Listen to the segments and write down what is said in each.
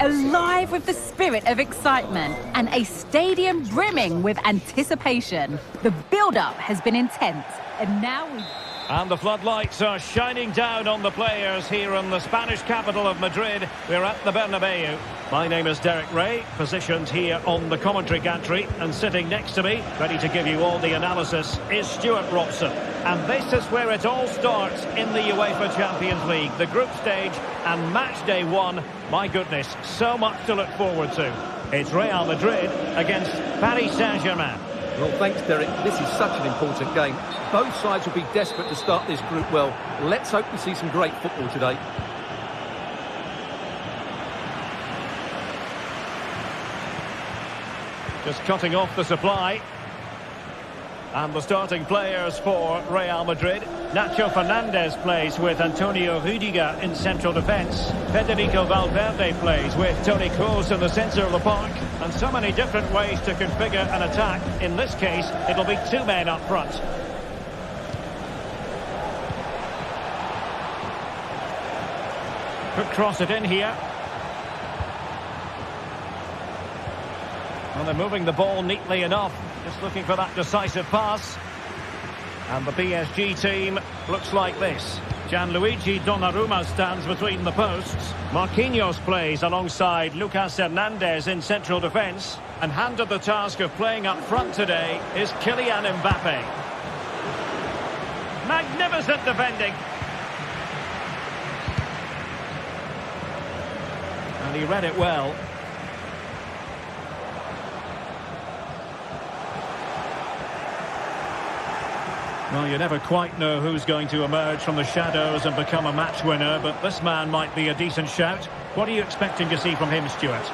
alive with the spirit of excitement and a stadium brimming with anticipation. The build-up has been intense, and now we... And the floodlights are shining down on the players here in the Spanish capital of Madrid. We're at the Bernabeu. My name is Derek Ray, positioned here on the commentary gantry, and sitting next to me, ready to give you all the analysis, is Stuart Robson. And this is where it all starts in the UEFA Champions League, the group stage and match day one. My goodness, so much to look forward to. It's Real Madrid against Paris Saint-Germain. Well, thanks, Derek. This is such an important game. Both sides will be desperate to start this group well. Let's hope we see some great football today. Just cutting off the supply. And the starting players for Real Madrid. Nacho Fernandez plays with Antonio Rüdiger in central defence. Federico Valverde plays with Toni Kroos in the centre of the park. And so many different ways to configure an attack. In this case, it'll be two men up front. Could cross it in here. Well, they're moving the ball neatly enough. Just looking for that decisive pass. And the PSG team looks like this. Gianluigi Donnarumma stands between the posts. Marquinhos plays alongside Lucas Hernandez in central defence. And handed the task of playing up front today is Kylian Mbappe. Magnificent defending. And he read it well. Well, you never quite know who's going to emerge from the shadows and become a match winner, but this man might be a decent shout. What are you expecting to see from him, Stuart?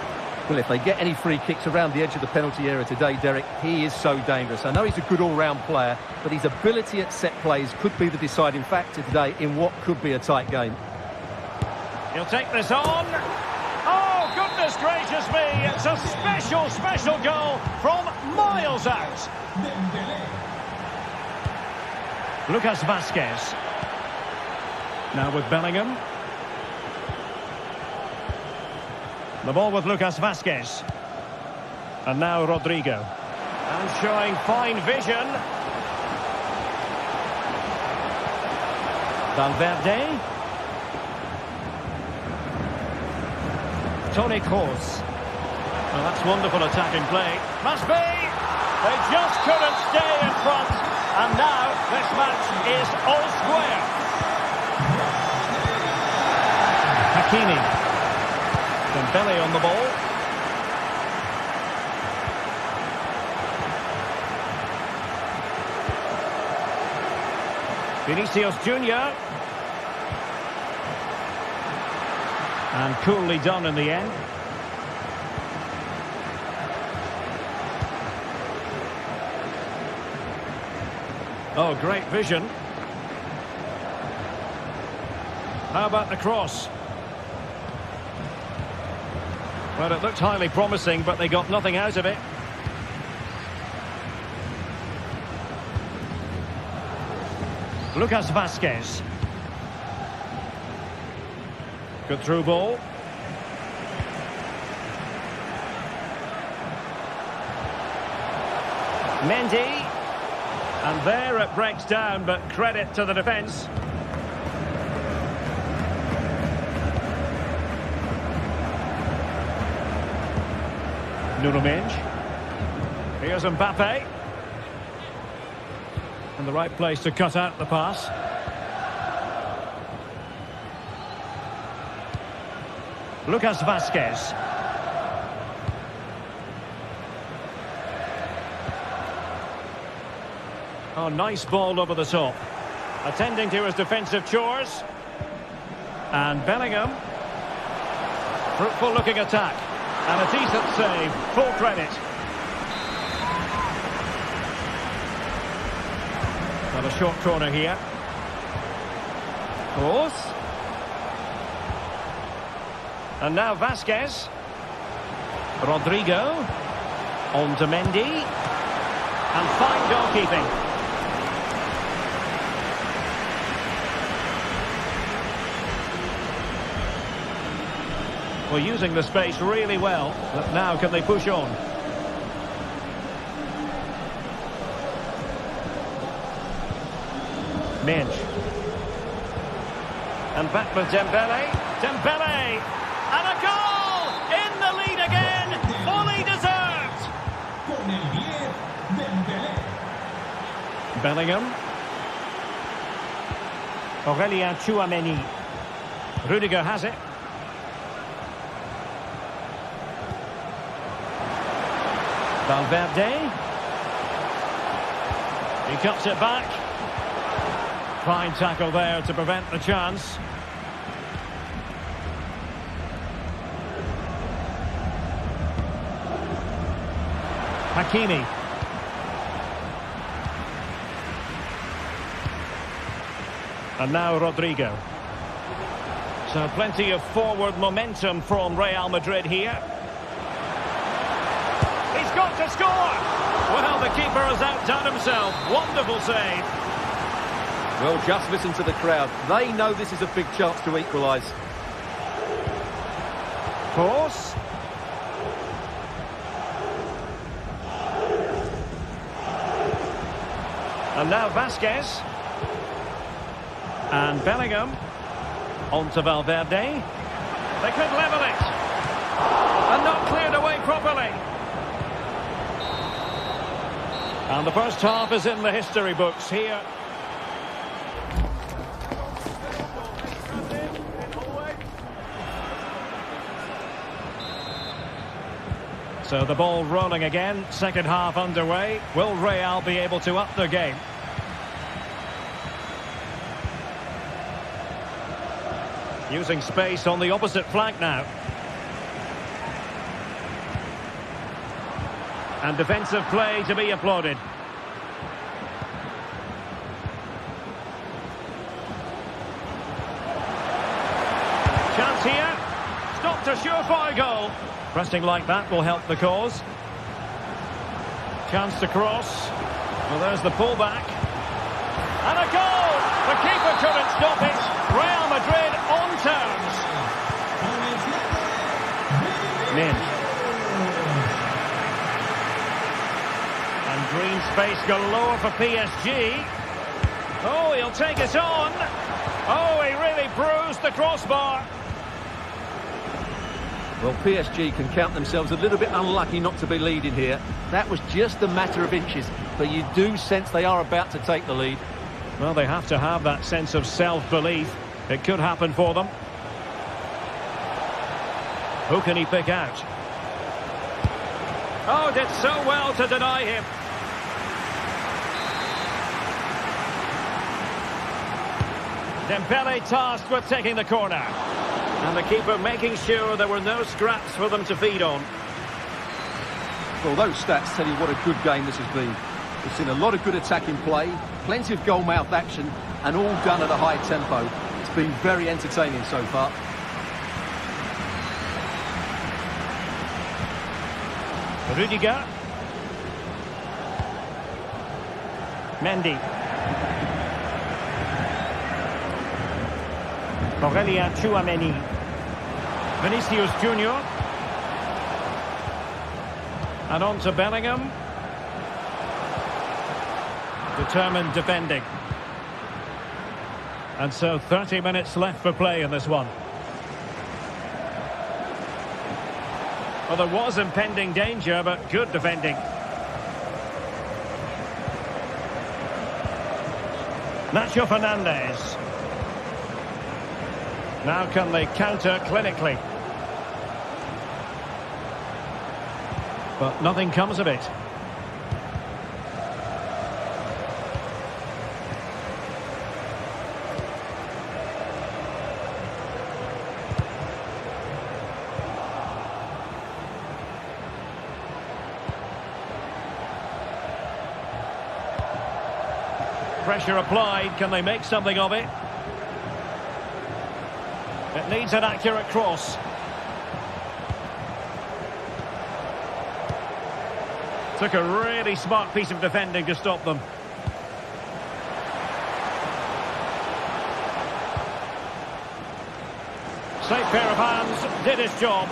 Well, if they get any free kicks around the edge of the penalty area today, Derek, he is so dangerous. I know he's a good all-round player, but his ability at set plays could be the deciding factor today in what could be a tight game. He'll take this on. Oh, goodness gracious me! It's a special, special goal from miles out. Lucas Vazquez. Now with Bellingham. The ball with Lucas Vazquez. And now Rodrigo. And showing fine vision. Valverde. Toni Kroos. Well, that's wonderful attacking play. Must be! They just couldn't stay in front. And now this match is all square. Hakimi. Dembele on the ball. Vinicius Junior. And coolly done in the end. Oh, great vision. How about the cross? Well, it looked highly promising, but they got nothing out of it. Lucas Vazquez. Good through ball. Mendy. And there it breaks down, but credit to the defence. Nuno Mendes. Here's Mbappe. And the right place to cut out the pass. Lucas Vazquez. Oh, nice ball over the top. Attending to his defensive chores. And Bellingham. Fruitful looking attack. And a decent save. Full credit. Got a short corner here. Kroos. And now Vazquez. Rodrigo. On to Mendy. And fine goalkeeping. Well, using the space really well, but now can they push on? Minch. And back with Dembele. Dembele! And a goal! In the lead again! Fully deserved! Bellingham. Aurelien Tchouameni. Rudiger has it. Valverde. He cuts it back. Fine tackle there to prevent the chance. Hakimi. And now Rodrigo. So plenty of forward momentum from Real Madrid here. He's got to score! Well, the keeper has outdone himself. Wonderful save. Well, just listen to the crowd. They know this is a big chance to equalise. Force. And now Vasquez. And Bellingham. On to Valverde. They could level it. And not cleared away properly. And the first half is in the history books here. So the ball rolling again, second half underway. Will Real be able to up their game? Using space on the opposite flank now. And defensive play to be applauded. Chance here. Stopped a surefire goal. Pressing like that will help the cause. Chance to cross. Well, there's the pullback. And a goal! The keeper couldn't stop it. Real Madrid on terms. Minch. And green space galore for PSG. Oh, he'll take it on. Oh, he really bruised the crossbar. Well, PSG can count themselves a little bit unlucky not to be leading here. That was just a matter of inches, but you do sense they are about to take the lead. Well, they have to have that sense of self-belief. It could happen for them. Who can he pick out? Oh, did so well to deny him. Dembele tasked with taking the corner. And the keeper making sure there were no scraps for them to feed on. Well, those stats tell you what a good game this has been. We've seen a lot of good attacking play, plenty of goal-mouth action, and all done at a high tempo. It's been very entertaining so far. Rudiger. Mendy. Aurelien Tchouameni. Vinicius Junior. And on to Bellingham. Determined defending. And so 30 minutes left for play in this one. Well, there was impending danger, but good defending. Nacho Fernandez. Now can they counter clinically? But nothing comes of it. Pressure applied. Can they make something of it? It needs an accurate cross. Took a really smart piece of defending to stop them. Safe pair of hands. did his job.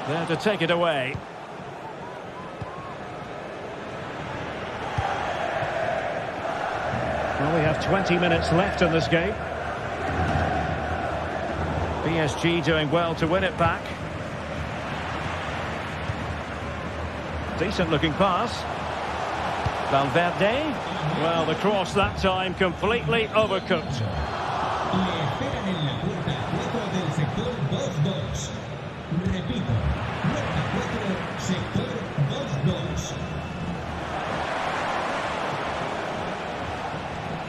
There to take it away. Well, we have 20 minutes left in this game. PSG doing well to win it back. Decent looking pass. Valverde. Well, the cross that time completely overcooked.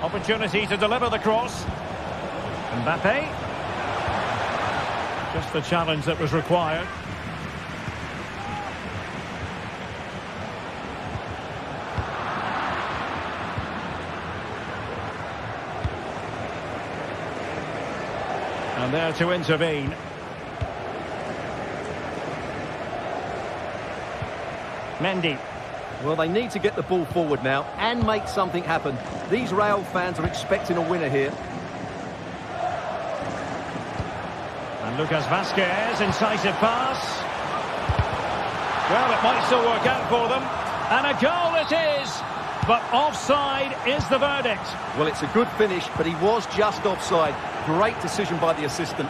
Opportunity to deliver the cross. Mbappe. Just the challenge that was required. And there to intervene. Mendy. Well, they need to get the ball forward now and make something happen. These Real fans are expecting a winner here. And Lucas Vazquez, incisive pass. Well, it might still work out for them. And a goal it is. But offside is the verdict. Well, it's a good finish, but he was just offside. Great decision by the assistant.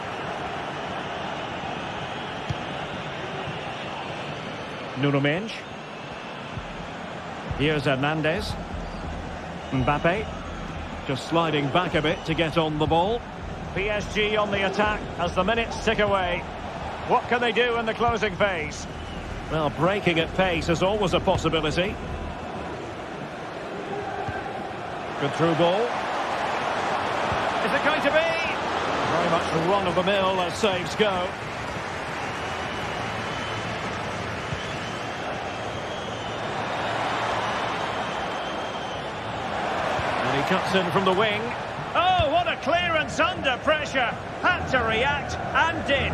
Nuno Mendes. Here's Hernandez. Mbappe. Just sliding back a bit to get on the ball. PSG on the attack as the minutes tick away. What can they do in the closing phase? Well, breaking at pace is always a possibility. Good through ball. Is it going to be? Very much the run of the mill as saves go. And he cuts in from the wing. Oh, what a clearance under pressure. Had to react and did.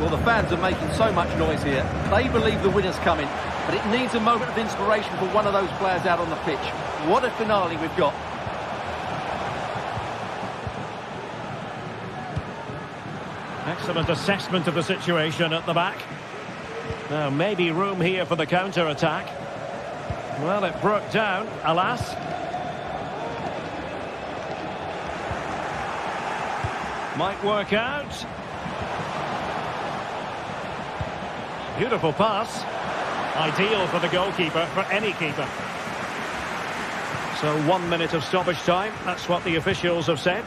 Well, the fans are making so much noise here. They believe the winner's coming, but it needs a moment of inspiration for one of those players out on the pitch. What a finale we've got. Excellent assessment of the situation at the back. Now, maybe room here for the counter-attack. Well, it broke down, alas. Might work out. Beautiful pass. Ideal for the goalkeeper, for any keeper. So 1 minute of stoppage time. That's what the officials have said.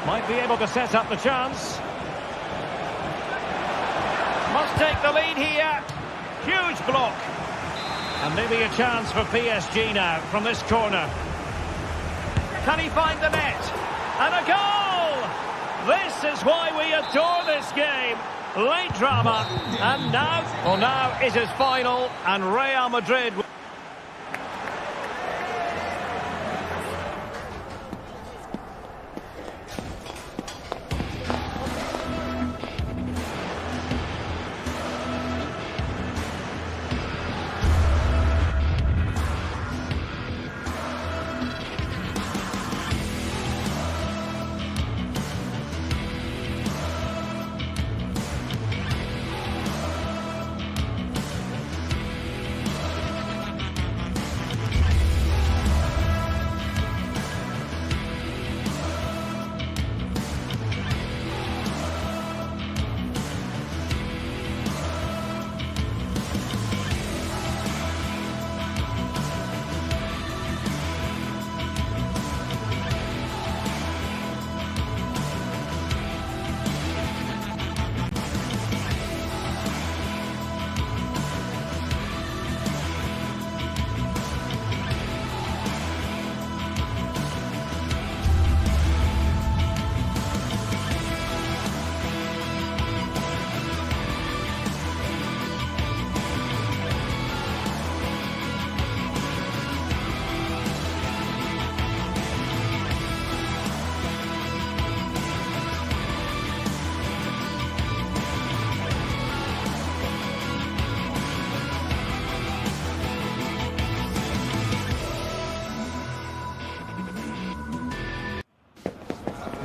Might be able to set up the chance. Must take the lead here. Huge block. And maybe a chance for PSG now from this corner. Can he find the net? And a goal! This is why we adore this game. Late drama. And now, well, now it is final. And Real Madrid...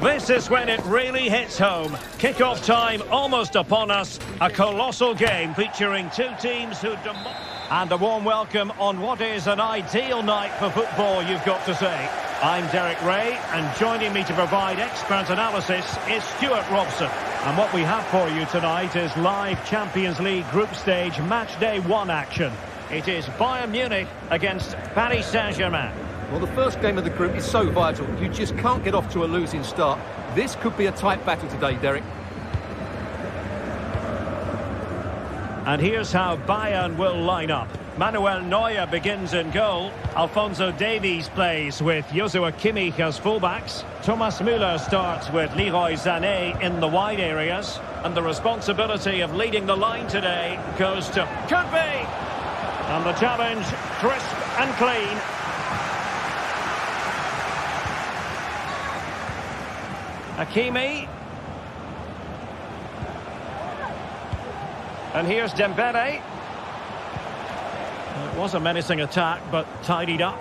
This is when it really hits home. Kick-off time almost upon us. A colossal game featuring two teams who... And a warm welcome on what is an ideal night for football, you've got to say. I'm Derek Ray, and joining me to provide expert analysis is Stuart Robson. And what we have for you tonight is live Champions League group stage match day 1 action. It is Bayern Munich against Paris Saint-Germain. Well, the first game of the group is so vital. You just can't get off to a losing start. This could be a tight battle today, Derek. And here's how Bayern will line up. Manuel Neuer begins in goal. Alphonso Davies plays with Joshua Kimmich as fullbacks. Thomas Müller starts with Leroy Sané in the wide areas. And the responsibility of leading the line today goes to Could Be! And the challenge, crisp and clean. Hakimi. And here's Dembele. It was a menacing attack, but tidied up.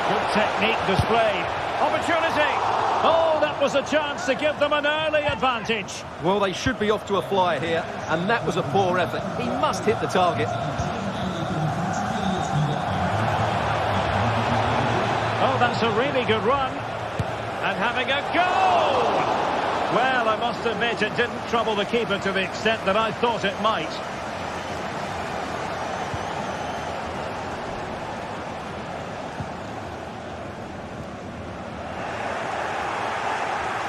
Good technique displayed. Opportunity. Oh, that was a chance to give them an early advantage. Well, they should be off to a flyer here, and that was a poor effort. He must hit the target. Oh, that's a really good run. And having a goal! Well, I must admit it didn't trouble the keeper to the extent that I thought it might.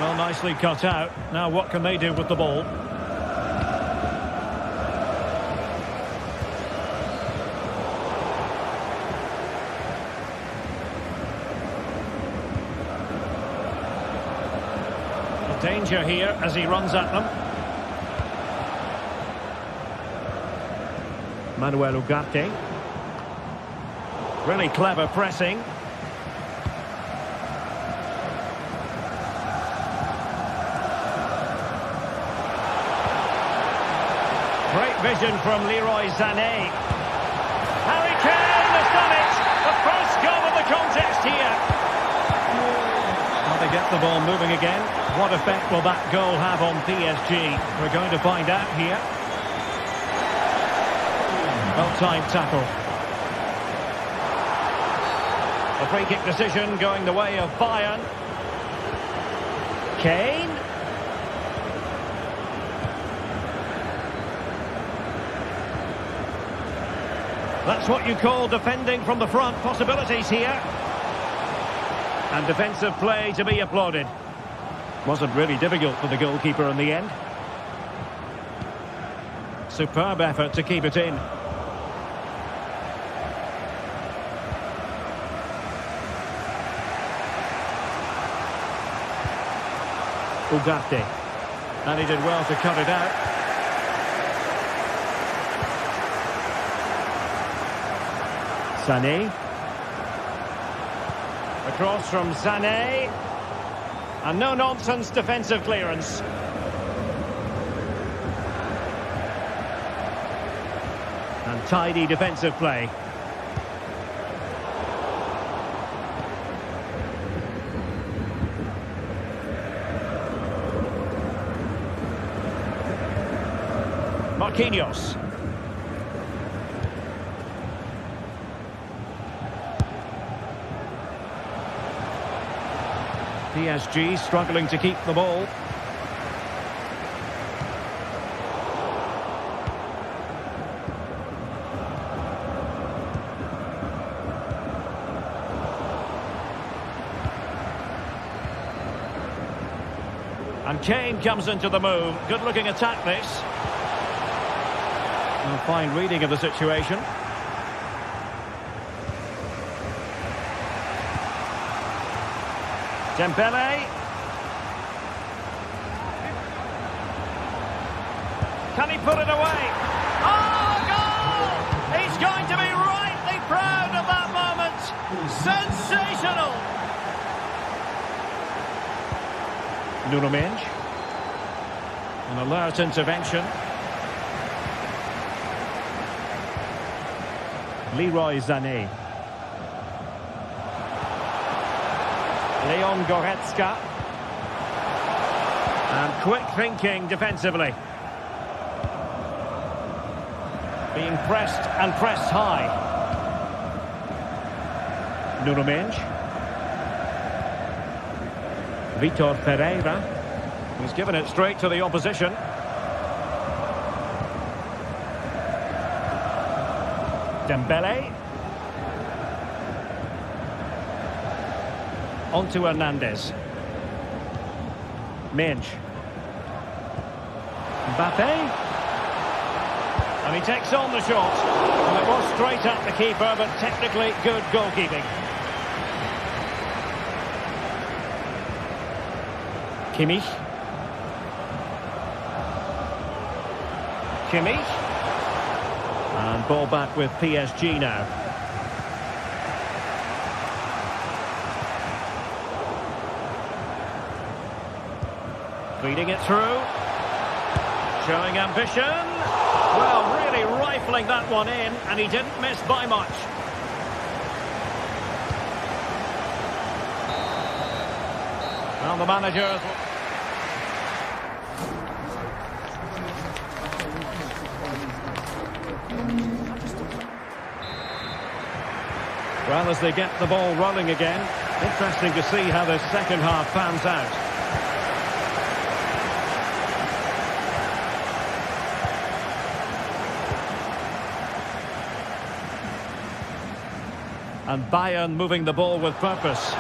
Well, nicely cut out. Now what can they do with the ball? Danger here as he runs at them. Manuel Ugarte. Really clever pressing. Great vision from Leroy Sané. Harry Kane has done it! The first goal of the contest here. They get the ball moving again. What effect will that goal have on PSG? We're going to find out here. Well-timed tackle. A free-kick decision going the way of Bayern. Kane. That's what you call defending from the front. Possibilities here. And defensive play to be applauded. Wasn't really difficult for the goalkeeper in the end. Superb effort to keep it in. Ugarte. And he did well to cut it out. Sané. Across from Sané. And no-nonsense defensive clearance. And tidy defensive play. Marquinhos. PSG struggling to keep the ball. And Kane comes into the move. Good looking attack this. A fine reading of the situation. Dembele. Can he put it away? Oh, goal! He's going to be rightly proud of that moment. Sensational! Nuno Mendes. An alert intervention. Leroy Sané. Leon Goretzka. And quick thinking defensively. Being pressed and pressed high. Nuno Mendes. Vitor Pereira. He's given it straight to the opposition. Dembele. On to Hernandez. Mendes. Mbappe. And he takes on the shot. And it was straight at the keeper, but technically good goalkeeping. Kimmich. And ball back with PSG now. Feeding it through. Showing ambition. Well, really rifling that one in, and he didn't miss by much. Well, the manager... Well, as they get the ball rolling again, interesting to see how the second half pans out. And Bayern moving the ball with purpose.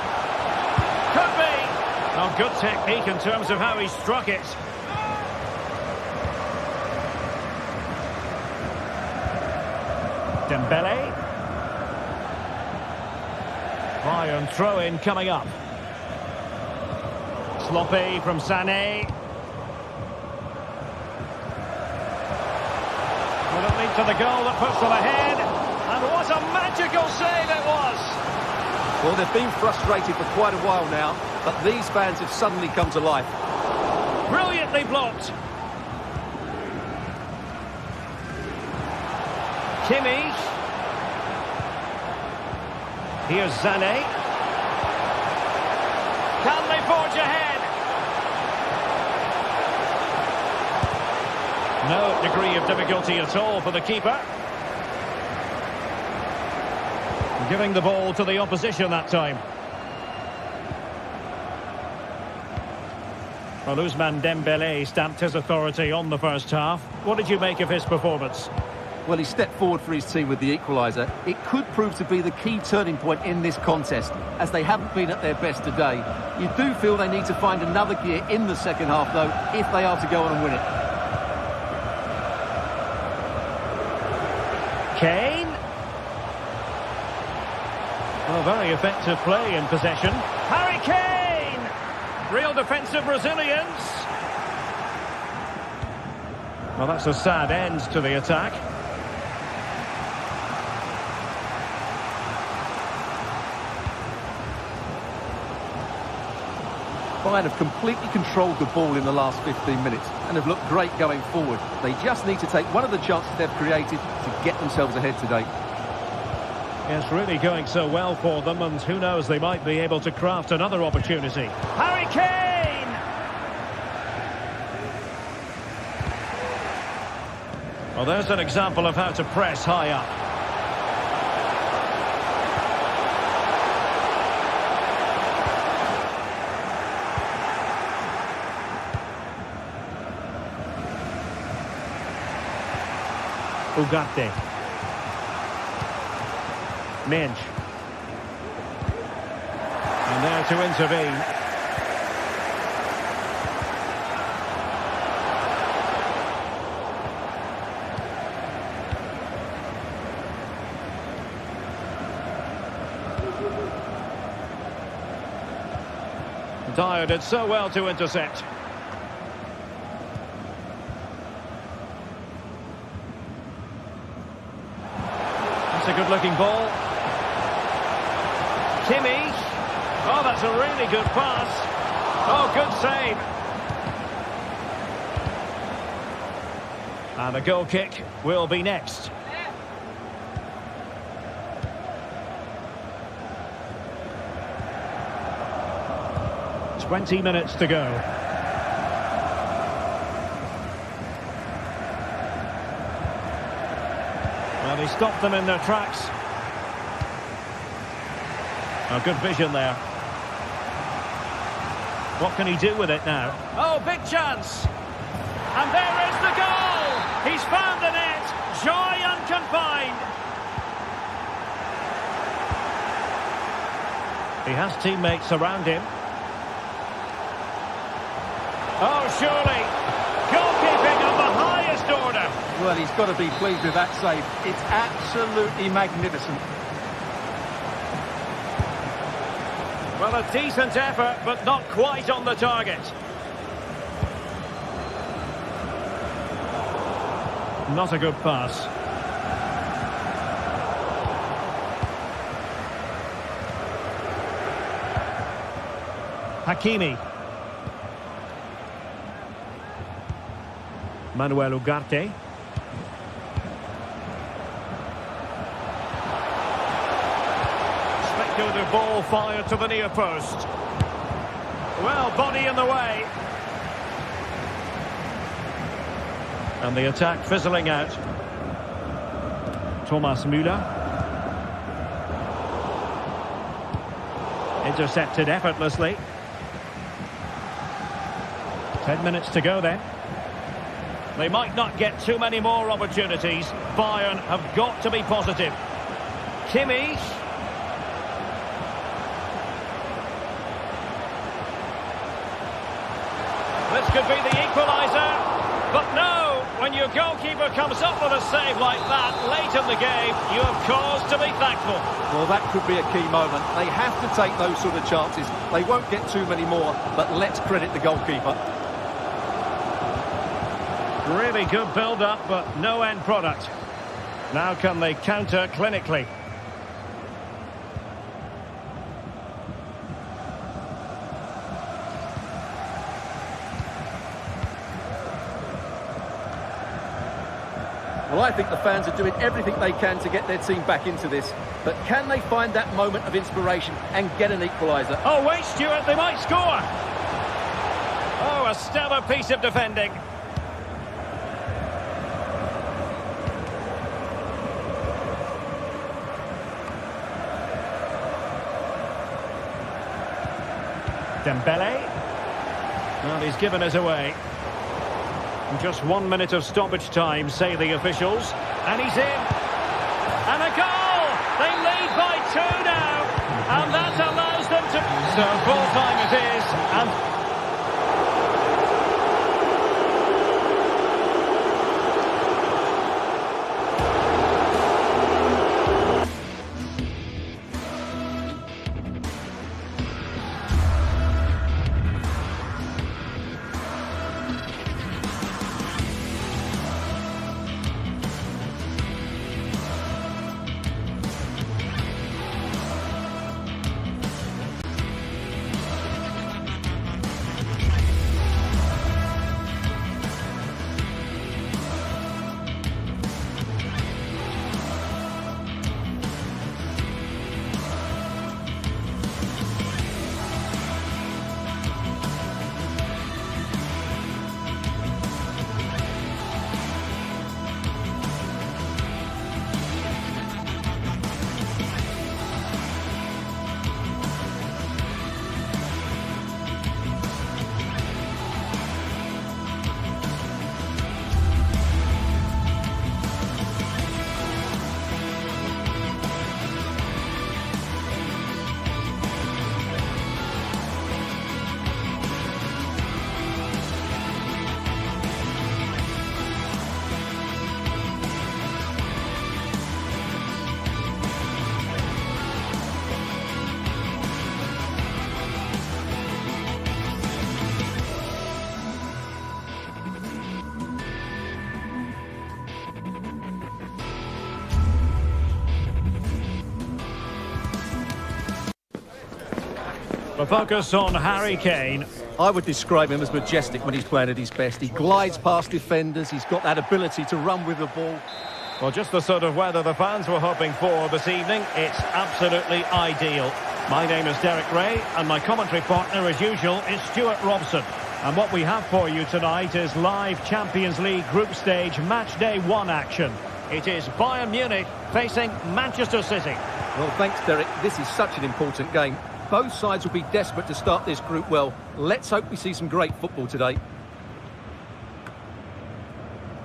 Could be! Oh, good technique in terms of how he struck it. Dembele. Bayern throw-in coming up. Sloppy from Sané. Will it lead to the goal that puts them ahead? And what a magical save it was! Well, they've been frustrated for quite a while now, but these fans have suddenly come to life. Brilliantly blocked. Kimmich. Here's Sané. Can they forge ahead? No degree of difficulty at all for the keeper. Giving the ball to the opposition that time. Well, Ousmane Dembele stamped his authority on the first half. What did you make of his performance? Well, he stepped forward for his team with the equaliser. It could prove to be the key turning point in this contest, as they haven't been at their best today. You do feel they need to find another gear in the second half, though, if they are to go on and win it. Kane. Well, very effective play in possession. Harry Kane! Real defensive resilience. Well, that's a sad end to the attack. Bayern have completely controlled the ball in the last 15 minutes and have looked great going forward. They just need to take one of the chances they've created to get themselves ahead today. It's really going so well for them, and who knows, they might be able to craft another opportunity. Harry Kane! Well, there's an example of how to press high up. Ugarte. Mendes. And there to intervene. Dyer did so well to intercept. That's a good-looking ball. Kimmich. Oh, that's a really good pass. Oh, good save. And a goal kick will be next. "20 minutes to go." Well, he stopped them in their tracks. Oh, good vision there. What can he do with it now? Oh, big chance! And there is the goal! He's found the net! Joy unconfined! He has teammates around him. Oh, surely! Goalkeeping of the highest order! Well, he's got to be pleased with that save. It's absolutely magnificent. Well, a decent effort, but not quite on the target. Not a good pass. Hakimi. Manuel Ugarte. Speculative ball fired to the near post. Well, body in the way. And the attack fizzling out. Thomas Müller. Intercepted effortlessly. 10 minutes to go then. They might not get too many more opportunities. Bayern have got to be positive. Kimmich. This could be the equaliser. But no, when your goalkeeper comes up with a save like that late in the game, you have cause to be thankful. Well, that could be a key moment. They have to take those sort of chances. They won't get too many more, but let's credit the goalkeeper. Really good build-up, but no end product. Now can they counter clinically? Well, I think the fans are doing everything they can to get their team back into this. But can they find that moment of inspiration and get an equaliser? Oh, wait, Stuart, they might score! Oh, a stellar piece of defending. Dembele. Well, he's given us away. Just 1 minute of stoppage time, say the officials. And he's in. And a goal! They lead by 2 now. And that allows them to... So full time it is. And... The focus on Harry Kane. I would describe him as majestic when he's playing at his best. He glides past defenders. He's got that ability to run with the ball. Well, just the sort of weather the fans were hoping for this evening. It's absolutely ideal. My name is Derek Ray, and my commentary partner, as usual, is Stuart Robson. And what we have for you tonight is live Champions League group stage match day 1 action. It is Bayern Munich facing Manchester City. Well, thanks, Derek. This is such an important game. Both sides will be desperate to start this group well. Let's hope we see some great football today.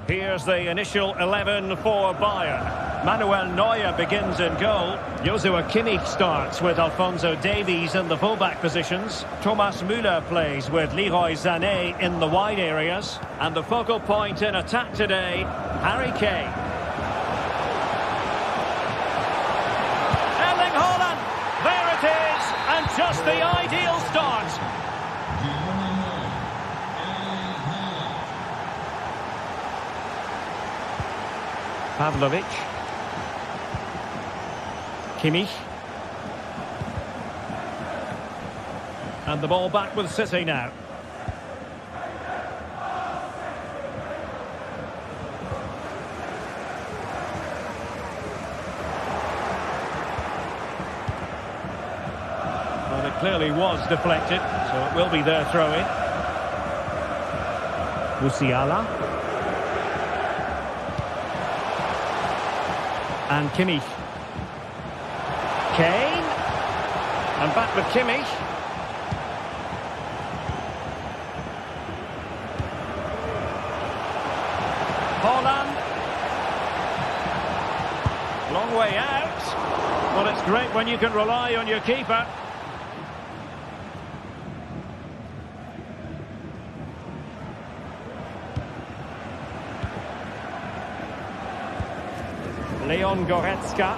Here's the initial 11 for Bayern. Manuel Neuer begins in goal. Joshua Kimmich starts with Alphonso Davies in the fullback positions. Thomas Müller plays with Leroy Sané in the wide areas. And the focal point in attack today, Harry Kane. Erling Haaland! There it is! And just the ideal start. Pavlovic. Kimmich. And the ball back with City now. Well, it clearly was deflected, so it will be their throw-in. Musiala. And Kimmich. Kane. And back with Kimmich. Haaland. Long way out. Well, it's great when you can rely on your keeper. Leon Goretzka.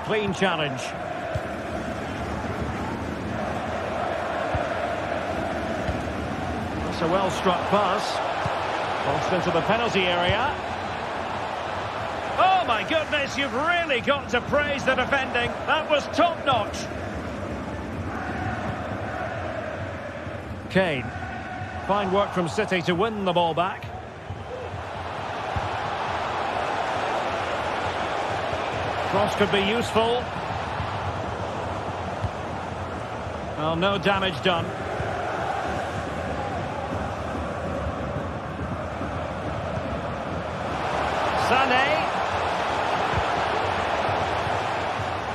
Clean challenge. It's a well-struck pass. Crossed into the penalty area. Oh my goodness, you've really got to praise the defending. That was top-notch. Kane. Fine work from City to win the ball back. Cross could be useful. Well, no damage done. Sané.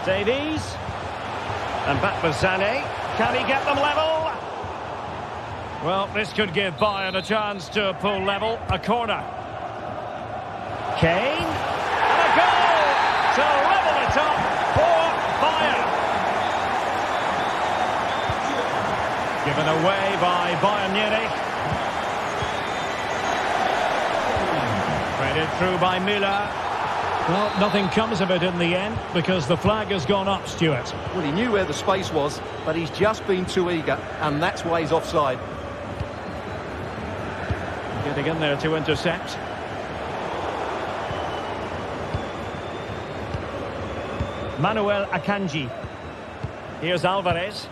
Davies. And back with Sané. Can he get them level? Well, this could give Bayern a chance to pull level. A corner. Kane. And a goal to level it up for Bayern. Given away by Bayern Munich. Threaded through by Müller. Well, nothing comes of it in the end because the flag has gone up, Stuart. Well, he knew where the space was, but he's just been too eager, and that's why he's offside. Getting in there to intercept. Manuel Akanji. Here's Alvarez.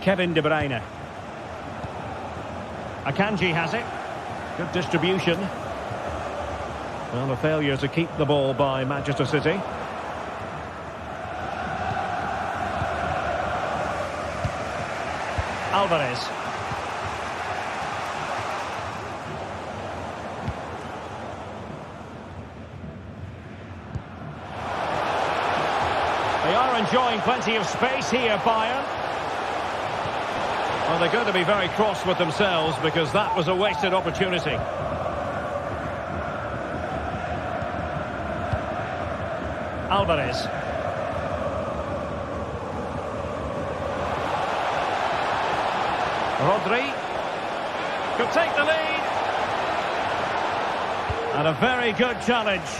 Kevin De Bruyne. Akanji has it. Good distribution. Well, a failure to keep the ball by Manchester City. Alvarez. They are enjoying plenty of space here, Bayern. Well, they're going to be very cross with themselves because that was a wasted opportunity. Alvarez. Rodri could take the lead. And a very good challenge.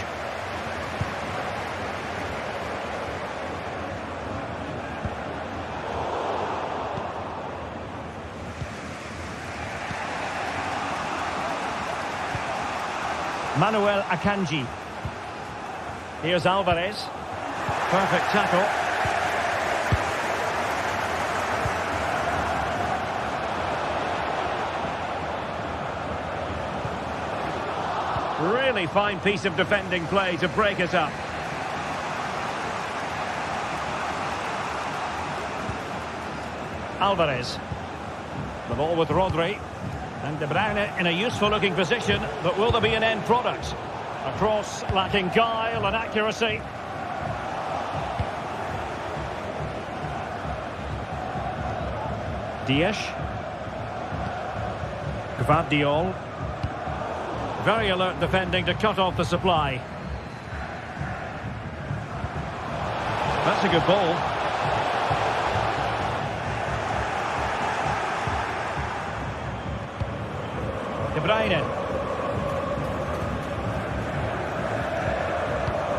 Manuel Akanji. Here's Alvarez. Perfect tackle. Really fine piece of defending play to break it up. Alvarez. The ball with Rodri. And De Bruyne in a useful-looking position, but will there be an end product? A cross lacking guile and accuracy. Dias. Gvardiol. Very alert defending to cut off the supply. That's a good ball. De Bruyne.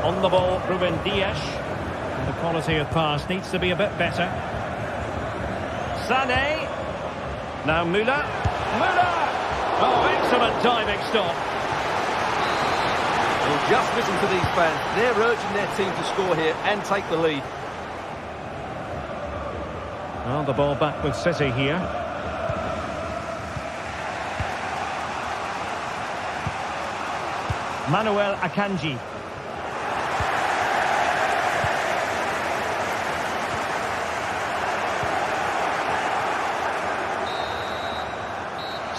On the ball, Ruben Dias. And the quality of pass needs to be a bit better. Sané. Now Müller. Müller! Oh, excellent diving stop. Well, just listen to these fans. They're urging their team to score here and take the lead. Well, the ball back with City here. Manuel Akanji.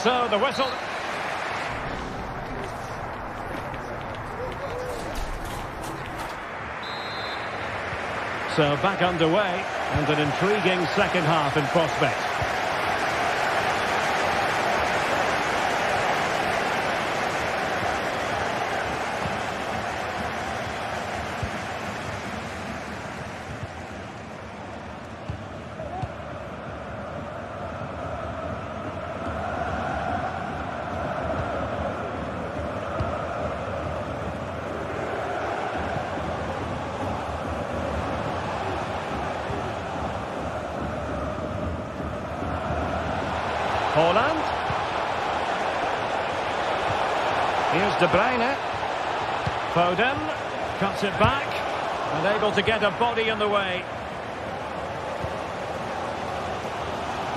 So the whistle. So back underway and an intriguing second half in prospect. Holland. Here's De Bruyne. Foden cuts it back and able to get a body in the way.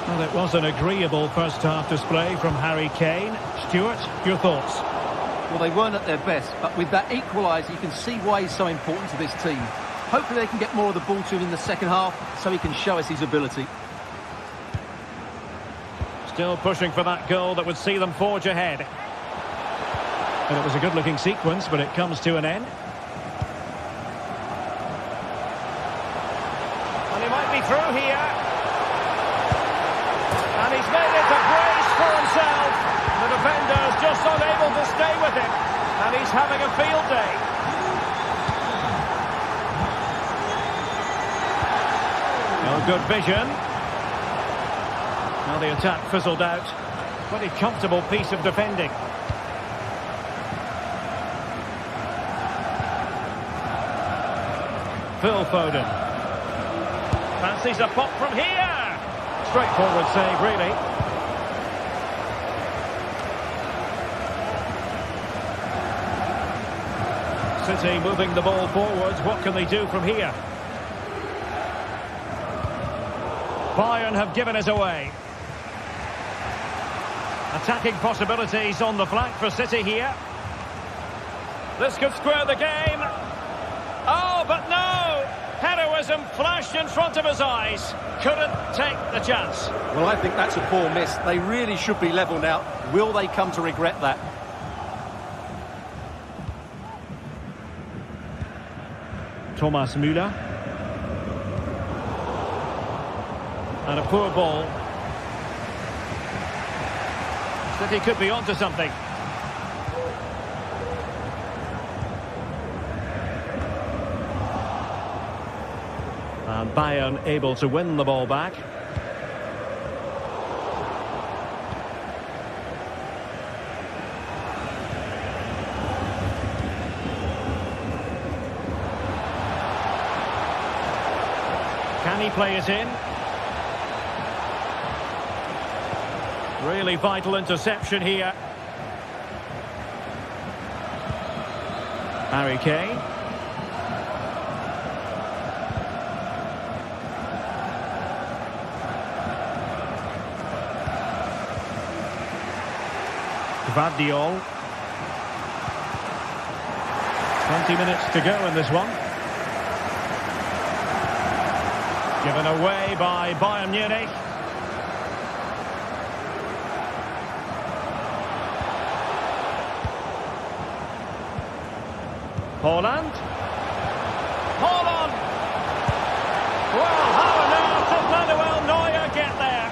Well, it was an agreeable first half display from Harry Kane. Stuart, your thoughts? Well, they weren't at their best, but with that equaliser, you can see why he's so important to this team. Hopefully they can get more of the ball to him in the second half so he can show us his ability. Still pushing for that goal that would see them forge ahead. And it was a good-looking sequence, but it comes to an end. And he might be through here. And he's made it a brace for himself. The defender's just unable to stay with him. And he's having a field day. No good vision. Now the attack fizzled out. Pretty comfortable piece of defending. Phil Foden. Fancies a pop from here. Straightforward save, really. City moving the ball forwards. What can they do from here? Bayern have given it away. Attacking possibilities on the flank for City here. This could square the game. Oh, but no! Heroism flashed in front of his eyes. Couldn't take the chance. Well, I think that's a poor miss. They really should be level now. Will they come to regret that? Thomas Müller. And a poor ball. City could be onto something. And Bayern able to win the ball back. Can he play it in? Really vital interception here. Harry Kane. Gvardiol. 20 minutes to go in this one. Given away by Bayern Munich. Haaland. Well, how on earth did Manuel Neuer get there?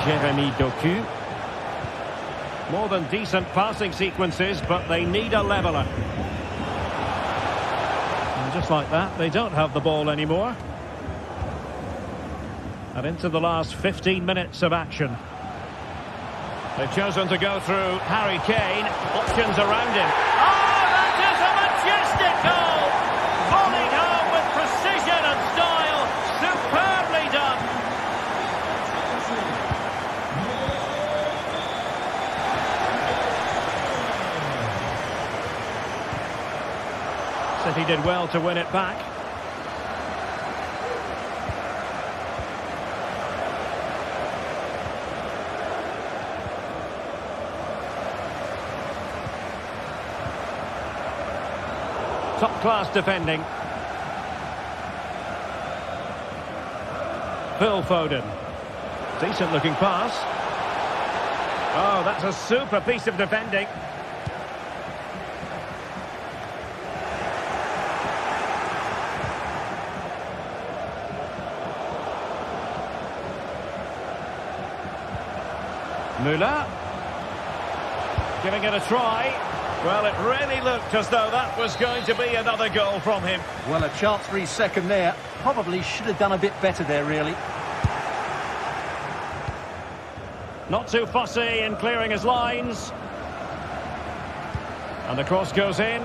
Jeremy Doku. More than decent passing sequences, but they need a leveller. And just like that, they don't have the ball anymore. And into the last 15 minutes of action. They've chosen to go through Harry Kane. Options around him. Oh, that is a majestic goal! Volleyed home with precision and style. Superbly done. City did well to win it back. Top-class defending. Phil Foden. Decent-looking pass. Oh, that's a super piece of defending. Müller. Giving it a try. Well, it really looked as though that was going to be another goal from him. Well, a chance for his second there. Probably should have done a bit better there, really. Not too fussy in clearing his lines. And the cross goes in.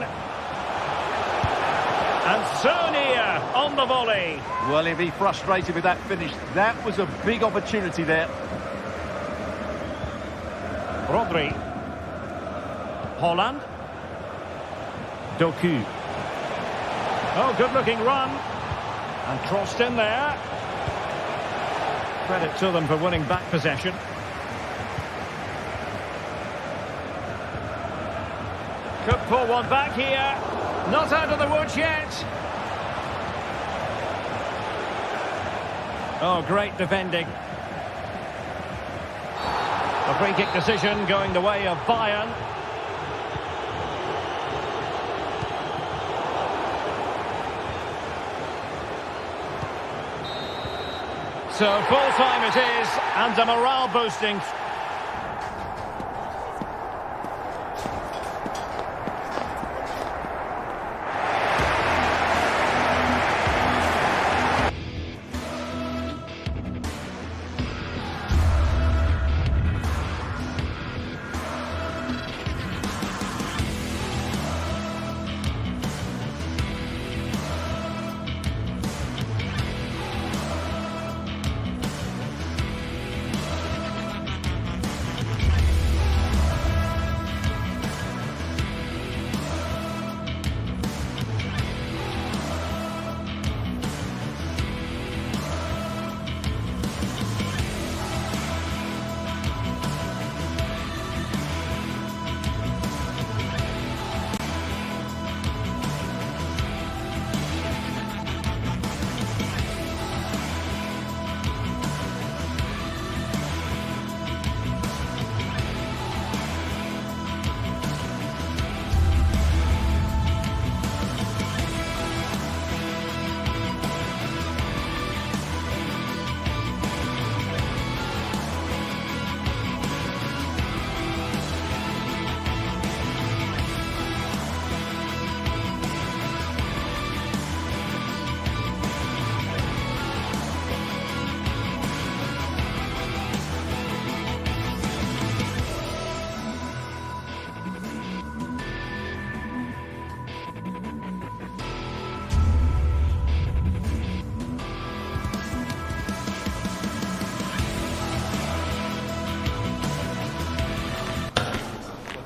And Sonia on the volley. Well, he'll be frustrated with that finish. That was a big opportunity there. Rodri. Haaland. Doku. Oh, good-looking run. And crossed in there. Credit to them for winning back possession. Could pull one back here. Not out of the woods yet. Oh, great defending. A free-kick decision going the way of Bayern. So full-time it is, and a morale-boosting.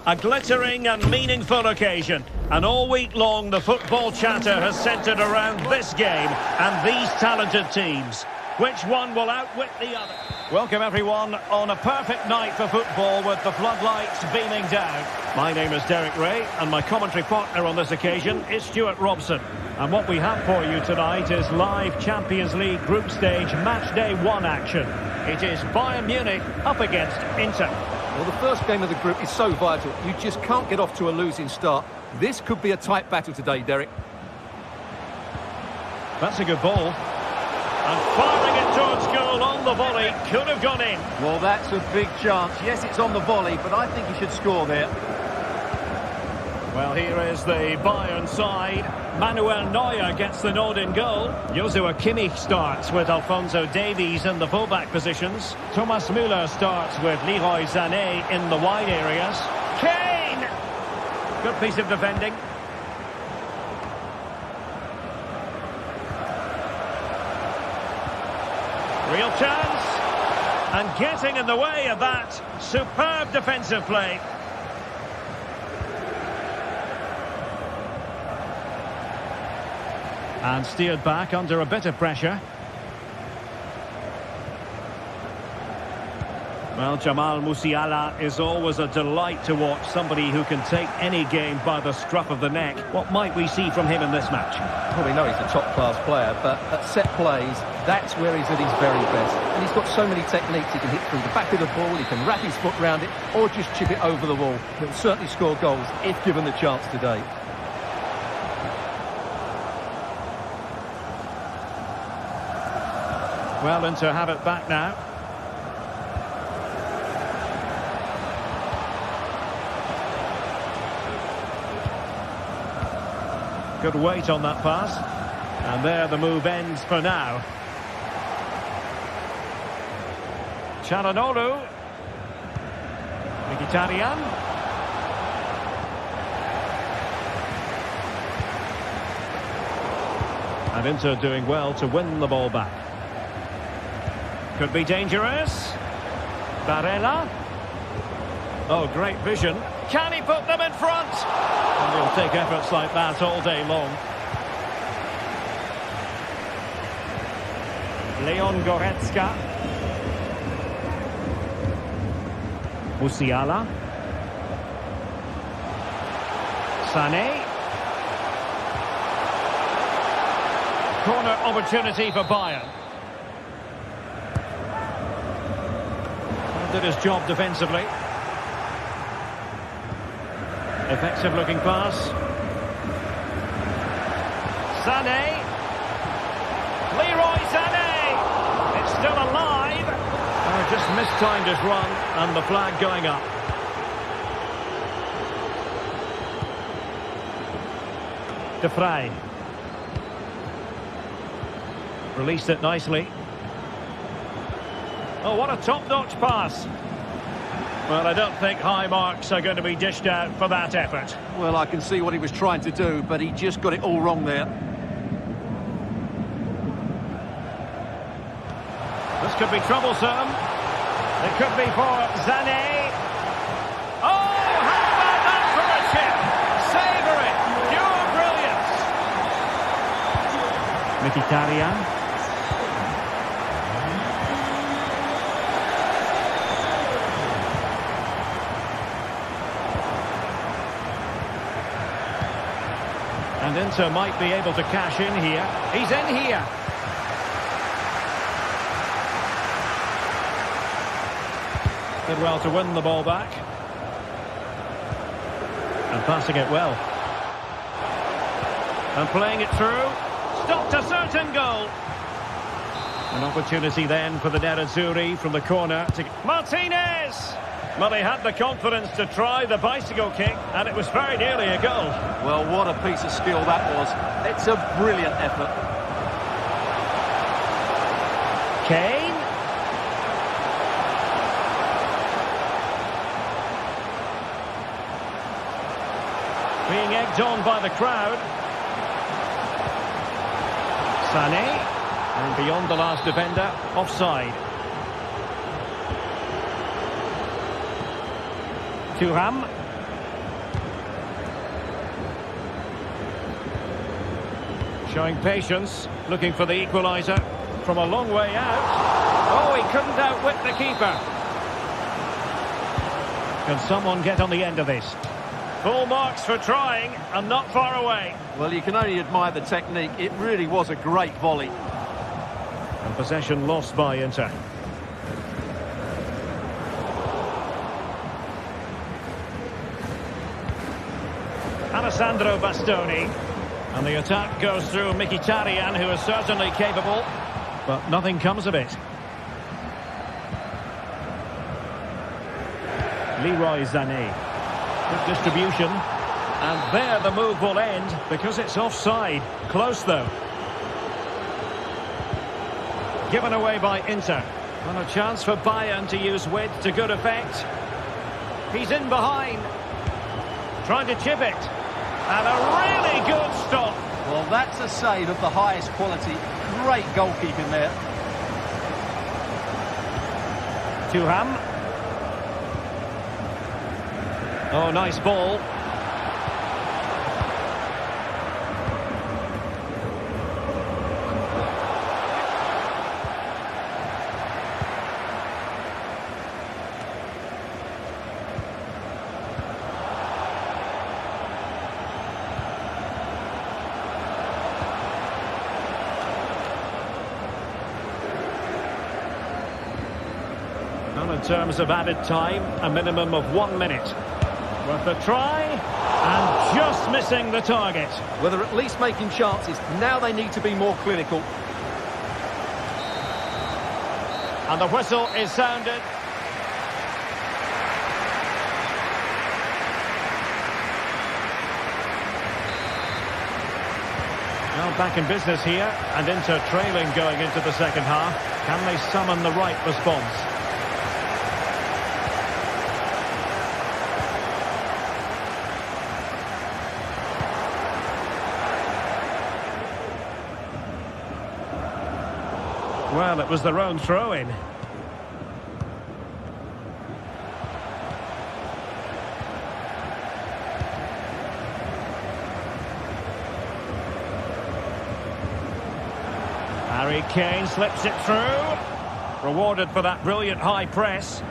A glittering and meaningful occasion. And all week long, the football chatter has centred around this game and these talented teams. Which one will outwit the other? Welcome, everyone, on a perfect night for football with the floodlights beaming down. My name is Derek Ray, and my commentary partner on this occasion is Stuart Robson. And what we have for you tonight is live Champions League group stage match day 1 action. It is Bayern Munich up against Inter. Well, the first game of the group is so vital. You just can't get off to a losing start. This could be a tight battle today, Derek. That's a good ball. And firing it towards goal on the volley. Could have gone in. Well, that's a big chance. Yes, it's on the volley, but I think he should score there. Well, here is the Bayern side. Manuel Neuer gets the nod in goal. Joshua Kimmich starts with Alphonso Davies in the fullback positions. Thomas Müller starts with Leroy Sané in the wide areas. Kane! Good piece of defending. Real chance. And getting in the way of that. Superb defensive play. And steered back under a bit of pressure. Well, Jamal Musiala is always a delight to watch. Somebody who can take any game by the scruff of the neck. What might we see from him in this match? Well, we know he's a top-class player, but at set plays, that's where he's at his very best. And he's got so many techniques. He can hit through the back of the ball, he can wrap his foot round it, or just chip it over the wall. He'll certainly score goals if given the chance today. Well, and to have it back now. Good weight on that pass. And there the move ends for now. Çalhanoğlu. Mkhitaryan. And Inter doing well to win the ball back. Could be dangerous. Barella. Oh, great vision. Can he put them in front? And he'll take efforts like that all day long. Leon Goretzka. Musiala. Sané. Corner opportunity for Bayern. Did his job defensively. Effective looking pass. Sané. Leroy Sané. It's still alive. Oh, just mistimed his run and the flag going up. De Vrij. Released it nicely. Oh, what a top-notch pass. Well, I don't think high marks are going to be dished out for that effort. Well, I can see what he was trying to do, but he just got it all wrong there. This could be troublesome. It could be for Sané. Oh, how about that for a chip? Savour it. Pure brilliance. Mkhitaryan. And Inter might be able to cash in here. He's in here. Did well to win the ball back. And passing it well. And playing it through. Stopped a certain goal. An opportunity then for the Nerazzurri from the corner to Martinez. Well, he had the confidence to try the bicycle kick, and it was very nearly a goal. Well, what a piece of skill that was. It's a brilliant effort. Kane. Being egged on by the crowd. Sané. And beyond the last defender, offside. Thuram. Showing patience, looking for the equaliser from a long way out. Oh, he couldn't outwit the keeper. Can someone get on the end of this? Full marks for trying, and not far away. Well, you can only admire the technique. It really was a great volley. And possession lost by Inter. Alessandro Bastoni. And the attack goes through Mkhitaryan, who is certainly capable, but nothing comes of it. Leroy Sané. Good distribution. And there the move will end because it's offside. Close though. Given away by Inter. And a chance for Bayern to use width to good effect. He's in behind. Trying to chip it. And a really good stop. Well, that's a save of the highest quality. Great goalkeeping there. Thuram. Oh, nice ball. Well, in terms of added time, a minimum of 1 minute. Worth a try, and just missing the target. Well, they're at least making chances. Now they need to be more clinical. And the whistle is sounded. Now back in business here, and Inter trailing going into the second half. Can they summon the right response? Well, it was their own throw-in. Harry Kane slips it through. Rewarded for that brilliant high press.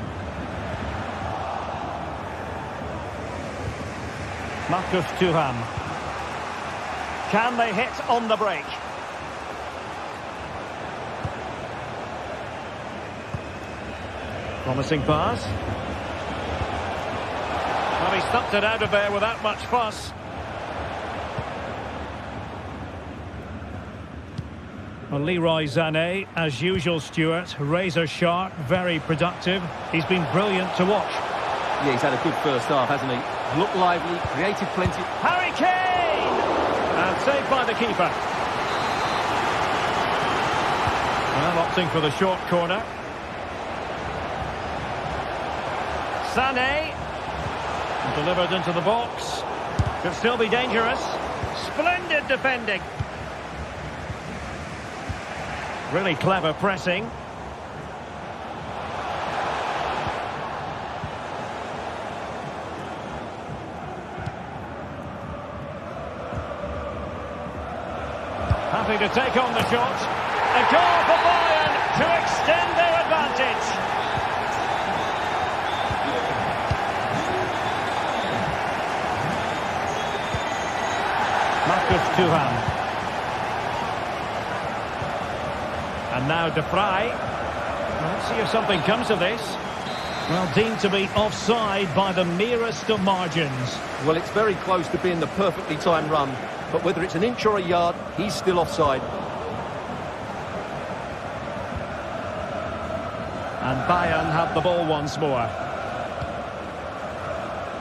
Marcus Thuram. Can they hit on the break? Promising pass. Well, he stumped it out of there without much fuss. Well, Leroy Sané, as usual, Stuart, razor sharp, very productive. He's been brilliant to watch. Yeah, he's had a good first half, hasn't he? Looked lively, created plenty. Harry Kane! And saved by the keeper. Well, opting for the short corner. Sané. Delivered into the box. Could still be dangerous. Splendid defending. Really clever pressing. Happy to take on the shot. A goal for Bayern to extend their advantage. Marcus Thuram. And now De Vrij. Let's see if something comes of this. Well, deemed to be offside by the merest of margins. Well, it's very close to being the perfectly timed run. But whether it's an inch or a yard, he's still offside. And Bayern have the ball once more.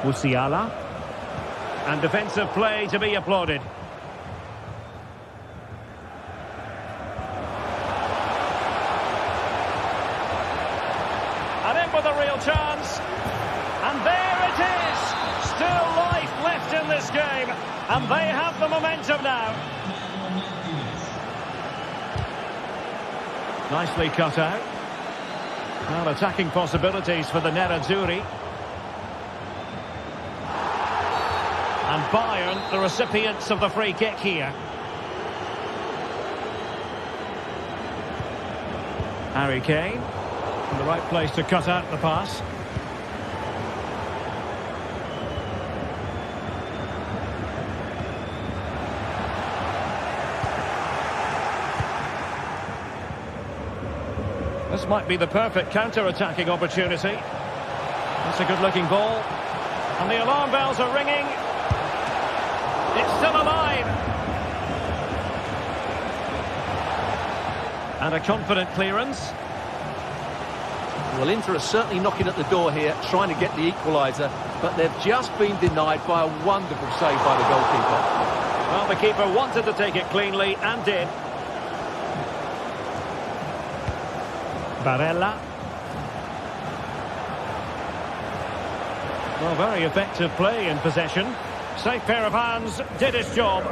Musiala. And defensive play to be applauded. And in with a real chance. And there it is. Still life left in this game. And they have the momentum now. Nicely cut out. Well, attacking possibilities for the Nerazzurri. And Bayern, the recipients of the free kick here. Harry Kane, in the right place to cut out the pass. This might be the perfect counter-attacking opportunity. That's a good-looking ball. And the alarm bells are ringing. It's still alive. And a confident clearance. Well, Inter are certainly knocking at the door here, trying to get the equaliser, but they've just been denied by a wonderful save by the goalkeeper. Well, the keeper wanted to take it cleanly and did. Barella. Well, very effective play in possession. Safe pair of hands, did its job.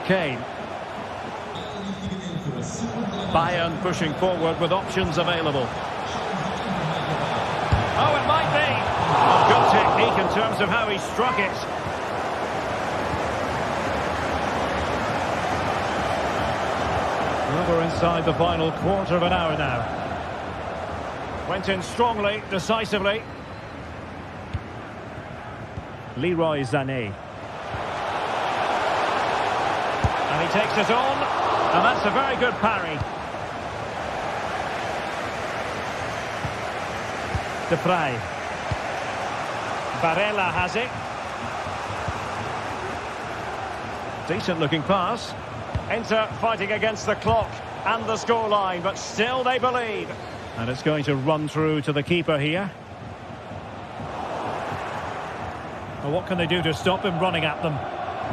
Kane. Bayern pushing forward with options available. Oh, it might be. Good technique in terms of how he struck it. Well, we're inside the final quarter of an hour now. Went in strongly, decisively. Leroy Sané. And he takes it on, and that's a very good parry. De Vrij. Barella has it. Decent looking pass. Inter fighting against the clock and the scoreline, but still they believe. And it's going to run through to the keeper here. Well, what can they do to stop him running at them?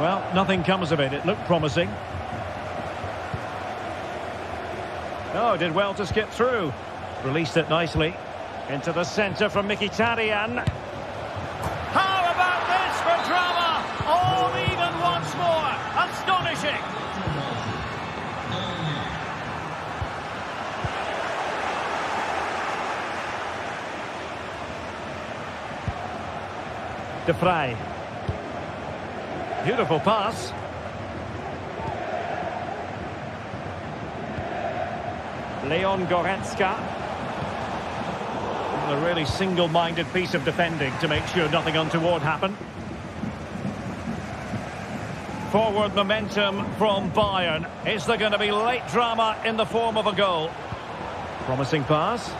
Well, nothing comes of it. It looked promising. Oh, did well to skip through. Released it nicely. Into the centre from Mkhitaryan. How about this for drama? All even once more. Astonishing. De Vrij. Beautiful pass. Leon Goretzka. A really single-minded piece of defending to make sure nothing untoward happened. Forward momentum from Bayern. Is there going to be late drama in the form of a goal? Promising pass.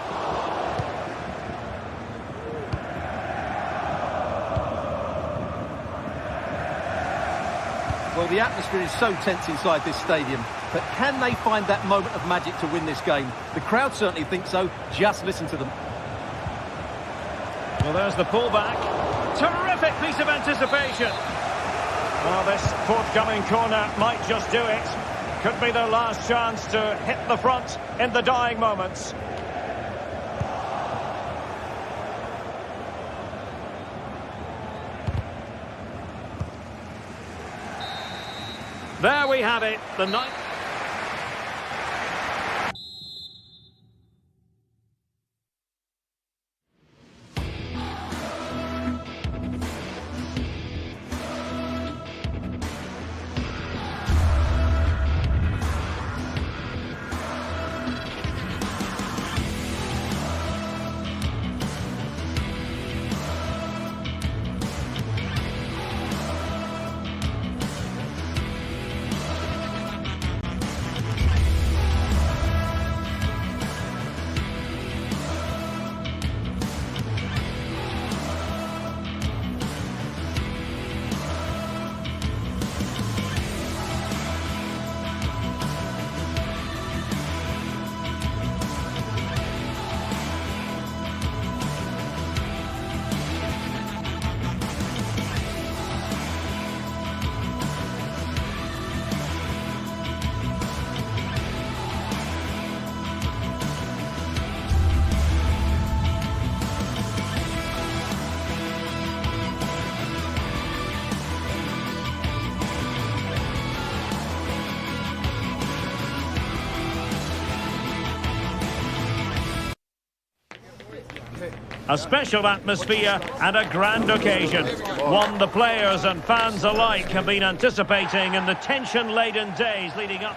Well, the atmosphere is so tense inside this stadium, but can they find that moment of magic to win this game? The crowd certainly think so. Just listen to them. Well, there's the pullback. Terrific piece of anticipation. Well, this forthcoming corner might just do it. Could be their last chance to hit the front in the dying moments. There we have it, the ninth. A special atmosphere and a grand occasion. One the players and fans alike have been anticipating in the tension-laden days leading up.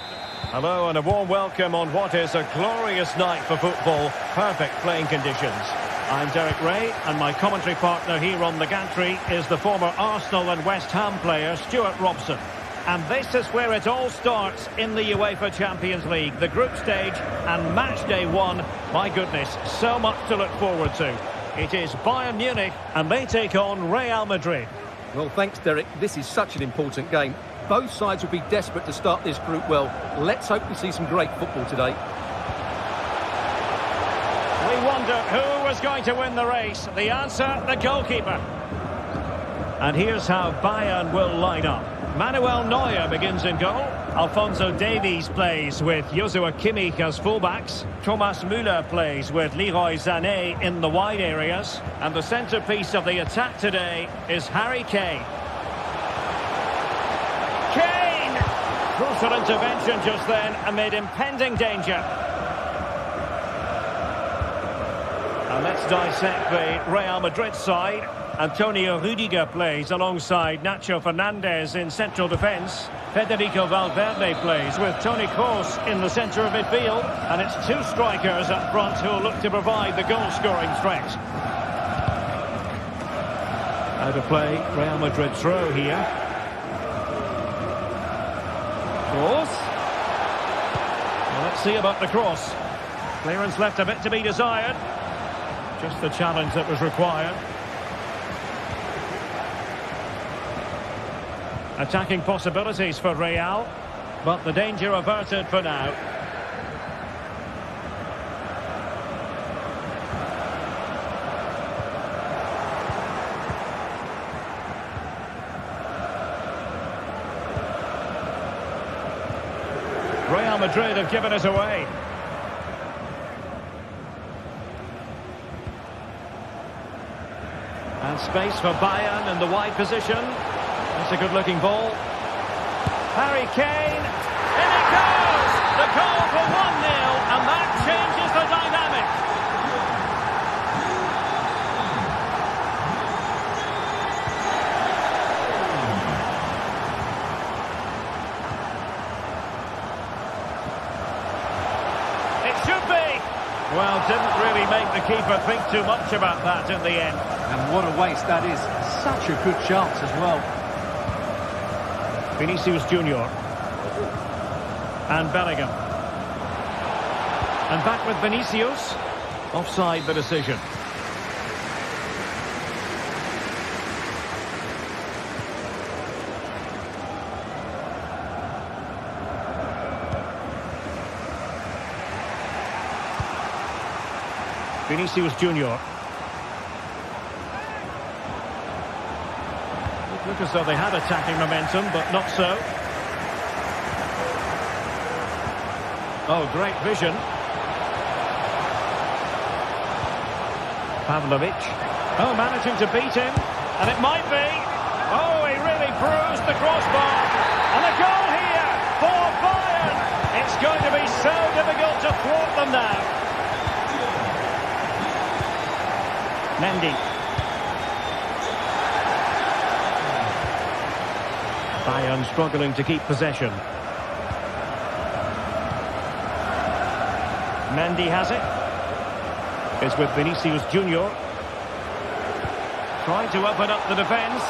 Hello and a warm welcome on what is a glorious night for football. Perfect playing conditions. I'm Derek Ray, and my commentary partner here on the gantry is the former Arsenal and West Ham player Stuart Robson. And this is where it all starts in the UEFA Champions League, the group stage and match day one. My goodness, so much to look forward to. It is Bayern Munich, and they take on Real Madrid. Well, thanks, Derek. This is such an important game. Both sides will be desperate to start this group well. Let's hope we see some great football today. We wonder who was going to win the race. The answer, the goalkeeper. And here's how Bayern will line up. Manuel Neuer begins in goal. Alphonso Davies plays with Joshua Kimmich as fullbacks. Thomas Müller plays with Leroy Sané in the wide areas. And the centrepiece of the attack today is Harry Kane. Kane! Crucial intervention just then amid impending danger. And let's dissect the Real Madrid side. Antonio Rudiger plays alongside Nacho Fernandez in central defence. Federico Valverde plays with Toni Kroos in the centre of midfield. And it's two strikers up front who will look to provide the goal-scoring threat. Out of play, Real Madrid throw here. Kroos. Well, let's see about the cross. Clearance left a bit to be desired. Just the challenge that was required. Attacking possibilities for Real, but the danger averted for now. Real Madrid have given it away. And space for Bayern in the wide position. That's a good-looking ball. Harry Kane. In it goes! The goal for 1-0, and that changes the dynamic. It should be. Well, didn't really make the keeper think too much about that in the end. And what a waste that is. Such a good chance as well. Vinicius Junior. And Bellingham. And back with Vinicius. Offside the decision. Vinicius Junior. Look as though they had attacking momentum, but not so. Oh, great vision. Pavlovic. Oh, managing to beat him. And it might be. Oh, he really bruised the crossbar. And a goal here for Bayern. It's going to be so difficult to thwart them now. Mendy. Bayern struggling to keep possession. Mendy has it. It's with Vinicius Junior. Trying to open up the defence.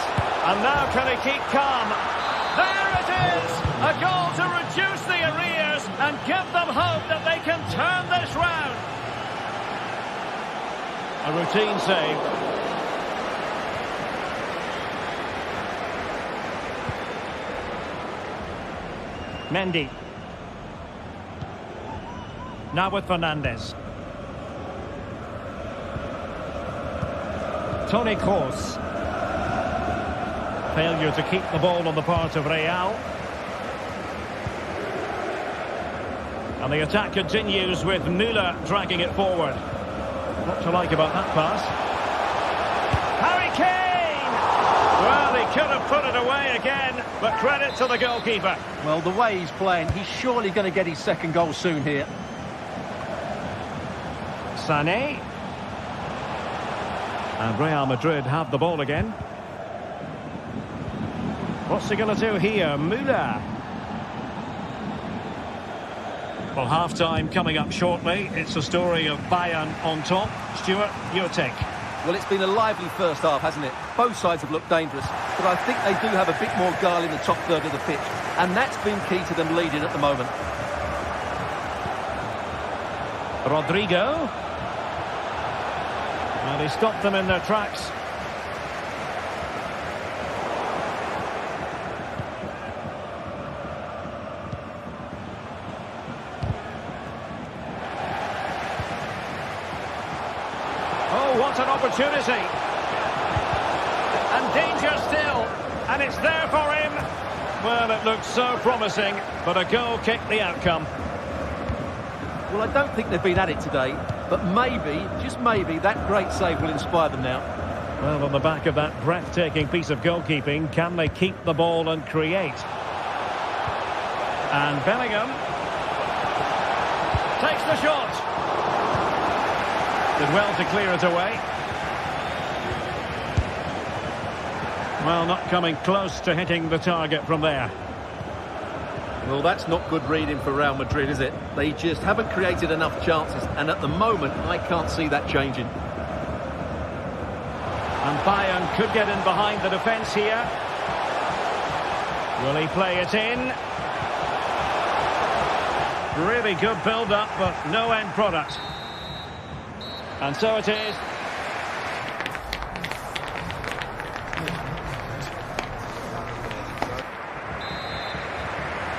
And now can he keep calm? There it is! A goal to reduce the arrears and give them hope that they can turn this round. A routine save. Mendy. Now with Fernandez. Toni Kroos. Failure to keep the ball on the part of Real. And the attack continues with Müller dragging it forward. What to like about that pass? Harry Kane! Well, he could have put it away again, but credit to the goalkeeper. Well, the way he's playing, he's surely going to get his second goal soon here. Sané. And Real Madrid have the ball again. What's he going to do here? Müller. Well, half-time coming up shortly. It's a story of Bayern on top. Stuart, your take. Well, it's been a lively first half, hasn't it? Both sides have looked dangerous, but I think they do have a bit more guile in the top third of the pitch, and that's been key to them leading at the moment. Rodrigo. And he stopped them in their tracks. Oh, what an opportunity. And danger still. And it's there for him. Well, it looked so promising, but a goal kicked the outcome. Well, I don't think they've been at it today, but maybe, just maybe, that great save will inspire them now. Well, on the back of that breathtaking piece of goalkeeping, can they keep the ball and create? And Bellingham takes the shot. Did well to clear it away. Well, not coming close to hitting the target from there. Well, that's not good reading for Real Madrid, is it? They just haven't created enough chances, and at the moment, I can't see that changing. And Bayern could get in behind the defence here. Will he play it in? Really good build-up, but no end product. And so it is.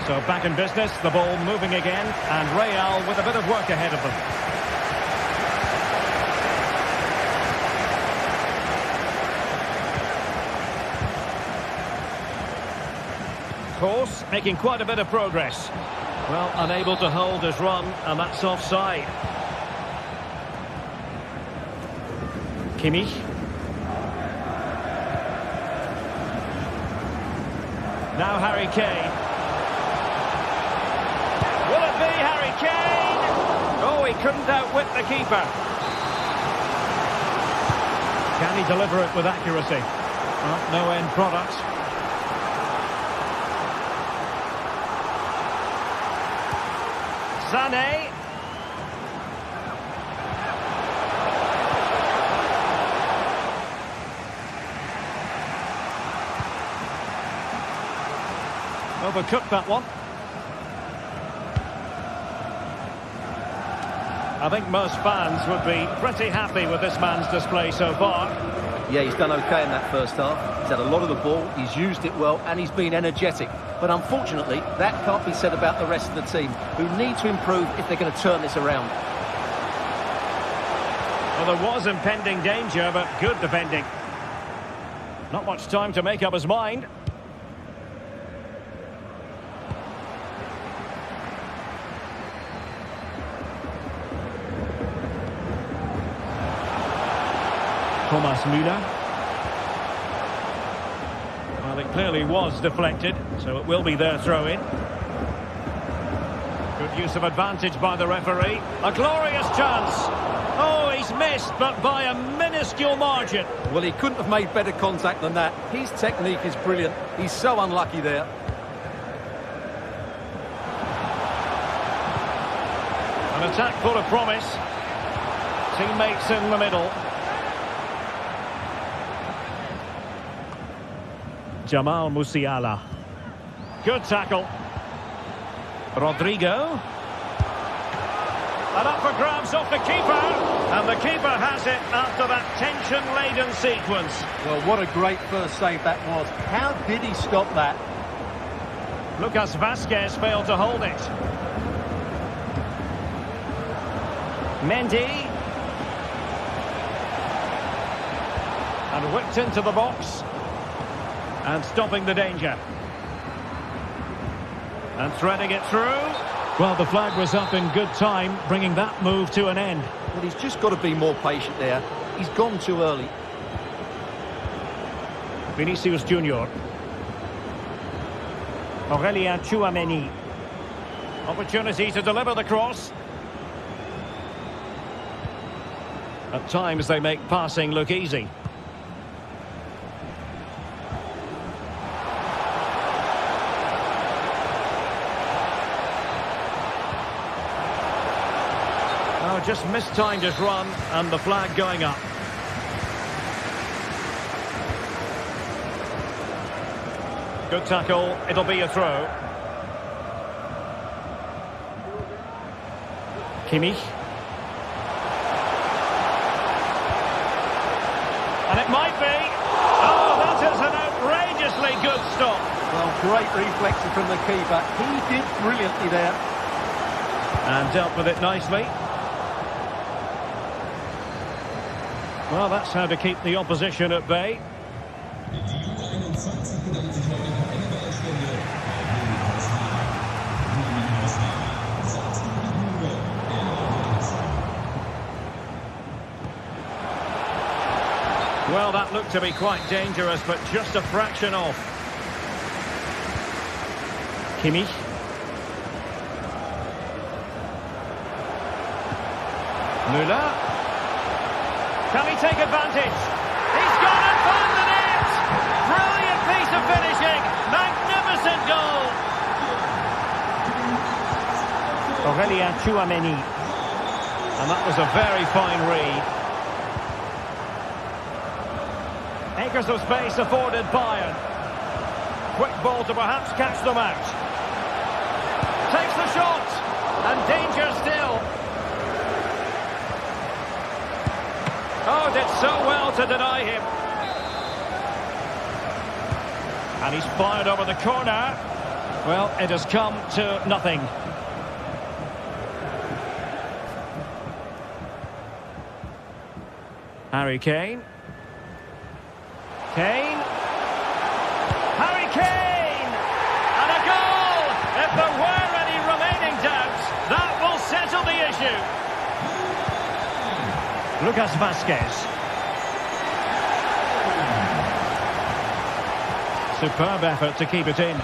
So back in business, the ball moving again, and Real with a bit of work ahead of them. Course making quite a bit of progress. Well, unable to hold his run, and that's offside. Kimmich. Now Harry Kane. Will it be Harry Kane? Oh, he couldn't outwit the keeper. Can he deliver it with accuracy? Well, no end product. Sané. Overcooked that one. I think most fans would be pretty happy with this man's display so far. Yeah, he's done okay in that first half. He's had a lot of the ball, he's used it well, and he's been energetic. But unfortunately, that can't be said about the rest of the team, who need to improve if they're going to turn this around. Well, there was impending danger, but good defending. Not much time to make up his mind. Thomas Müller. Well, it clearly was deflected, so it will be their throw-in. Good use of advantage by the referee. A glorious chance. Oh, he's missed, but by a minuscule margin. Well, he couldn't have made better contact than that. His technique is brilliant. He's so unlucky there. An attack full of promise. Teammates in the middle. Jamal Musiala. Good tackle. Rodrigo. And up for grabs off the keeper. And the keeper has it after that tension-laden sequence. Well, what a great first save that was. How did he stop that? Lucas Vazquez failed to hold it. Mendy. And whipped into the box. And stopping the danger. And threading it through. Well, the flag was up in good time, bringing that move to an end. Well, he's just got to be more patient there. He's gone too early. Vinicius Junior. Aurelien Tchouameni. Opportunity to deliver the cross. At times they make passing look easy. Oh, just mistimed his run and the flag going up. Good tackle, it'll be a throw. Kimmich. And it might be. Oh, that is an outrageously good stop. Well, great reflection from the keeper. He did brilliantly there. And dealt with it nicely. Well, that's how to keep the opposition at bay. Well, that looked to be quite dangerous, but just a fraction off. Kimmich. Müller. Can he take advantage? He's gone and found the net! Brilliant piece of finishing! Magnificent goal! Aurélien Tchouameni. And that was a very fine read. Acres of space afforded Bayern. Quick ball to perhaps catch them out. Takes the shot, and danger still. Oh, did so well to deny him. And he's fired over the corner. Well, it has come to nothing. Harry Kane. Kane. Harry Kane! And a goal! If there were any remaining doubts, that will settle the issue. Lucas Vazquez. Superb effort to keep it in.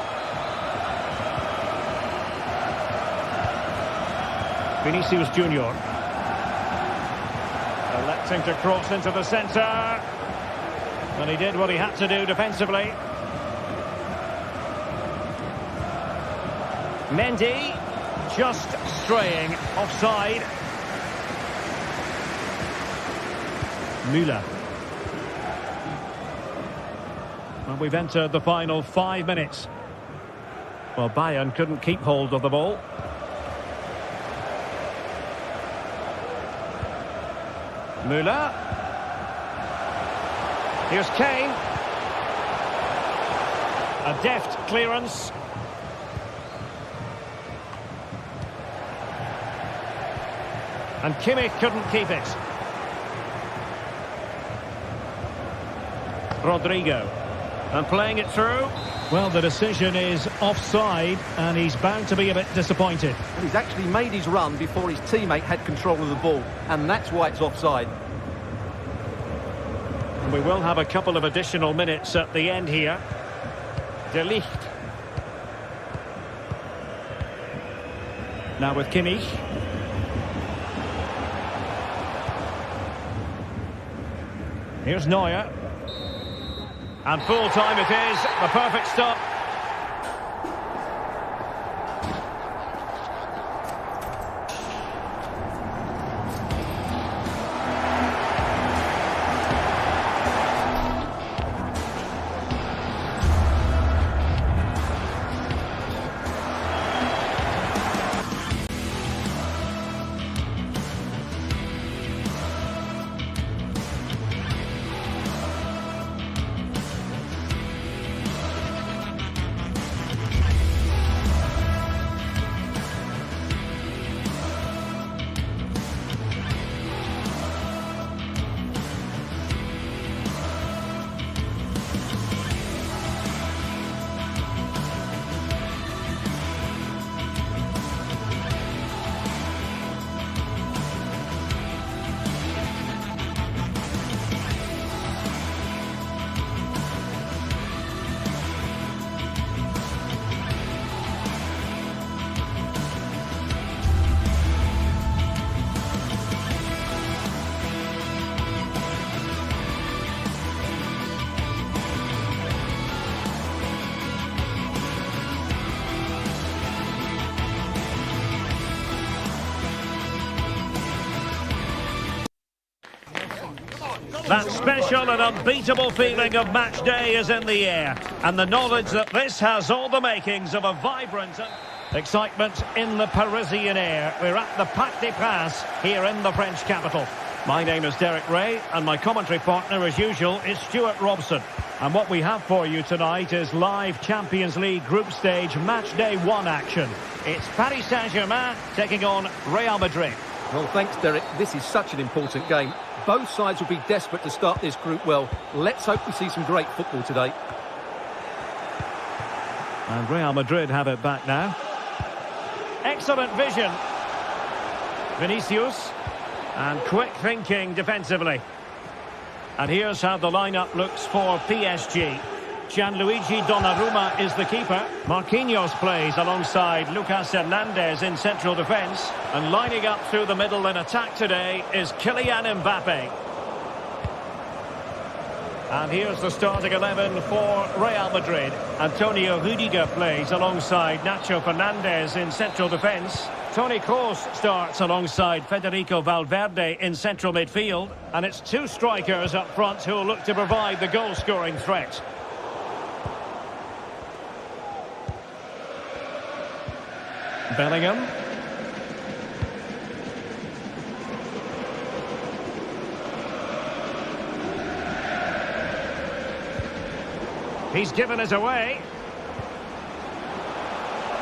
Vinicius Junior. Electing to cross into the centre. And he did what he had to do defensively. Mendy just straying offside. Müller. Well, we've entered the final 5 minutes. Well, Bayern couldn't keep hold of the ball. Müller. Here's Kane. A deft clearance. And Kimmich couldn't keep it. Rodrigo. And playing it through. Well, the decision is offside, and he's bound to be a bit disappointed. And he's actually made his run before his teammate had control of the ball, and that's why it's offside. We will have a couple of additional minutes at the end here. De Ligt. Now with Kimmich. Here's Neuer. And full time it is. The perfect stop. That special and unbeatable feeling of match day is in the air, and the knowledge that this has all the makings of a vibrant excitement in the Parisian air. We're at the Parc des Princes here in the French capital. My name is Derek Ray, and my commentary partner, as usual, is Stuart Robson. And what we have for you tonight is live Champions League group stage match day 1 action. It's Paris Saint-Germain taking on Real Madrid. Well, thanks, Derek. This is such an important game. Both sides will be desperate to start this group well. Let's hope we see some great football today. And Real Madrid have it back now. Excellent vision. Vinicius. And quick thinking defensively. And here's how the lineup looks for PSG. Gianluigi Donnarumma is the keeper. Marquinhos plays alongside Lucas Hernandez in central defence. And lining up through the middle in attack today is Kylian Mbappe. And here's the starting 11 for Real Madrid. Antonio Rudiger plays alongside Nacho Fernandez in central defence. Toni Kroos starts alongside Federico Valverde in central midfield. And it's 2 strikers up front who will look to provide the goal-scoring threat. Bellingham. He's given it away.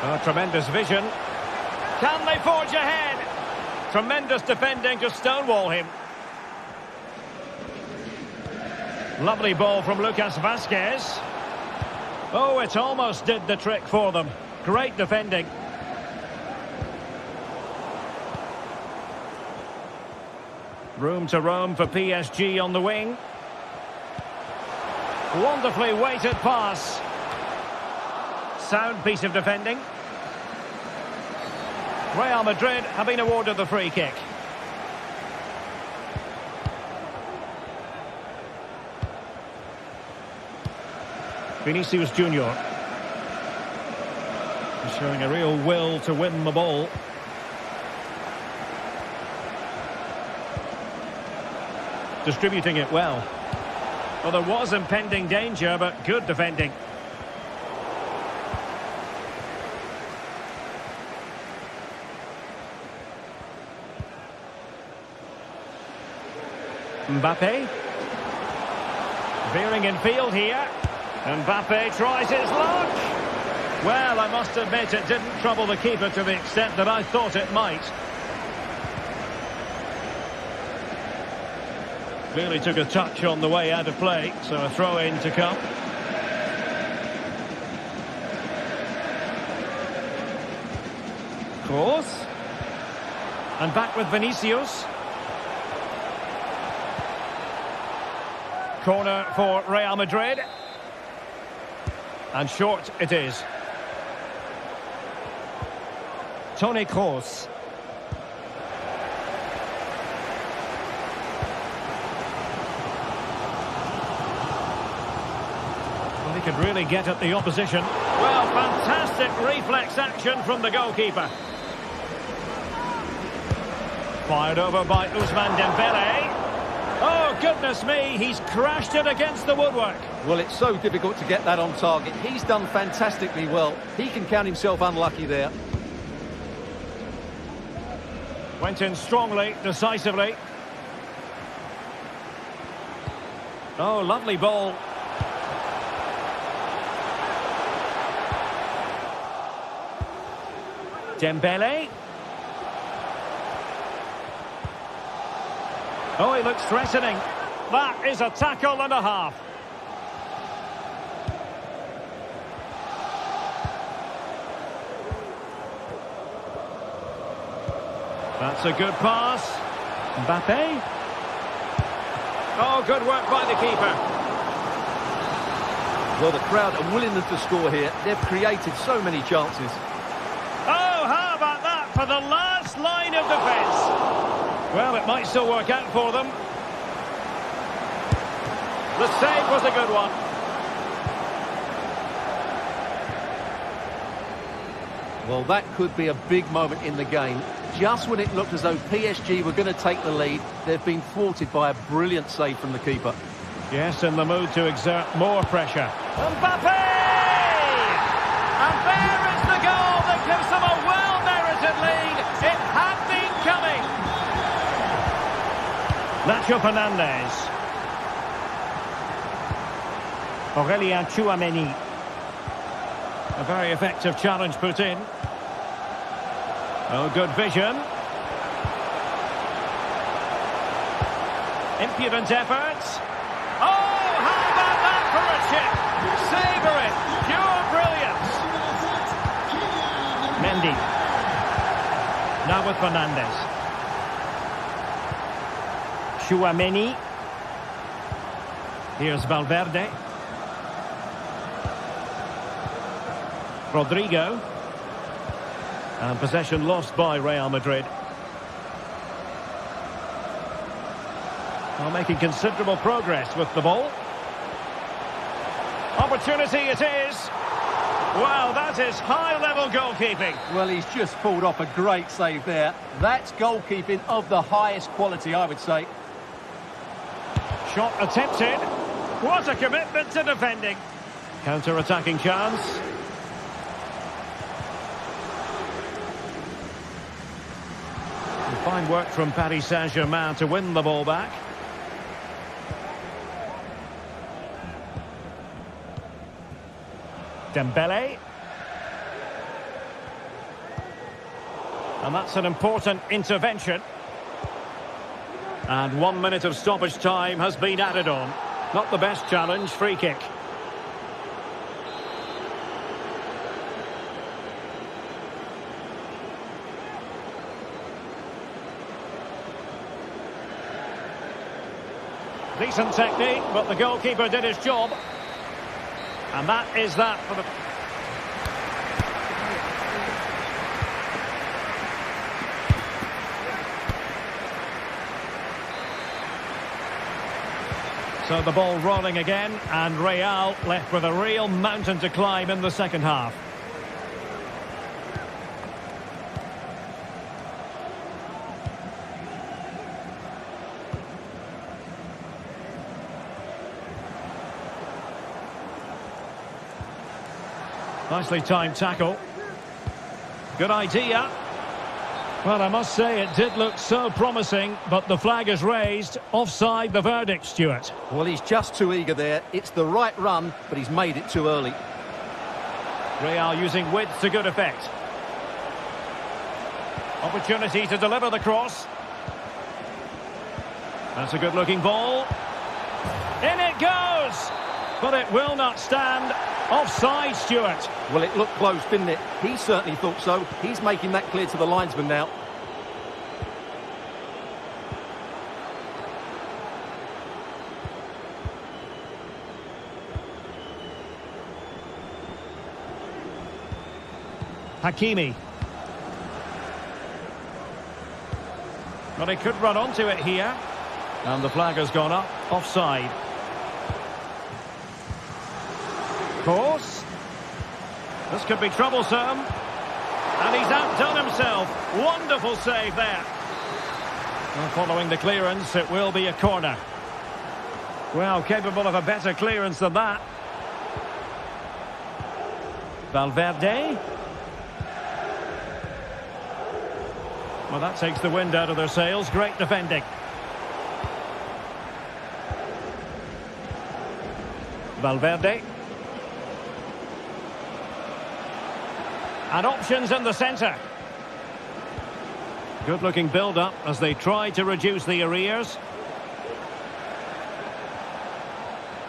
Oh, tremendous vision. Can they forge ahead? Tremendous defending to stonewall him. Lovely ball from Lucas Vazquez. Oh, it almost did the trick for them. Great defending. Room to roam for PSG on the wing. Wonderfully weighted pass. Sound piece of defending. Real Madrid have been awarded the free kick. Vinicius Junior. He's showing a real will to win the ball. Distributing it well. Well, there was impending danger, but good defending. Mbappe. Veering in field here. Mbappe tries his luck. Well, I must admit it didn't trouble the keeper to the extent that I thought it might. Clearly took a touch on the way out of play, so a throw-in to come. Kroos. And back with Vinicius. Corner for Real Madrid. And short it is. Toni Kroos. Well, he could really get at the opposition. Well, fantastic reflex action from the goalkeeper. Fired over by Ousmane Dembele. Oh, goodness me, he's crashed it against the woodwork. Well, it's so difficult to get that on target. He's done fantastically well. He can count himself unlucky there. Went in strongly, decisively. Oh, lovely ball. Dembele. Oh, he looks threatening. That is a tackle and a half. That's a good pass. Mbappe. Oh, good work by the keeper. Well, the crowd are willingness to score here. They've created so many chances. Oh, how about that for the last line of defence? Well, it might still work out for them. The save was a good one. Well, that could be a big moment in the game. Just when it looked as though PSG were going to take the lead, they've been thwarted by a brilliant save from the keeper. Yes, in the mood to exert more pressure. Mbappe! And there is the goal that gives them a well-merited lead. It had been coming. Nacho Fernandez. Aurelien Tchouameni. A very effective challenge put in. Oh, good vision. Impudent efforts. Oh, how about that for a chip? Savour it. Pure brilliance. Mendy. Now with Fernandez. Tchouameni. Here's Valverde. Rodrigo. And possession lost by Real Madrid. Well, making considerable progress with the ball. Opportunity it is. Wow, that is high-level goalkeeping. Well, he's just pulled off a great save there. That's goalkeeping of the highest quality, I would say. Shot attempted. What a commitment to defending. Counter-attacking chance. Fine work from Paris Saint-Germain to win the ball back. Dembele. And that's an important intervention. And 1 minute of stoppage time has been added on. Not the best challenge, free kick. Decent technique, but the goalkeeper did his job. And that is that for the... So the ball rolling again, and Real left with a real mountain to climb in the second half. Nicely timed tackle. Good idea. Well, I must say it did look so promising, but the flag is raised. Offside the verdict, Stuart. Well, he's just too eager there. It's the right run, but he's made it too early. Real using width to good effect. Opportunity to deliver the cross. That's a good-looking ball. In it goes! But it will not stand. Offside, Stuart. Well, it looked close, didn't it? He certainly thought so. He's making that clear to the linesman now. Hakimi. But he could run onto it here. And the flag has gone up. Offside. Course. This could be troublesome. And he's outdone himself. Wonderful save there. Well, following the clearance, it will be a corner. Well, capable of a better clearance than that. Valverde. Well, that takes the wind out of their sails. Great defending. Valverde. And options in the centre. Good-looking build-up as they try to reduce the arrears.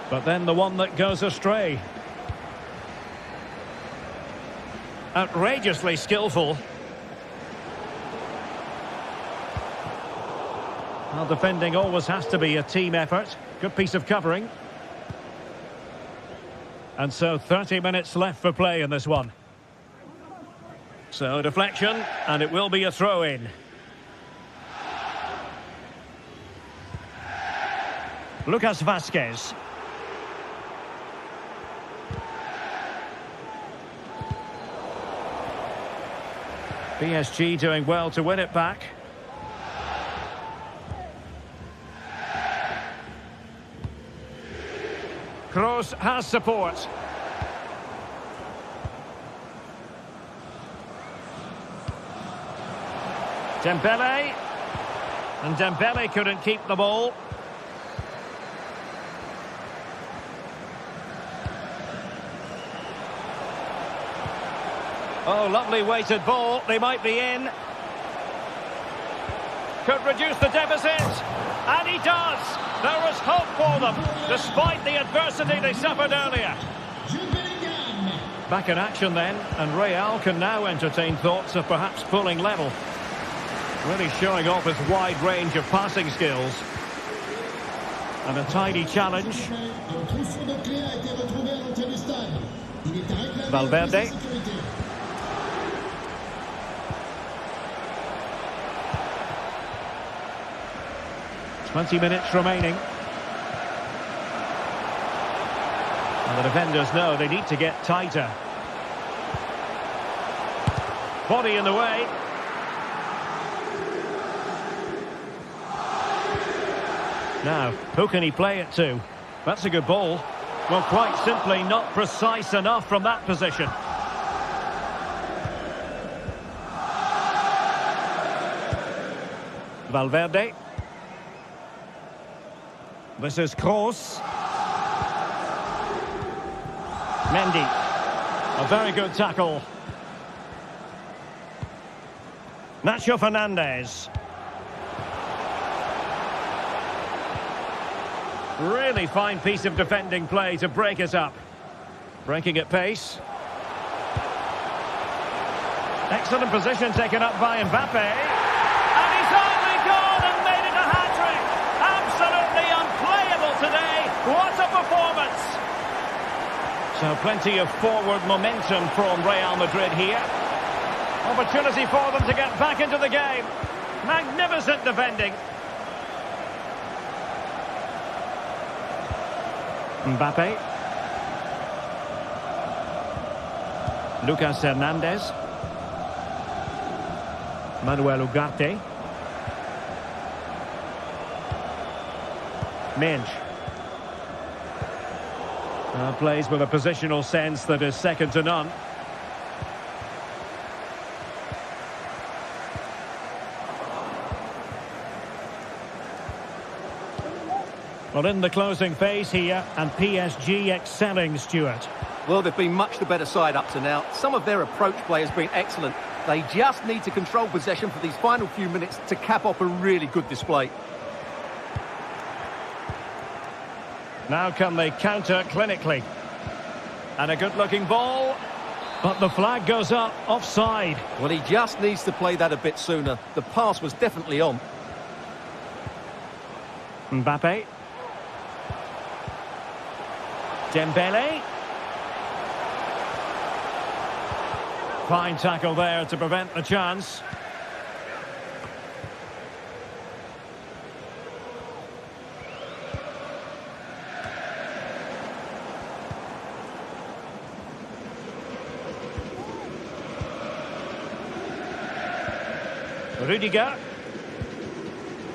But then the one that goes astray. Outrageously skillful. Well, defending always has to be a team effort. Good piece of covering. And so 30 minutes left for play in this one. So deflection, and it will be a throw-in. Lucas Vazquez. PSG doing well to win it back. Kroos has support. Dembele. And Dembele couldn't keep the ball. Oh, lovely weighted ball. They might be in. Could reduce the deficit. And he does. There is hope for them, despite the adversity they suffered earlier. Back in action then, and Real can now entertain thoughts of perhaps pulling level. Really showing off his wide range of passing skills. And a tidy challenge. Valverde. 20 minutes remaining. And the defenders know they need to get tighter. Body in the way. Now, who can he play it to? That's a good ball. Well, quite simply not precise enough from that position. Valverde. This is Kroos. Mendy. A very good tackle. Nacho Fernandez. Really fine piece of defending play to break it up. Breaking at pace. Excellent position taken up by Mbappe. And he's only gone and made it a hat-trick. Absolutely unplayable today. What a performance. So plenty of forward momentum from Real Madrid here. Opportunity for them to get back into the game. Magnificent defending. Mbappe. Lucas Hernandez. Manuel Ugarte. Minch. Plays with a positional sense that is second to none. Well, in the closing phase here, and PSG excelling, Stuart. Well, they've been much the better side up to now. Some of their approach play has been excellent. They just need to control possession for these final few minutes to cap off a really good display. Now can they counter clinically? And a good-looking ball, but the flag goes up, offside. Well, he just needs to play that a bit sooner. The pass was definitely on. Mbappe. Dembele. Fine tackle there to prevent the chance. Rudiger.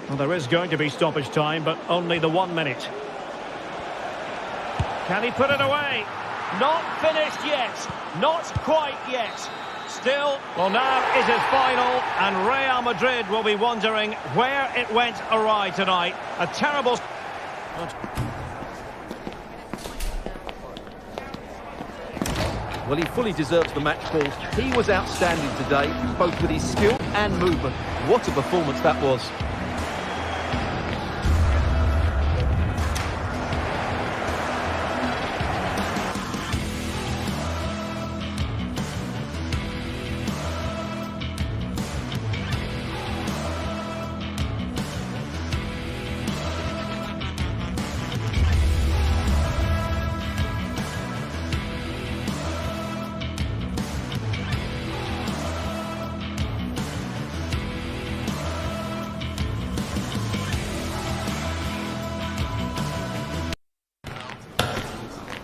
Well, there is going to be stoppage time, but only the 1 minute. Can he put it away? Not finished yet. Not quite yet. Still, well, now it is final, and Real Madrid will be wondering where it went awry tonight. A terrible... Well, he fully deserves the match ball. He was outstanding today, both with his skill and movement. What a performance that was.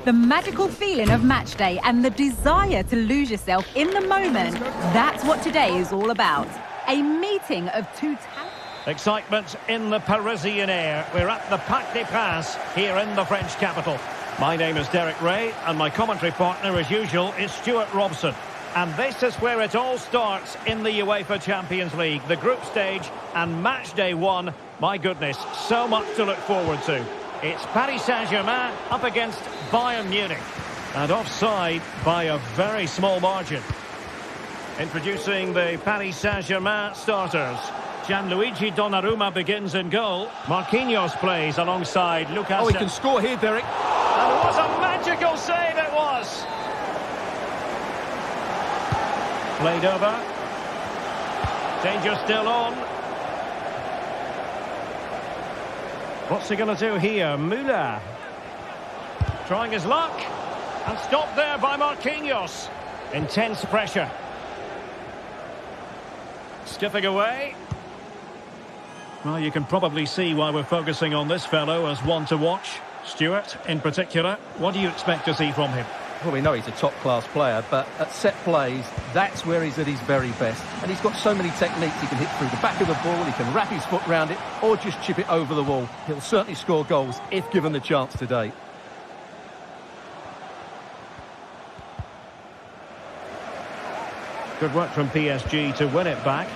The magical feeling of match day and the desire to lose yourself in the moment, that's what today is all about. A meeting of two talents. Excitement in the Parisian air. We're at the Parc des Princes here in the French capital. My name is Derek Ray, and my commentary partner, as usual, is Stuart Robson. And this is where it all starts in the UEFA Champions League, the group stage and match day one. My goodness, so much to look forward to. It's Paris Saint-Germain up against Bayern Munich, and offside by a very small margin. Introducing the Paris Saint-Germain starters. Gianluigi Donnarumma begins in goal. Marquinhos plays alongside Lucas. Oh, he can score here, Derek. And what a magical save it was! Played over. Danger still on. What's he going to do here? Müller. Trying his luck. And stopped there by Marquinhos. Intense pressure. Skipping away. Well, you can probably see why we're focusing on this fellow as one to watch. Stuart, in particular, what do you expect to see from him? Well, we know he's a top-class player, but at set plays, that's where he's at his very best. And he's got so many techniques. He can hit through the back of the ball, he can wrap his foot round it, or just chip it over the wall. He'll certainly score goals if given the chance today. Good work from PSG to win it back.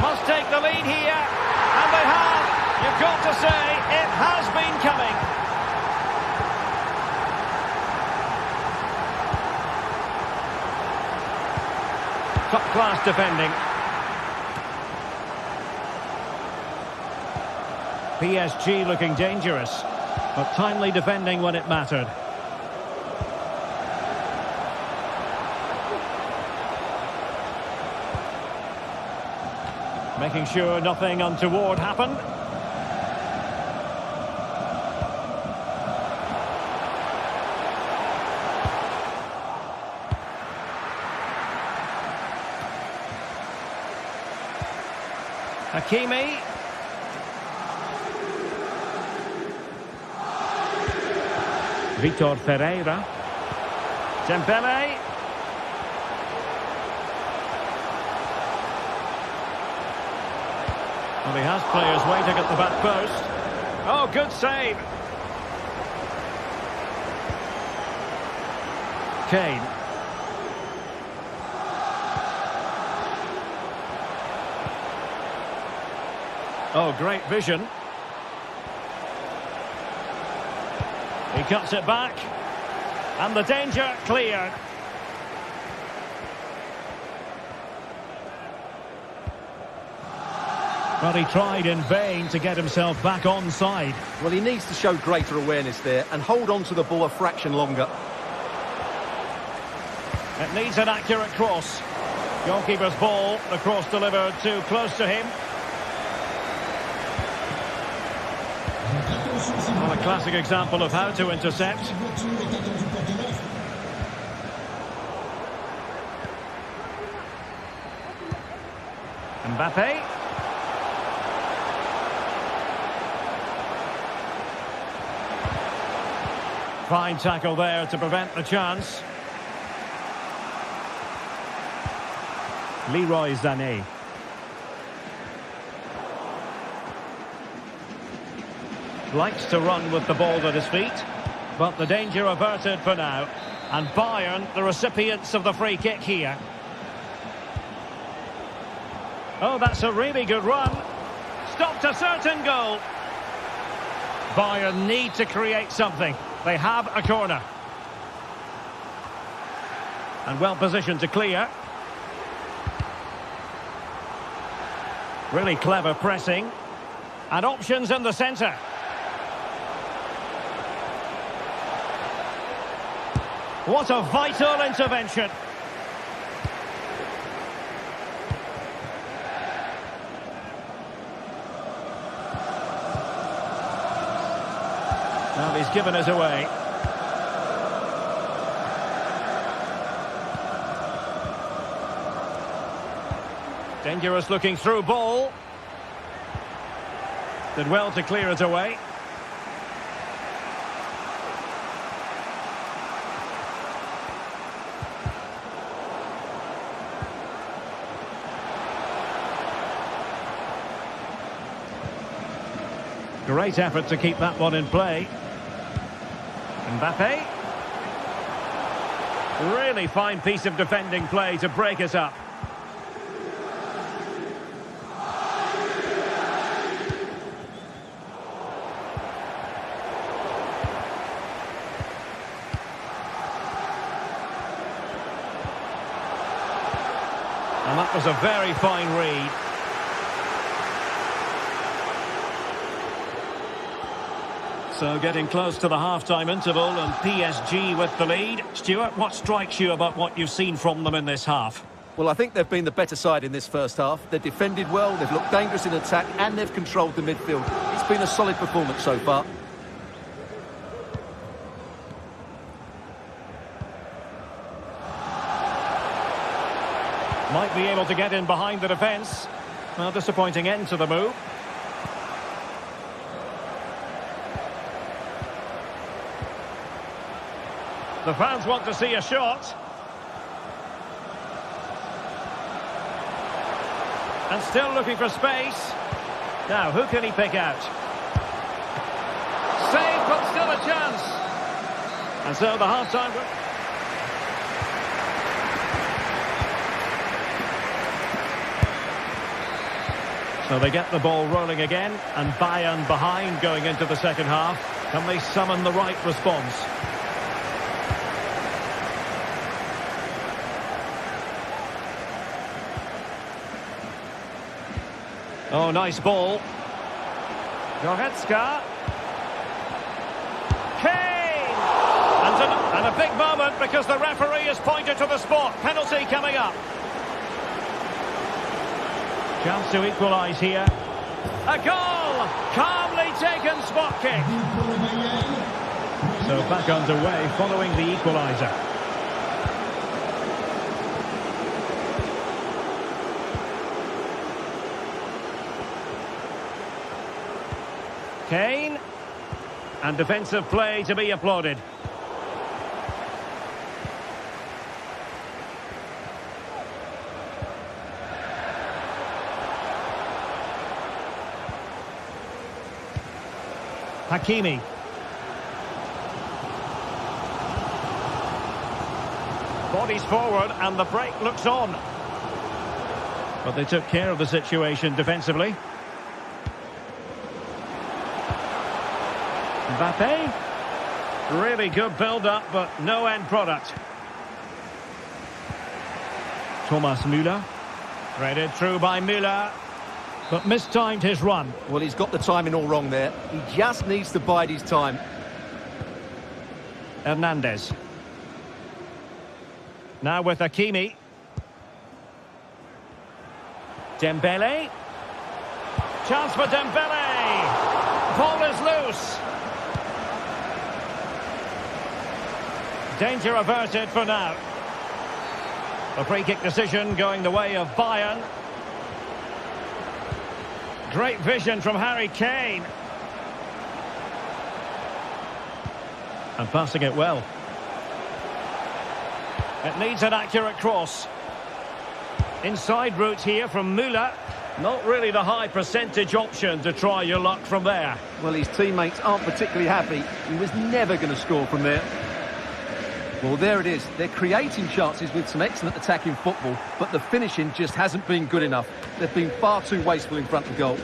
Must take the lead here, and they have. You've got to say, it has been coming. Top-class defending. PSG looking dangerous, but timely defending when it mattered. Making sure nothing untoward happened. Hakimi. Vitor Ferreira. Dembele. Well, he has players waiting at the back post. Oh, good save. Kane. Oh, great vision. He cuts it back. And the danger cleared. But he tried in vain to get himself back onside. Well, he needs to show greater awareness there and hold on to the ball a fraction longer. It needs an accurate cross. Goalkeeper's ball, the cross delivered too close to him. Well, a classic example of how to intercept. Mbappe. Fine tackle there to prevent the chance. Leroy Sané. Likes to run with the ball at his feet, but the danger averted for now. And Bayern, the recipients of the free kick here. Oh, that's a really good run. Stopped a certain goal. Bayern need to create something. They have a corner. And well positioned to clear. Really clever pressing. And options in the centre. What a vital intervention. Well, he's given us away. Dangerous looking through ball. Did well to clear it away. Great effort to keep that one in play. Mbappe. Really fine piece of defending play to break it up. And that was a very fine read. So getting close to the half-time interval and PSG with the lead. Stuart, what strikes you about what you've seen from them in this half? Well, I think they've been the better side in this first half. They've defended well, they've looked dangerous in attack, and they've controlled the midfield. It's been a solid performance so far. Might be able to get in behind the defence. Well, disappointing end to the move. The fans want to see a shot. And still looking for space. Now, who can he pick out? Save, but still a chance. And so the half-time... So they get the ball rolling again, and Bayern behind going into the second half. Can they summon the right response? Oh, nice ball. Goretzka. Kane! And a big moment because the referee has pointed to the spot. Penalty coming up. Chance to equalise here. A goal! Calmly taken spot kick. So back underway following the equaliser. Kane, and defensive play to be applauded. Hakimi. Bodies forward and the break looks on. But they took care of the situation defensively. Mbappe, really good build-up, but no end product. Thomas Müller, threaded through by Müller, but mistimed his run. Well, he's got the timing all wrong there. He just needs to bide his time. Hernandez. Now with Hakimi. Dembele. Chance for Dembele. Ball is loose. Danger averted for now. A free kick decision going the way of Bayern. Great vision from Harry Kane. And passing it well. It needs an accurate cross. Inside route here from Müller. Not really the high percentage option to try your luck from there. Well, his teammates aren't particularly happy. He was never going to score from there. Well, there it is. They're creating chances with some excellent attacking football, but the finishing just hasn't been good enough. They've been far too wasteful in front of goal.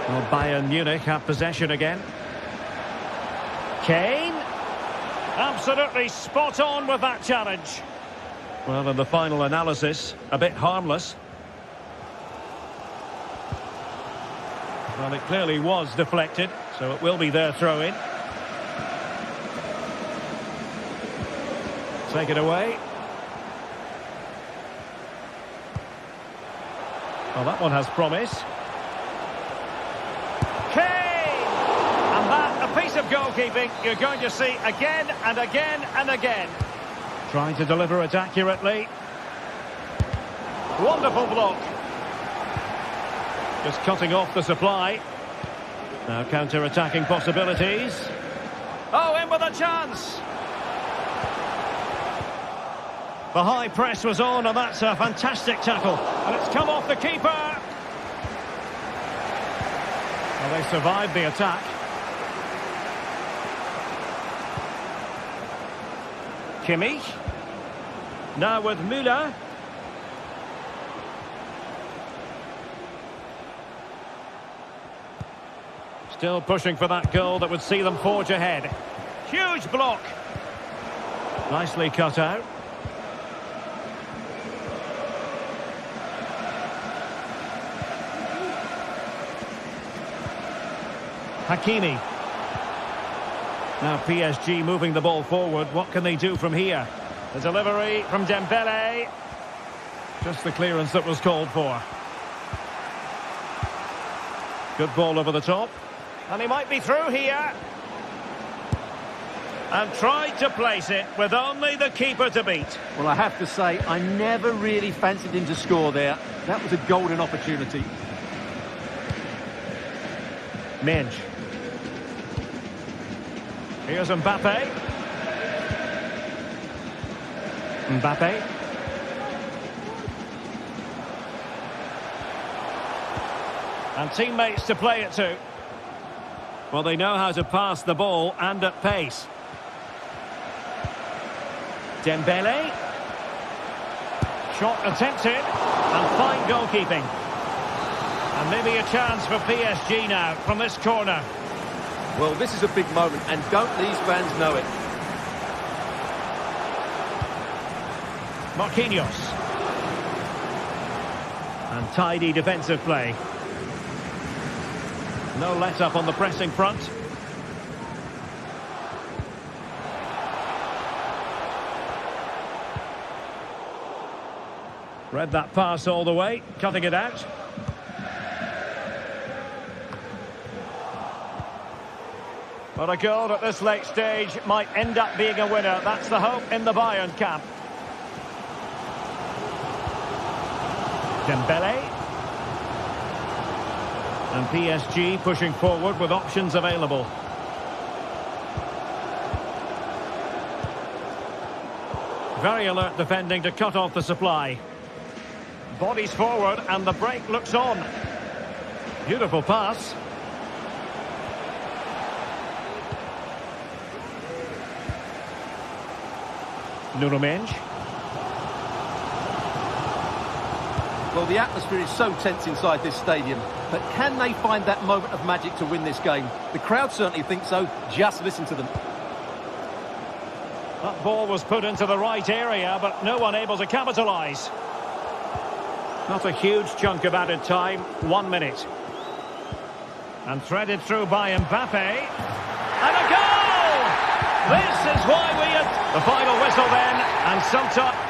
Well, Bayern Munich have possession again. Kane. Absolutely spot on with that challenge. Well, in the final analysis, a bit harmless. Well, it clearly was deflected, so it will be their throw-in. Take it away. Well, that one has promise. Kane! And that, a piece of goalkeeping you're going to see again and again and again. Trying to deliver it accurately. Wonderful block. Just cutting off the supply. Now counter-attacking possibilities. Oh, in with a chance! The high press was on, and that's a fantastic tackle. And it's come off the keeper. Well, they survived the attack. Kimmich. Now with Müller. Still pushing for that goal that would see them forge ahead. Huge block. Nicely cut out. Hakimi. Now PSG moving the ball forward. What can they do from here? The delivery from Dembele. Just the clearance that was called for. Good ball over the top. And he might be through here. And tried to place it with only the keeper to beat. Well, I have to say, I never really fancied him to score there. That was a golden opportunity. Menj. Here's Mbappe. Mbappe. And teammates to play it to. Well, they know how to pass the ball and at pace. Dembele. Shot attempted. And fine goalkeeping. And maybe a chance for PSG now from this corner. Well, this is a big moment, and don't these fans know it? Marquinhos. And tidy defensive play. No let-up on the pressing front. Read that pass all the way, cutting it out. But a goal at this late stage might end up being a winner. That's the hope in the Bayern camp. Dembele. And PSG pushing forward with options available. Very alert defending to cut off the supply. Bodies forward and the break looks on. Beautiful pass. Nuno Menj. Well, the atmosphere is so tense inside this stadium, but can they find that moment of magic to win this game? The crowd certainly think so. Just listen to them. That ball was put into the right area, but no one able to capitalise. Not a huge chunk of added time, 1 minute. And threaded through by Mbappe. And a goal! This is why we had the final whistle then, and sometime...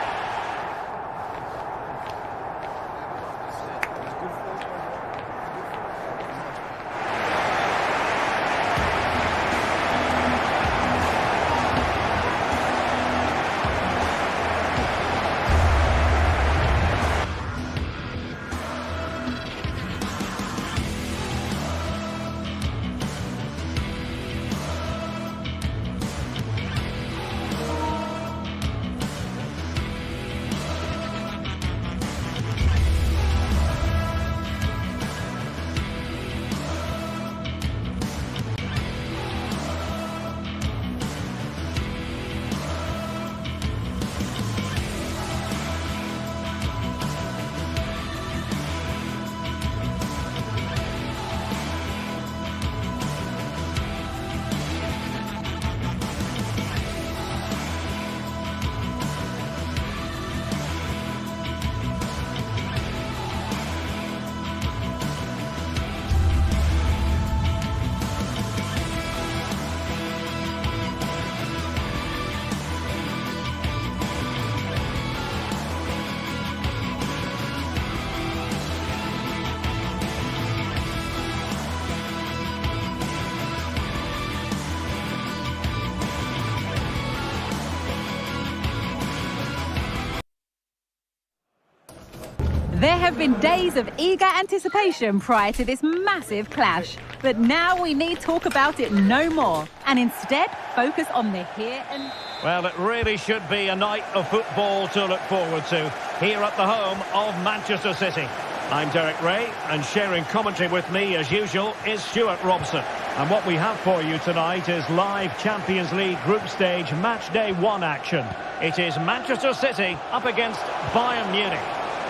There have been days of eager anticipation prior to this massive clash. But now we need talk about it no more, and instead focus on the here and... Well, it really should be a night of football to look forward to, here at the home of Manchester City. I'm Derek Ray, and sharing commentary with me, as usual, is Stuart Robson. And what we have for you tonight is live Champions League group stage match day 1 action. It is Manchester City up against Bayern Munich.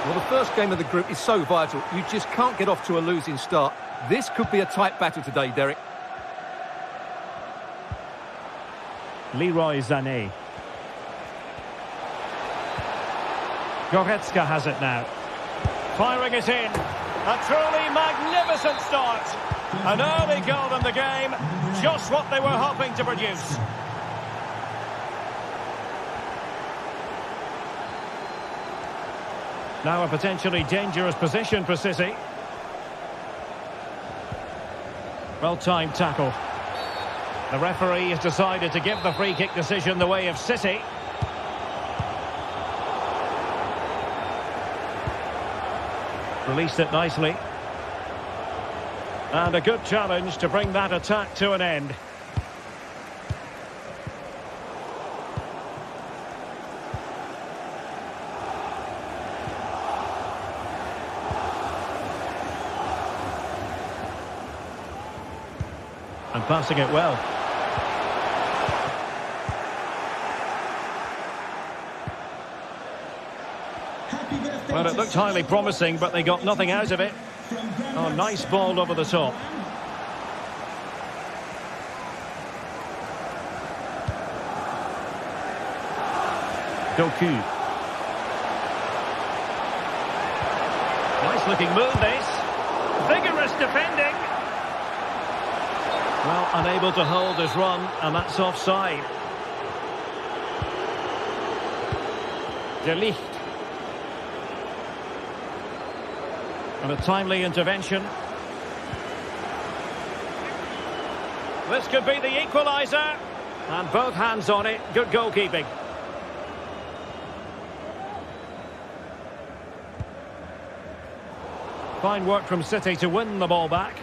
Well, the first game of the group is so vital. You just can't get off to a losing start. This could be a tight battle today, Derek. Leroy Sané. Goretzka has it now. Firing it in. A truly magnificent start. An early goal in the game. Just what they were hoping to produce. Now a potentially dangerous position for City. Well-timed tackle. The referee has decided to give the free-kick decision the way of City. Released it nicely. And a good challenge to bring that attack to an end. And passing it well. Well, it looked highly promising, but they got nothing out of it. Oh, nice ball over the top. Doku. Nice looking move, this. Vigorous defending. Well, unable to hold his run, and that's offside. De Ligt. And a timely intervention. This could be the equaliser. And both hands on it. Good goalkeeping. Fine work from City to win the ball back.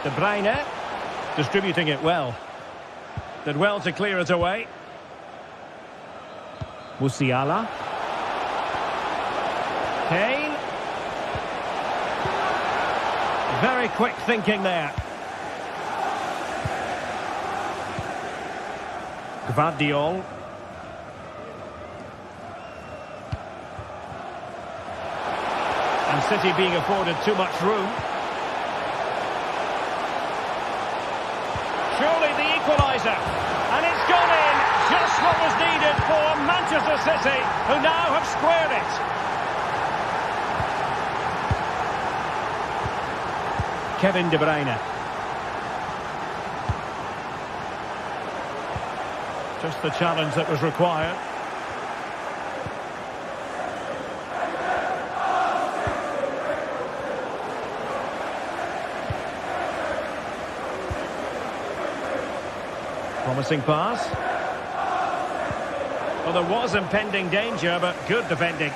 De Bruyne distributing it well. Did well to clear it away. Musiala. Kane. Very quick thinking there. Gvardiol. And City being afforded too much room. Surely the equaliser. And it's gone in. Just what was needed for Manchester City, who now have squared it. Kevin De Bruyne. Just the challenge that was required. Promising pass. Well, there was impending danger, but good defending.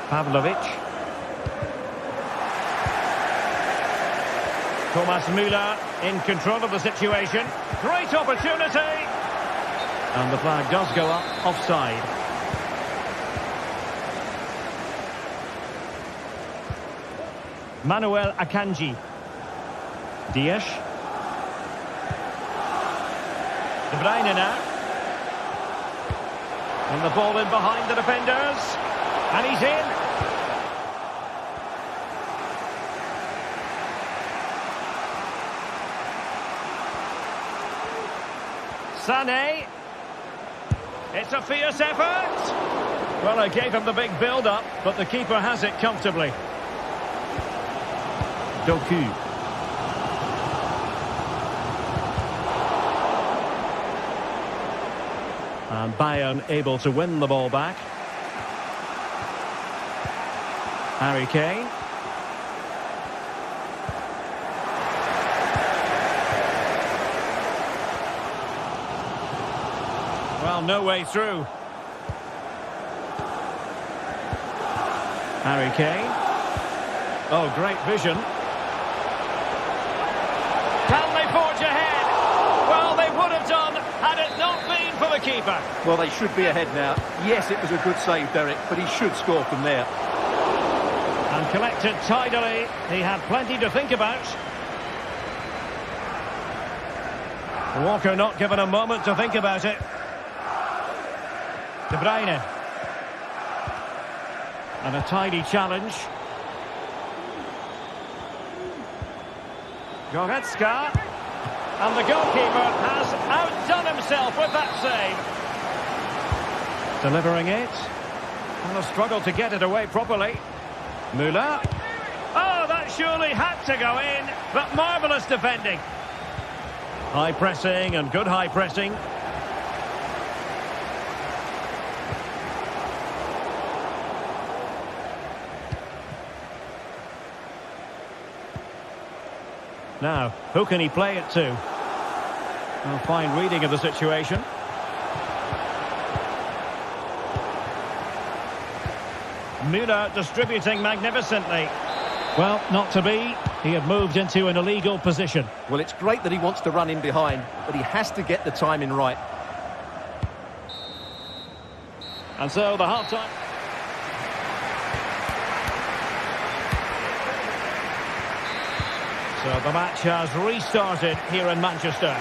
Pavlovic. Thomas Müller in control of the situation. Great opportunity. And the flag does go up, offside. Manuel Akanji. Dias. De Bruyne now. And the ball in behind the defenders. And he's in. Sané. It's a fierce effort. Well, I gave him the big build-up, but the keeper has it comfortably. Doku. And Bayern able to win the ball back. Harry Kane. Well, no way through. Harry Kane. Oh, great vision. Can they forge ahead? Well, they would have done had it not been for the keeper. Well, they should be ahead now. Yes, it was a good save, Derek, but he should score from there. And collected tidily. He had plenty to think about. Walker not given a moment to think about it. De Bruyne. And a tidy challenge. Goretzka. And the goalkeeper has outdone himself with that save. Delivering it. And a struggle to get it away properly. Müller. Oh, that surely had to go in. But marvellous defending. High pressing and good high pressing. Now, who can he play it to? Well, fine reading of the situation. Müller distributing magnificently. Well, not to be. He had moved into an illegal position. Well, it's great that he wants to run in behind, but he has to get the timing right. And so the half-time. So the match has restarted here in Manchester.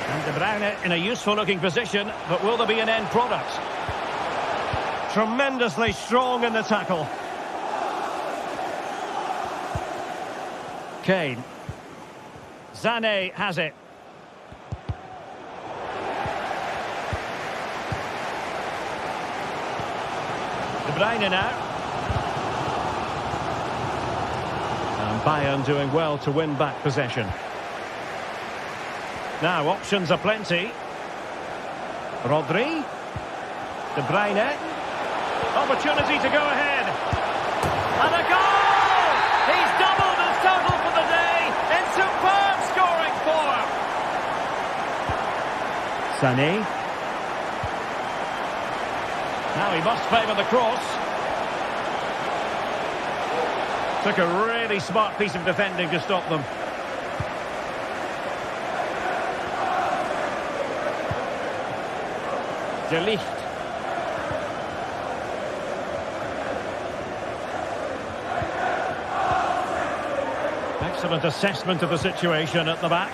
And De Bruyne in a useful-looking position, but will there be an end product? Tremendously strong in the tackle. Kane. Sané has it. De Bruyne now. And Bayern doing well to win back possession. Now options are plenty. Rodri. De Bruyne. Opportunity to go ahead. And a goal! He's doubled his total for the day in superb scoring form. Sané. Now he must favour the cross. Took a really smart piece of defending to stop them. De Ligt. Excellent assessment of the situation at the back.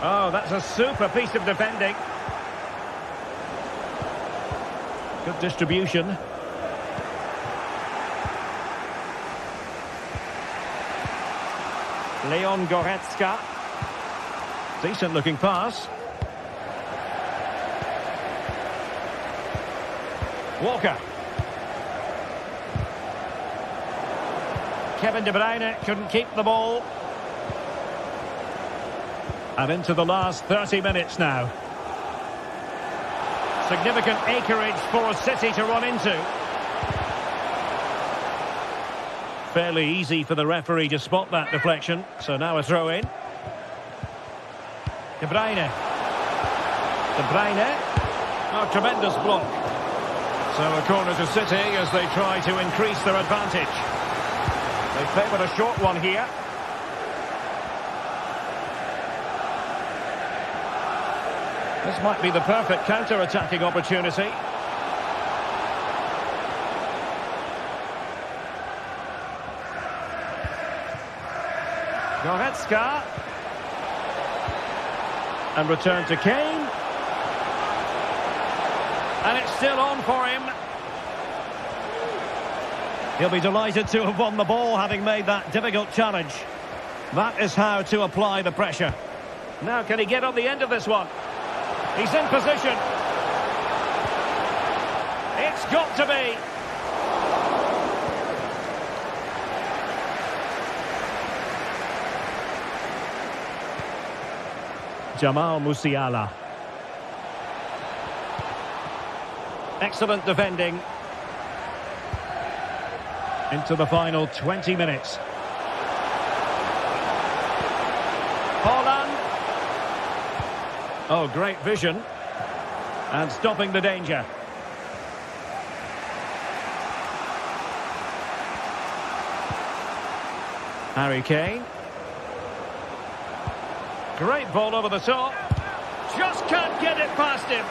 Oh, that's a super piece of defending. Good distribution. Leon Goretzka. Decent looking pass. Walker. Kevin De Bruyne couldn't keep the ball. And into the last 30 minutes now. Significant acreage for a City to run into. Fairly easy for the referee to spot that deflection. So now a throw in. De Bruyne. De Bruyne. Oh, tremendous block. So a corner to City as they try to increase their advantage. They favoured a short one here. This might be the perfect counter-attacking opportunity. Goretzka. And return to Kane. And it's still on for him. He'll be delighted to have won the ball, having made that difficult challenge. That is how to apply the pressure. Now, can he get on the end of this one? He's in position. It's got to be. Jamal Musiala. Excellent defending. Into the final 20 minutes. Holland. Oh, great vision. And stopping the danger. Harry Kane. Great ball over the top. Just can't get it past him.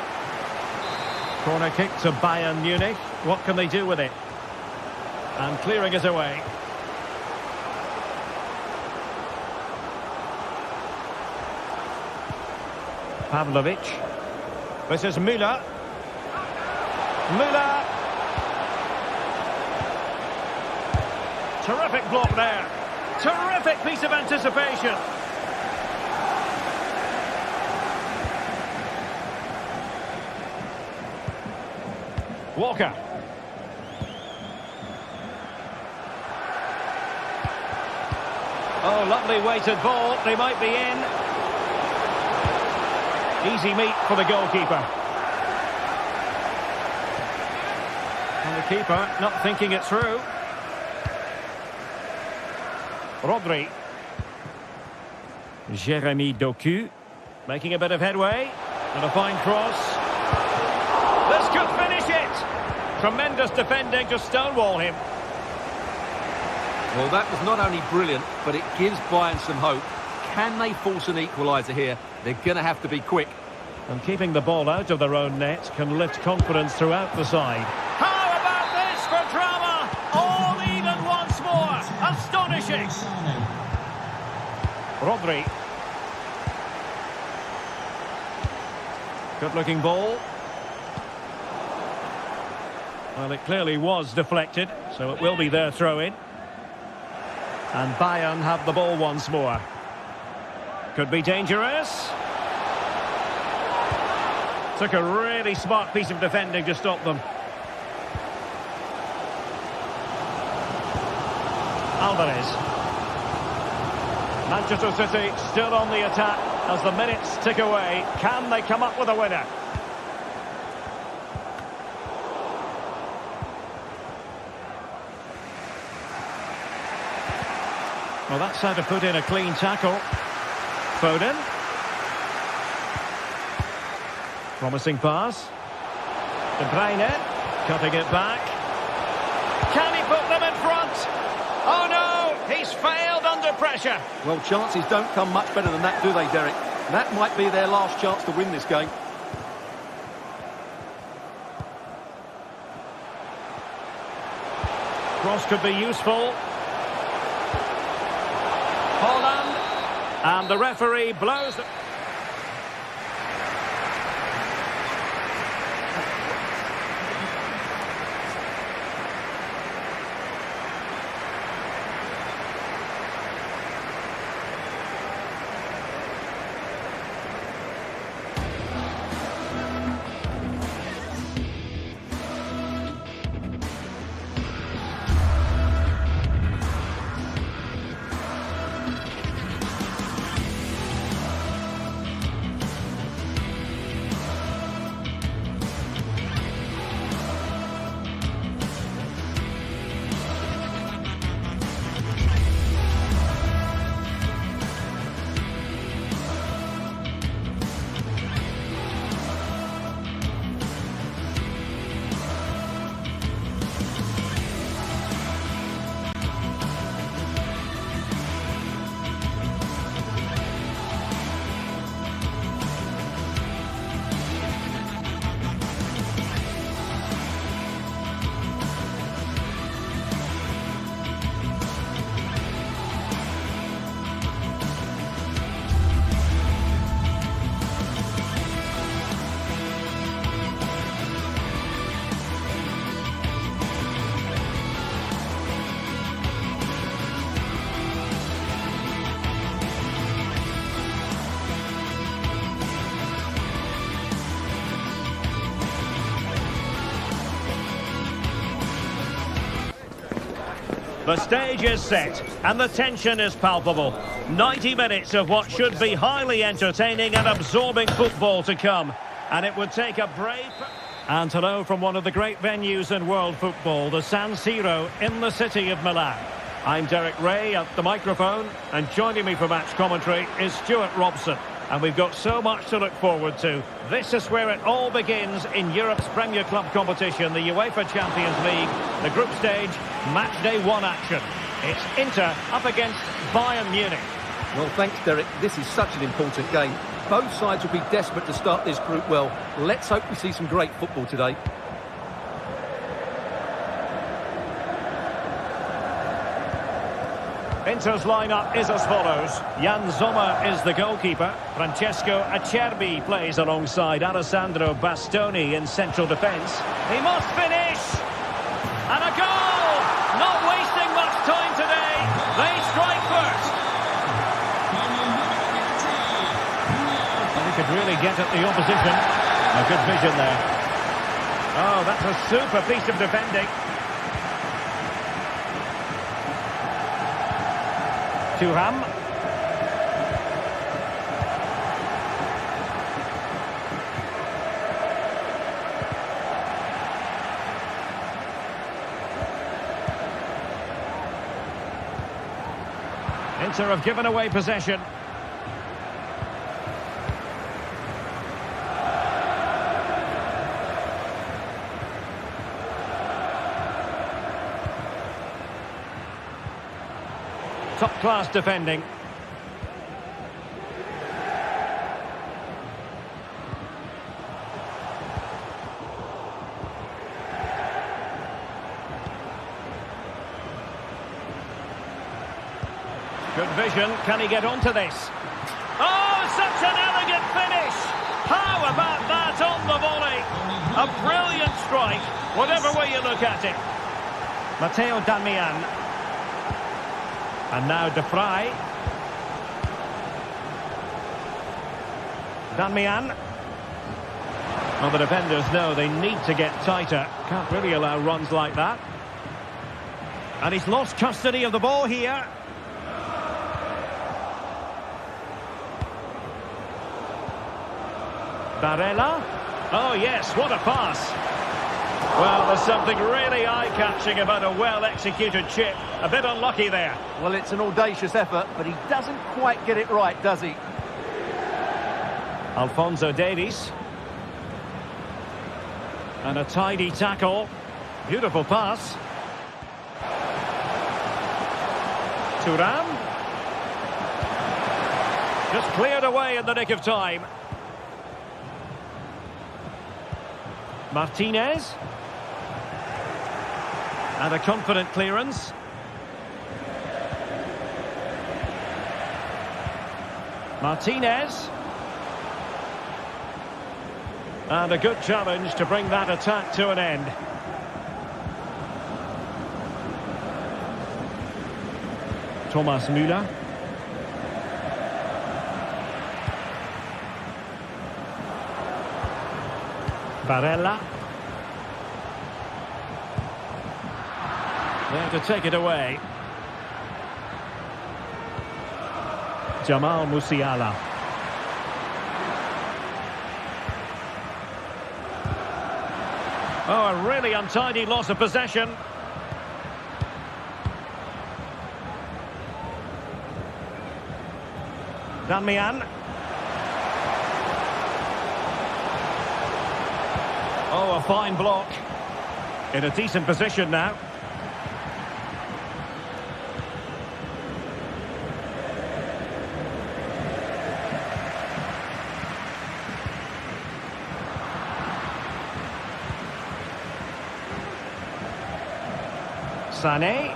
Corner kick to Bayern Munich. What can they do with it? And clearing it away. Pavlovic. This is Müller. Müller. Terrific block there. Terrific piece of anticipation. Walker. Oh, lovely weighted ball. They might be in. Easy meat for the goalkeeper. And the keeper not thinking it through. Rodri. Jeremy Doku. Making a bit of headway. And a fine cross. This could finish it. Tremendous defending to stonewall him. Well, that was not only brilliant, but it gives Bayern some hope. Can they force an equaliser here? They're going to have to be quick. And keeping the ball out of their own net can lift confidence throughout the side. How about this for drama? All even once more. Astonishing. Rodri. Good-looking ball. Well, it clearly was deflected, so it will be their throw-in. And Bayern have the ball once more. Could be dangerous. Took a really smart piece of defending to stop them. Alvarez. Manchester City still on the attack as the minutes tick away. Can they come up with a winner? Well, that's how to put in a clean tackle. Foden. Promising pass. De Bruyne. Cutting it back. Can he put them in front? Oh no! He's failed under pressure. Well, chances don't come much better than that, do they, Derek? That might be their last chance to win this game. Cross could be useful. Holland. And the referee blows. The stage is set and the tension is palpable. 90 minutes of what should be highly entertaining and absorbing football to come. And it would take a brave... And hello from one of the great venues in world football, the San Siro in the city of Milan. I'm Derek Ray at the microphone, and joining me for match commentary is Stuart Robson. And we've got so much to look forward to. This is where it all begins in Europe's Premier Club competition, the UEFA Champions League, the group stage, match day 1 action. It's Inter up against Bayern Munich. Well, thanks, Derek. This is such an important game. Both sides will be desperate to start this group well. Let's hope we see some great football today. Inter's lineup is as follows. Jan Sommer is the goalkeeper. Francesco Acerbi plays alongside Alessandro Bastoni in central defence. He must finish! And a goal! Not wasting much time today. They strike first. He could really get at the opposition. A good vision there. Oh, that's a super piece of defending. Thuram. Inter have given away possession. Top-class defending. Good vision. Can he get onto this? Oh, such an elegant finish! How about that on the volley? A brilliant strike, whatever way you look at it. Matteo Darmian. And now De Vrij. Darmian. Well, the defenders know they need to get tighter. Can't really allow runs like that. And he's lost custody of the ball here. Barella. Oh, yes, what a pass. Well, there's something really eye-catching about a well-executed chip. A bit unlucky there. Well, it's an audacious effort, but he doesn't quite get it right, does he? Alphonso Davies. And a tidy tackle. Beautiful pass. Thuram. Just cleared away in the nick of time. Martinez. And a confident clearance. Martinez. And a good challenge to bring that attack to an end. Thomas Müller. Barella. There to take it away. Jamal Musiala. Oh, a really untidy loss of possession. Darmian. Oh, a fine block. In a decent position now. Sané.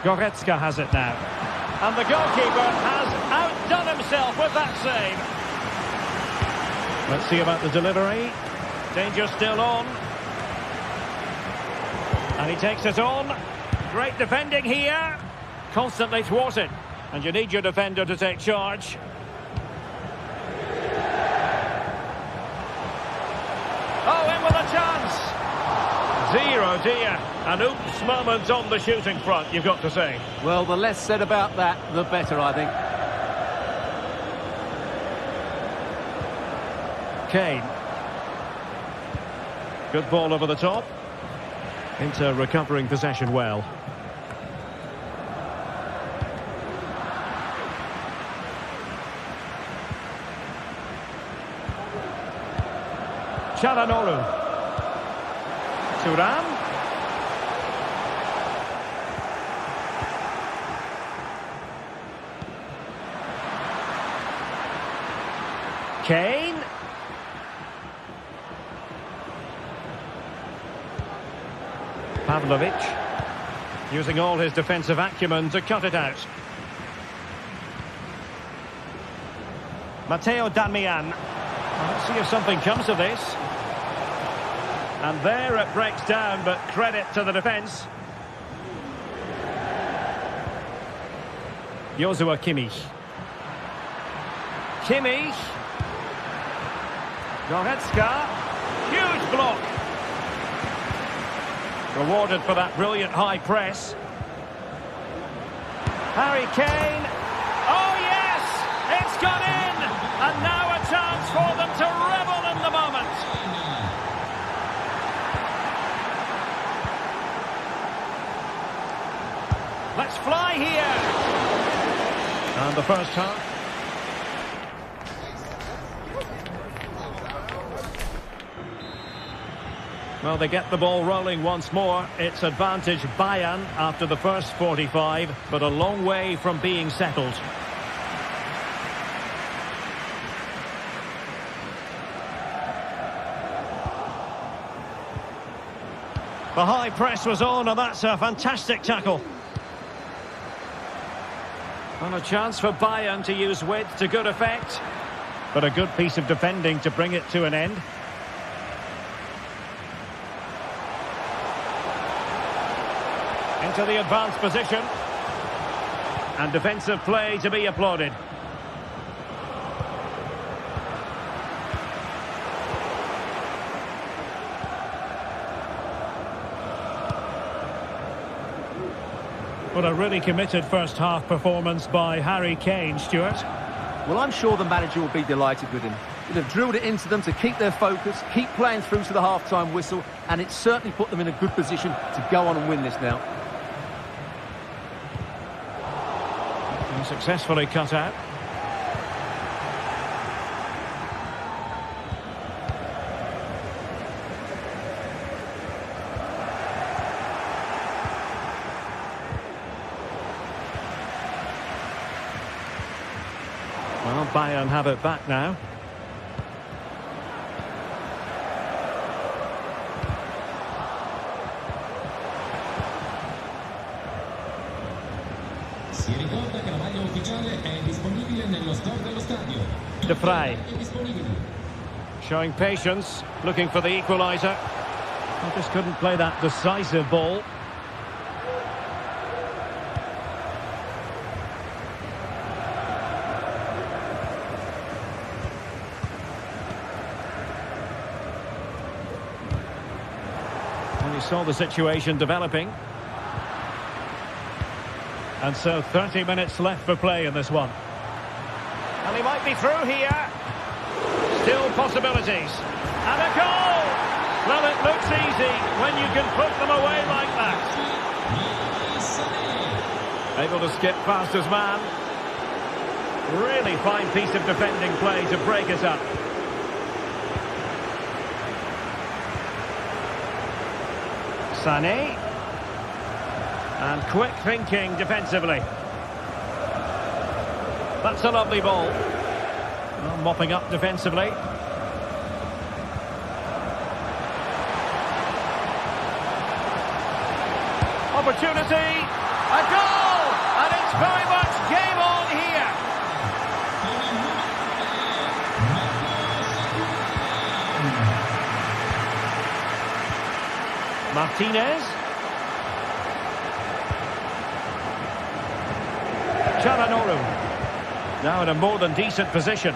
Goretzka has it now. And the goalkeeper has outdone himself with that save. Let's see about the delivery. Danger still on. And he takes it on. Great defending here. Constantly thwarted. And you need your defender to take charge. Oh, in with a chance. Oh dear. An oops moment on the shooting front, you've got to say. Well, the less said about that, the better, I think. Kane. Good ball over the top. Inter recovering possession well. Çalhanoğlu. Thuram. Kane. Pavlovic. Using all his defensive acumen to cut it out. Matteo Darmian. Let's see if something comes of this. And there it breaks down, but credit to the defence. Joshua Kimmich. Kimmich. Goretzka. Huge block. Rewarded for that brilliant high press. Harry Kane. Oh yes! It's gone in! And now a chance for them to revel in the moment. Let's fly here. And the first half. Well, they get the ball rolling once more. It's advantage Bayern after the first 45, but a long way from being settled. The high press was on, and that's a fantastic tackle. And a chance for Bayern to use width to good effect. But a good piece of defending to bring it to an end. Into the advanced position. And defensive play to be applauded. What a really committed first half performance by Harry Kane, Stuart. Well, I'm sure the manager will be delighted with him. He'd have drilled it into them to keep their focus, keep playing through to the half-time whistle, and it certainly put them in a good position to go on and win this now. And successfully cut out. Well, Bayern have it back now. Si ricorda che la maglia ufficiale è disponibile nello store dello stadio. De Vrij. Showing patience, looking for the equaliser. He just couldn't play that decisive ball. And he saw the situation developing. And so 30 minutes left for play in this one. And he might be through here. Still possibilities. And a goal! Well, it looks easy when you can put them away like that. Able to skip past his man. Really fine piece of defending play to break it up. Sané. And quick thinking defensively. That's a lovely ball. Well, mopping up defensively. Opportunity. A goal! And it's very much game on here. Martinez. Çalhanoğlu. Now in a more than decent position.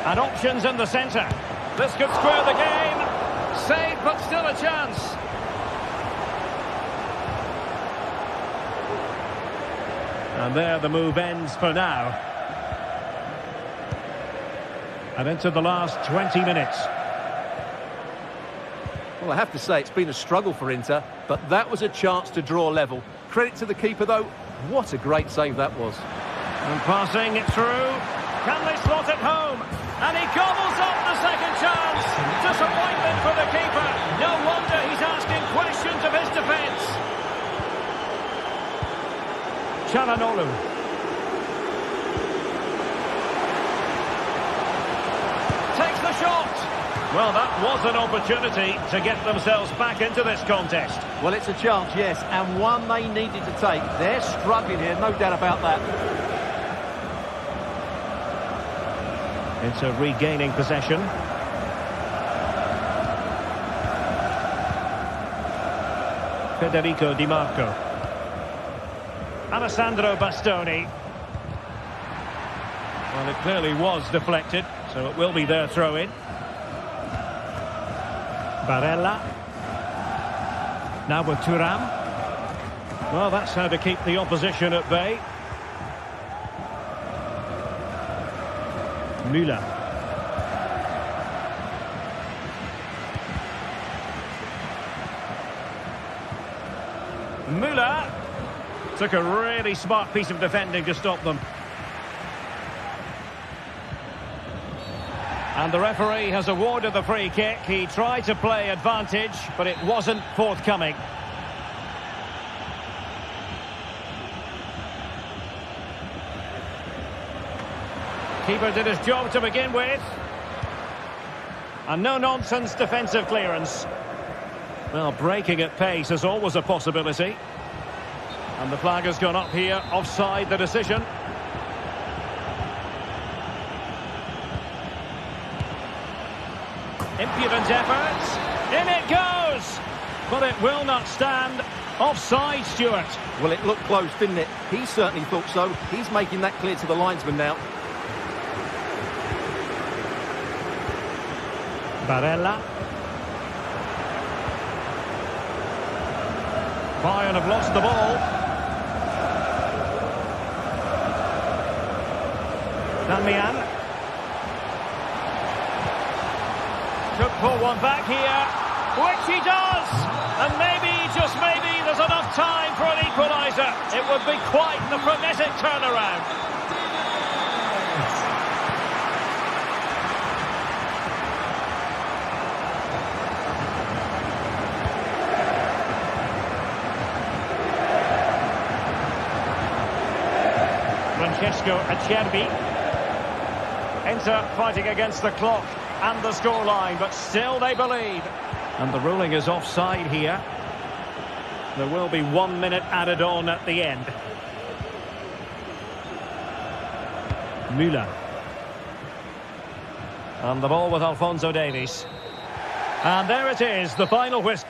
And options in the centre. This could square the game. Saved, but still a chance. And there the move ends for now. And into the last 20 minutes. Well, I have to say, it's been a struggle for Inter, but that was a chance to draw level. Credit to the keeper, though. What a great save that was. And passing it through. Can they slot it home? And he gobbles up the second chance. Disappointment for the keeper. No wonder he's asking questions of his defence. Çalhanoğlu. Takes the shot. Well, that was an opportunity to get themselves back into this contest. Well, it's a chance, yes, and one they needed to take. They're struggling here, no doubt about that. Into regaining possession. Federico Di Marco. Alessandro Bastoni. Well, it clearly was deflected, so it will be their throw-in. Barella. Now with Thuram. Well, that's how to keep the opposition at bay. Müller. Müller took a really smart piece of defending to stop them. And the referee has awarded the free kick. He tried to play advantage, but it wasn't forthcoming. Keeper did his job to begin with. And no-nonsense defensive clearance. Well, breaking at pace is always a possibility. And the flag has gone up here, offside the decision. Impudent effort. In it goes! But it will not stand. Offside, Stuart. Well, it looked close, didn't it? He certainly thought so. He's making that clear to the linesman now. Barella. Bayern have lost the ball. Damian. Could pull one back here, which he does. And maybe, just maybe, there's enough time for an equaliser. It would be quite the frenetic turnaround. Francesco Acerbi. Inter fighting against the clock and the scoreline, but still they believe. And the ruling is offside here. There will be 1 minute added on at the end. Müller. And the ball with Alphonso Davies. And there it is, the final whistle.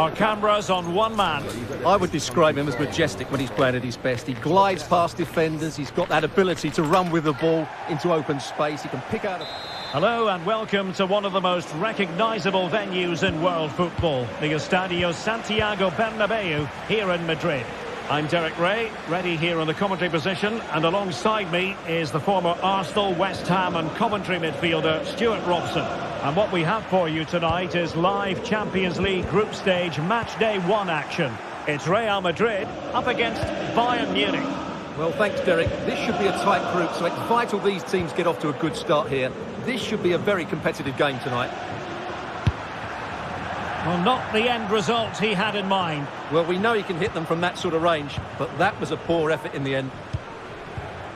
Our cameras on one man. I would describe him as majestic when he's playing at his best. He glides past defenders. He's got that ability to run with the ball into open space. He can pick out... Hello and welcome to one of the most recognisable venues in world football, the Estadio Santiago Bernabeu here in Madrid. I'm Derek Ray, ready here on the commentary position, and alongside me is the former Arsenal, West Ham and Coventry midfielder Stuart Robson. And what we have for you tonight is live Champions League group stage match day 1 action. It's Real Madrid up against Bayern Munich. Well, thanks, Derek. This should be a tight group, so it's vital these teams get off to a good start here. This should be a very competitive game tonight. Well, not the end result he had in mind. Well, we know he can hit them from that sort of range, but that was a poor effort in the end.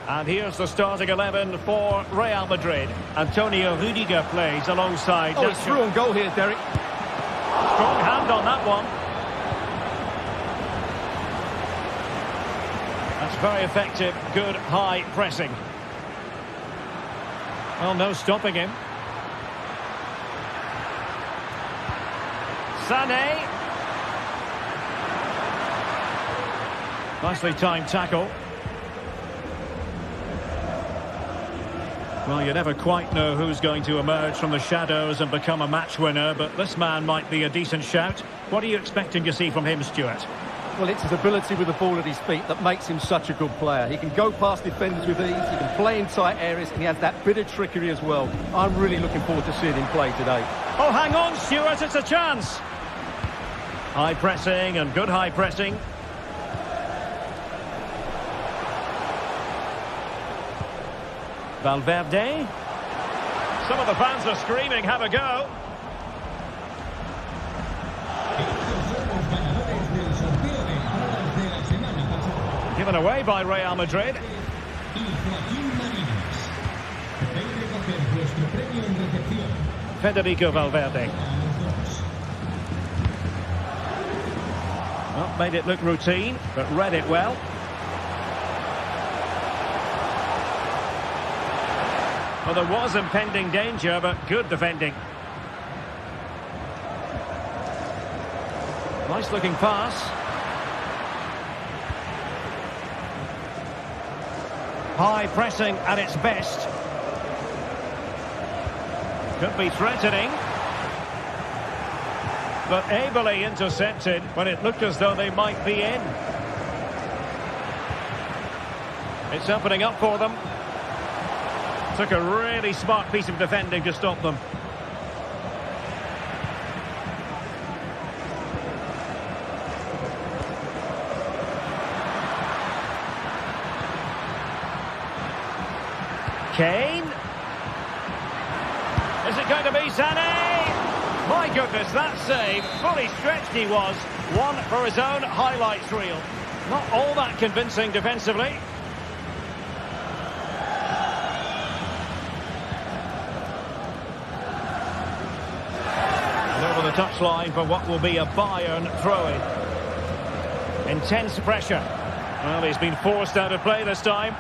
And here's the starting 11 for Real Madrid. Antonio Rudiger plays alongside... Oh, it's through on goal here, Derek. Strong hand on that one. That's very effective, good high pressing. Well, no stopping him. Sané. Nicely timed tackle. Well, you never quite know who's going to emerge from the shadows and become a match winner, but this man might be a decent shout. What are you expecting to see from him, Stuart? Well, it's his ability with the ball at his feet that makes him such a good player. He can go past defenders with ease, he can play in tight areas, and he has that bit of trickery as well. I'm really looking forward to seeing him play today. Oh, hang on, Stuart, it's a chance. High pressing and good high pressing. Valverde. Some of the fans are screaming, have a go. Given away by Real Madrid. Federico Valverde. Well, made it look routine, but read it well. Well, there was impending danger, but good defending. Nice looking pass. High pressing at its best. Could be threatening. But ably intercepted when it looked as though they might be in. It's opening up for them. Took a really smart piece of defending to stop them. Kane. Is it going to be Sané? My goodness, that save. Fully stretched he was. One for his own highlights reel. Not all that convincing defensively. And over the touchline for what will be a Bayern throw-in. Intense pressure. Well, he's been forced out of play this time.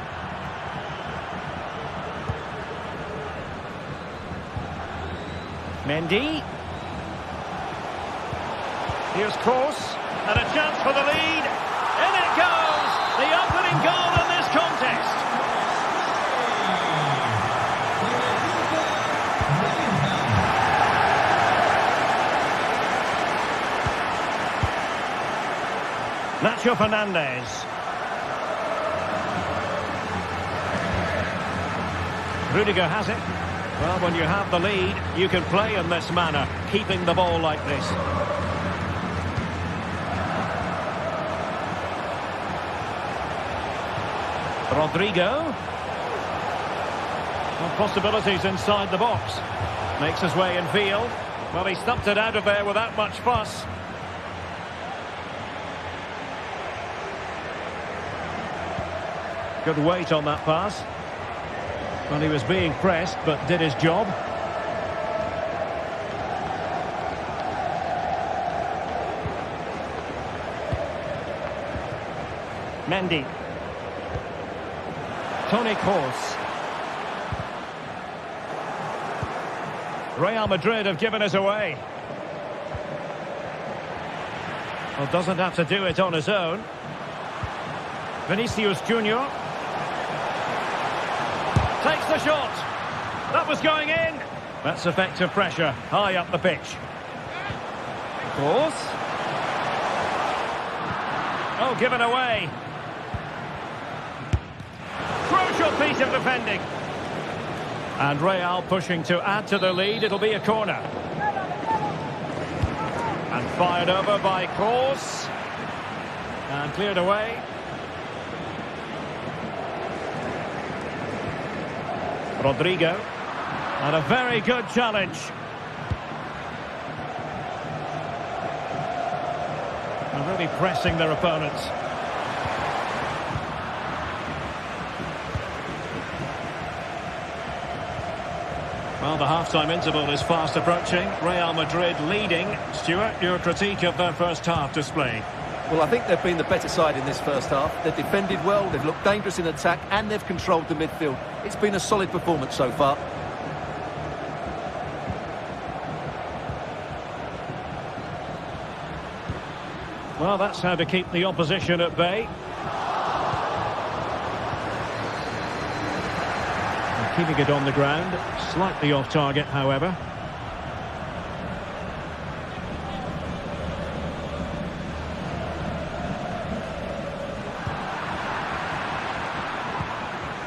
Mendy. Here's Kroos, and a chance for the lead. In it goes! The opening goal in this contest. Nacho Fernandez. Rudiger has it. Well, when you have the lead, you can play in this manner, keeping the ball like this. Rodrigo. Well, possibilities inside the box. Makes his way in field. Well, he stumped it out of there without much fuss. Good weight on that pass. Well, he was being pressed, but did his job. Mendy. Toni Kroos. Real Madrid have given us away. Well, doesn't have to do it on his own. Vinicius Junior takes the shot. That was going in. That's effective pressure, high up the pitch. Of course. Oh, given away. Crucial piece of defending. And Real pushing to add to the lead. It'll be a corner. And fired over by Kroos. And cleared away. Rodrigo. And a very good challenge. And really pressing their opponents. Well, the half-time interval is fast approaching. Real Madrid leading. Stuart, your critique of their first half display. Well, I think they've been the better side in this first half. They've defended well, they've looked dangerous in attack, and they've controlled the midfield. It's been a solid performance so far. Well, that's how to keep the opposition at bay. And keeping it on the ground, slightly off target, however.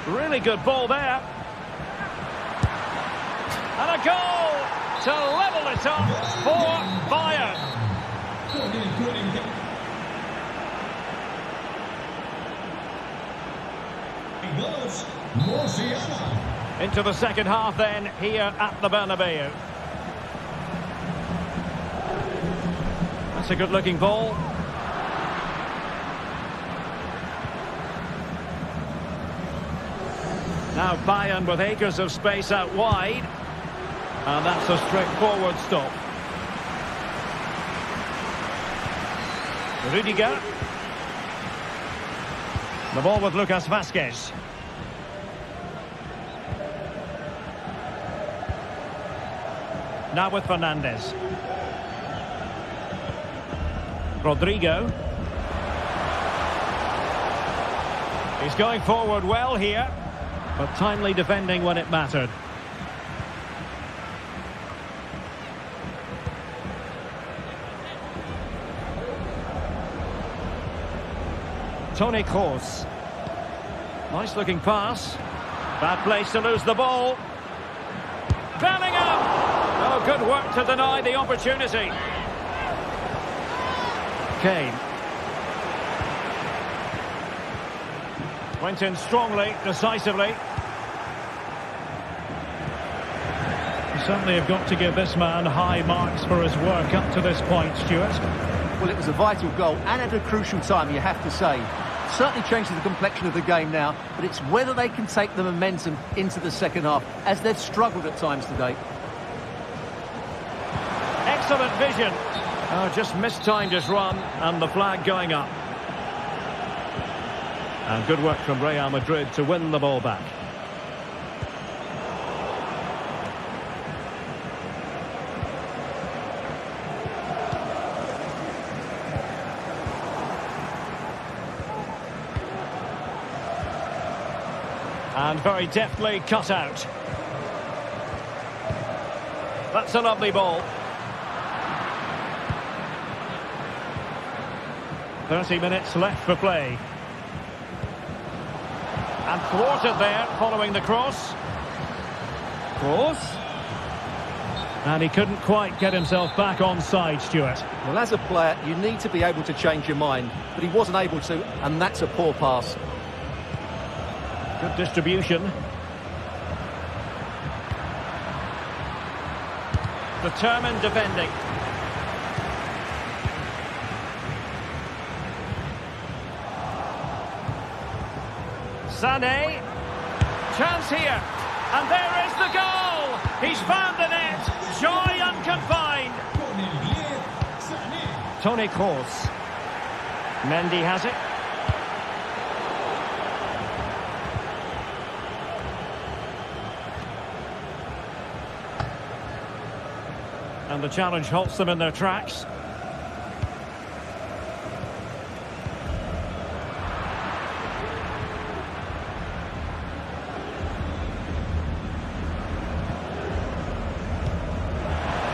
Really good ball there. And a goal to level it up for Bayern. Into the second half then, here at the Bernabeu. That's a good-looking ball. Now Bayern with acres of space out wide. And that's a straightforward stop. Rudiger. The ball with Lucas Vazquez. Now with Fernandes. Rodrigo. He's going forward well here, but timely defending when it mattered. Toni Kroos. Nice looking pass. Bad place to lose the ball. Bellingham! Oh, good work to deny the opportunity. Kane. Went in strongly, decisively. You certainly have got to give this man high marks for his work up to this point, Stuart. Well, it was a vital goal and at a crucial time, you have to say. Certainly changes the complexion of the game now, but it's whether they can take the momentum into the second half, as they've struggled at times today. Excellent vision. Oh, just mistimed his run, and the flag going up. And good work from Real Madrid to win the ball back. And very deftly cut out. That's a lovely ball. 30 minutes left for play. And thwarted there, following the cross. Cross. And he couldn't quite get himself back onside, Stuart. Well, as a player, you need to be able to change your mind, but he wasn't able to, and that's a poor pass. Good distribution. Determined defending. Sané. Chance here. And there is the goal. He's found the net. Joy unconfined. Toni Kroos. Mendy has it. And the challenge halts them in their tracks.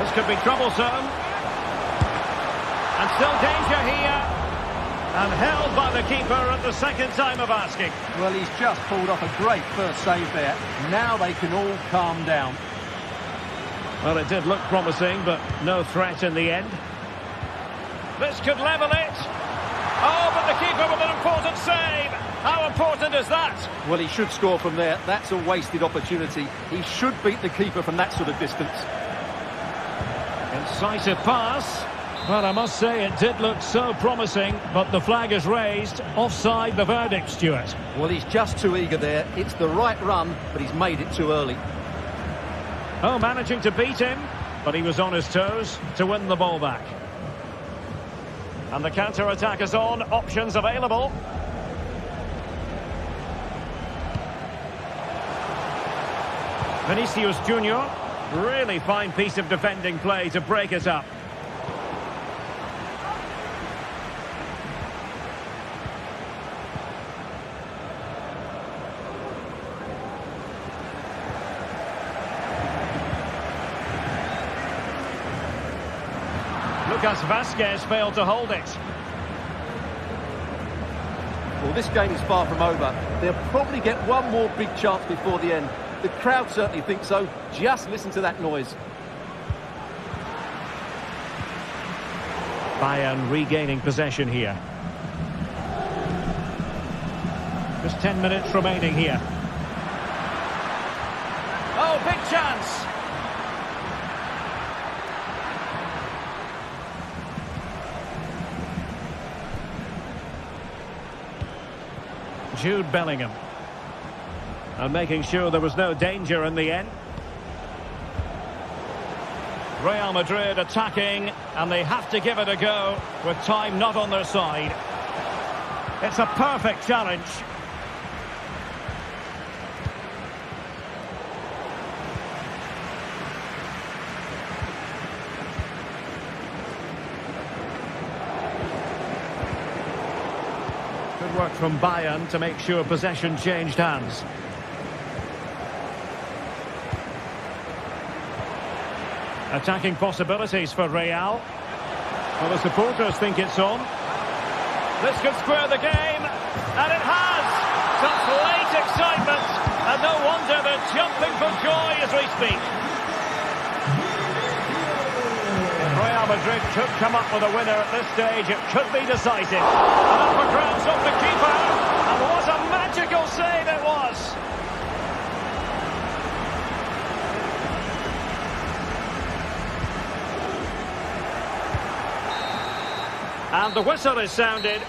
This could be troublesome. And still danger here. And held by the keeper at the second time of asking. Well, he's just pulled off a great first save there. Now they can all calm down. Well, it did look promising, but no threat in the end. This could level it. Oh, but the keeper with an important save. How important is that? Well, he should score from there. That's a wasted opportunity. He should beat the keeper from that sort of distance. Incisive pass. Well, I must say it did look so promising, but the flag is raised. Offside the verdict, Stuart. Well, he's just too eager there. It's the right run, but he's made it too early. Oh, managing to beat him, but he was on his toes to win the ball back. And the counter-attack is on. Options available. Vinicius Junior. Really fine piece of defending play to break it up. Lucas Vazquez failed to hold it. Well, this game is far from over. They'll probably get one more big chance before the end. The crowd certainly think so. Just listen to that noise. Bayern regaining possession here. Just 10 minutes remaining here. Oh, big chance. Jude Bellingham. And making sure there was no danger in the end. Real Madrid attacking, and they have to give it a go with time not on their side. It's a perfect challenge. Good work from Bayern to make sure possession changed hands. Attacking possibilities for Real. Well, the supporters think it's on. This could square the game, and it has! Such late excitement, and no wonder they're jumping for joy as we speak. If Real Madrid could come up with a winner at this stage, it could be decisive. And up for grabs off the keeper, and what a magical save it was! And the whistle is sounded.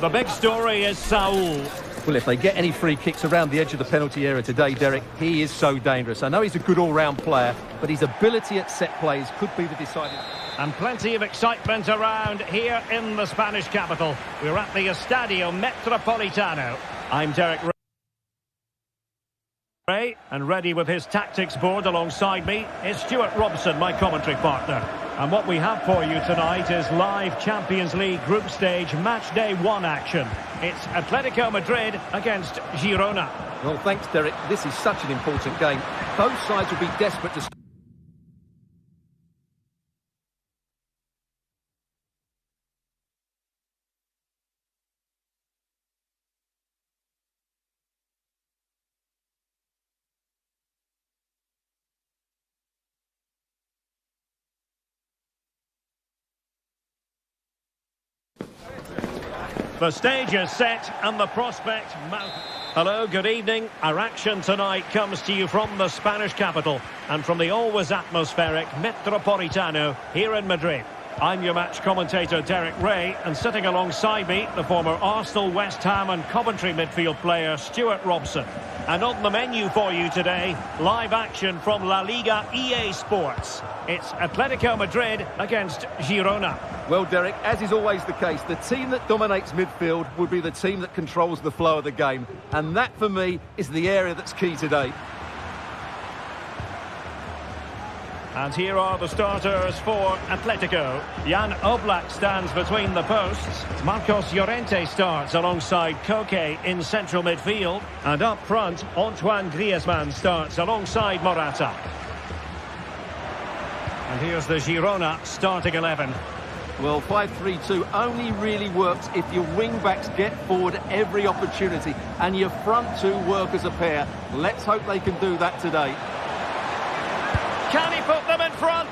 The big story is Saul. Well, if they get any free kicks around the edge of the penalty area today, Derek, he is so dangerous. I know he's a good all-round player, but his ability at set plays could be the deciding... And plenty of excitement around here in the Spanish capital. We're at the Estadio Metropolitano. I'm Derek Ray, and ready with his tactics board alongside me is Stuart Robson, my commentary partner. And what we have for you tonight is live Champions League group stage match day 1 action. It's Atletico Madrid against Girona. Well, thanks, Derek. This is such an important game. Both sides will be desperate to... The stage is set and the prospect mounts. Hello, good evening. Our action tonight comes to you from the Spanish capital and from the always atmospheric Metropolitano here in Madrid. I'm your match commentator Derek Ray, and sitting alongside me, the former Arsenal, West Ham and Coventry midfield player Stuart Robson. And on the menu for you today, live action from La Liga EA Sports. It's Atletico Madrid against Girona. Well, Derek, as is always the case, the team that dominates midfield would be the team that controls the flow of the game. And that, for me, is the area that's key today. And here are the starters for Atletico. Jan Oblak stands between the posts. Marcos Llorente starts alongside Koke in central midfield. And up front, Antoine Griezmann starts alongside Morata. And here's the Girona starting 11. Well, 5-3-2 only really works if your wing-backs get forward every opportunity and your front two work as a pair. Let's hope they can do that today. Can he put them in front?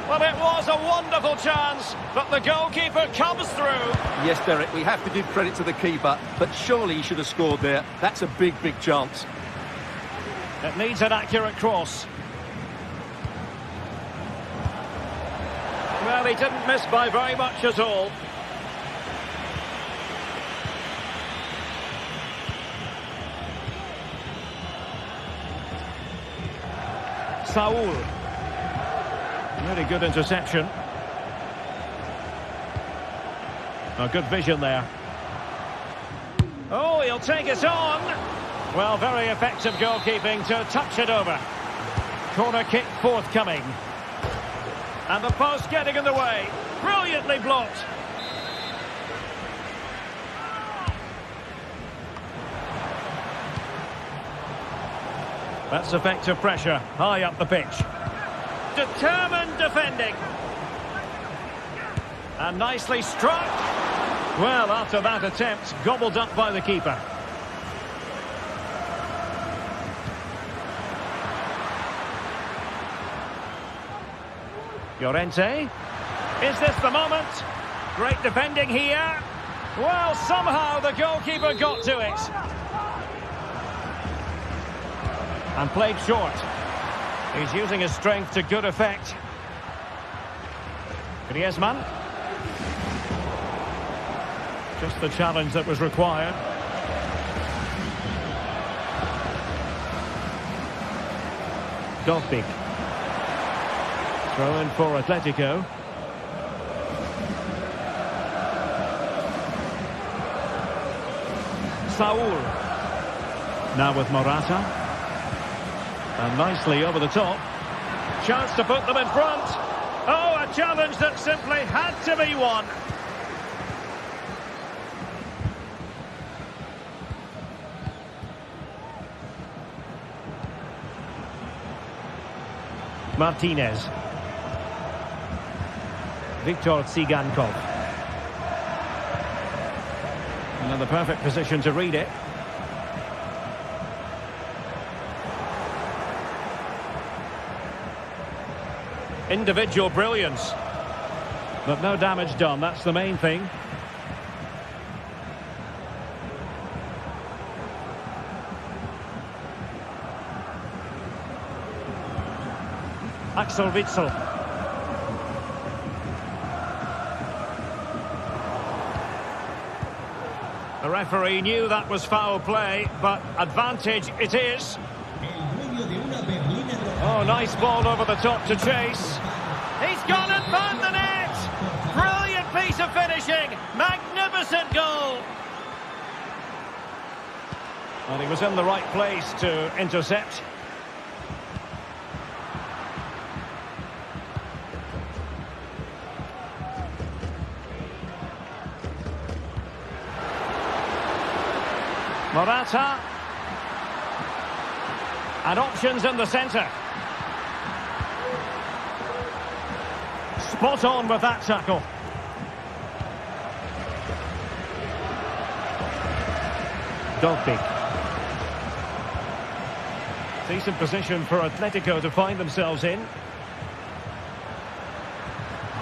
Well, it was a wonderful chance, but the goalkeeper comes through. Yes, Derek, we have to give credit to the keeper, but surely he should have scored there. That's a big, big chance. It needs an accurate cross. Well, he didn't miss by very much at all. Saul. Really good interception. A good vision there. Oh, he'll take it on. Well, very effective goalkeeping to touch it over. Corner kick forthcoming. And the post getting in the way. Brilliantly blocked. That's effective pressure, high up the pitch. Determined defending. And nicely struck. Well, after that attempt, gobbled up by the keeper. Llorente. Is this the moment? Great defending here. Well, somehow the goalkeeper got to it. And played short. He's using his strength to good effect. Griezmann. Just the challenge that was required. Dogbig. Throw in for Atletico. Saul. Now with Morata. And nicely over the top. Chance to put them in front. Oh, a challenge that simply had to be won. Martinez. Viktor Tsigankov. Another perfect position to read it. Individual brilliance. But no damage done, that's the main thing. Axel Witsel. A The referee knew that was foul play, but advantage it is. Oh, nice ball over the top to chase. He's gone and found the net! Brilliant piece of finishing! Magnificent goal! And he was in the right place to intercept. Morata. And options in the centre. Spot on with that tackle. Dolby. Decent position for Atletico to find themselves in.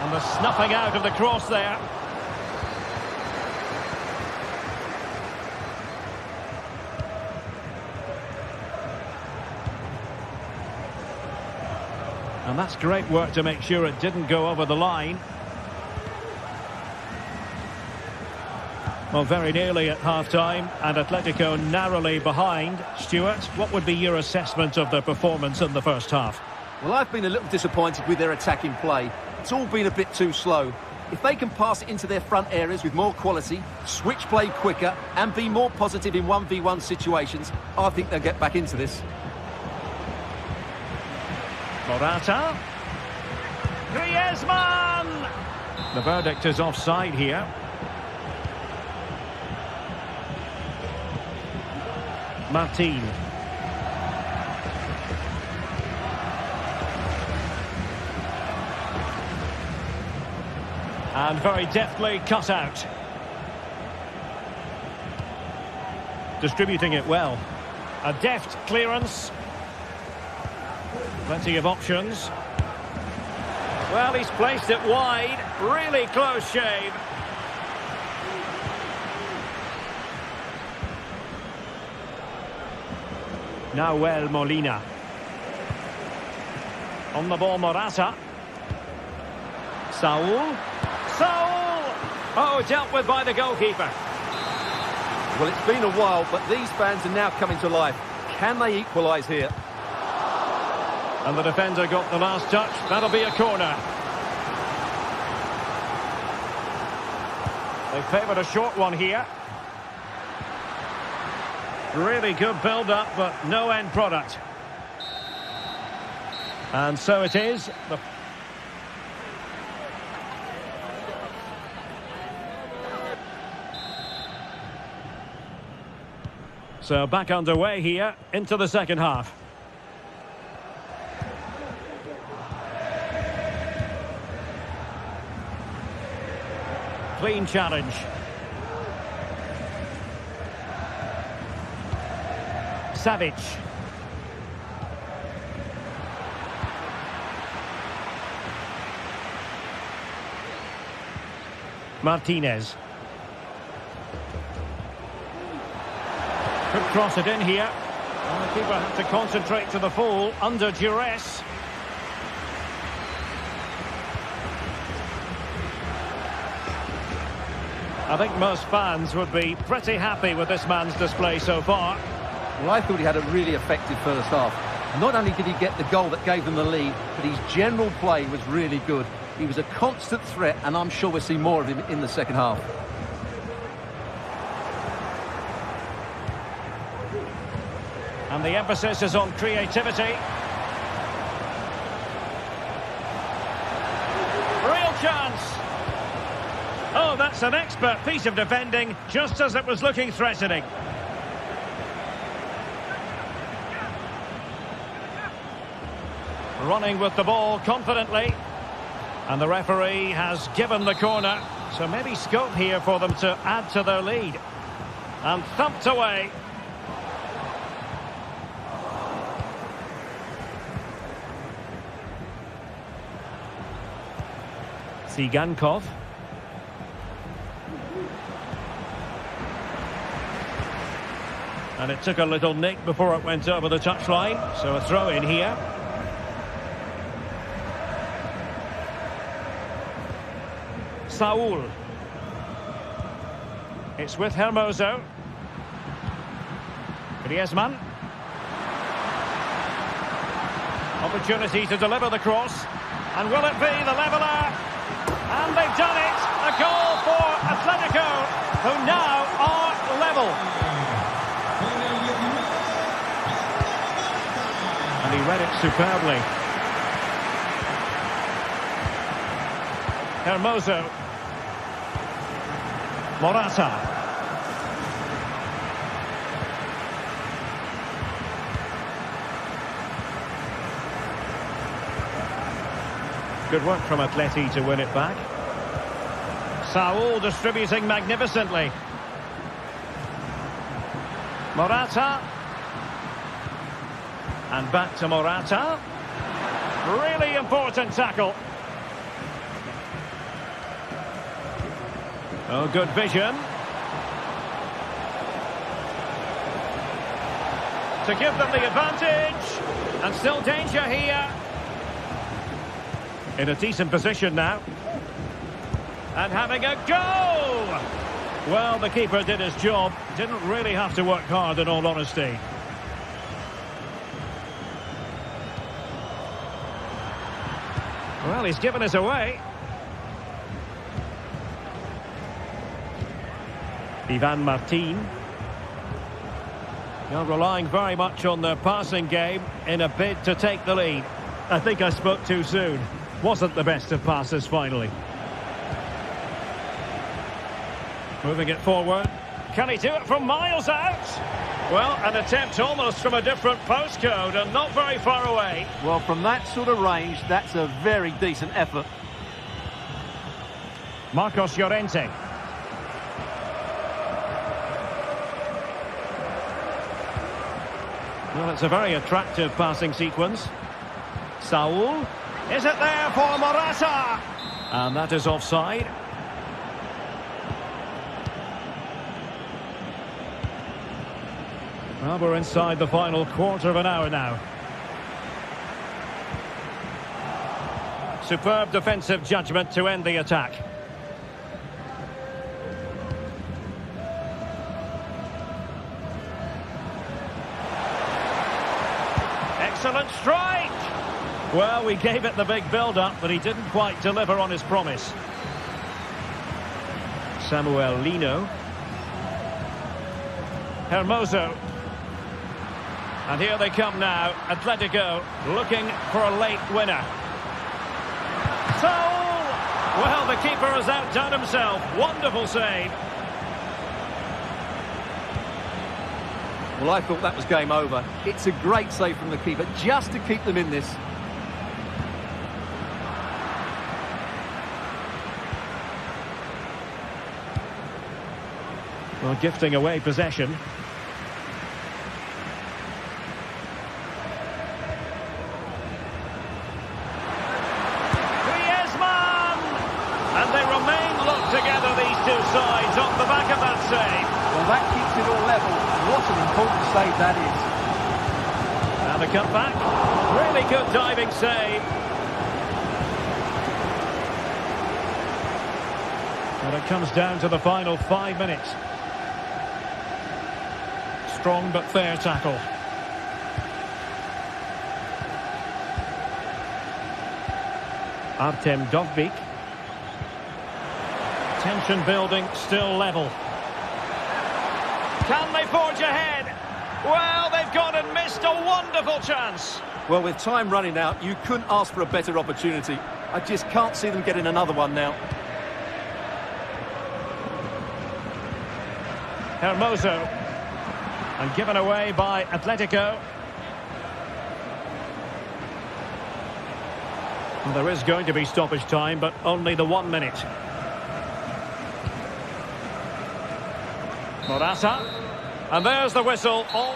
And the snuffing out of the cross there. And that's great work to make sure it didn't go over the line. Well, very nearly at half-time, and Atletico narrowly behind. Stuart, what would be your assessment of their performance in the first half? Well, I've been a little disappointed with their attacking play. It's all been a bit too slow. If they can pass it into their front areas with more quality, switch play quicker, and be more positive in 1v1 situations, I think they'll get back into this. Morata. Griezmann! The verdict is offside here. Martin. And very deftly cut out. Distributing it well. A deft clearance. Plenty of options. Well, he's placed it wide. Really close shave. Nahuel Molina. On the ball, Morata. Saul. Oh, dealt with by the goalkeeper. Well, it's been a while, but these fans are now coming to life. Can they equalise here? And the defender got the last touch. That'll be a corner. They favoured a short one here. Really good build-up, but no end product. And so it is. So back underway here into the second half. Clean challenge. Savic. Martinez. Could cross it in here. And the keeper had to concentrate to the full under duress. I think most fans would be pretty happy with this man's display so far. Well, I thought he had a really effective first half. Not only did he get the goal that gave them the lead, but his general play was really good. He was a constant threat, and I'm sure we'll see more of him in the second half. And the emphasis is on creativity. Real chance. Oh, that's an expert piece of defending, just as it was looking threatening. Running with the ball confidently. And the referee has given the corner. So maybe scope here for them to add to their lead. And thumped away. Sigankov. And it took a little nick before it went over the touchline. So a throw in here. Saul. It's with Hermoso. Griezmann. Opportunity to deliver the cross. And will it be the leveller? And they've done it! A goal for Atletico, who now are level. And he read it superbly. Hermoso. Morata. Good work from Atleti to win it back. Saul distributing magnificently. Morata. And back to Morata. Really important tackle. Oh, good vision. To give them the advantage. And still danger here. In a decent position now. And having a go! Well, the keeper did his job. Didn't really have to work hard, in all honesty. Well, he's given us away. Ivan Martin. Now relying very much on their passing game in a bid to take the lead. I think I spoke too soon. Wasn't the best of passes finally. Moving it forward. Can he do it from miles out? Well, an attempt almost from a different postcode and not very far away. Well, from that sort of range, that's a very decent effort. Marcos Llorente. Well, it's a very attractive passing sequence. Saul. Is it there for Morata? And that is offside. Well, we're inside the final quarter of an hour now. Superb defensive judgment to end the attack. Excellent strike! Well, we gave it the big build-up, but he didn't quite deliver on his promise. Samuel Lino. Hermoso. And here they come now, Atletico looking for a late winner. Saul! Well, the keeper has outdone himself. Wonderful save. Well, I thought that was game over. It's a great save from the keeper just to keep them in this. Well, gifting away possession. Griezmann! And they remain locked together, these two sides, on the back of that save. Well, that keeps it all level. What an important save that is. And the cutback. Really good diving save. And it comes down to the final 5 minutes. Strong but fair tackle. Artem Dovbyk. Tension building, still level. Can they forge ahead? Well, they've gone and missed a wonderful chance. Well, with time running out, you couldn't ask for a better opportunity. I just can't see them getting another one now. Hermoso. And given away by Atletico. Well, there is going to be stoppage time, but only the 1 minute. Morata. And there's the whistle. Oh.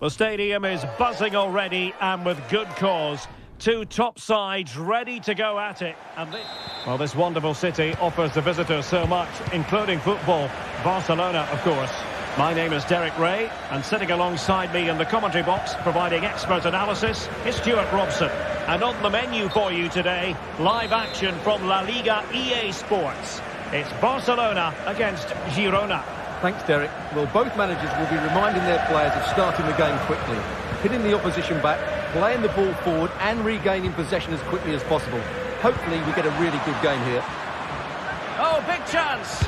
The stadium is buzzing already, and with good cause. Two top sides ready to go at it. And well, this wonderful city offers the visitors so much, including football. Barcelona, of course. My name is Derek Ray, and sitting alongside me in the commentary box, providing expert analysis, is Stuart Robson. And on the menu for you today, live action from La Liga EA Sports. It's Barcelona against Girona. Thanks, Derek. Well, both managers will be reminding their players of starting the game quickly, hitting the opposition back, playing the ball forward and regaining possession as quickly as possible. Hopefully we get a really good game here. Oh, big chance!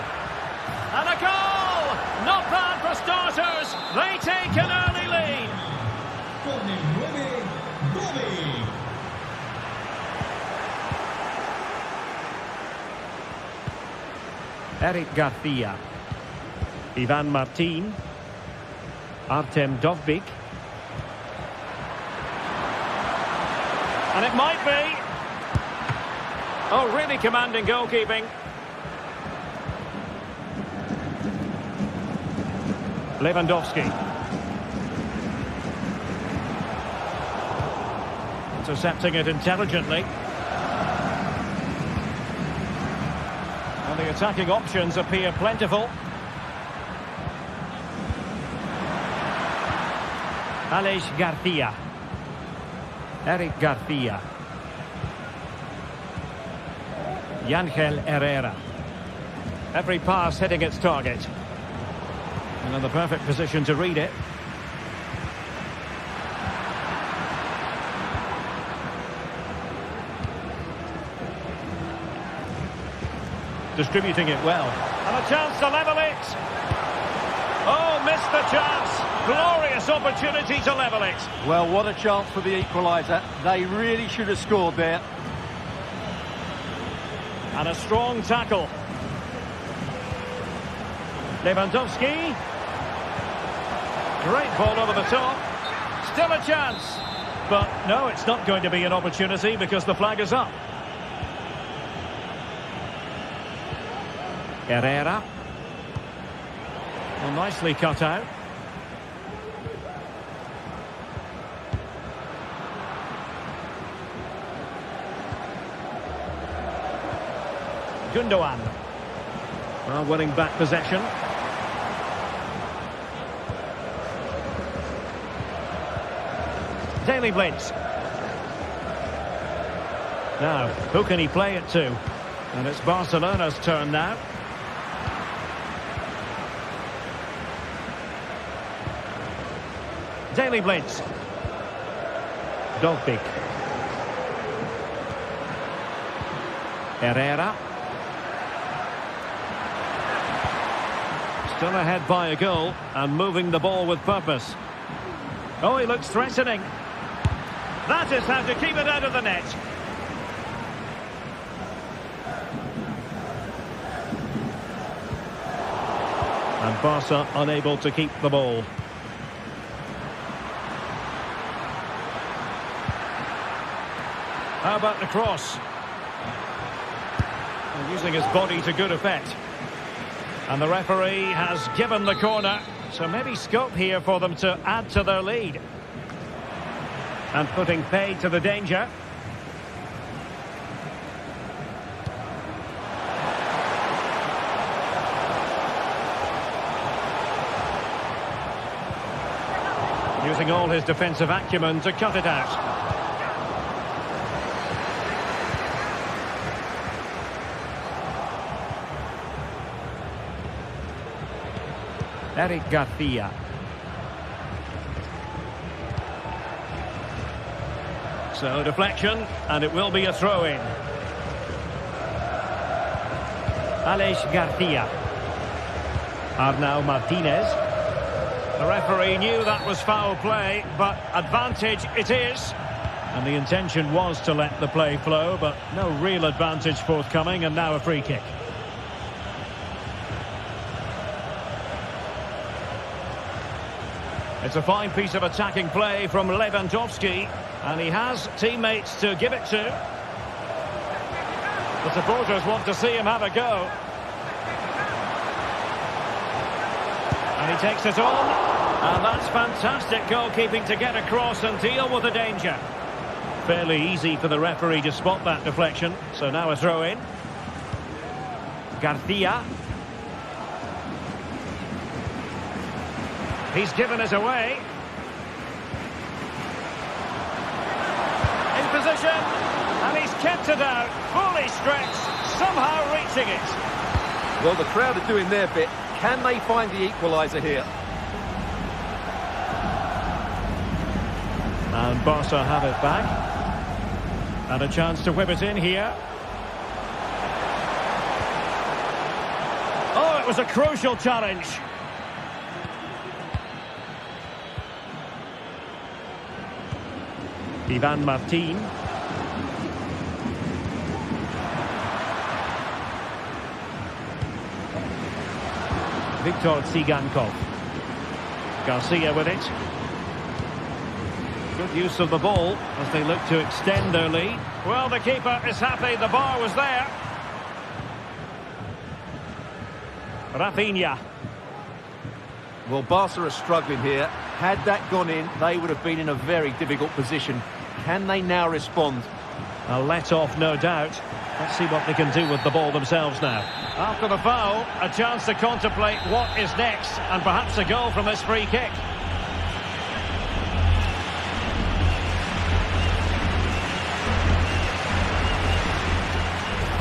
And a goal! Not bad for starters. They take an early lead. Con el 9, Bobby. Eric Garcia. Ivan Martin. Artem Dovbyk. And it might be. Oh, really commanding goalkeeping. Lewandowski. Intercepting it intelligently. And the attacking options appear plentiful. Alex Garcia. Eric Garcia. Yangel Herrera. Every pass hitting its target. And in the perfect position to read it. Distributing it well. And a chance to level it. Oh, missed the chance. Glorious opportunity to level it. Well, what a chance for the equaliser. They really should have scored there. And a strong tackle. Lewandowski. Great ball over the top. Still a chance. But no, it's not going to be an opportunity because the flag is up. Herrera. Well, nicely cut out. Gundogan. Well, winning back possession. Daily Blitz. Now, who can he play it to? And it's Barcelona's turn now. Daily Blitz. Dovbyk. Herrera. Still ahead by a goal and moving the ball with purpose. Oh, he looks threatening. That is how to keep it out of the net. And Barca unable to keep the ball. How about the cross? And using his body to good effect. And the referee has given the corner, so maybe scope here for them to add to their lead. And putting paid to the danger. Using all his defensive acumen to cut it out. Eric Garcia. So deflection, and it will be a throw-in. Alex Garcia. Arnau Martinez. The referee knew that was foul play, but advantage it is. And the intention was to let the play flow, but no real advantage forthcoming, and now a free kick. It's a fine piece of attacking play from Lewandowski, and he has teammates to give it to. The supporters want to see him have a go. And he takes it on. And that's fantastic goalkeeping to get across and deal with the danger. Fairly easy for the referee to spot that deflection. So now a throw in. Garcia. He's given us away. In position. And he's kept it out. Fully stretched. Somehow reaching it. Well, the crowd are doing their bit. Can they find the equaliser here? And Barca have it back. And a chance to whip it in here. Oh, it was a crucial challenge. Ivan Martin. Viktor Tsigankov. Garcia with it. Good use of the ball as they look to extend their lead. Well, the keeper is happy the bar was there. Rafinha. Well, Barca are struggling here. Had that gone in, they would have been in a very difficult position. Can they now respond? A let-off, no doubt. Let's see what they can do with the ball themselves now. After the foul, a chance to contemplate what is next, and perhaps a goal from this free kick.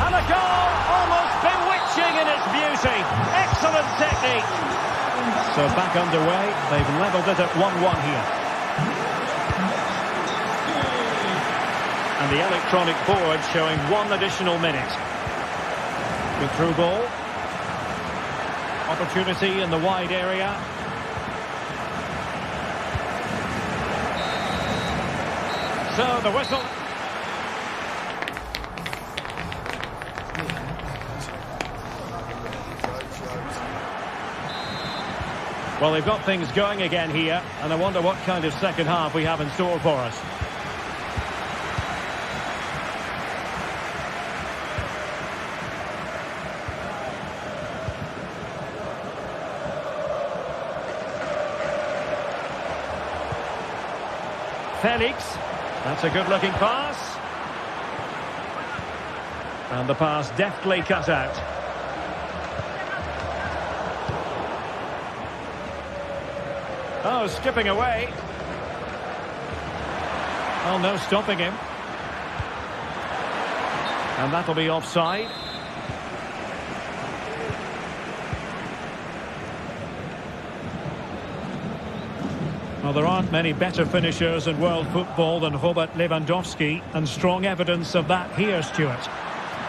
And a goal, almost bewitching in its beauty. Excellent technique. So back underway, they've levelled it at 1-1 here. And the electronic board showing 1 additional minute. Good through ball. Opportunity in the wide area. So the whistle. Well, they've got things going again here, and I wonder what kind of second half we have in store for us. Felix, that's a good-looking pass. And the pass deftly cut out. Oh, skipping away. Oh, no stopping him. And that'll be offside. Well, there aren't many better finishers in world football than Robert Lewandowski, and strong evidence of that here, Stuart.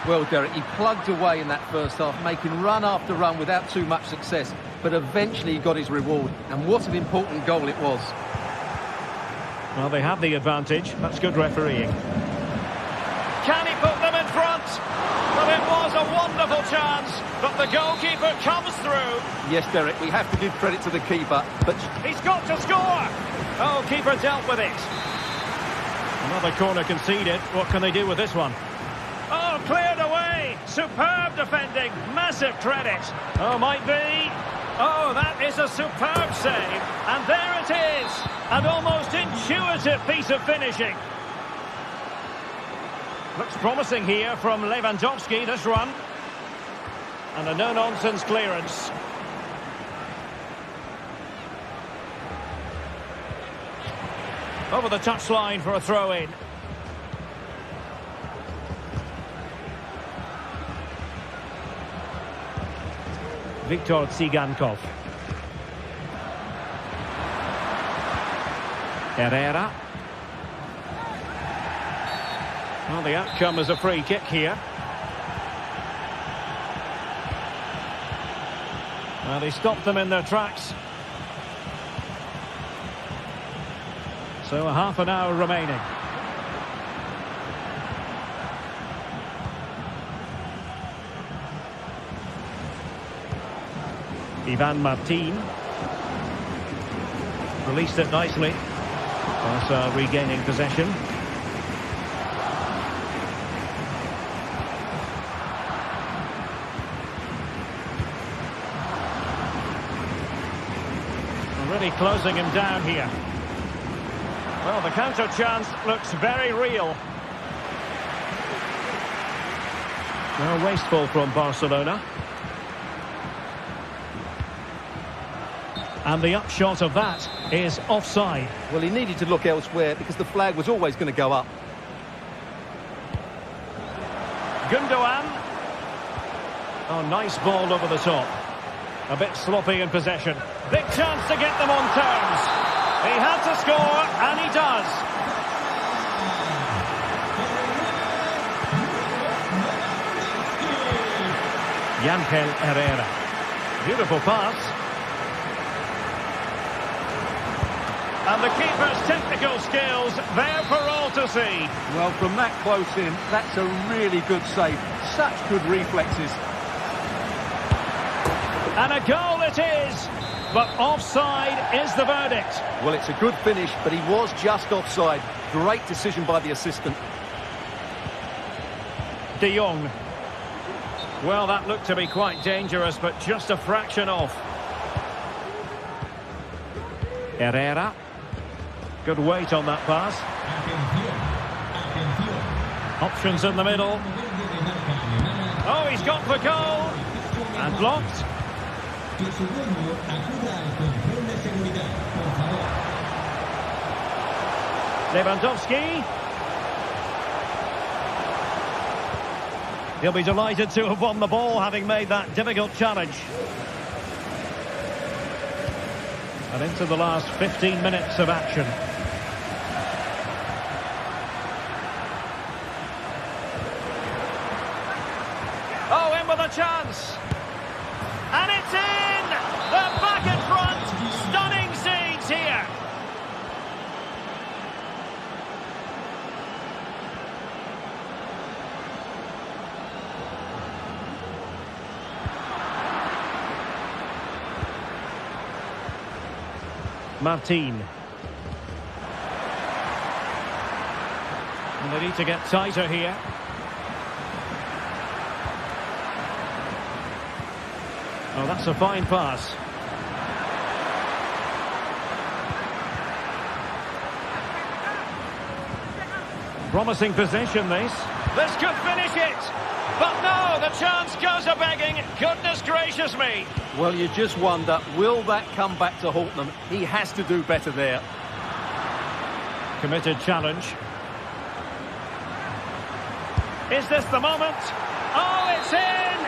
Well, Derek, he plugged away in that first half, making run after run without too much success, but eventually he got his reward, and what an important goal it was. Well, they have the advantage. That's good refereeing. Can he put them in front? Well, it was a wonderful chance, but the goalkeeper comes through. Yes, Derek, we have to give credit to the keeper, but He's got to score! Oh, keeper dealt with it. Another corner conceded. What can they do with this one? Oh, cleared away! Superb defending. Massive credit. Oh, might be. Oh, that is a superb save. And there it is. An almost intuitive piece of finishing. Looks promising here from Lewandowski, this run. And a no-nonsense clearance. Over the touchline for a throw-in. Viktor Tsigankov. Herrera. Well, the outcome is a free kick here. Well, they stopped them in their tracks. So a half an hour remaining. Ivan Martin. Released it nicely. Barca regaining possession. Really closing him down here. Well, the counter chance looks very real. Well, wasteful from Barcelona. And the upshot of that is offside. Well, he needed to look elsewhere because the flag was always going to go up. Gundogan. Oh, nice ball over the top. A bit sloppy in possession. Big chance to get them on terms. He had to score, and he does. Ángel Herrera. Beautiful pass. And the keeper's technical skills there for all to see. Well, from that close in, that's a really good save. Such good reflexes. And a goal it is. But offside is the verdict. Well, it's a good finish, but he was just offside. Great decision by the assistant. De Jong. Well, that looked to be quite dangerous, but just a fraction off. Herrera. Good weight on that pass. Options in the middle. Oh, he's got the goal. And blocked. Lewandowski. He'll be delighted to have won the ball, having made that difficult challenge. And into the last 15 minutes of action. Oh, in with a chance. And it's in! They're back in front. Stunning scenes here. Martin. And they need to get tighter here. Oh, that's a fine pass. Promising possession, this. This could finish it. But no, the chance goes a-begging. Goodness gracious me. Well, you just wonder, will that come back to haunt them? He has to do better there. Committed challenge. Is this the moment? Oh, it's in!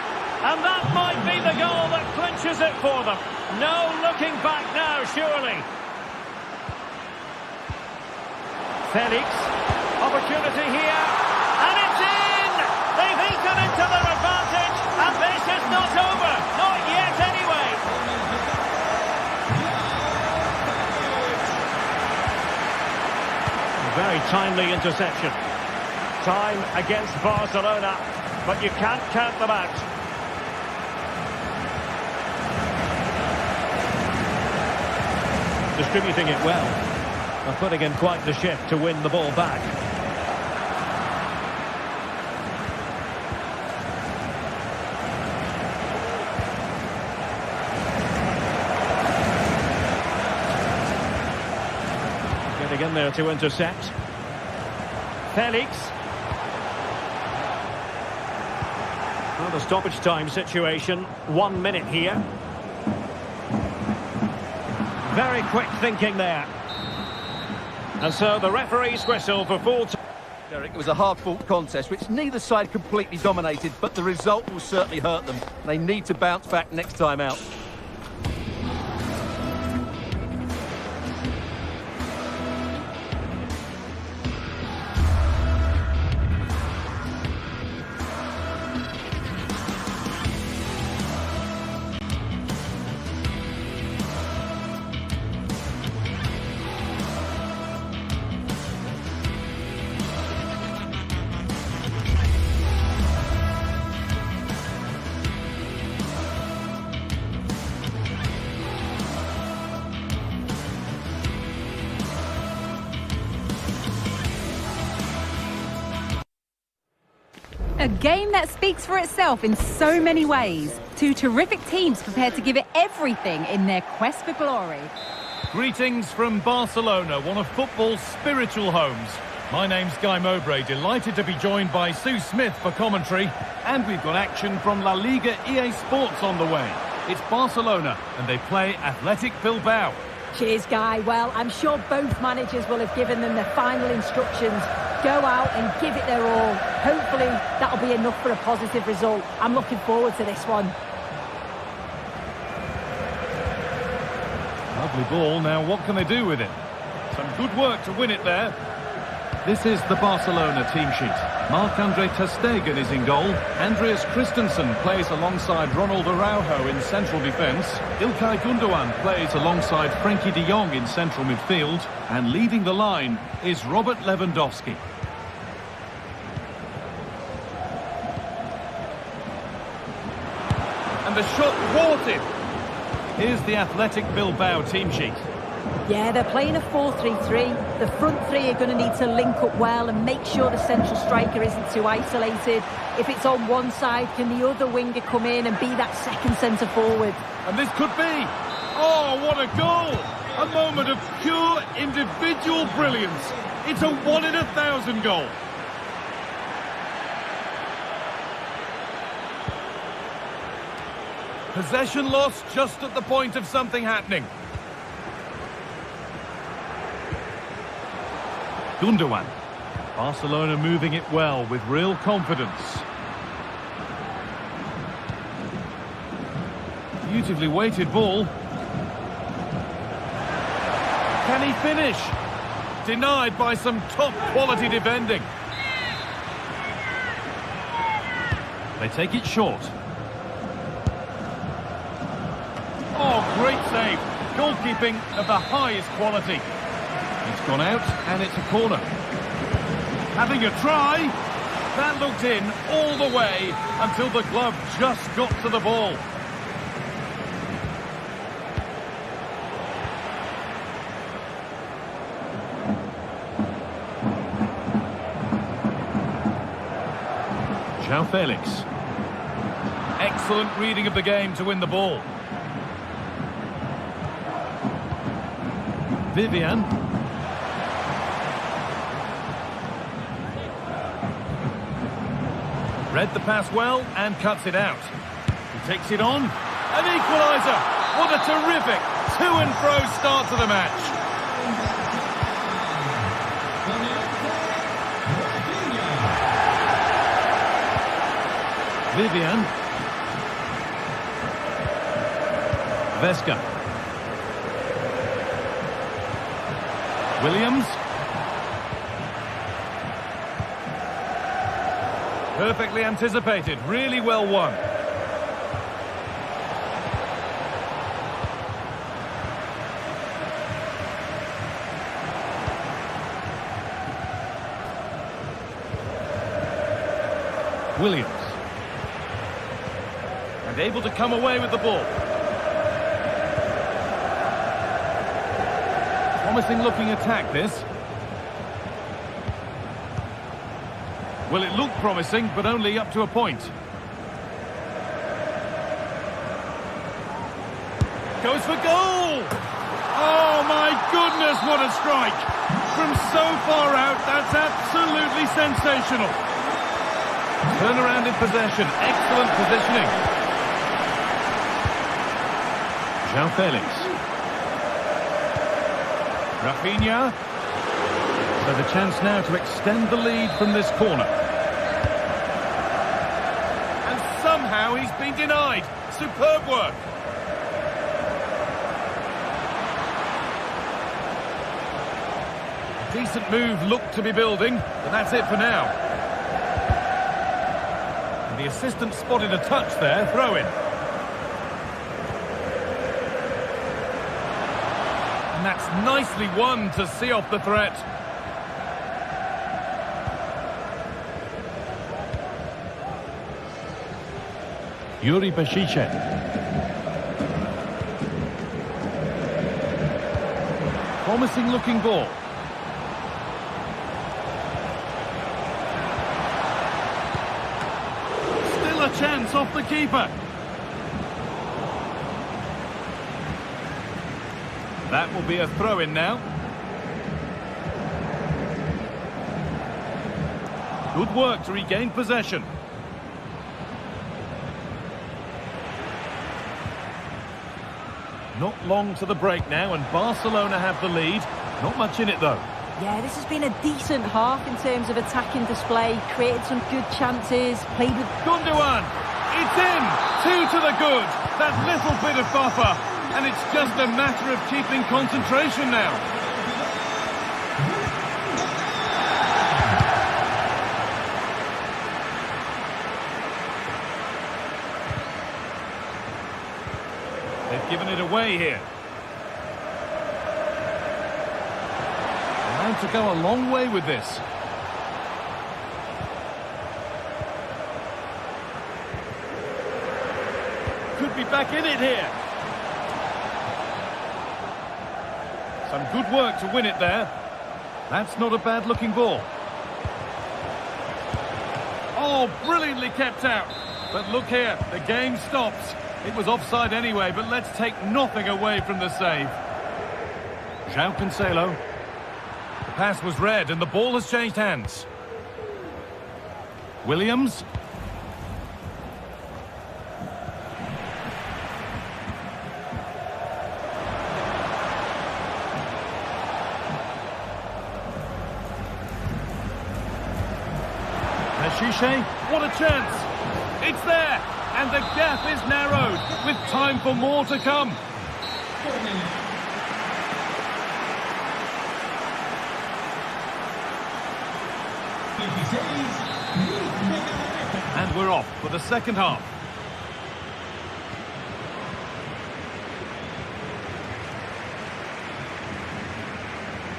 And that might be the goal that clinches it for them. No looking back now, surely. Felix. Opportunity here. And it's in! They've eaten into their advantage. And this is not over. Not yet, anyway. Very timely interception. Time against Barcelona, but you can't count them out. Distributing it well, and putting in quite the shift to win the ball back. Getting in there to intercept. Felix. Well, the stoppage time situation, 1 minute here. Very quick thinking there. And so the referee's whistle for full time. Derek, it was a hard-fought contest, which neither side completely dominated, but the result will certainly hurt them. They need to bounce back next time out. A game that speaks for itself in so many ways. Two terrific teams prepared to give it everything in their quest for glory. Greetings from Barcelona, one of football's spiritual homes. My name's Guy Mowbray, delighted to be joined by Sue Smith for commentary. And we've got action from La Liga esports on the way. It's Barcelona, and they play Athletic Bilbao. Cheers, Guy. Well, I'm sure both managers will have given them their final instructions. Go out and give it their all. Hopefully, that'll be enough for a positive result. I'm looking forward to this one. Lovely ball. Now, what can they do with it? Some good work to win it there. This is the Barcelona team sheet. Marc-Andre ter Stegen is in goal. Andreas Christensen plays alongside Ronald Araujo in central defence. Ilkay Gundogan plays alongside Frenkie de Jong in central midfield. And leading the line is Robert Lewandowski. And the shot thwarted. Here's the Athletic Bilbao team sheet. Yeah, they're playing a 4-3-3. The front three are going to need to link up well and make sure the central striker isn't too isolated. If it's on one side, can the other winger come in and be that second centre forward? And this could be... Oh, what a goal! A moment of pure individual brilliance. It's a 1 in 1,000 goal. Possession lost just at the point of something happening. Gundogan. Barcelona moving it well with real confidence. Beautifully weighted ball. Can he finish? Denied by some top quality defending. They take it short. Oh, great save. Goalkeeping of the highest quality. It's gone out, and it's a corner. Having a try. That looked in all the way until the glove just got to the ball. João Felix. Excellent reading of the game to win the ball. Vivian. Read the pass well and cuts it out. He takes it on. An equaliser. What a terrific to and fro start to the match. Vivian. Vesca. Williams. Perfectly anticipated, really well won. Williams. And able to come away with the ball. Promising looking attack, this. Well, it looked promising, but only up to a point. Goes for goal! Oh, my goodness, what a strike! From so far out, that's absolutely sensational. Turnaround in possession, excellent positioning. João Felix. Rafinha. So the chance now to extend the lead from this corner. And somehow he's been denied. Superb work. A decent move looked to be building, but that's it for now. And the assistant spotted a touch there, throw in. And that's nicely won to see off the threat. Yuri Bashice. Promising looking ball. Still a chance off the keeper. That will be a throw-in now. Good work to regain possession. Not long to the break now, and Barcelona have the lead. Not much in it, though. Yeah, this has been a decent half in terms of attacking display. Created some good chances, played with... Gundogan! It's in! 2 to the good! That little bit of buffer. And it's just a matter of keeping concentration now. They've given it away here. Allowed to go a long way with this. Could be back in it here. Some good work to win it there. That's not a bad looking ball. Oh, brilliantly kept out. But look here, the game stops. It was offside anyway, but let's take nothing away from the save. João Cancelo. The pass was read and the ball has changed hands. Williams. Ashiche, what a chance! It's there, and the gap is narrowed, with time for more to come. And we're off for the second half.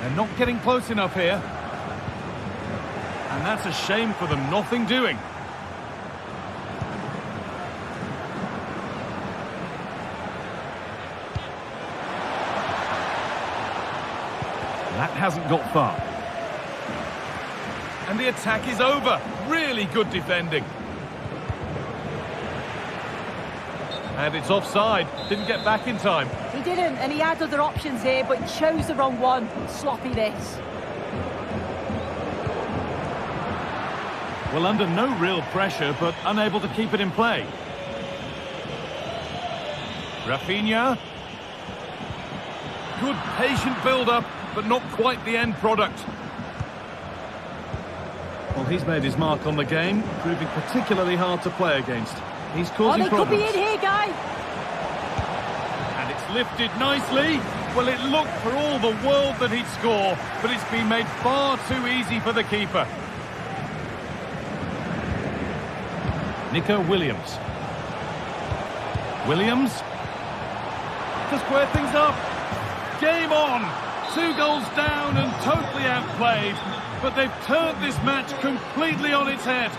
They're not getting close enough here. And that's a shame for them, nothing doing. That hasn't got far. And the attack is over. Really good defending. And it's offside. Didn't get back in time. He didn't, and he had other options here, but chose the wrong one. Sloppy this. Well, under no real pressure, but unable to keep it in play. Rafinha. Good patient build-up, but not quite the end product. Well, he's made his mark on the game, proving particularly hard to play against. He's causing problems. Could be in here, guy. And it's lifted nicely. Well, it looked for all the world that he'd score, but it's been made far too easy for the keeper. Nico Williams. Williams to square things up. Game on. 2 goals down and totally outplayed. But they've turned this match completely on its head.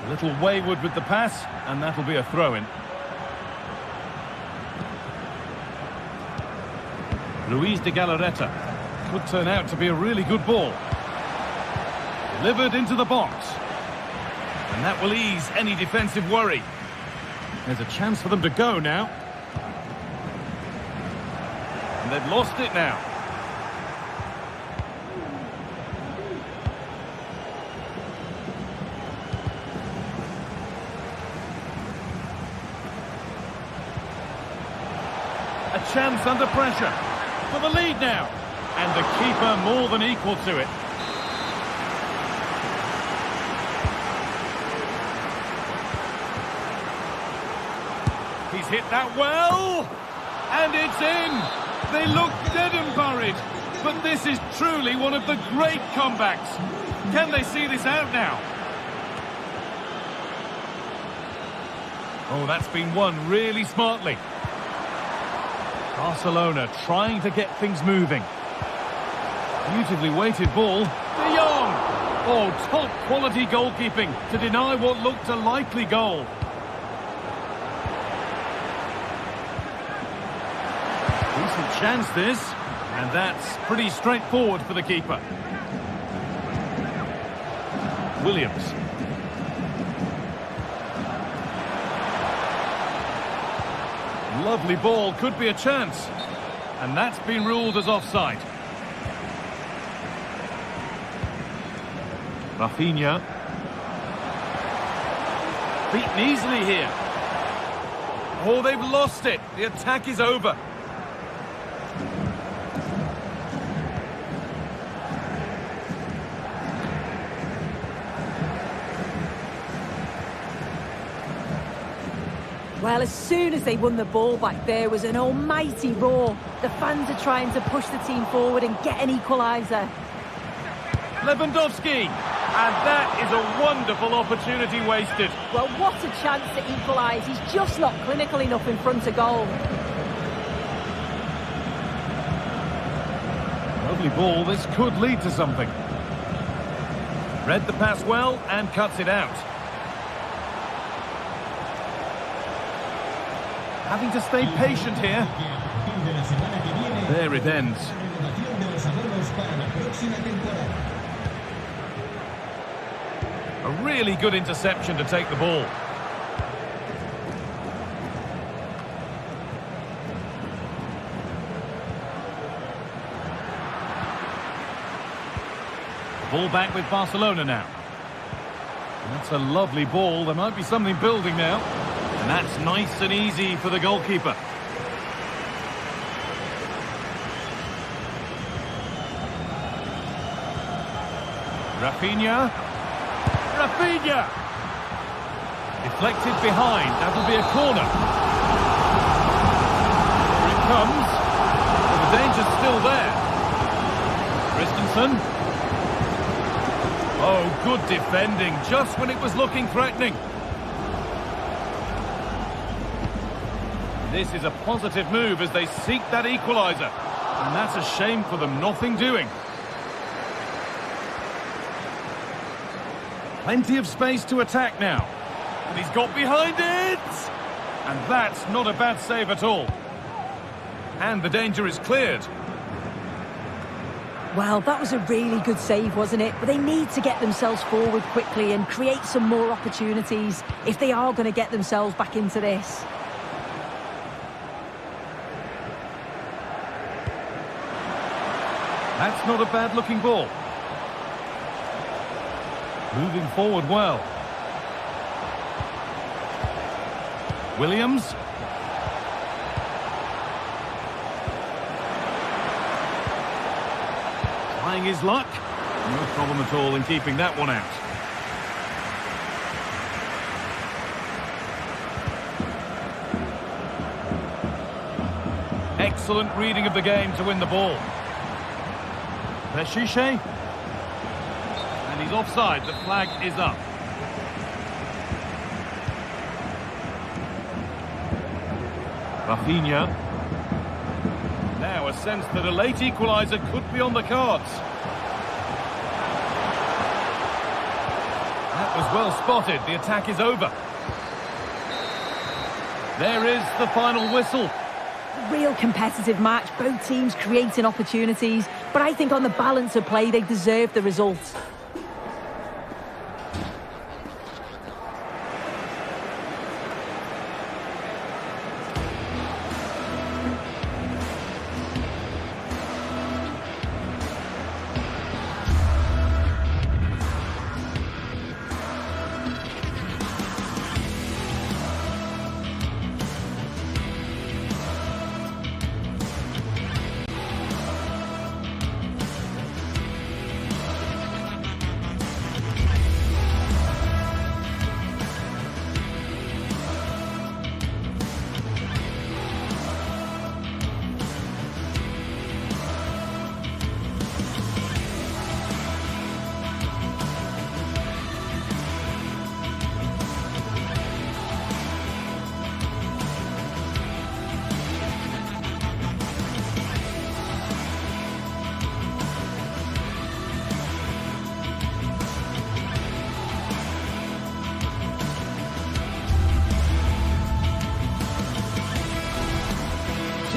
A little wayward with the pass, and that'll be a throw-in. Luis de Galarreta. Could turn out to be a really good ball. Delivered into the box. And that will ease any defensive worry. There's a chance for them to go now. And they've lost it now. A chance under pressure. For the lead now. And the keeper more than equal to it. He's hit that well. And it's in. They look dead and buried. But this is truly one of the great comebacks. Can they see this out now? Oh, that's been won really smartly. Barcelona trying to get things moving. Beautifully weighted ball. De Jong! Oh, top quality goalkeeping to deny what looked a likely goal. Decent chance this, and that's pretty straightforward for the keeper. Williams. Lovely ball, could be a chance. And that's been ruled as offside. Rafinha. Beaten easily here. Oh, they've lost it. The attack is over. Well, as soon as they won the ball back, there was an almighty roar. The fans are trying to push the team forward and get an equaliser. Lewandowski! And that is a wonderful opportunity wasted. Well, what a chance to equalise. He's just not clinical enough in front of goal. Lovely ball, this could lead to something. Read the pass well and cuts it out. Having to stay patient here. There it ends. A really good interception to take the ball. Ball back with Barcelona now. And that's a lovely ball. There might be something building now. And that's nice and easy for the goalkeeper. Rafinha. Rafinha! Deflected behind. That'll be a corner. Here it comes. But the danger's still there. Christensen. Oh, good defending. Just when it was looking threatening. This is a positive move as they seek that equaliser. And that's a shame for them, nothing doing. Plenty of space to attack now. And he's got behind it! And that's not a bad save at all. And the danger is cleared. Well, that was a really good save, wasn't it? But they need to get themselves forward quickly and create some more opportunities if they are going to get themselves back into this. That's not a bad-looking ball. Moving forward well. Williams. Trying his luck. No problem at all in keeping that one out. Excellent reading of the game to win the ball. Peshiche. And he's offside. The flag is up. Rafinha. Now a sense that a late equaliser could be on the cards. That was well spotted. The attack is over. There is the final whistle. Real competitive match, both teams creating opportunities, but I think on the balance of play they deserve the result.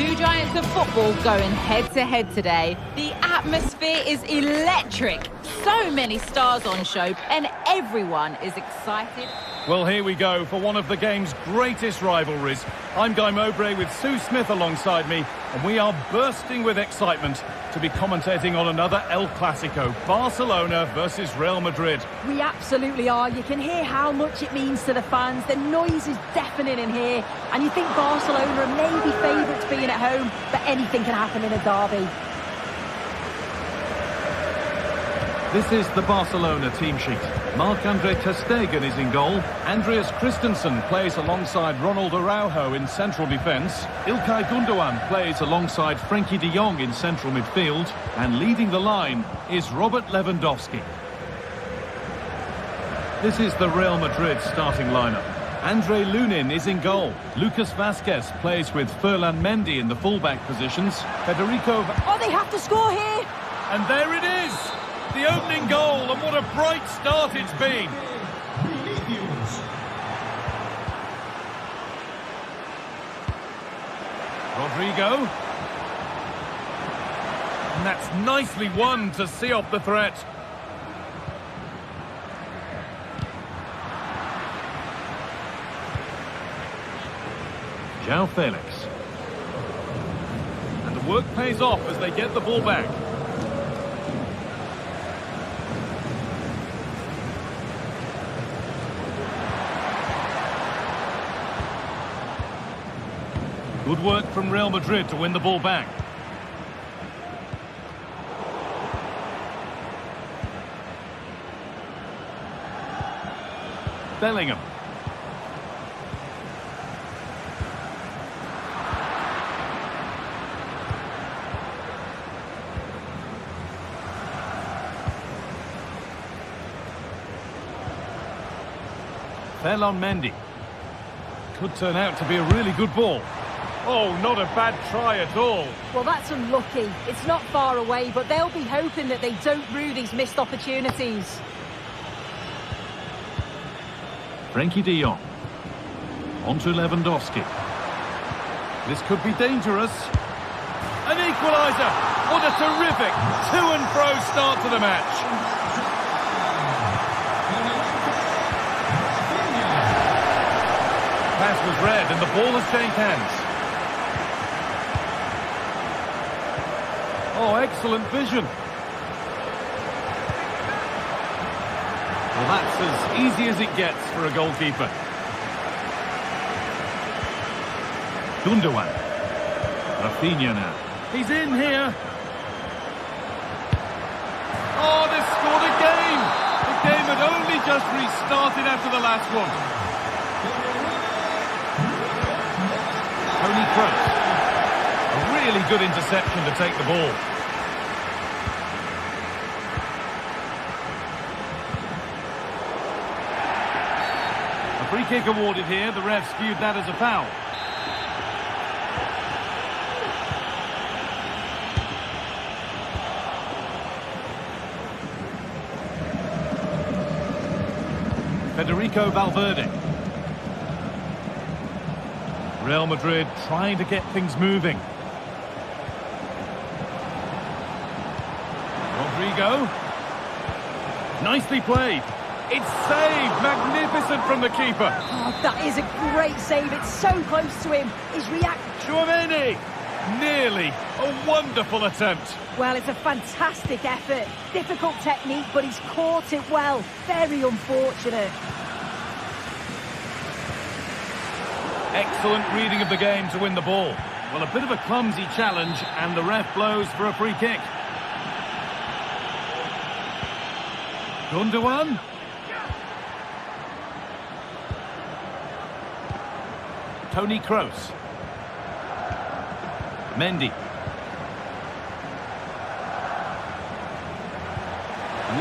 Two giants of football going head-to-head today. The atmosphere is electric. So many stars on show, and everyone is excited. Well, here we go for one of the game's greatest rivalries. I'm Guy Mowbray with Sue Smith alongside me, and we are bursting with excitement to be commentating on another El Clasico, Barcelona versus Real Madrid. We absolutely are. You can hear how much it means to the fans. The noise is deafening in here, and you think Barcelona are maybe favourites being at home, but anything can happen in a derby. This is the Barcelona team sheet. Marc-Andre ter Stegen is in goal. Andreas Christensen plays alongside Ronald Araujo in central defence. İlkay Gündoğan plays alongside Frenkie de Jong in central midfield. And leading the line is Robert Lewandowski. This is the Real Madrid starting lineup. Andre Lunin is in goal. Lucas Vazquez plays with Ferland Mendy in the fullback positions. Federico... Oh, they have to score here! And there it is! The opening goal, and what a bright start it's been. Rodrigo. And that's nicely won to see off the threat. João Felix. And the work pays off as they get the ball back. Good work from Real Madrid to win the ball back. Bellingham. Ferland Mendy. Could turn out to be a really good ball. Oh, not a bad try at all. Well, that's unlucky. It's not far away, but they'll be hoping that they don't rue these missed opportunities. Frenkie de Jong. On to Lewandowski. This could be dangerous. An equaliser. What a terrific to and fro start to the match. Pass was read and the ball has changed hands. Oh, excellent vision. Well, that's as easy as it gets for a goalkeeper. Gündoğan. Rafinha now. He's in here. Oh, they've scored again. The game had only just restarted after the last one. Toni Kroos. A really good interception to take the ball. A free kick awarded here. The ref skewed that as a foul. Federico Valverde. Real Madrid trying to get things moving. Rodrigo. Nicely played. It's saved. Magnificent from the keeper. Oh, that is a great save. It's so close to him. His reaction... Tchouameni. Nearly. A wonderful attempt. Well, it's a fantastic effort. Difficult technique, but he's caught it well. Very unfortunate. Excellent reading of the game to win the ball. Well, a bit of a clumsy challenge, and the ref blows for a free kick. Gündoğan. Toni Kroos. Mendy.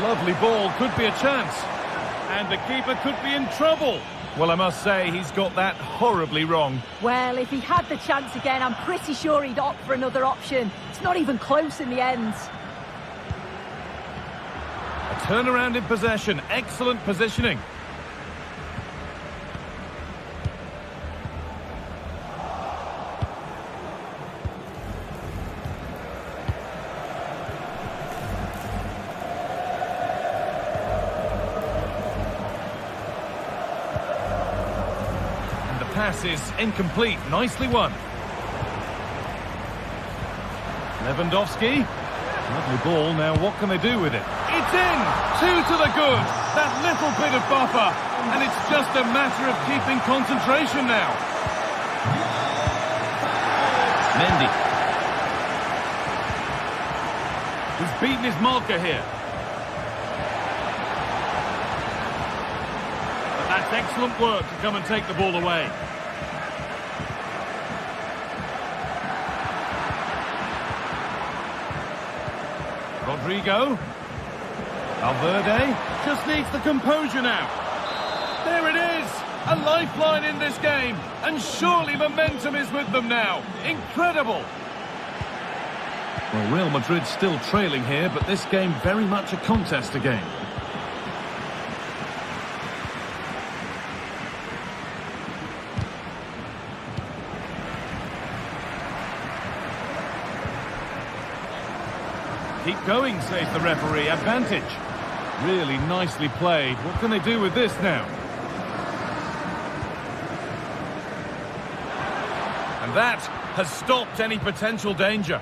Lovely ball, could be a chance. And the keeper could be in trouble. Well, I must say, he's got that horribly wrong. Well, if he had the chance again, I'm pretty sure he'd opt for another option. It's not even close in the end. A turnaround in possession, excellent positioning. pass is incomplete. Nicely won. Lewandowski. Lovely ball. Now what can they do with it? It's in! 2 to the good. That little bit of buffer. And it's just a matter of keeping concentration now. Mendy. He's beaten his marker here. But that's excellent work to come and take the ball away. Rodrigo. Valverde just needs the composure now. There it is! A lifeline in this game. And surely momentum is with them now. Incredible! Well, Real Madrid still trailing here, but this game very much a contest again. Keep going, says the referee. Advantage. Really nicely played. What can they do with this now? And that has stopped any potential danger.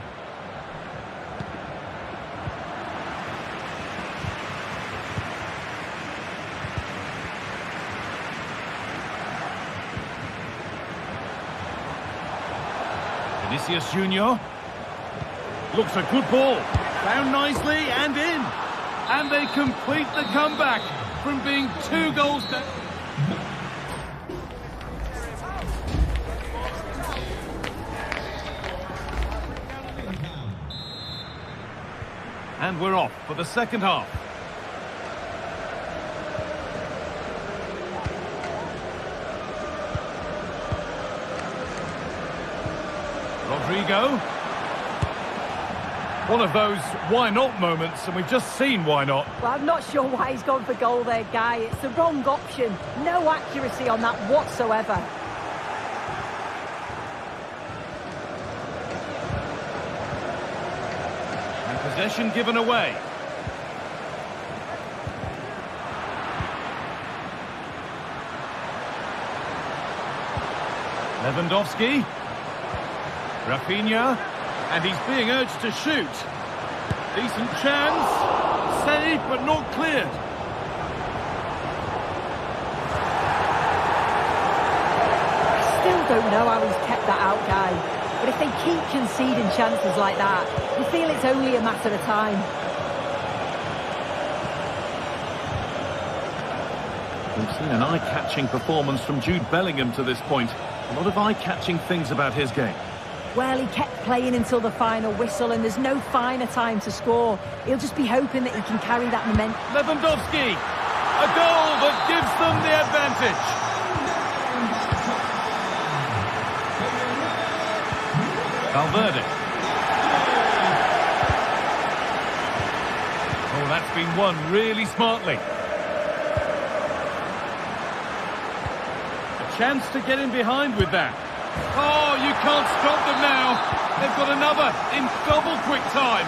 Vinicius Junior. Looks a good ball. Down nicely and in. And they complete the comeback from being 2 goals down. And we're off for the second half. Rodrigo. One of those why not moments, and we've just seen why not. Well, I'm not sure why he's gone for goal there, Guy. It's the wrong option. No accuracy on that whatsoever. And possession given away. Lewandowski. Rafinha. And he's being urged to shoot. Decent chance. Saved, but not cleared. I still don't know how he's kept that out, Guy. But if they keep conceding chances like that, you feel it's only a matter of time. We've seen an eye-catching performance from Jude Bellingham to this point. A lot of eye-catching things about his game. Well, he kept playing until the final whistle, and there's no finer time to score. He'll just be hoping that he can carry that momentum. Lewandowski! A goal that gives them the advantage. Valverde. Oh, that's been won really smartly. A chance to get in behind with that. Oh, you can't stop them now. They've got another in double quick time.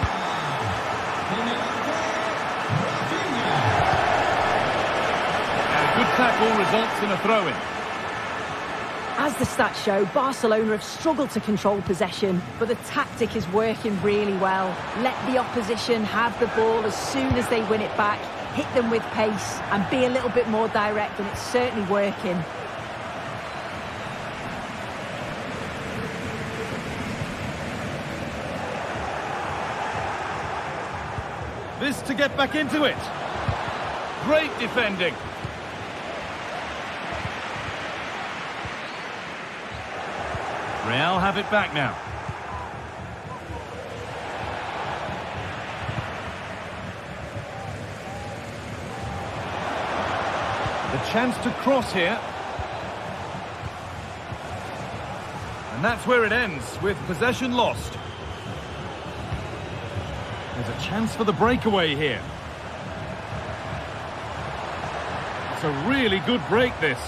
And a good tackle results in a throw-in. As the stats show, Barcelona have struggled to control possession, but the tactic is working really well. Let the opposition have the ball as soon as they win it back, hit them with pace and be a little bit more direct, and it's certainly working. This to get back into it. Great defending. Real have it back now. The chance to cross here. And that's where it ends, with possession lost. There's a chance for the breakaway here. It's a really good break, this.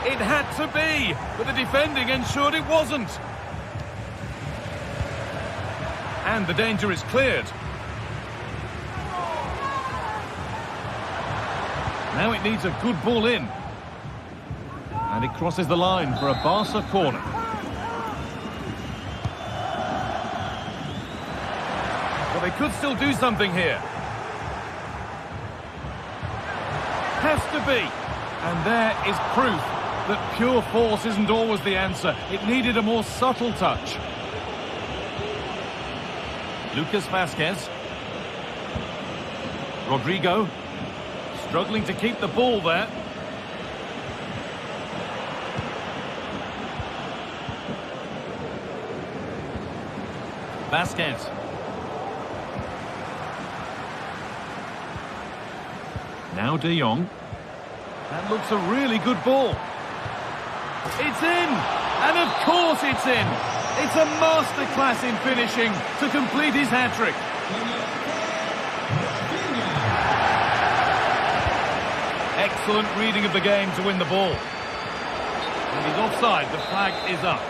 It had to be, but the defending ensured it wasn't. And the danger is cleared. Now it needs a good ball in. And it crosses the line for a Barca corner. Well, they could still do something here. Has to be. And there is proof that pure force isn't always the answer. It needed a more subtle touch. Lucas Vázquez. Rodrigo. Struggling to keep the ball there. Vázquez. Now De Jong. That looks a really good ball. It's in! And of course it's in! It's a masterclass in finishing to complete his hat-trick. Excellent reading of the game to win the ball. And he's offside, the flag is up.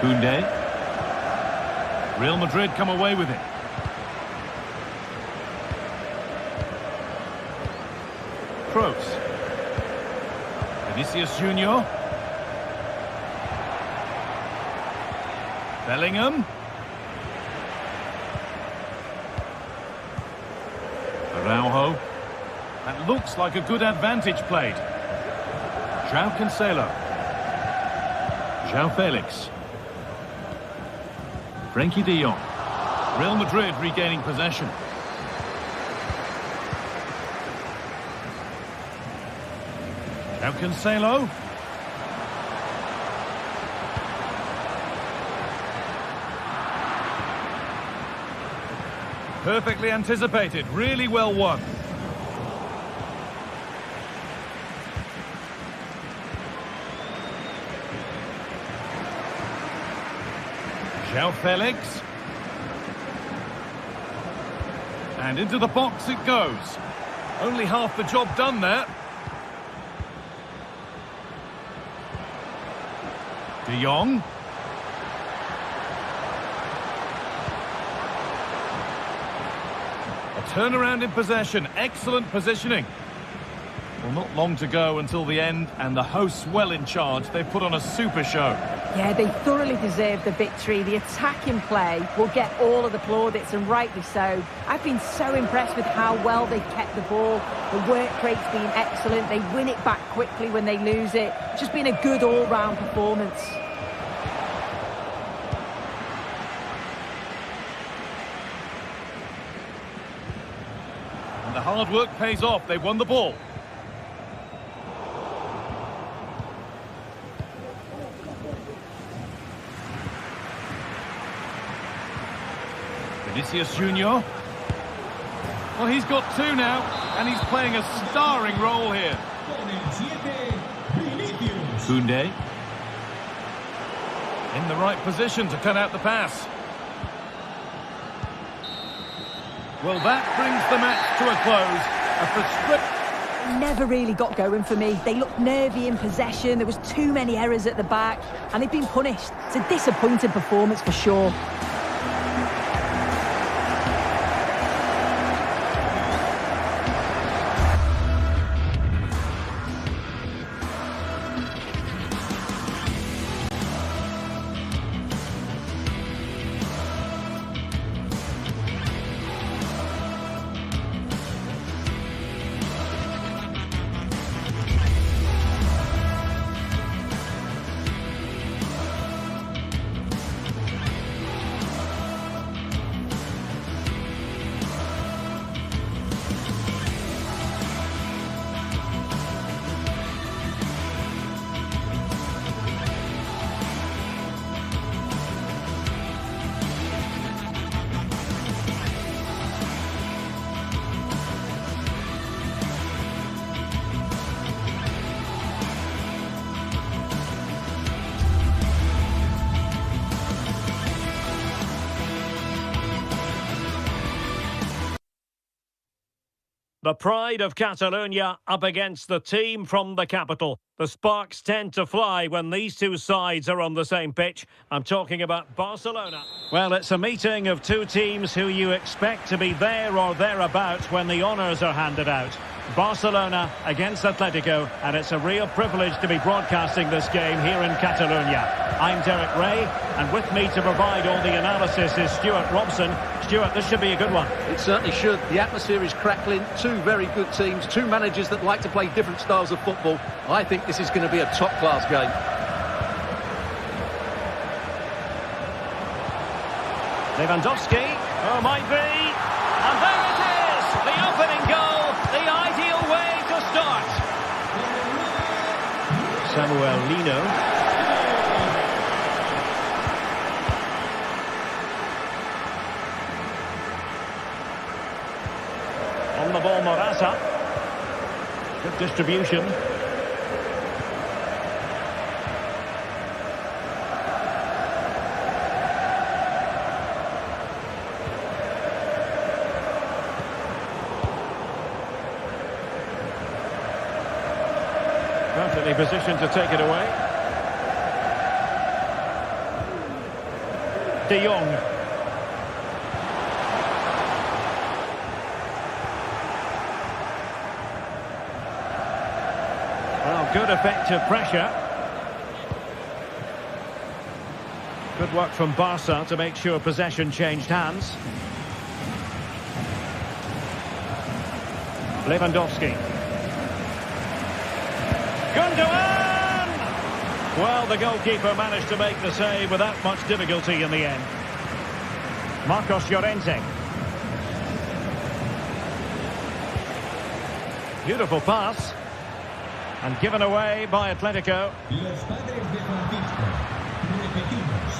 Koundé. Real Madrid come away with it. Kroos. Vinicius Junior. Bellingham. Araujo. That looks like a good advantage played. João Cancelo. João Felix. Frenkie de Jong. Real Madrid regaining possession. João Cancelo. Perfectly anticipated, really well won. João Felix. And into the box it goes. Only half the job done there. De Jong. A turnaround in possession. Excellent positioning. Well, not long to go until the end, and the hosts well in charge. They've put on a super show. Yeah, they thoroughly deserve the victory. The attacking play will get all of the plaudits, and rightly so. I've been so impressed with how well they've kept the ball. The work rate's been excellent. They win it back quickly when they lose it. It's just been a good all-round performance. And the hard work pays off. They won the ball. Vinicius Junior. Well, he's got two now, and he's playing a starring role here. Koundé. In the right position to cut out the pass. Well, that brings the match to a close. Never really got going for me. They looked nervy in possession. There was too many errors at the back, and they've been punished. It's a disappointing performance for sure. The pride of Catalonia up against the team from the capital. The sparks tend to fly when these two sides are on the same pitch. I'm talking about Barcelona. Well, it's a meeting of two teams who you expect to be there or thereabouts when the honours are handed out. Barcelona against Atletico, and it's a real privilege to be broadcasting this game here in Catalonia. I'm Derek Ray, and with me to provide all the analysis is Stuart Robson. Stuart, this should be a good one. It certainly should. The atmosphere is crackling. Two very good teams, two managers that like to play different styles of football. I think this is going to be a top-class game. Lewandowski, might be, and there it is, the opening goal, the ideal way to start. Samuel Lino. On the ball, Morata. Good distribution. Perfectly positioned to take it away. De Jong. Well, good effective pressure. Good work from Barca to make sure possession changed hands. Lewandowski. Gundogan! Well, the goalkeeper managed to make the save without much difficulty in the end. Marcos Llorente. Beautiful pass. And given away by Atletico. Los padres de Francisco. Repetimos.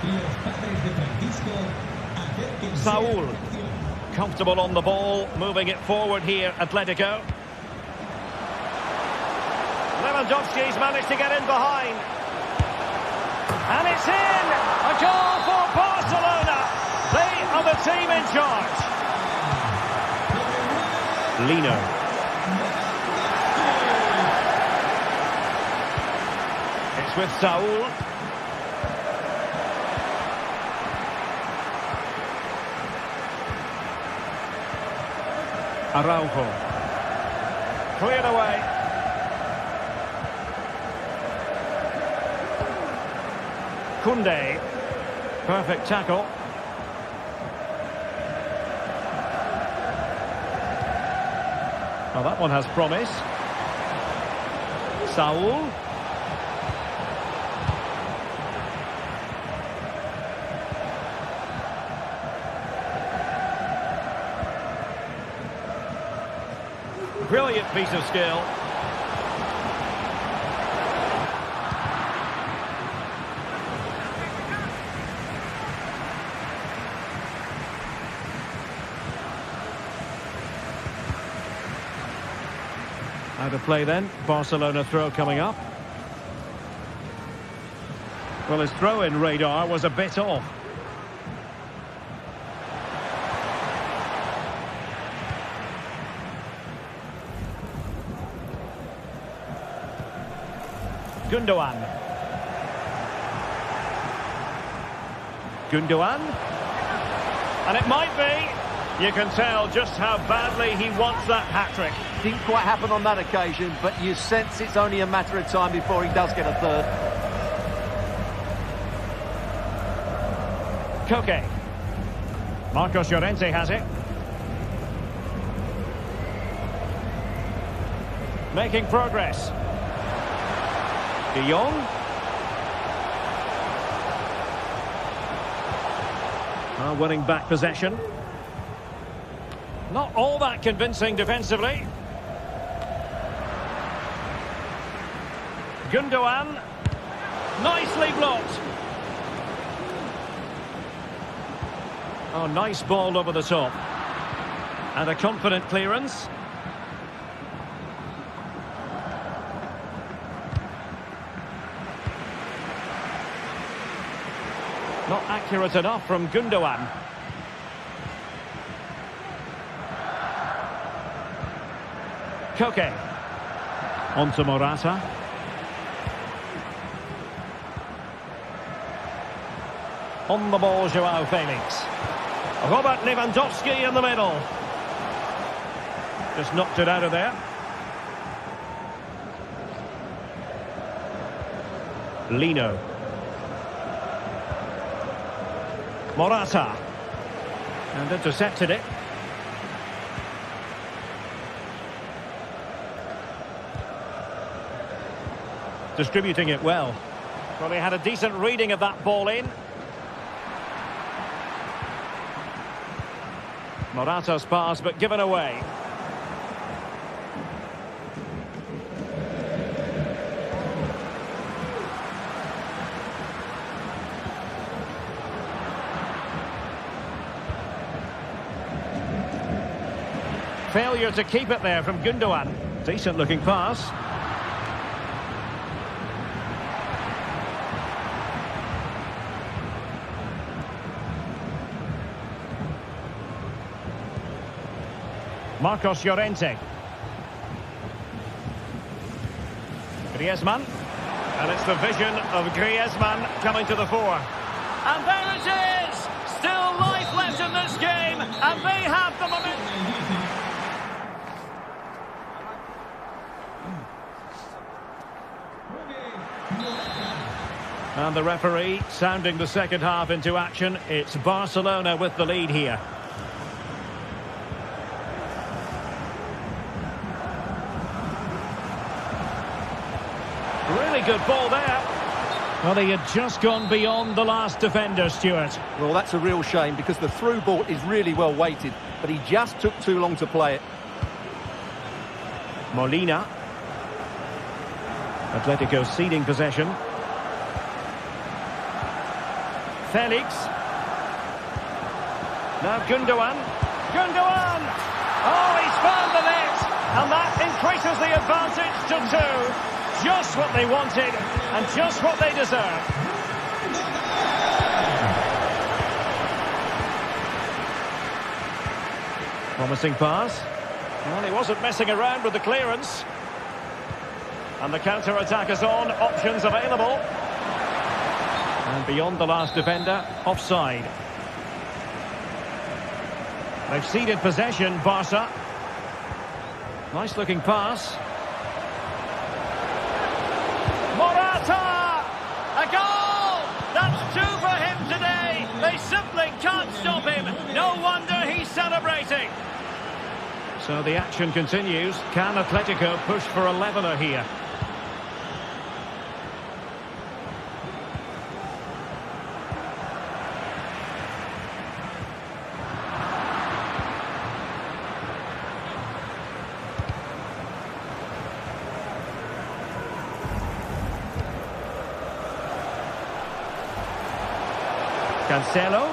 Los padres de Francisco. Acérquense. Saúl. Comfortable on the ball, moving it forward here, Atletico. Lewandowski's managed to get in behind. And it's in! A goal for Barcelona! They are the team in charge. Lino. It's with Saúl. Araujo. Cleared away. Koundé. Perfect tackle. Well, that one has promise. Saúl. Brilliant piece of skill. Out of play then. Barcelona throw coming up. Well, his throw-in radar was a bit off. Gundogan. Gundogan. And it might be. You can tell just how badly he wants that hat-trick. Didn't quite happen on that occasion, but you sense it's only a matter of time before he does get a third. Koke. Marcos Llorente has it. Making progress. De Jong. Winning back possession. Not all that convincing defensively. Gundogan. Nicely blocked. Oh, nice ball over the top. And a confident clearance. Not accurate enough from Koke. On to Morata. On the ball, Joao Felix. Robert Lewandowski in the middle. Just knocked it out of there. Lino. Morata. And intercepted it. Distributing it well. Well, he had a decent reading of that ball in. Morata's pass, but given away. Failure to keep it there from Gundogan. Decent looking pass. Marcos Llorente. Griezmann. And it's the vision of Griezmann coming to the fore. And there it is! Still life left in this game, and they have the momentum. And the referee sounding the second half into action. It's Barcelona with the lead here. Really good ball there. Well, he had just gone beyond the last defender, Stuart. Well, that's a real shame because the through ball is really well weighted, but he just took too long to play it. Molina. Atletico ceding possession. Felix. Now Gundogan. Gundogan! Oh, he's found the net! And that increases the advantage to 2. Just what they wanted, and just what they deserve. Promising pass. Well, he wasn't messing around with the clearance. And the counter-attack is on. Options available. And beyond the last defender, offside. They've ceded possession, Barca. Nice looking pass. Morata! A goal! That's 2 for him today. They simply can't stop him. No wonder he's celebrating. So the action continues. Can Atletico push for a leveller here? Cancelo.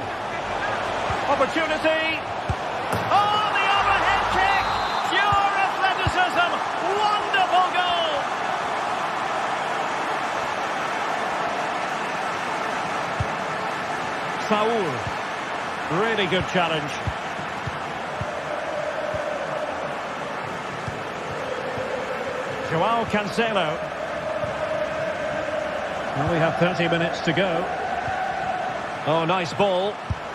Opportunity. Oh, the overhead kick. Pure athleticism. Wonderful goal. Saul. Really good challenge. Joao Cancelo. Well, we have 30 minutes to go. Oh, nice ball.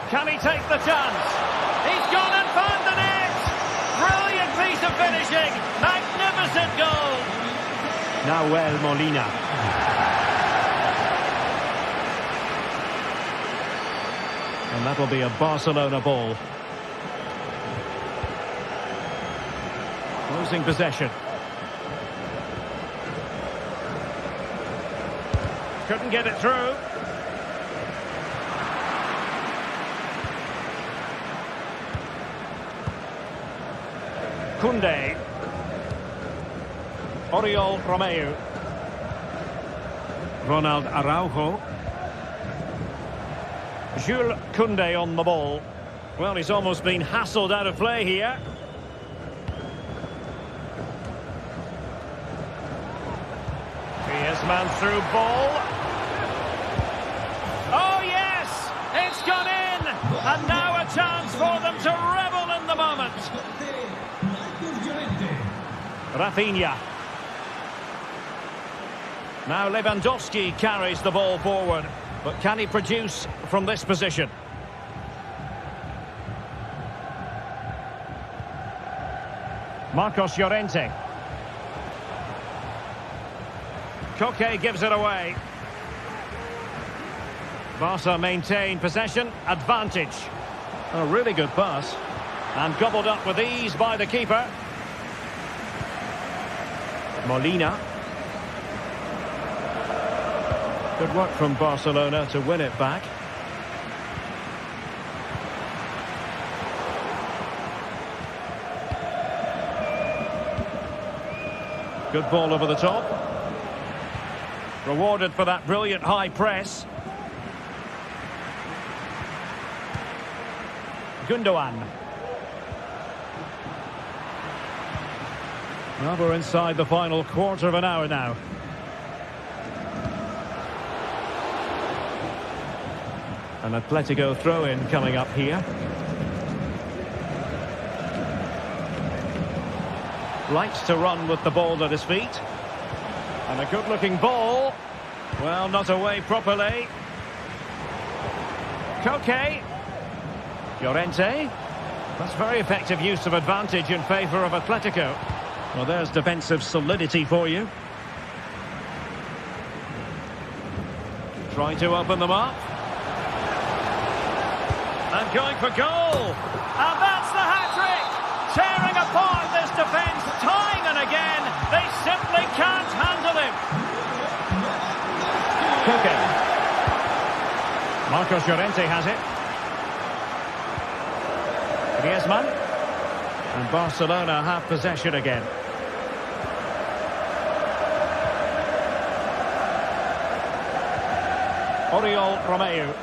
Can he take the chance? He's gone and found the net. Brilliant piece of finishing. Magnificent goal. Nahuel Molina. And that'll be a Barcelona ball. Losing possession. Couldn't get it through. Koundé. Oriol Romeu. Ronald Araujo. Jules Koundé on the ball. Well, he's almost been hassled out of play here. Griezmann through ball. Oh, yes! It's gone in! And now a chance for them to revel in the moment. Rafinha. Now Lewandowski carries the ball forward, but can he produce from this position? Marcos Llorente. Koke gives it away. Barca maintain possession, advantage. A really good pass. And gobbled up with ease by the keeper. Molina. Good work from Barcelona to win it back. Good ball over the top. Rewarded for that brilliant high press. Gundogan. Well, we're inside the final quarter of an hour now. An Atletico throw-in coming up here. Likes to run with the ball at his feet. And a good-looking ball. Well, not away properly. Koke. Llorente. That's very effective use of advantage in favour of Atletico. Well, there's defensive solidity for you. Trying to open them up. And going for goal. And that's the hat-trick. Tearing apart this defence time and again. They simply can't handle him. Koke. Marcos Llorente has it. Griezmann. And Barcelona have possession again. Oriol Romeu.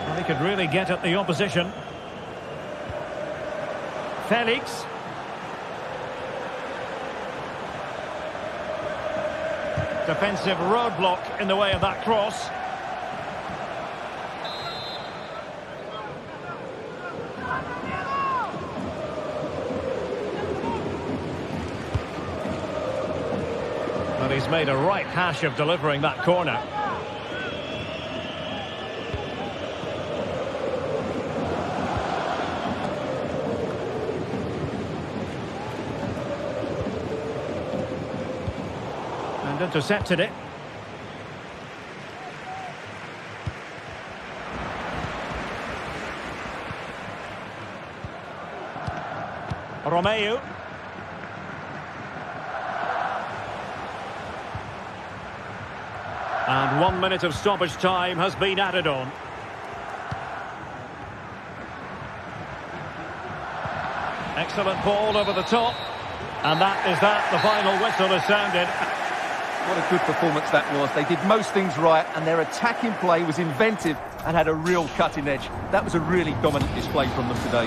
Well, he could really get at the opposition. Felix. Defensive roadblock in the way of that cross. But he's made a right hash of delivering that corner. And intercepted it. Romeu. And 1 minute of stoppage time has been added on. Excellent ball over the top. And that is that. The final whistle is sounded. What a good performance that was. They did most things right, and their attacking play was inventive and had a real cutting edge. That was a really dominant display from them today.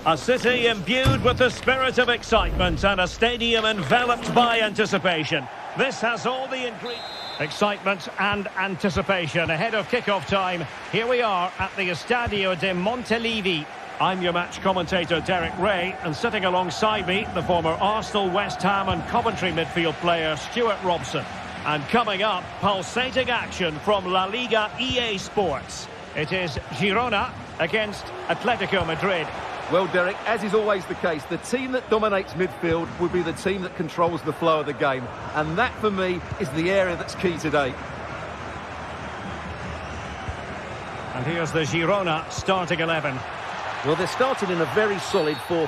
A city imbued with the spirit of excitement and a stadium enveloped by anticipation. This has all the ingredients. Excitement and anticipation ahead of kick-off time. Here we are at the Estadio de Montelivi. I'm your match commentator, Derek Ray, and sitting alongside me, the former Arsenal, West Ham and Coventry midfield player, Stuart Robson. And coming up, pulsating action from La Liga EA Sports. It is Girona against Atletico Madrid. Well, Derek, as is always the case, the team that dominates midfield will be the team that controls the flow of the game. And that, for me, is the area that's key today. And here's the Girona starting 11. Well, they're starting in a very solid 4.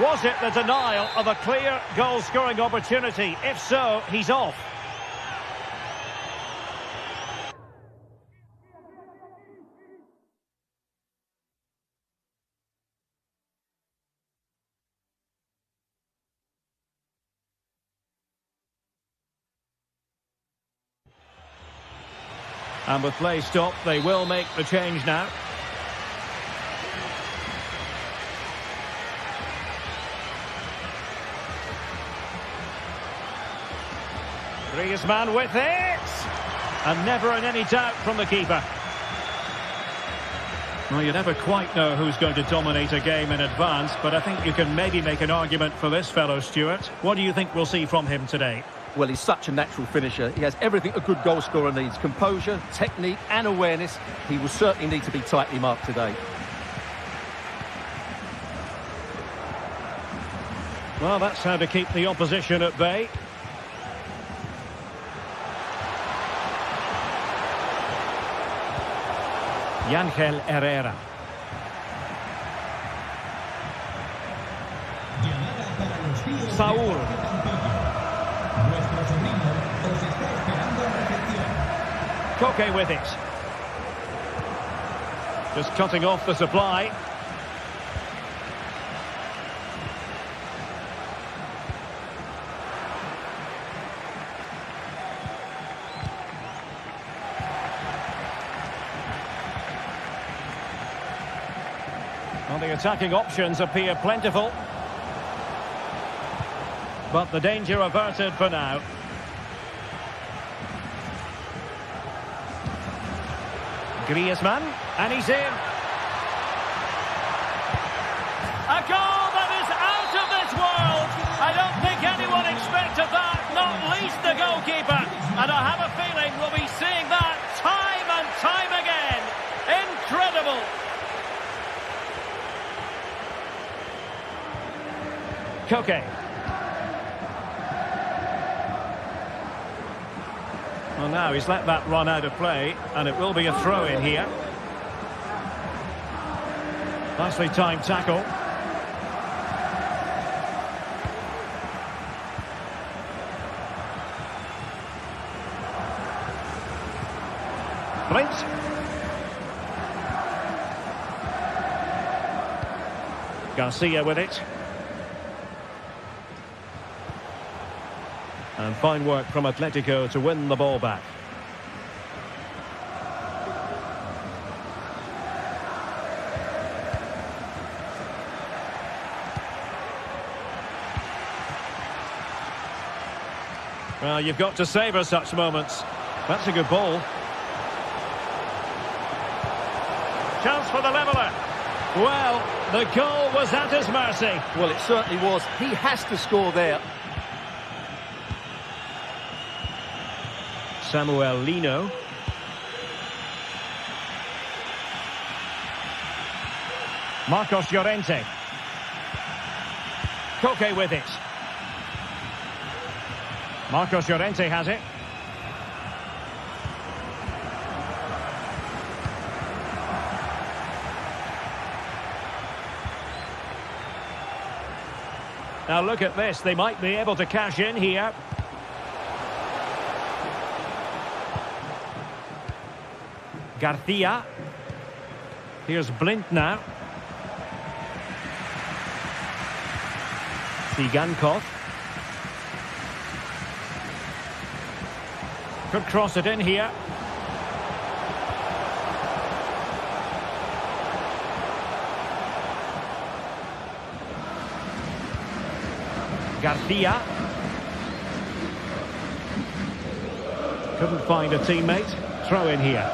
Was it the denial of a clear goal-scoring opportunity? If so, he's off. And with play stopped, they will make the change now. Griezmann with it! And never in any doubt from the keeper. Well, you never quite know who's going to dominate a game in advance, but I think you can maybe make an argument for this fellow, Stuart. What do you think we'll see from him today? Well, he's such a natural finisher. He has everything a good goal scorer needs. Composure, technique and awareness. He will certainly need to be tightly marked today. Well, that's how to keep the opposition at bay. Ángel Herrera. Saúl. Koke with it. Just cutting off the supply. Well, the attacking options appear plentiful. But the danger averted for now. Griezmann, and he's in. A goal that is out of this world. I don't think anyone expected that, not least the goalkeeper. And I have a feeling we'll be seeing that time and time again. Incredible. Koke. Well, now he's let that run out of play, and it will be a throw in here. Nicely timed tackle. Blint. Garcia with it. And fine work from Atletico to win the ball back. Well, you've got to savour such moments. That's a good ball. Chance for the leveller. Well, the goal was at his mercy. Well, it certainly was. He has to score there. Samuel Lino. Marcos Llorente. Koke with it. Marcos Llorente has it. Now look at this. They might be able to cash in here. Garcia. Here's Blint now. Sigankov. Could cross it in here. Garcia. Couldn't find a teammate. Throw in here.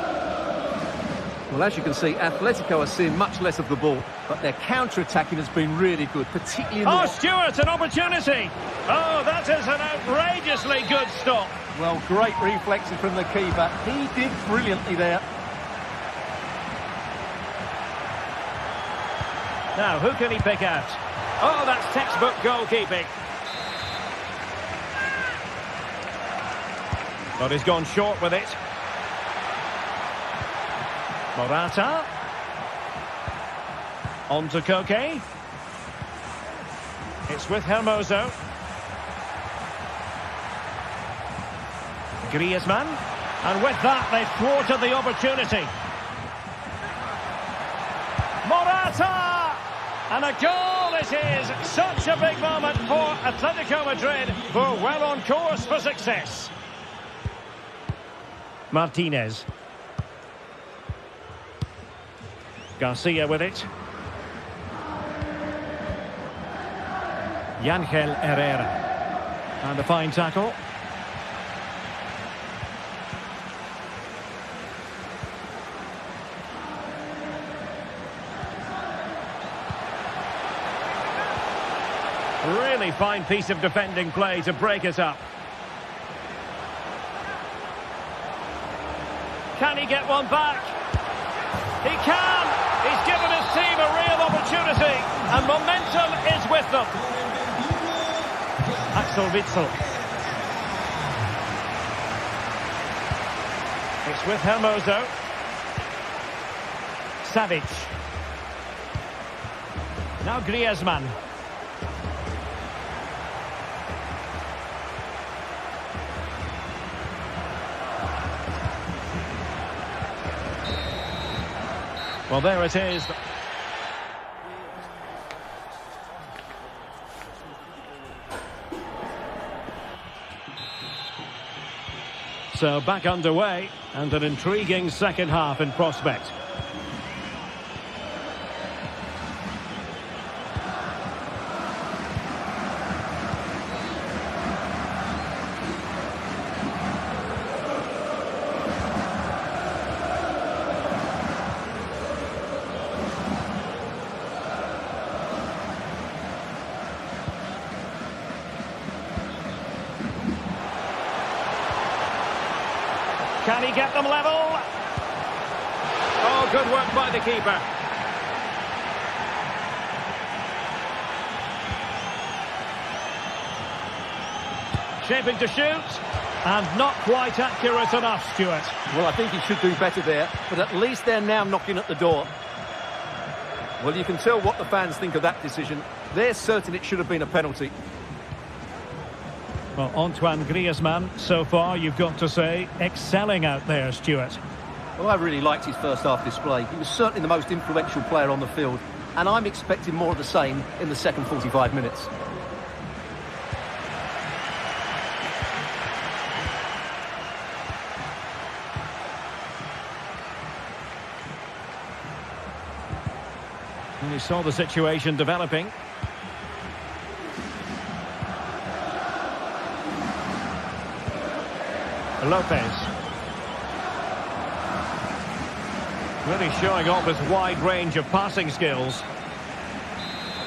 Well, as you can see, Atletico are seeing much less of the ball, but their counter-attacking has been really good, particularly in the... Oh, Stewart, an opportunity! Oh, that is an outrageously good stop. Well, great reflexes from the keeper. He did brilliantly there. Now, who can he pick out? Oh, that's textbook goalkeeping. But he's gone short with it. Morata. On to Koke. It's with Hermoso. Griezmann. And with that, they thwarted the opportunity. Morata! And a goal it is. Such a big moment for Atletico Madrid, who are well on course for success. Martinez. Garcia with it. Yangel Herrera. And a fine tackle. Really fine piece of defending play to break it up. Can he get one back? He can! He's given his team a real opportunity, and momentum is with them. Axel Witsel. It's with Hermoso. Savic. Now Griezmann. Well, there it is. So back underway, and an intriguing second half in prospect. Can he get them level? Oh, good work by the keeper. Shaping to shoot. And not quite accurate enough, Stuart. Well, I think he should do better there, but at least they're now knocking at the door. Well, you can tell what the fans think of that decision. They're certain it should have been a penalty. Well, Antoine Griezmann, so far, you've got to say, excelling out there, Stuart. Well, I really liked his first half display. He was certainly the most influential player on the field, and I'm expecting more of the same in the second 45 minutes. And we saw the situation developing. Lopez. Really showing off his wide range of passing skills.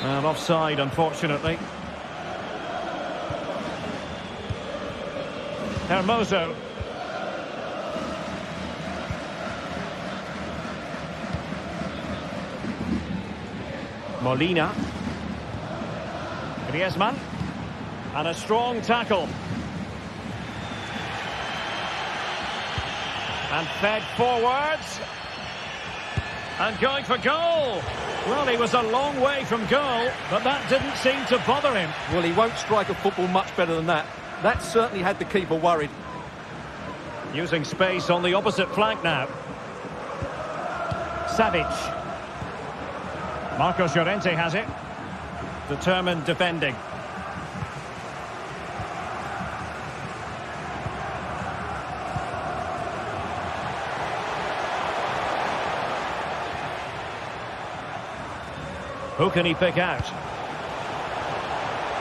And offside, unfortunately. Hermoso. Molina. Griezmann. And a strong tackle. And fed forwards. And going for goal. Well, he was a long way from goal, but that didn't seem to bother him. Well, he won't strike a football much better than that. That certainly had the keeper worried. Using space on the opposite flank now. Savic. Marcos Llorente has it. Determined defending. Who can he pick out?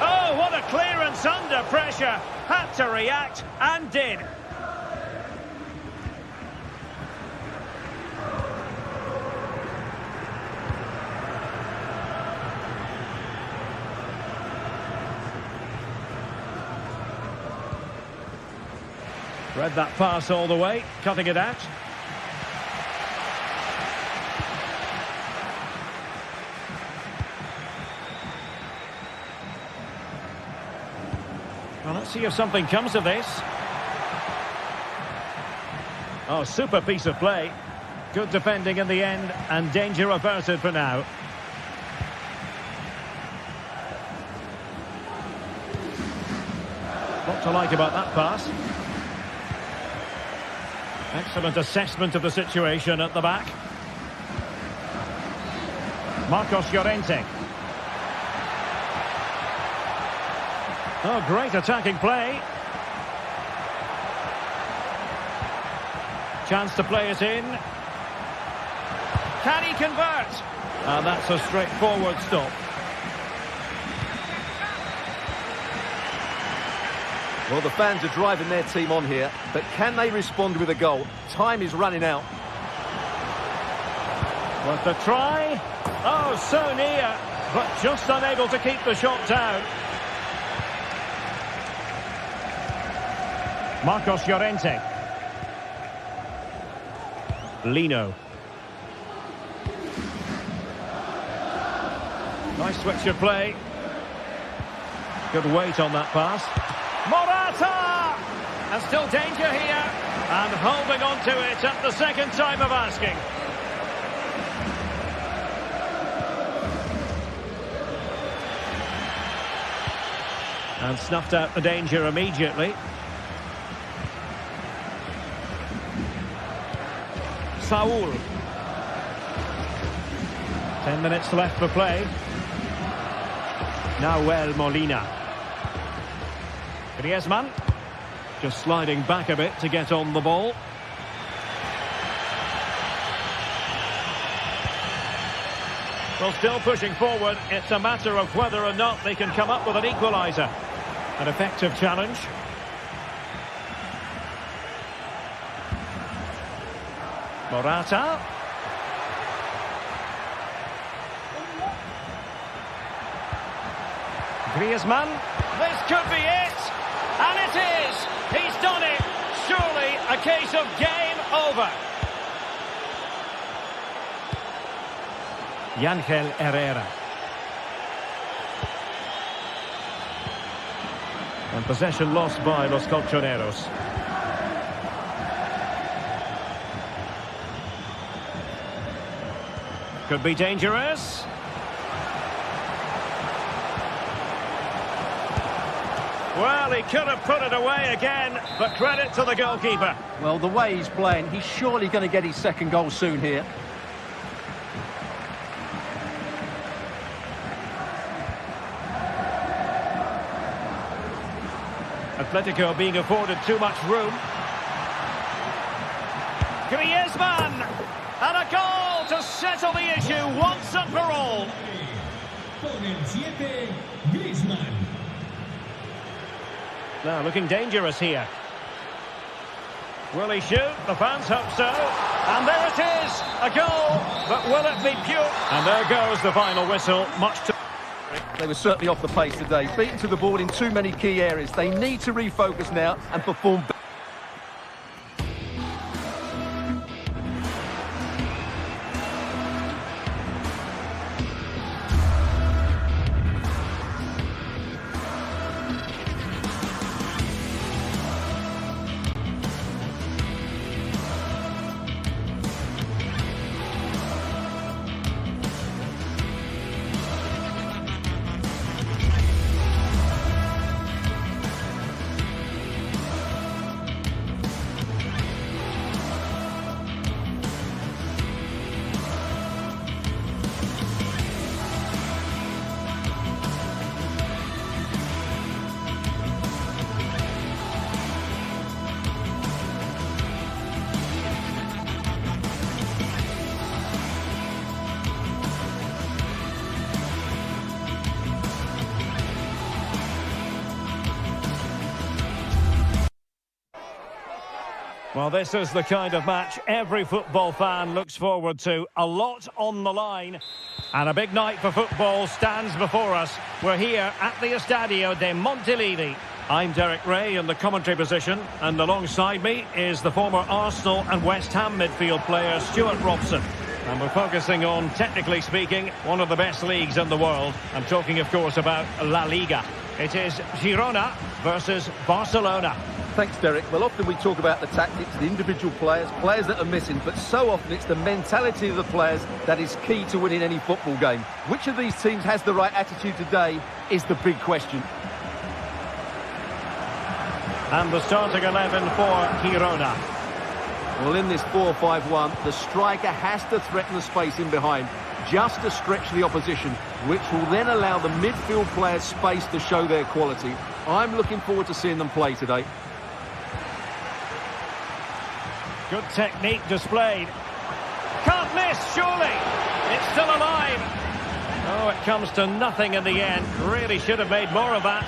Oh, what a Clearance under pressure. Had to react and did. Read that pass all the way, cutting it out. Well, let's see if something comes of this. Oh, super piece of play. Good defending in the end, and danger averted for now. What to like about that pass. Excellent assessment of the situation at the back. Marcos Llorente. Oh, great attacking play. Chance to play it in. Can he convert? And that's a straightforward stop. Well, the fans are driving their team on here, but can they respond with a goal? Time is running out. Worth a try. Oh, so near, but just unable to keep the shot down. Marcos Llorente. Lino. Nice switch of play. Good weight on that pass. Morata! And still danger here. And holding on to it at the second time of asking. And snuffed out the danger immediately. Saul. 10 minutes left for play. Nahuel Molina. Griezmann. Just sliding back a bit to get on the ball. Well, still pushing forward. It's a matter of whether or not they can come up with an equaliser. An effective challenge. Morata. Griezmann. This could be it. And it is. He's done it. Surely a case of game over. Ángel Herrera. And possession lost by Los Colchoneros. Could be dangerous. Well, he could have put it away again, but credit to the goalkeeper. Well, the way he's playing, he's surely going to get his second goal soon here. Atletico being afforded too much room. Griezmann! And a goal to settle the issue once and for all. Con el 7, Griezmann. Now looking dangerous here. Will he shoot? The fans hope so. And there it is, a goal. But will it be pure? And there goes the final whistle. Much to... They were certainly off the pace today. Beaten to the ball in too many key areas. They need to refocus now and perform better. Well, this is the kind of match every football fan looks forward to. A lot on the line. And a big night for football stands before us. We're here at the Estadio de Montilivi. I'm Derek Ray in the commentary position. And alongside me is the former Arsenal and West Ham midfield player Stuart Robson. And we're focusing on, technically speaking, one of the best leagues in the world. I'm talking, of course, about La Liga. It is Girona versus Barcelona. Thanks, Derek. Well, often we talk about the tactics, the individual players that are missing, but so often it's the mentality of the players that is key to winning any football game. Which of these teams has the right attitude today is the big question. And the starting 11 for Girona. Well, in this 4-5-1, the striker has to threaten the space in behind, just to stretch the opposition, which will then allow the midfield players space to show their quality. I'm looking forward to seeing them play today. Good technique displayed. Can't miss, surely. It's still alive. Oh, it comes to nothing in the end. Really should have made more of that.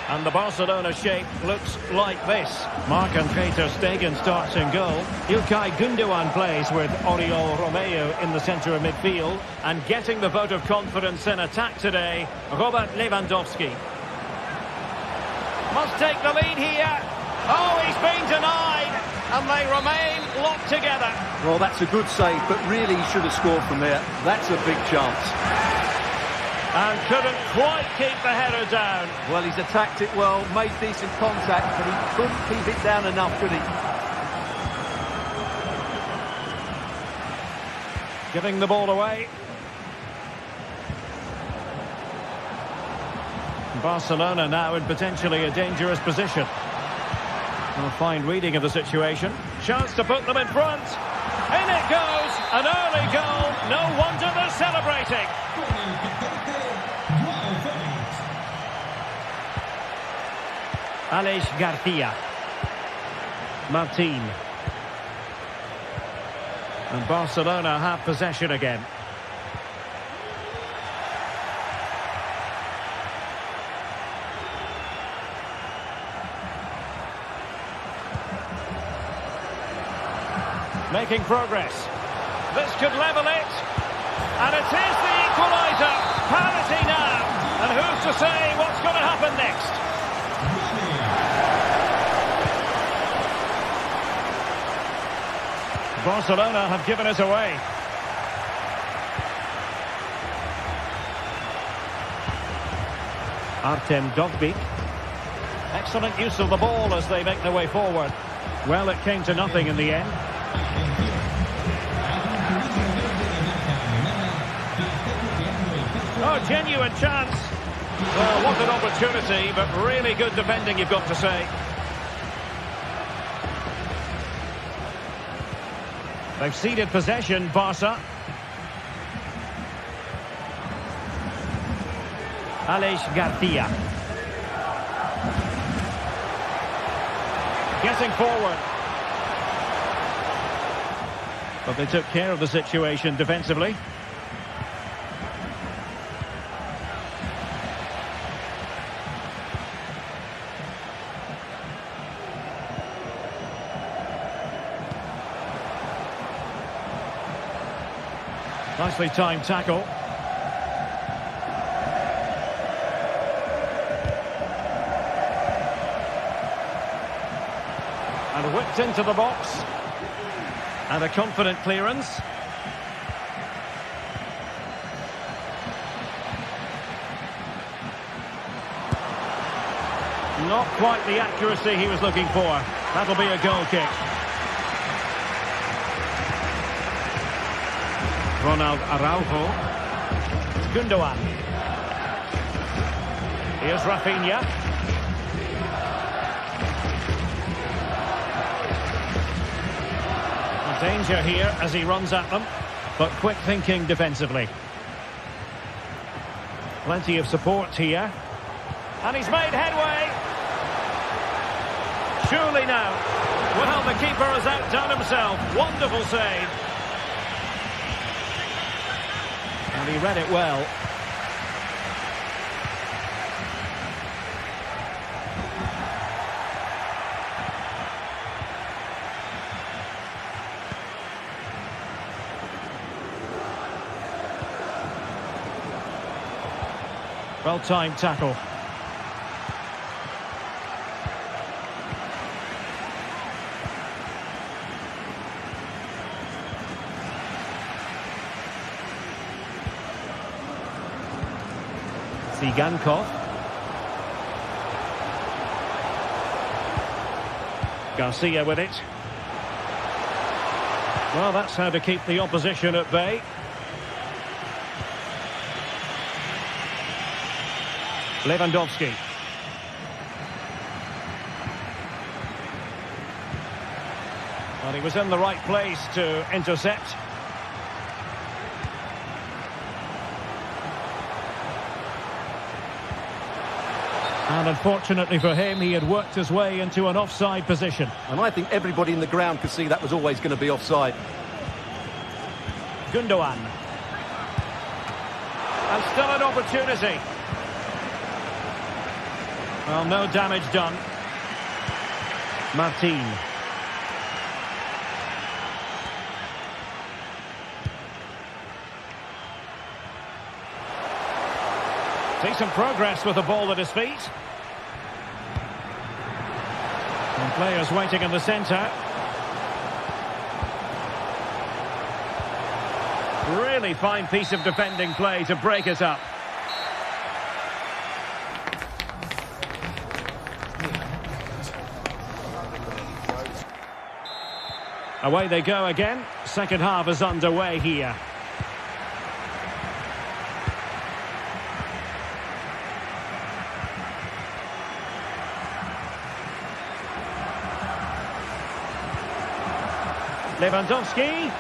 And the Barcelona shape looks like this. Marc-Andre ter Stegen starts in goal. Ilkay Gundogan plays with Oriol Romeu in the centre of midfield. And getting the vote of confidence in attack today, Robert Lewandowski. Must take the lead here. Oh, he's been denied. And they remain locked together. Well, that's a good save, but really he should have scored from there. That's a big chance. And couldn't quite keep the header down. Well, he's attacked it well, made decent contact, but he couldn't keep it down enough, could he? Giving the ball away. Barcelona now in potentially a dangerous position. A fine reading of the situation. Chance to put them in front. In it goes. An early goal. No wonder they're celebrating. Aleix Garcia. Martin. And Barcelona have possession again. Making progress. This could level it. And it is the equaliser. Parity now. And who's to say what's going to happen next? Barcelona have given it away. Artem Dovbyk. Excellent use of the ball as they make their way forward. Well, it came to nothing in the end. Oh, genuine chance. Well, what an opportunity, but really good defending, you've got to say. They've ceded possession, Barca. Aleix Garcia. Getting forward. But they took care of the situation defensively. Nicely timed tackle. And whipped into the box. And a confident clearance. Not quite the accuracy he was looking for. That'll be a goal kick. Ronald Araujo. Gundogan. Here's Rafinha. Danger here as he runs at them, but quick thinking defensively. Plenty of support here. And he's made headway. Surely now. Well, the keeper has outdone himself. Wonderful save. And he read it well. Well-timed tackle. Zigankov. Garcia with it. Well, that's how to keep the opposition at bay. Lewandowski. Well, he was in the right place to intercept. And unfortunately for him, he had worked his way into an offside position. And I think everybody in the ground could see that was always going to be offside. Gundogan. And still an opportunity. Well, no damage done. Martin. See some progress with the ball at his feet. And players waiting in the centre. Really fine piece of defending play to break it up. Away they go again. Second half is underway here. Lewandowski.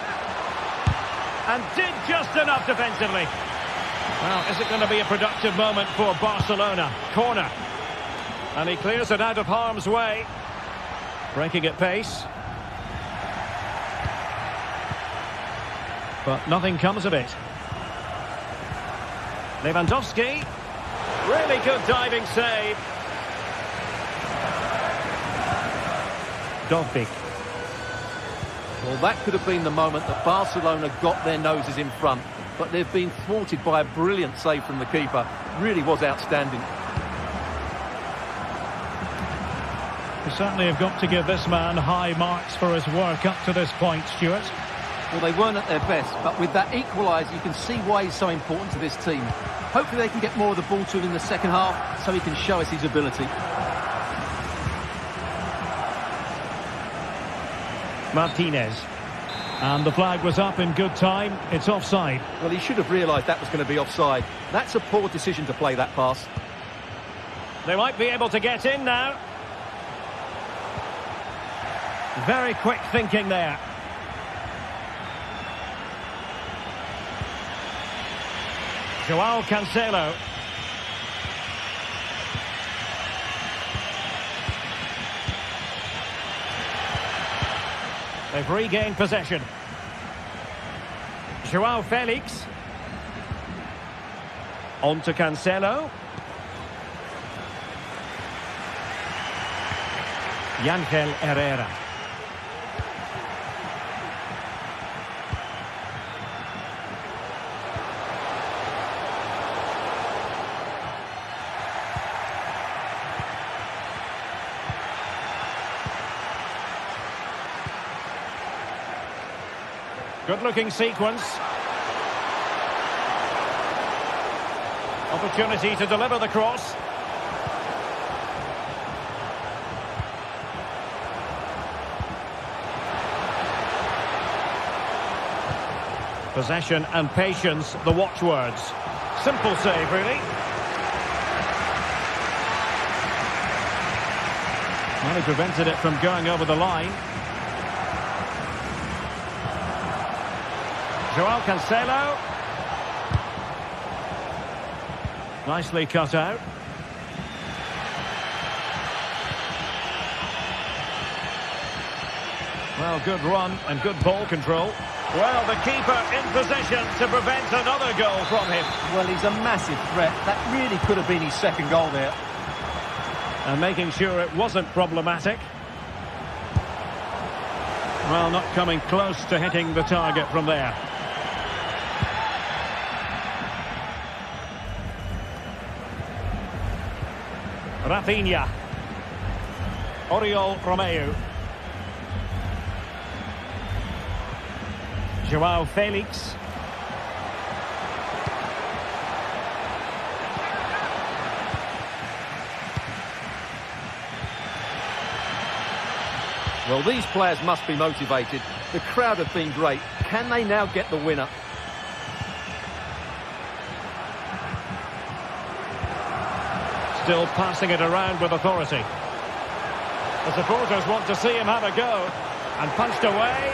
And did just enough defensively. Well, is it going to be a productive moment for Barcelona? Corner. And he clears it out of harm's way. Breaking at pace. But nothing comes of it. Lewandowski. Really good diving save. Dovbik. Well, that could have been the moment that Barcelona got their noses in front. But they've been thwarted by a brilliant save from the keeper. Really was outstanding. We certainly have got to give this man high marks for his work up to this point, Stuart. Well, they weren't at their best, but with that equaliser, you can see why he's so important to this team. Hopefully they can get more of the ball to him in the second half so he can show us his ability. Martinez. And the flag was up in good time. It's offside. Well, he should have realised that was going to be offside. That's a poor decision to play that pass. They might be able to get in now. Very quick thinking there. Joao Cancelo. They've regained possession. Joao Felix. On to Cancelo. Ángel Herrera. Good-looking sequence. Opportunity to deliver the cross. Possession and patience, the watchwords. Simple save, really. Well, he prevented it from going over the line. Joao Cancelo. Nicely cut out. Well, good run and good ball control. Well, the keeper in position to prevent another goal from him. Well, he's a massive threat. That really could have been his second goal there. And making sure it wasn't problematic. Well, not coming close to hitting the target from there. Rafinha. Oriol Romeu. Joao Felix. Well, these players must be motivated. The crowd have been great. Can they now get the winner? Still passing it around with authority. The supporters want to see him have a go. And punched away.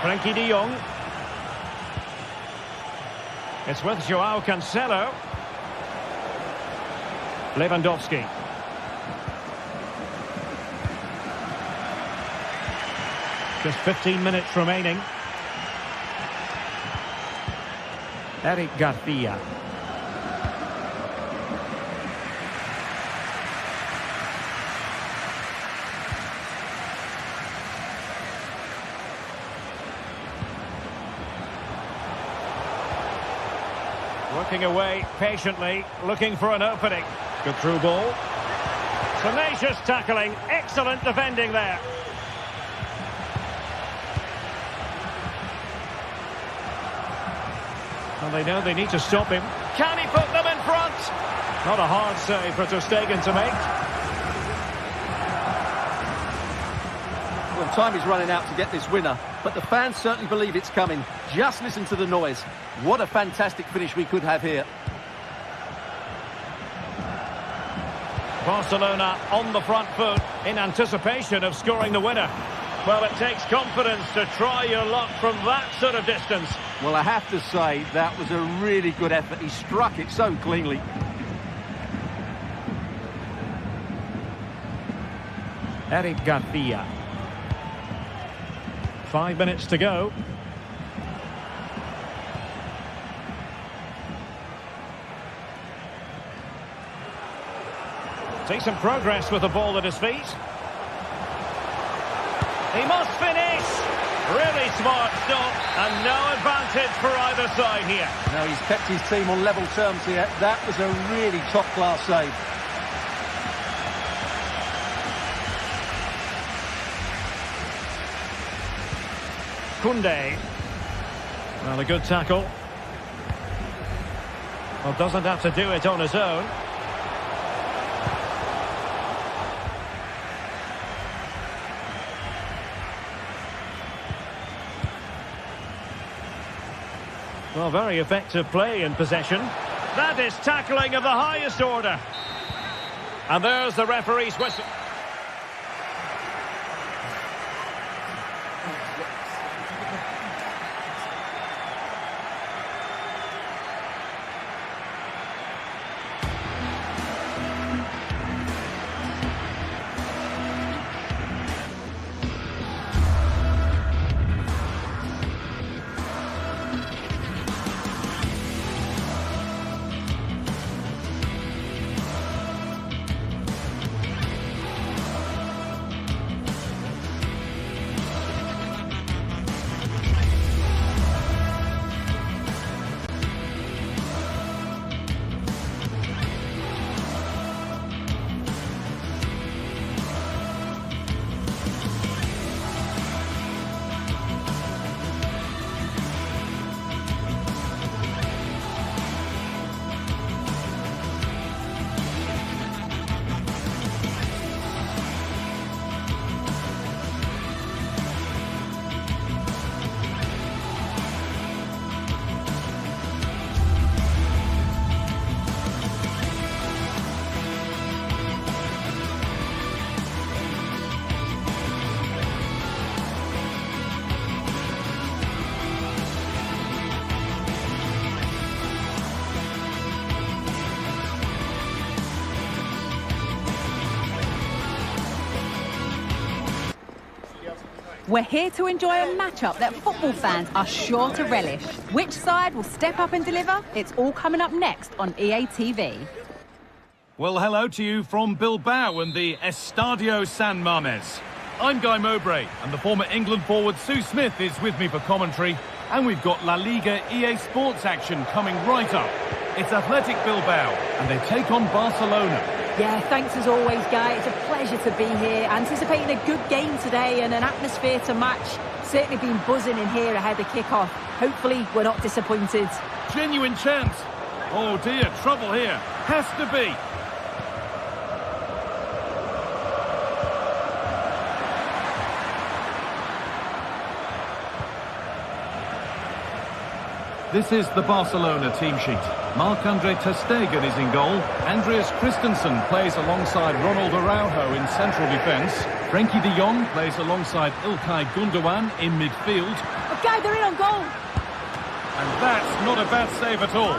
Frankie de Jong. It's with Joao Cancelo. Lewandowski. Just 15 minutes remaining. Eric Garcia. Working away patiently, looking for an opening. Good through ball. Tenacious tackling, excellent defending there. Well, they know they need to stop him. Can he put them in front? Not a hard save for Ter Stegen to make. Well, time is running out to get this winner, but the fans certainly believe it's coming. Just listen to the noise. What a fantastic finish we could have here. Barcelona on the front foot in anticipation of scoring the winner. Well, it takes confidence to try your luck from that sort of distance. Well, I have to say, that was a really good effort. He struck it so cleanly. Eric Garcia. 5 minutes to go. See some progress with the ball at his feet. He must finish. Really smart stop, and no advantage for either side here. Now he's kept his team on level terms here. That was a really top-class save. Koundé. Well, a good tackle. Well, doesn't have to do it on his own. Well, very effective play in possession. That is tackling of the highest order. And there's the referee's whistle. We're here to enjoy a matchup that football fans are sure to relish. Which side will step up and deliver? It's all coming up next on EA TV. Well, hello to you from Bilbao and the Estadio San Mamés. I'm Guy Mowbray, and the former England forward Sue Smith is with me for commentary. And we've got La Liga EA Sports action coming right up. It's Athletic Bilbao, and they take on Barcelona. Yeah, thanks as always, Guy. It's a pleasure to be here. Anticipating a good game today and an atmosphere to match. Certainly been buzzing in here ahead of kick-off. Hopefully, we're not disappointed. Genuine chance. Oh dear, trouble here. Has to be. This is the Barcelona team sheet. Marc-Andre ter Stegen is in goal. Andreas Christensen plays alongside Ronald Araujo in central defence. Frenkie de Jong plays alongside Ilkay Gundogan in midfield. Okay, they're in on goal. And that's not a bad save at all.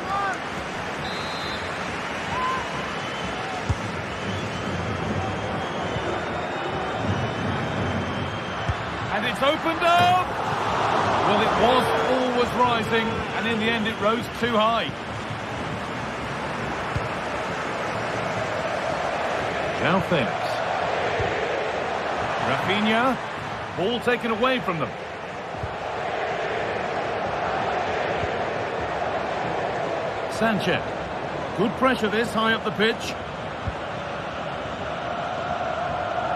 And it's opened up! Well, it was always rising, and in the end it rose too high. João Felix. Rafinha. Ball taken away from them. Sanchez. Good pressure this, high up the pitch.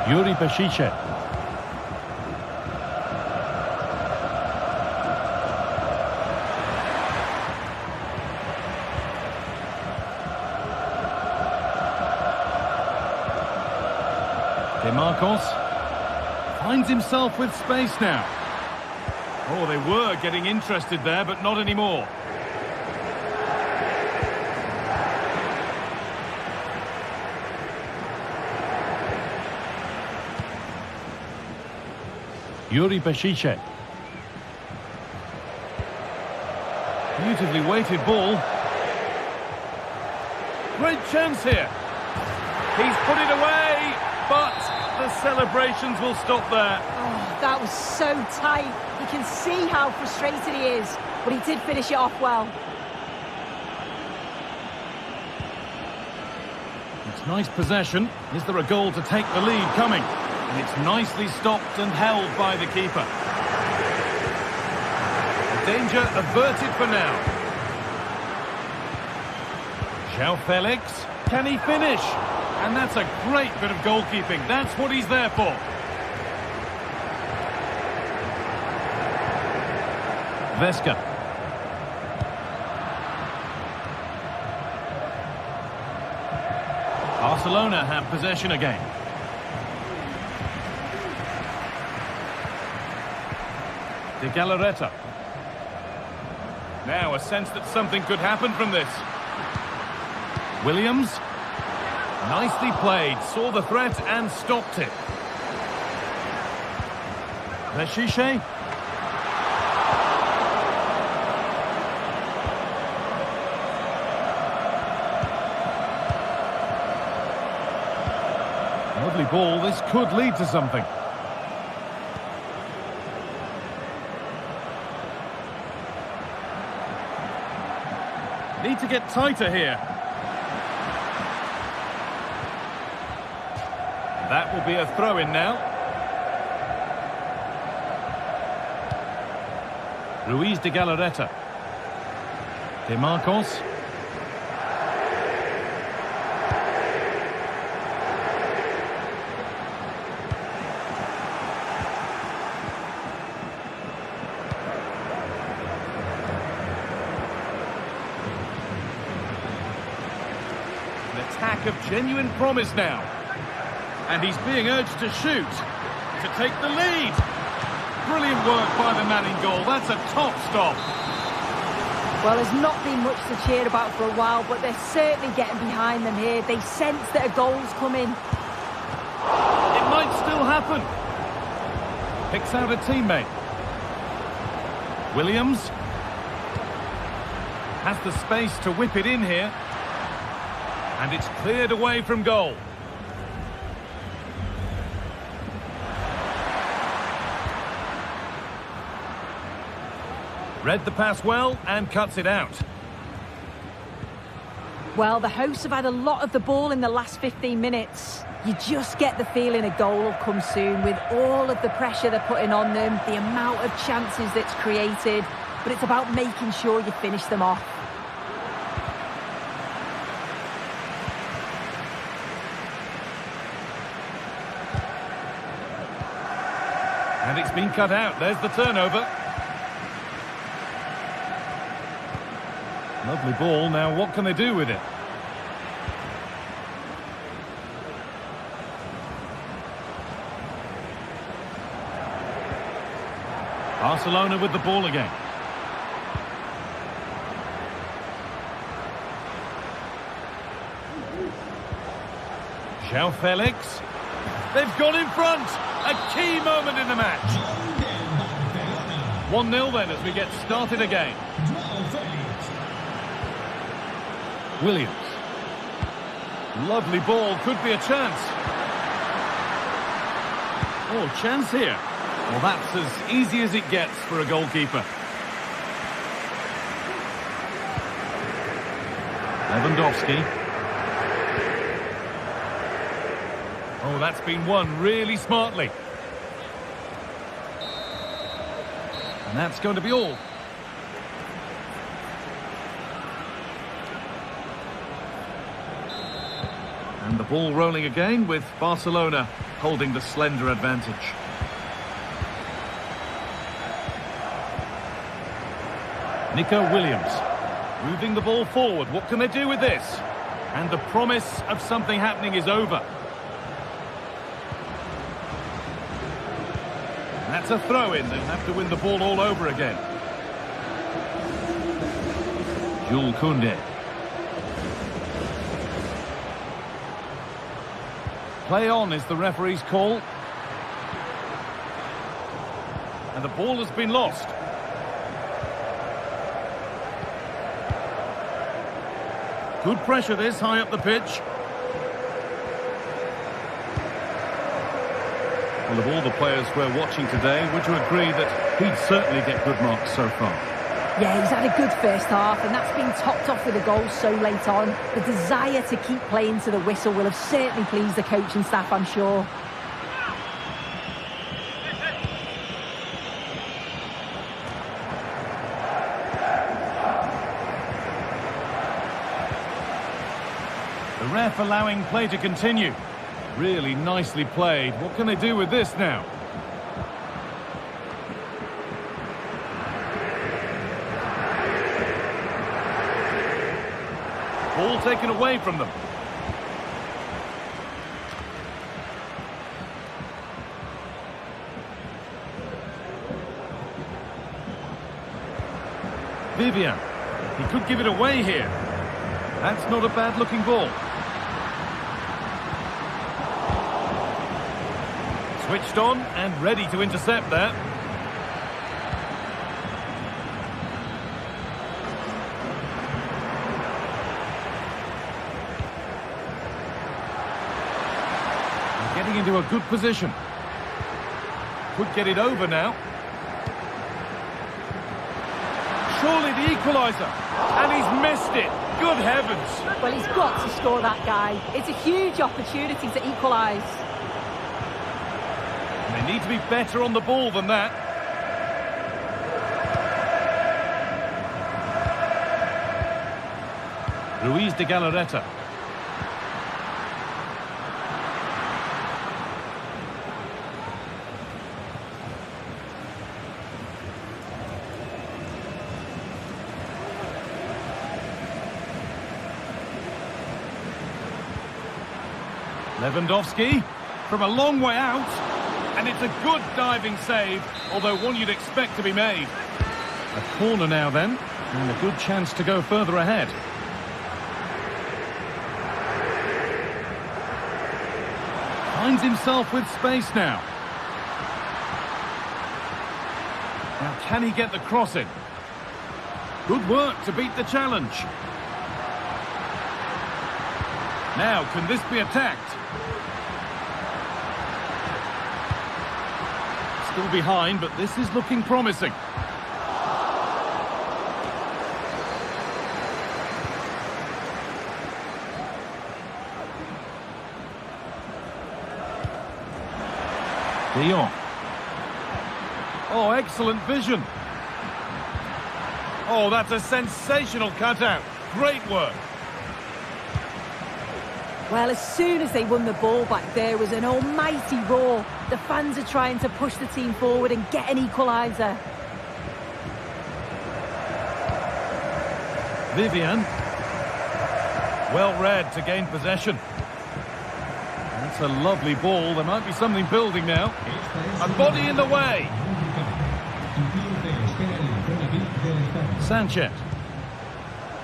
Yuri Bešiček. Marcos finds himself with space now. Oh, they were getting interested there, but not anymore. Yuri Bešiček. Beautifully weighted ball. Great chance here. He's put it away, but the celebrations will stop there. Oh, that was so tight. You can see how frustrated he is, but he did finish it off well. It's nice possession. Is there a goal to take the lead coming? And it's nicely stopped and held by the keeper. The danger averted for now. João Felix. Can he finish? And that's a great bit of goalkeeping. That's what he's there for. Vesca. Barcelona have possession again. De Galarreta. Now a sense that something could happen from this. Williams. Nicely played, saw the threat and stopped it. Bešiček. Lovely ball, this could lead to something. Need to get tighter here. That will be a throw-in now. Ruiz de Galarreta. De Marcos. An attack of genuine promise now. And he's being urged to shoot, to take the lead. Brilliant work by the man in goal. That's a top stop. Well, there's not been much to cheer about for a while, but they're certainly getting behind them here. They sense that a goal's coming. It might still happen. Picks out a teammate. Williams has the space to whip it in here. And it's cleared away from goal. Read the pass well and cuts it out. Well, the hosts have had a lot of the ball in the last 15 minutes. You just get the feeling a goal will come soon with all of the pressure they're putting on them, the amount of chances that's created. but it's about making sure you finish them off. And it's been cut out. There's the turnover. Lovely ball. Now, what can they do with it? Barcelona with the ball again. João Felix. They've gone in front. A key moment in the match. 1-0 then as we get started again. Williams. Lovely ball. Could be a chance. Oh, chance here. Well, that's as easy as it gets for a goalkeeper. Lewandowski. Oh, that's been won really smartly. And that's going to be all. And the ball rolling again with Barcelona holding the slender advantage. Nico Williams moving the ball forward. What can they do with this? And the promise of something happening is over. That's a throw-in. They'll have to win the ball all over again. Jules Koundé. Play on is the referee's call. And the ball has been lost. Good pressure this, high up the pitch. Well, of all the players we're watching today, would you agree that he'd certainly get good marks so far? Yeah, he's had a good first half, and that's been topped off with a goal so late on. The desire to keep playing to the whistle will have certainly pleased the coaching staff, I'm sure. The ref allowing play to continue. Really nicely played. What can they do with this now? Ball taken away from them. Vivian. He could give it away here. That's not a bad looking ball. Switched on and ready to intercept there. Getting into a good position. Could get it over now. Surely the equaliser. And he's missed it. Good heavens. Well, he's got to score that guy. It's a huge opportunity to equalise. They need to be better on the ball than that. Ruiz de Galarreta. Lewandowski from a long way out. And it's a good diving save, although one you'd expect to be made. A corner now then, and a good chance to go further ahead. Finds himself with space now. Now can he get the cross in? Good work to beat the challenge. Now can this be attacked? Still behind, but this is looking promising. De Jong. Oh, excellent vision. Oh, that's a sensational cutout. Great work. Well, as soon as they won the ball back, there was an almighty roar. The fans are trying to push the team forward and get an equaliser. Vivian. Well read to gain possession. That's a lovely ball. There might be something building now. A body in the way. Sanchez.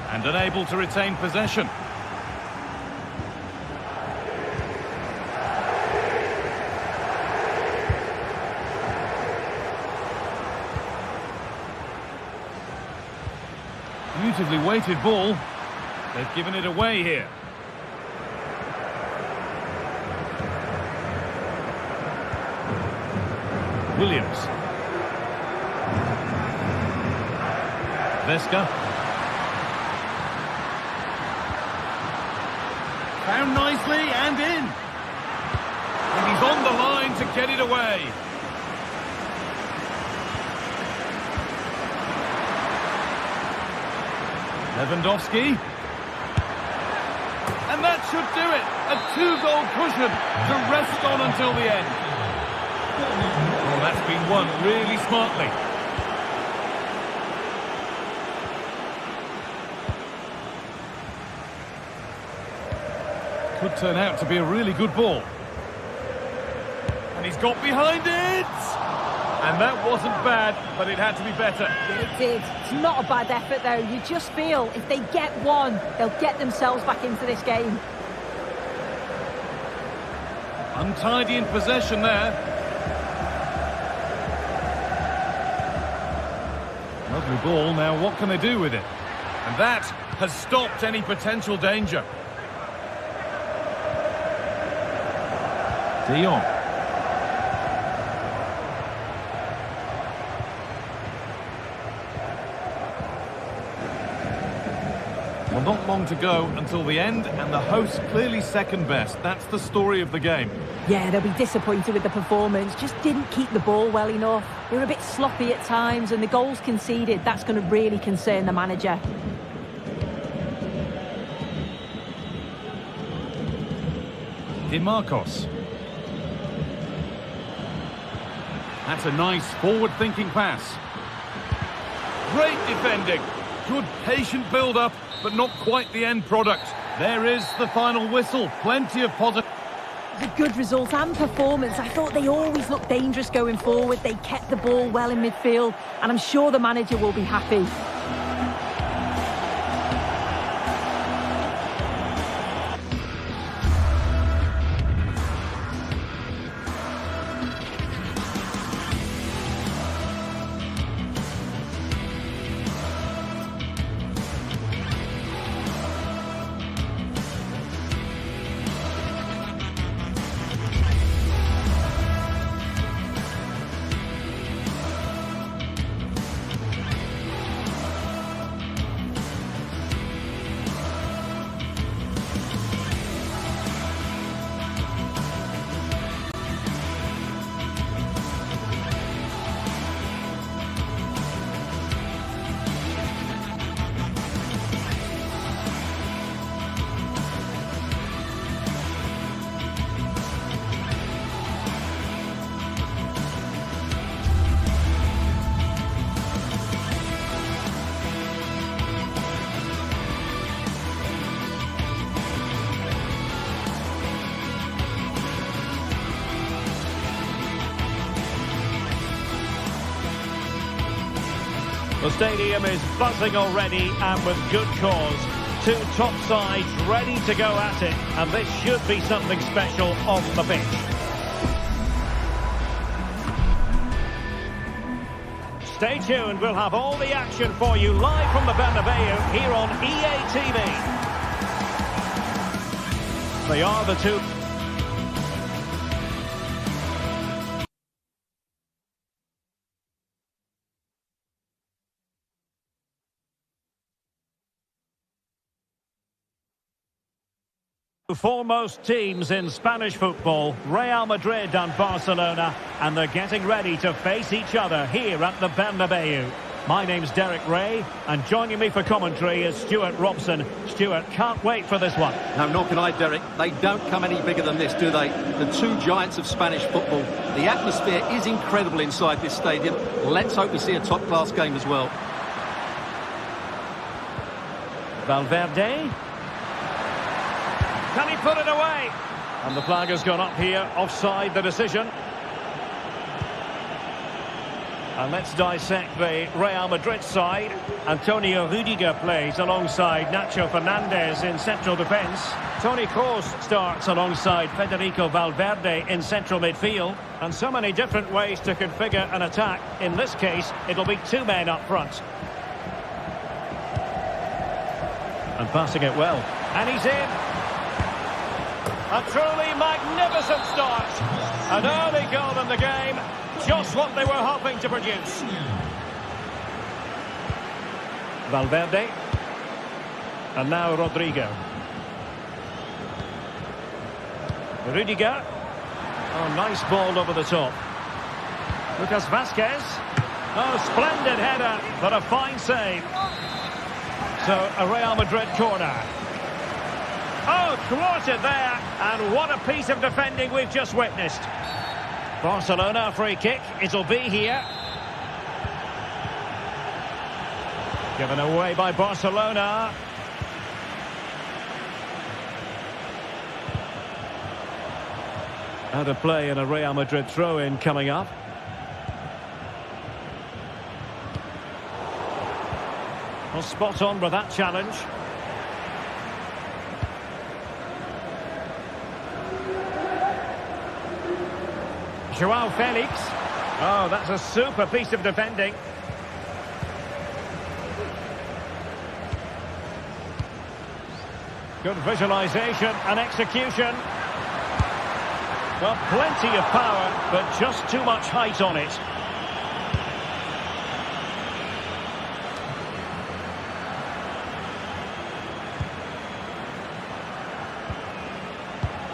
And unable to retain possession. Beautifully weighted ball. They've given it away here. Williams. Vesca. Found nicely and in. And he's on the line to get it away. Lewandowski. And that should do it. A 2-goal cushion to rest on until the end. Well, that's been won really smartly. Could turn out to be a really good ball. And he's got behind it! And that wasn't bad, but it had to be better. It did. It's not a bad effort, though. You just feel if they get one, they'll get themselves back into this game. Untidy in possession there. Lovely ball. Now, what can they do with it? And that has stopped any potential danger. De Jong. Well, not long to go until the end, and the hosts clearly second best. That's the story of the game. Yeah, they'll be disappointed with the performance. Just didn't keep the ball well enough. They were a bit sloppy at times, and the goals conceded, that's going to really concern the manager. DeMarcos. That's a nice forward-thinking pass. Great defending. Good patient build-up, but not quite the end product. There is the final whistle. Plenty of positive. The good result and performance. I thought they always looked dangerous going forward. They kept the ball well in midfield, and I'm sure the manager will be happy. The stadium is buzzing already, and with good cause. Two top sides ready to go at it, and this should be something special on the pitch. Stay tuned, we'll have all the action for you live from the Bernabeu here on EA TV. They are the two... foremost teams in Spanish football, Real Madrid and Barcelona, and they're getting ready to face each other here at the Bernabeu. My name's Derek Ray, and joining me for commentary is Stuart Robson. Stuart, can't wait for this one. No, nor can I, Derek. They don't come any bigger than this, do they? The two giants of Spanish football. The atmosphere is incredible inside this stadium. Let's hope we see a top-class game as well. Valverde. Can he put it away? And the flag has gone up here, offside the decision. And let's dissect the Real Madrid side. Antonio Rudiger plays alongside Nacho Fernandez in central defence. Toni Kroos starts alongside Federico Valverde in central midfield. And so many different ways to configure an attack. In this case, it'll be two men up front. And passing it well. And he's in. A truly magnificent start. An early goal in the game. Just what they were hoping to produce. Valverde. And now Rodrigo. Rudiger. Oh, nice ball over the top. Lucas Vazquez. Oh, splendid header, but a fine save. So, a Real Madrid corner. Oh, thwarted there. And what a piece of defending we've just witnessed. Barcelona free kick, it'll be here. Given away by Barcelona. Out of play and a Real Madrid throw-in coming up. Well, spot on with that challenge. Joao Felix. Oh, that's a super piece of defending. Good visualisation and execution. Well, plenty of power, but just too much height on it.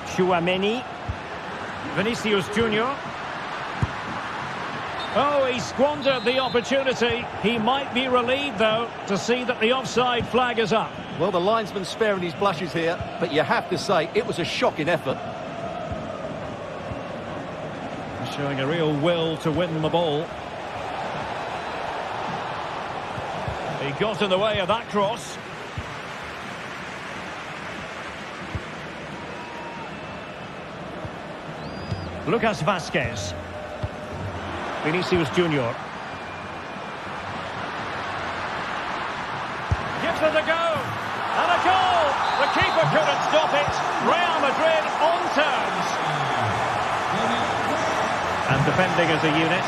Tchouaméni. Vinicius Junior. Oh, he squandered the opportunity. He might be relieved, though, to see that the offside flag is up. Well, the linesman's sparing his blushes here, but you have to say it was a shocking effort. He's showing a real will to win the ball. He got in the way of that cross. Lucas Vazquez. Vinicius Junior. Gives it a go. And a goal. The keeper couldn't stop it. Real Madrid on terms. And defending as a unit.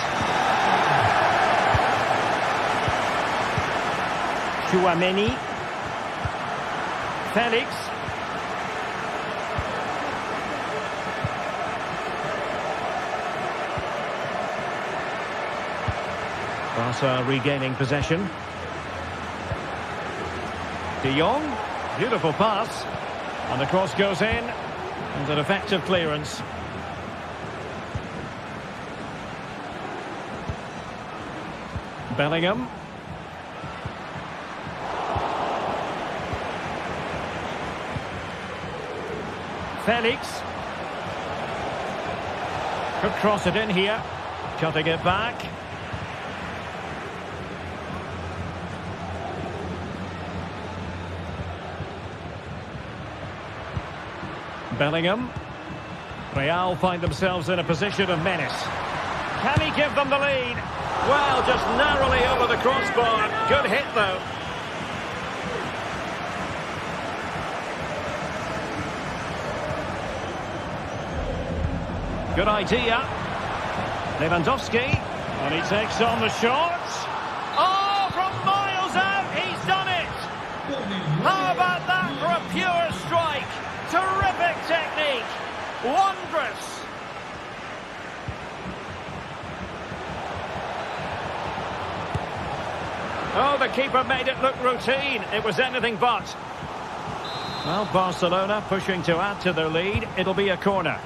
Tchouaméni. Felix. Barca regaining possession. De Jong, beautiful pass. And the cross goes in. And an effective clearance. Bellingham. Felix. Could cross it in here. Cutting it back. Bellingham. Real find themselves in a position of menace. Can he give them the lead? Well, just narrowly over the crossbar. Good hit, though. Good idea. Lewandowski. And he takes on the shot. Oh, from miles out, he's done it. How about that for a pure strike? Terrific technique. Wondrous. Oh, the keeper made it look routine. It was anything but. Well, Barcelona pushing to add to their lead. It'll be a corner.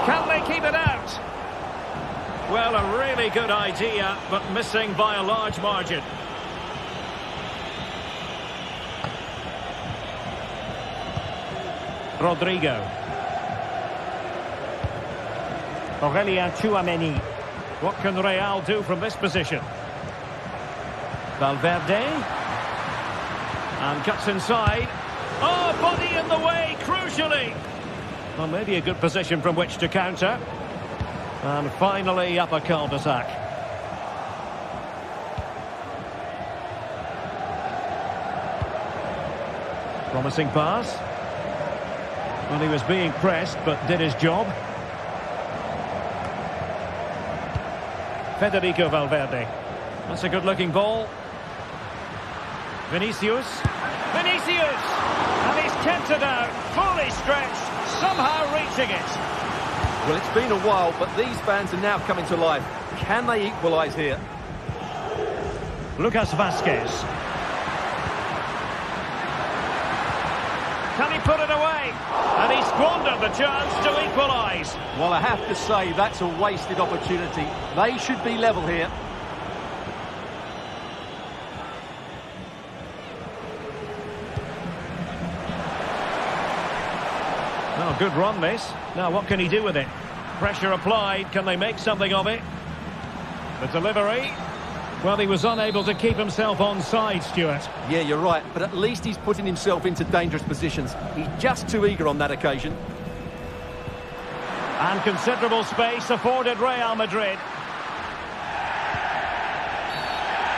Can they keep it out? Well, a really good idea, but missing by a large margin. Rodrigo. Aurelien Tchouameni. What can Real do from this position? Valverde. And cuts inside. Oh, body in the way, crucially. Well, maybe a good position from which to counter. And finally up a cul-de-sac. Promising pass. Well, he was being pressed, but did his job. Federico Valverde. That's a good-looking ball. Vinicius. Vinicius! And he's kept it out, fully stretched, somehow reaching it. Well, it's been a while, but these fans are now coming to life. Can they equalise here? Lucas Vazquez. Can he put it away? And he squandered the chance to equalise. Well, I have to say, that's a wasted opportunity. They should be level here. Oh, good run this. Now what can he do with it? Pressure applied. Can they make something of it? The delivery. Well, he was unable to keep himself onside, Stuart. Yeah, you're right, but at least he's putting himself into dangerous positions. He's just too eager on that occasion. And considerable space afforded Real Madrid.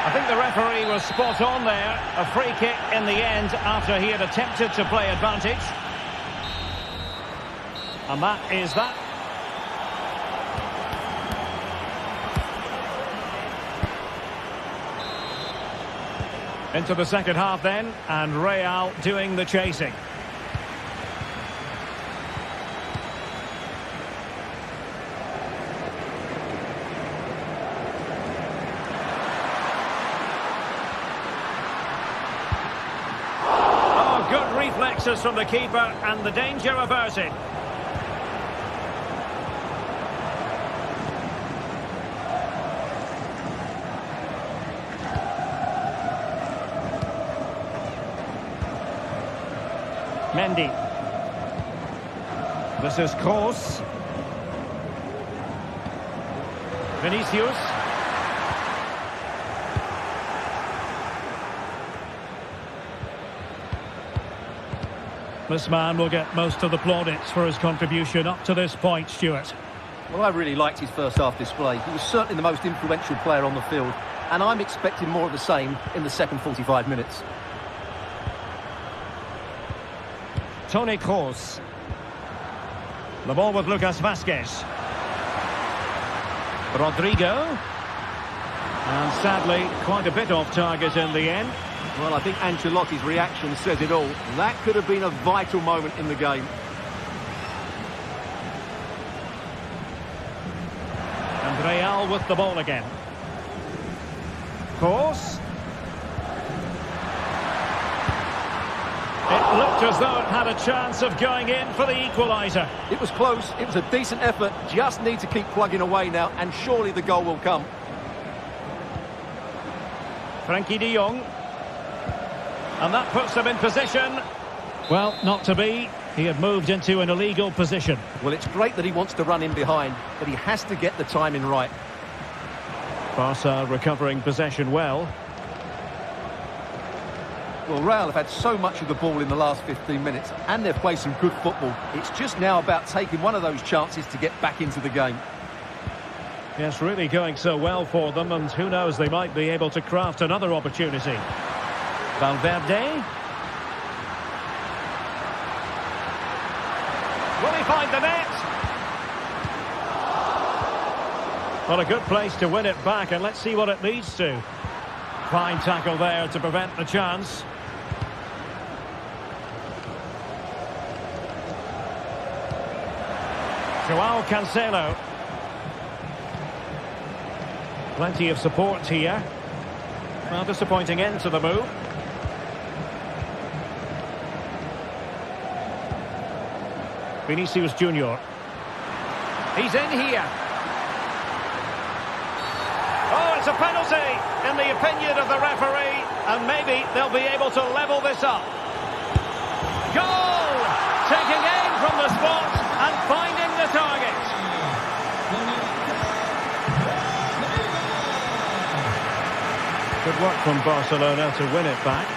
I think the referee was spot on there. A free kick in the end after he had attempted to play advantage. And that is that. Into the second half then, and Real doing the chasing. Oh, good reflexes from the keeper, and the danger averted. Mendy. This is Kroos. Vinicius. This man will get most of the plaudits for his contribution up to this point, Stuart. Well, I really liked his first half display. He was certainly the most influential player on the field, and I'm expecting more of the same in the second 45 minutes. Toni Kroos. The ball with Lucas Vazquez. Rodrigo. And sadly, quite a bit off target in the end. Well, I think Ancelotti's reaction says it all. That could have been a vital moment in the game. And Real with the ball again. Kroos. It looked as though it had a chance of going in for the equaliser. It was close, it was a decent effort, just need to keep plugging away now, and surely the goal will come. Frankie de Jong. And that puts them in position. Well, not to be. He had moved into an illegal position. Well, it's great that he wants to run in behind, but he has to get the timing right. Barca recovering possession well. Well, Real have had so much of the ball in the last 15 minutes, and they've played some good football. It's just now about taking one of those chances to get back into the game. Yes, really going so well for them, and who knows, they might be able to craft another opportunity. Valverde. Will he find the net? Well, a good place to win it back, and let's see what it leads to. Fine tackle there to prevent the chance. Joao Cancelo. Plenty of support here. Well, disappointing end to the move. Vinicius Junior. He's in here. It's a penalty in the opinion of the referee, and maybe they'll be able to level this up. Goal! Taking aim from the spot and finding the target. Good work from Barcelona to win it back.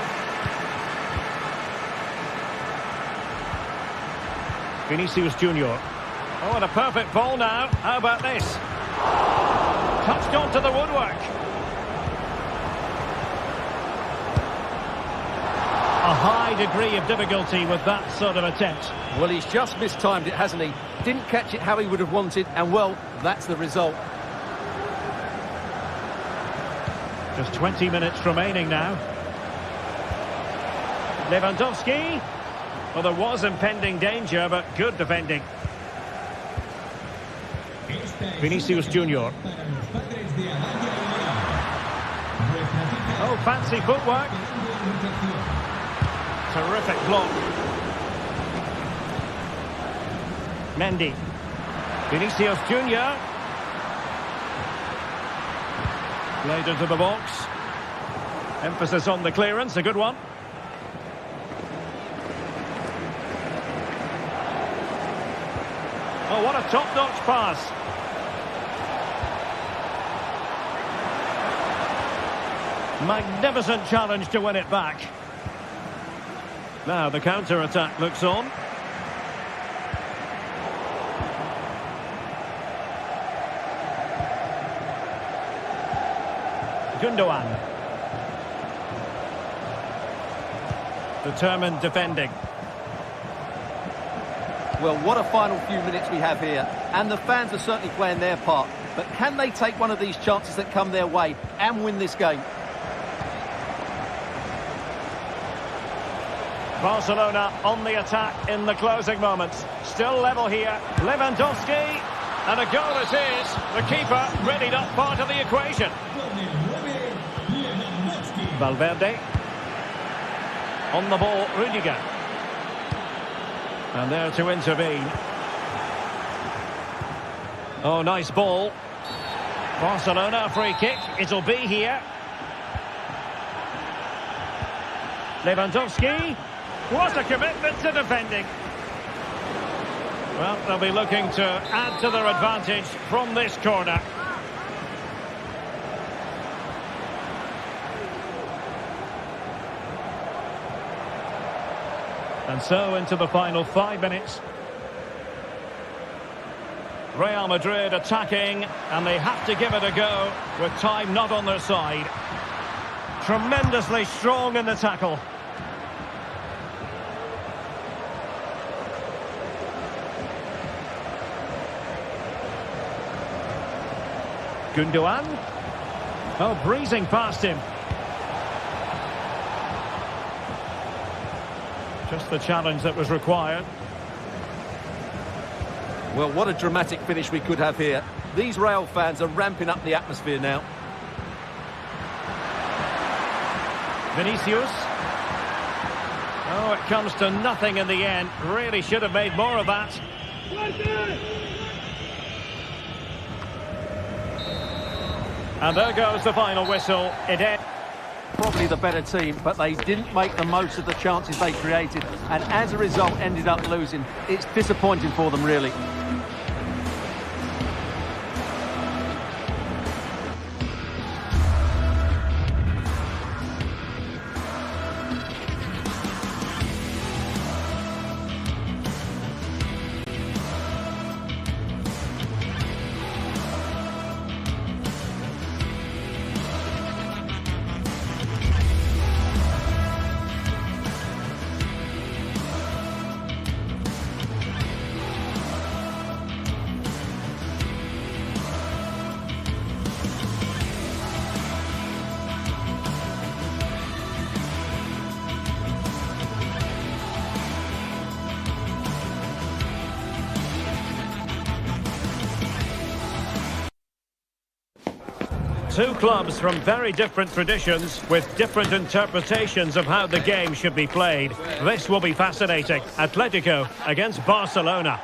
Vinicius Junior. Oh, and a perfect ball now. How about this? Touched onto the woodwork. A high degree of difficulty with that sort of attempt. Well, he's just mistimed it, hasn't he? Didn't catch it how he would have wanted, and well, that's the result. Just 20 minutes remaining now. Lewandowski. Well, there was impending danger, but good defending. Vinicius Junior. Oh, fancy footwork. Terrific block. Mendy. Vinicius Junior. Played into the box. Emphasis on the clearance, a good one. Oh, what a top-notch pass. Magnificent challenge to win it back. Now the counter-attack looks on. Gundogan. Determined defending. Well, what a final few minutes we have here. And the fans are certainly playing their part. But can they take one of these chances that come their way and win this game? Barcelona on the attack in the closing moments. Still level here. Lewandowski. And a goal it is. The keeper readied up part of the equation. Valverde. On the ball, Rudiger. And there to intervene. Oh, nice ball. Barcelona, free kick. It'll be here. Lewandowski. What a commitment to defending. Well, they'll be looking to add to their advantage from this corner. And so into the final 5 minutes. Real Madrid attacking, and they have to give it a go with time not on their side. Tremendously strong in the tackle. Gundogan. Oh, breezing past him. Just the challenge that was required. Well, what a dramatic finish we could have here. These Real fans are ramping up the atmosphere now. Vinicius. Oh, it comes to nothing in the end. Really should have made more of that. And there goes the final whistle. It ends. Probably the better team, but they didn't make the most of the chances they created, and as a result ended up losing. It's disappointing for them, really. Two clubs from very different traditions with different interpretations of how the game should be played. This will be fascinating. Atletico against Barcelona.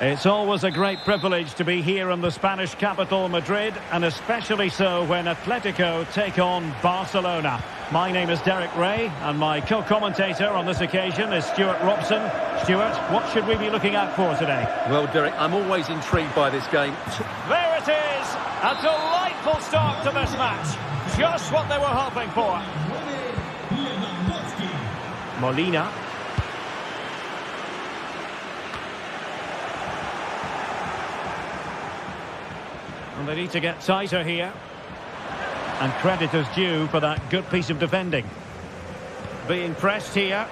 It's always a great privilege to be here in the Spanish capital, Madrid, and especially so when Atletico take on Barcelona. My name is Derek Ray, and my co-commentator on this occasion is Stuart Robson. Stuart, what should we be looking out for today? Well, Derek, I'm always intrigued by this game. There it is! A delightful start to this match. Just what they were hoping for. Molina. And they need to get tighter here. And credit is due for that good piece of defending. Being pressed here.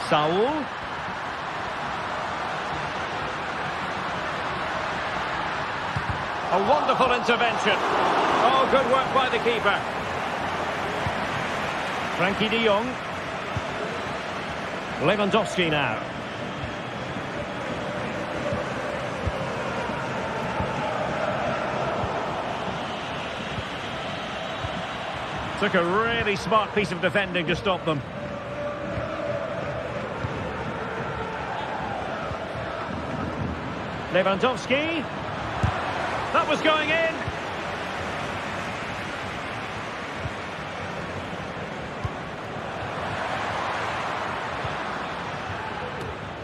Saul. A wonderful intervention. Oh, good work by the keeper. Frankie de Jong. Lewandowski now. Took a really smart piece of defending to stop them. Lewandowski. That was going in.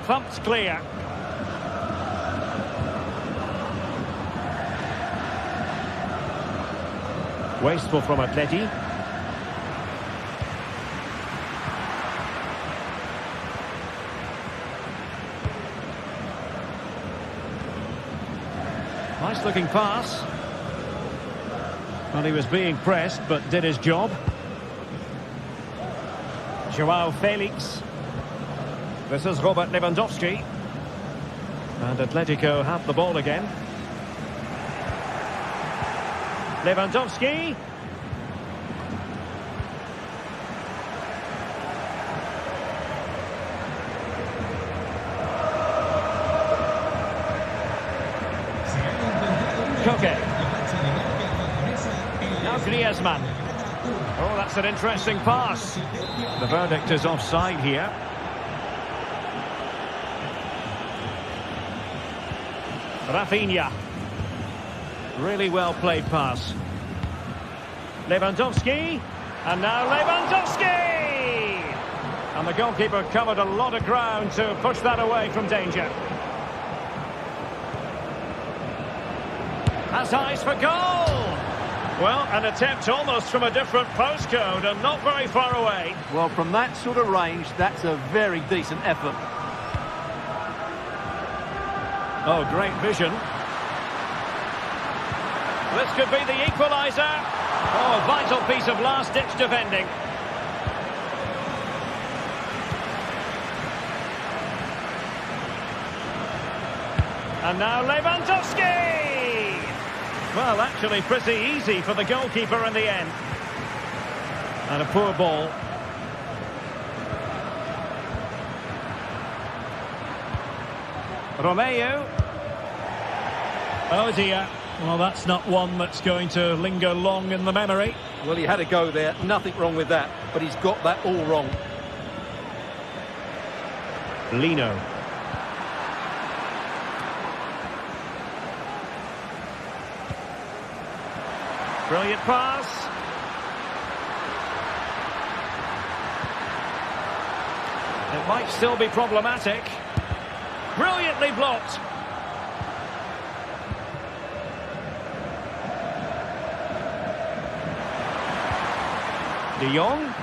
Thumped clear. Wasteful from Atleti. Nice looking pass. Well, he was being pressed, but did his job. Joao Felix. This is Robert Lewandowski. And Atletico have the ball again. Lewandowski. Koke. Now Griezmann. Oh, that's an interesting pass. The verdict is offside here. Rafinha. Really well played pass. Lewandowski. And now Lewandowski! And the goalkeeper covered a lot of ground to push that away from danger. Has eyes for goal! Well, an attempt almost from a different postcode and not very far away. Well, from that sort of range, that's a very decent effort. Oh, great vision. This could be the equaliser. Oh, a vital piece of last-ditch defending. And now Lewandowski! Well, actually pretty easy for the goalkeeper in the end. And a poor ball. Romeo. Oh dear. Well, that's not one that's going to linger long in the memory. Well, he had a go there. Nothing wrong with that. But he's got that all wrong. Lino. Brilliant pass. It might still be problematic. Brilliantly blocked. De Jong.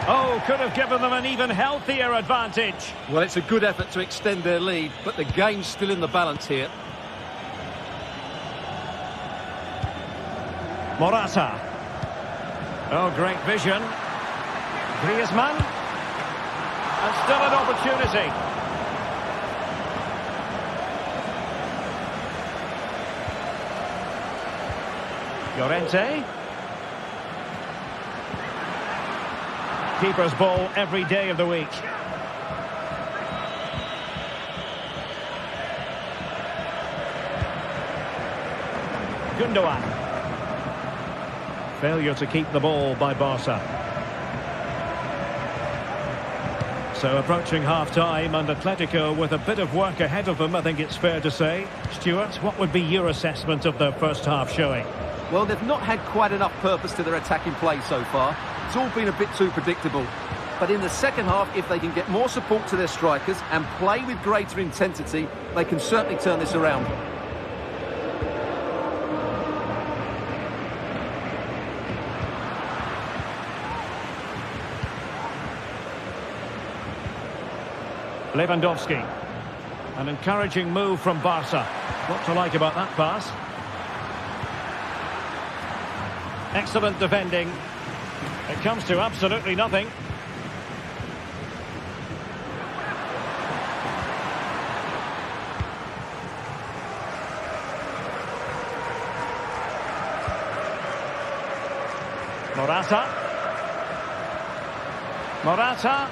Oh, could have given them an even healthier advantage. Well, it's a good effort to extend their lead, but the game's still in the balance here. Morata. Oh, great vision. Griezmann. And still an opportunity. Llorente. Keeper's ball every day of the week. Gundogan. Failure to keep the ball by Barca. So approaching half-time and Atletico with a bit of work ahead of them, I think it's fair to say. Stuart, what would be your assessment of their first half showing? Well, they've not had quite enough purpose to their attacking play so far. It's all been a bit too predictable. But in the second half, if they can get more support to their strikers and play with greater intensity, they can certainly turn this around. Lewandowski. An encouraging move from Barca. What to like about that pass? Excellent defending. It comes to absolutely nothing. Morata.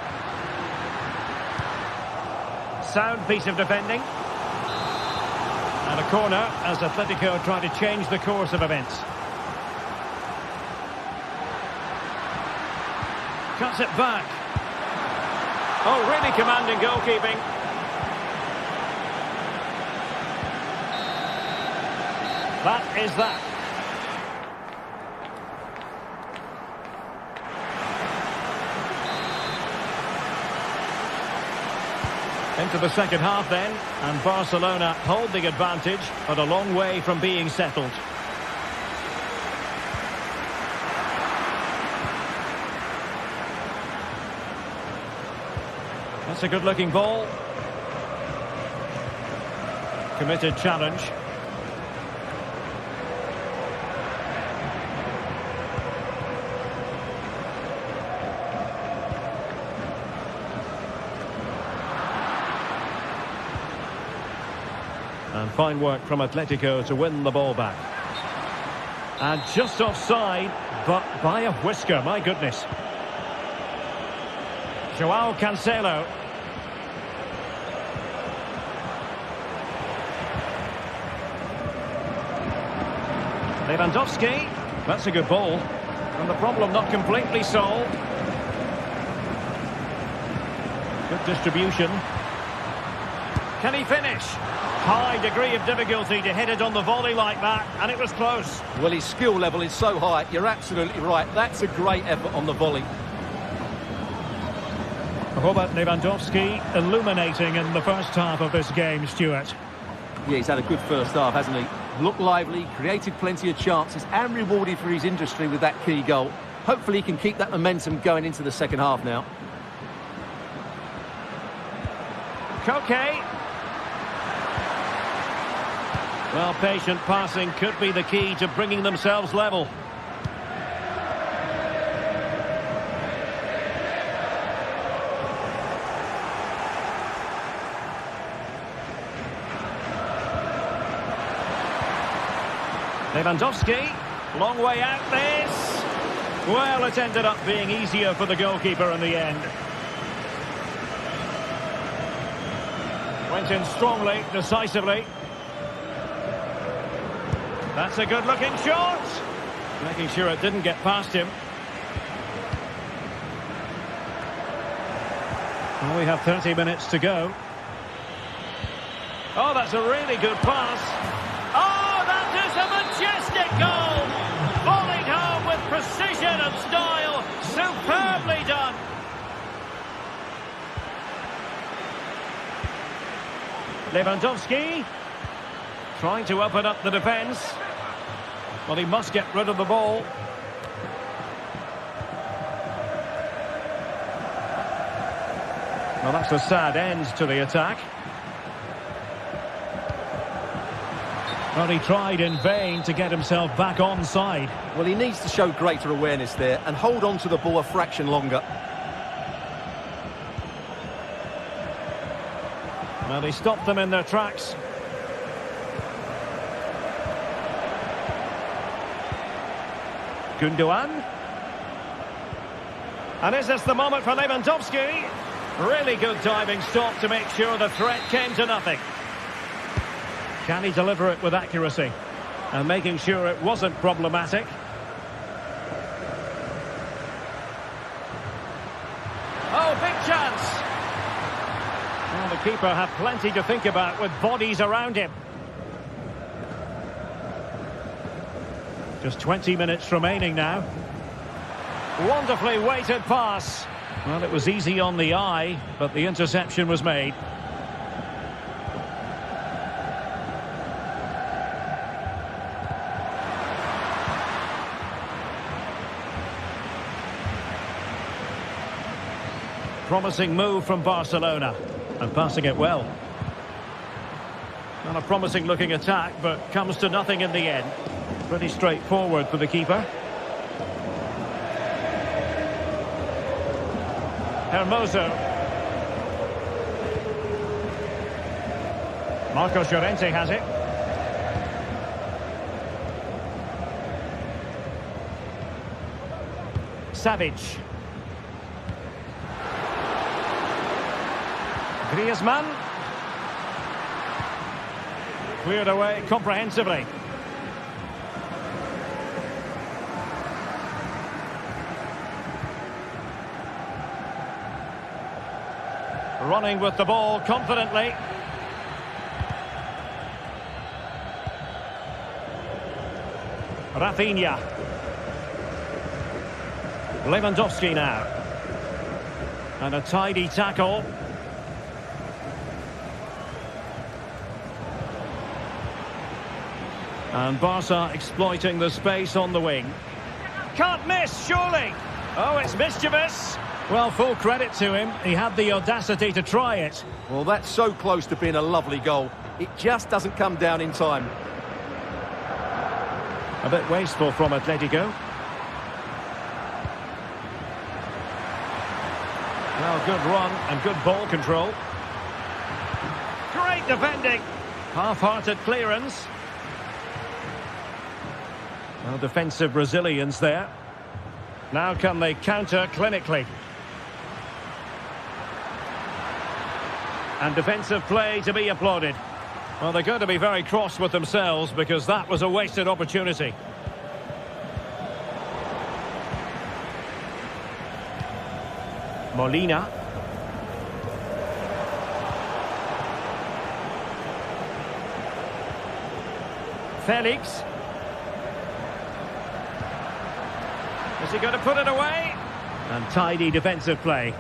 Sound piece of defending. And a corner as Atletico try to change the course of events. Cuts it back. Oh, really commanding goalkeeping. That is that. Into the second half then, and Barcelona hold the advantage, but a long way from being settled. That's a good-looking ball. Committed challenge. And fine work from Atletico to win the ball back. And just offside, but by a whisker, my goodness. Joao Cancelo. Lewandowski. That's a good ball. And the problem not completely solved. Good distribution. Can he finish? High degree of difficulty to hit it on the volley like that, and it was close. Well, his skill level is so high, you're absolutely right. That's a great effort on the volley. Robert Lewandowski illuminating in the first half of this game, Stuart. Yeah, he's had a good first half, hasn't he? Looked lively, created plenty of chances, and rewarded for his industry with that key goal. Hopefully he can keep that momentum going into the second half now. Koke. Well, patient passing could be the key to bringing themselves level. Lewandowski, long way out this. Well, it ended up being easier for the goalkeeper in the end. Went in strongly, decisively. That's a good-looking shot. Making sure it didn't get past him. Well, we have 30 minutes to go. Oh, that's a really good pass. Oh, that is a majestic goal! Volleyed home with precision and style. Superbly done. Lewandowski trying to open up the defence. Well, he must get rid of the ball. Well, that's a sad end to the attack. Well, he tried in vain to get himself back onside. Well, he needs to show greater awareness there and hold on to the ball a fraction longer. Well, he stopped them in their tracks. Gundogan. And is this the moment for Lewandowski? Really good diving stop to make sure the threat came to nothing. Can he deliver it with accuracy? And making sure it wasn't problematic. Oh, big chance. keeper had plenty to think about with bodies around him. Just 20 minutes remaining now. Wonderfully weighted pass. Well, it was easy on the eye, but the interception was made. Promising move from Barcelona, and passing it well. Not a promising looking attack, but comes to nothing in the end. Pretty straightforward for the keeper. Hermoso. Marcos Llorente has it. Savage. Griezmann. Cleared away comprehensively. Running with the ball confidently. Rafinha. Lewandowski now. And a tidy tackle. And Barca exploiting the space on the wing. Can't miss, surely. Oh, it's mischievous. Well, full credit to him. He had the audacity to try it. Well, that's so close to being a lovely goal. It just doesn't come down in time. A bit wasteful from Atletico. Well, good run and good ball control. Great defending. Half-hearted clearance. Well, defensive resilience there. Now can they counter clinically? And defensive play to be applauded. Well, they're going to be very cross with themselves because that was a wasted opportunity. Molina. Felix. Is he going to put it away? And tidy defensive play.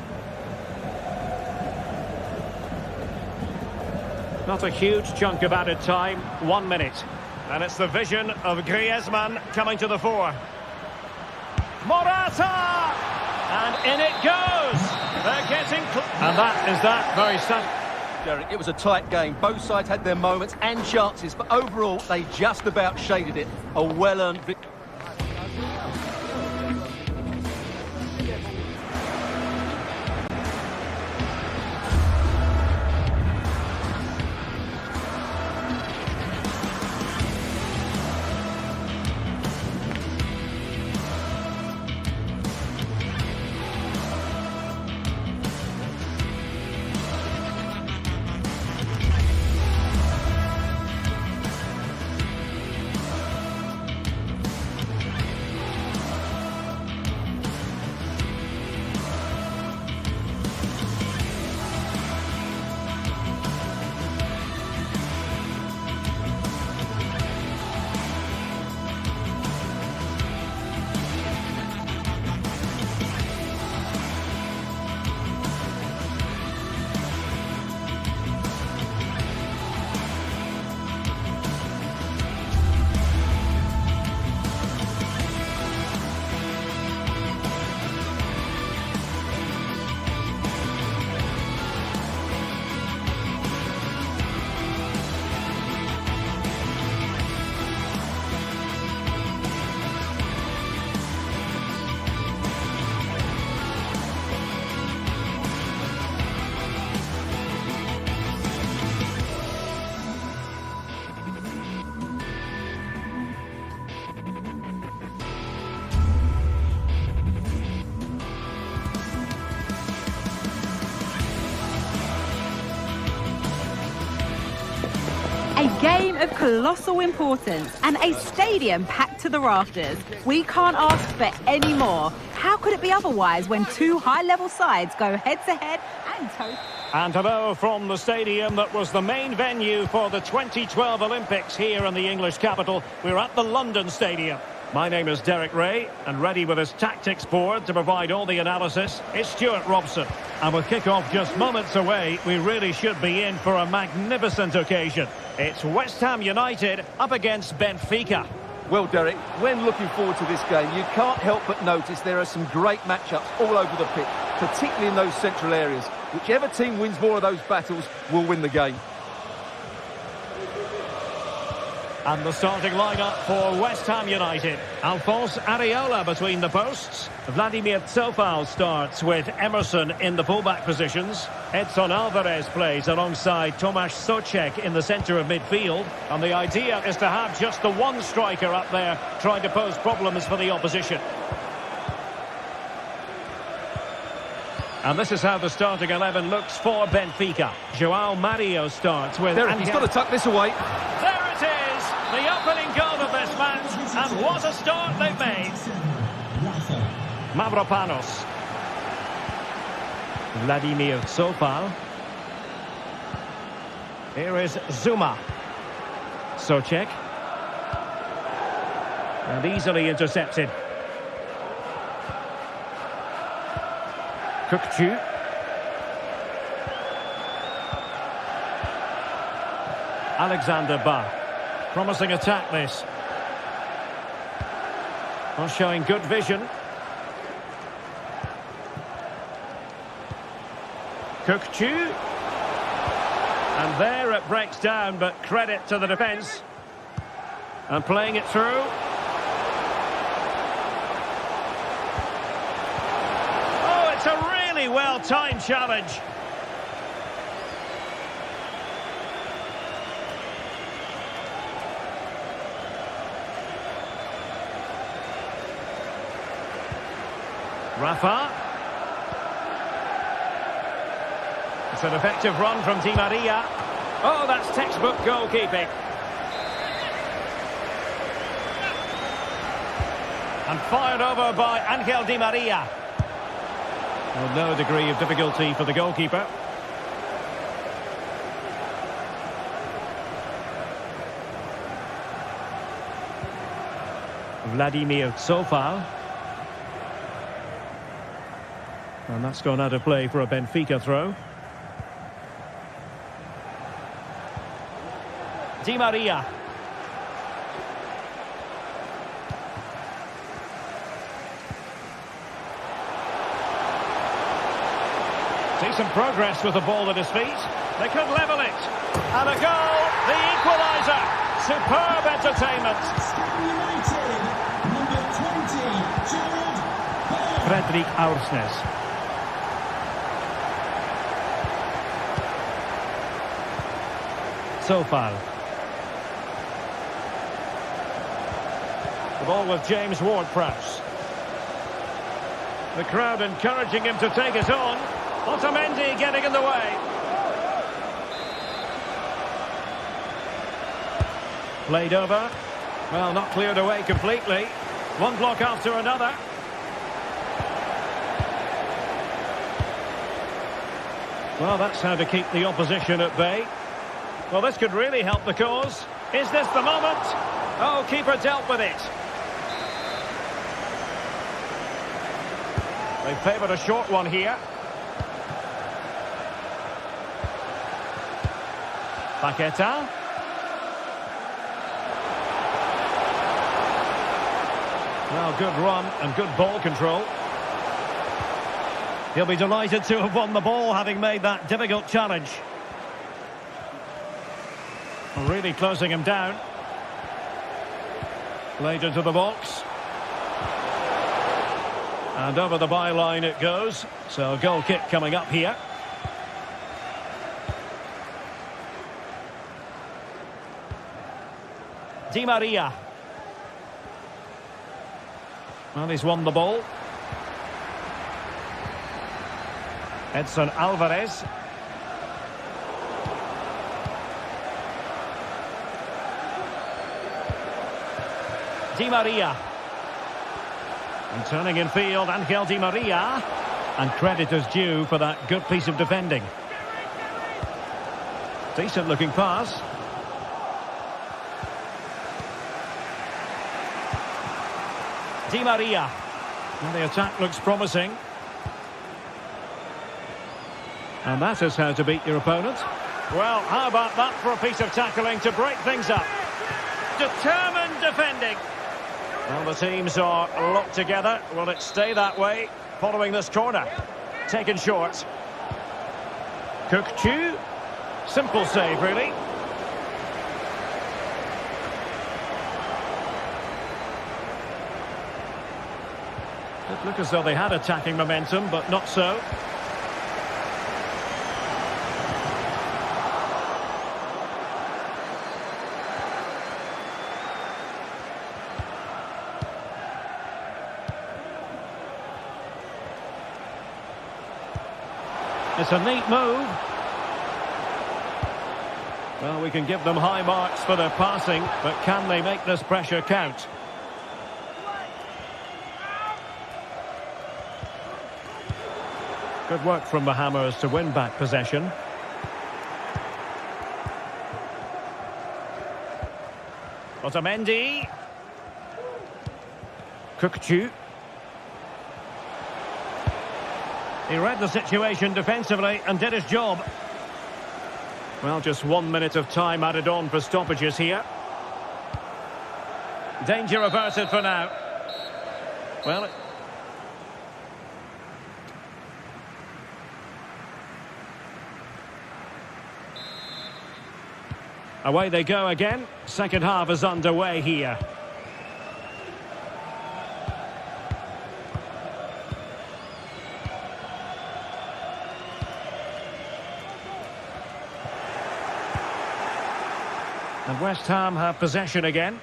Not a huge chunk of added time, 1 minute. And it's the vision of Griezmann coming to the fore. Morata! And in it goes! They're getting... And that is that very sad. Derek, it was a tight game. Both sides had their moments and chances, but overall, they just about shaded it. A well-earned victory. A game of colossal importance and a stadium packed to the rafters. We can't ask for any more. How could it be otherwise when two high-level sides go head-to-head and toe... And hello from the stadium that was the main venue for the 2012 Olympics here in the English capital. We're at the London Stadium. My name is Derek Ray, and ready with his tactics board to provide all the analysis is Stuart Robson. And with kick-off just moments away, we really should be in for a magnificent occasion. It's West Ham United up against Benfica. Well, Derek, when looking forward to this game, you can't help but notice there are some great matchups all over the pitch, particularly in those central areas. Whichever team wins more of those battles will win the game. And the starting lineup for West Ham United. Alphonse Areola between the posts. Vladimir Tsofal starts with Emerson in the fullback positions. Edson Alvarez plays alongside Tomasz Souček in the centre of midfield. And the idea is to have just the one striker up there trying to pose problems for the opposition. And this is how the starting 11 looks for Benfica. João Mario starts with... Derek, he's got to tuck this away. There it is, the opening goal of this match, and what a start they've made. Mavropanos. Vladimir Tsofal. Here is Zuma. Souček. And easily intercepted. Kukçu. Alexander Ba. Promising attack this. Well, showing good vision. Kukçu. And there it breaks down, but credit to the defence. And playing it through. Oh, it's a really well-timed challenge. Rafa. It's an effective run from Di Maria. Oh, that's textbook goalkeeping. And fired over by Angel Di Maria. Well, no degree of difficulty for the goalkeeper. Vladimir Tsofal. And that's gone out of play for a Benfica throw. Di Maria. Decent progress with the ball at his feet. They could level it. And a goal, the equaliser. Superb entertainment. Fredrik Aursnes. Tsofal. The ball with James Ward-Prowse. The crowd encouraging him to take it on. Otamendi getting in the way. Played over. Well, not cleared away completely. One block after another. Well, that's how to keep the opposition at bay. Well, this could really help the cause. Is this the moment? Oh, keeper dealt with it. They favoured a short one here. Paqueta. Well, good run and good ball control. He'll be delighted to have won the ball, having made that difficult challenge. Really closing him down. Played into the box. And over the byline it goes. So a goal kick coming up here. Di Maria. Well, he's won the ball. Edson Alvarez. Di Maria. And turning in field, Angel Di Maria. And credit is due for that good piece of defending. Decent looking pass. Di Maria. And the attack looks promising. And that is how to beat your opponent. Well, how about that for a piece of tackling to break things up? Determined defending. Well, the teams are locked together. Will it stay that way following this corner? Taken short. Cook-Chu. Simple save, really. It looked as though they had attacking momentum, but not so. It's a neat move. Well, we can give them high marks for their passing, but can they make this pressure count? Good work from the Hammers to win back possession. Otamendi. Cook-Chu. He read the situation defensively and did his job. Well, just 1 minute of time added on for stoppages here. Danger averted for now. Well, away they go again. Second half is underway here. And West Ham have possession again.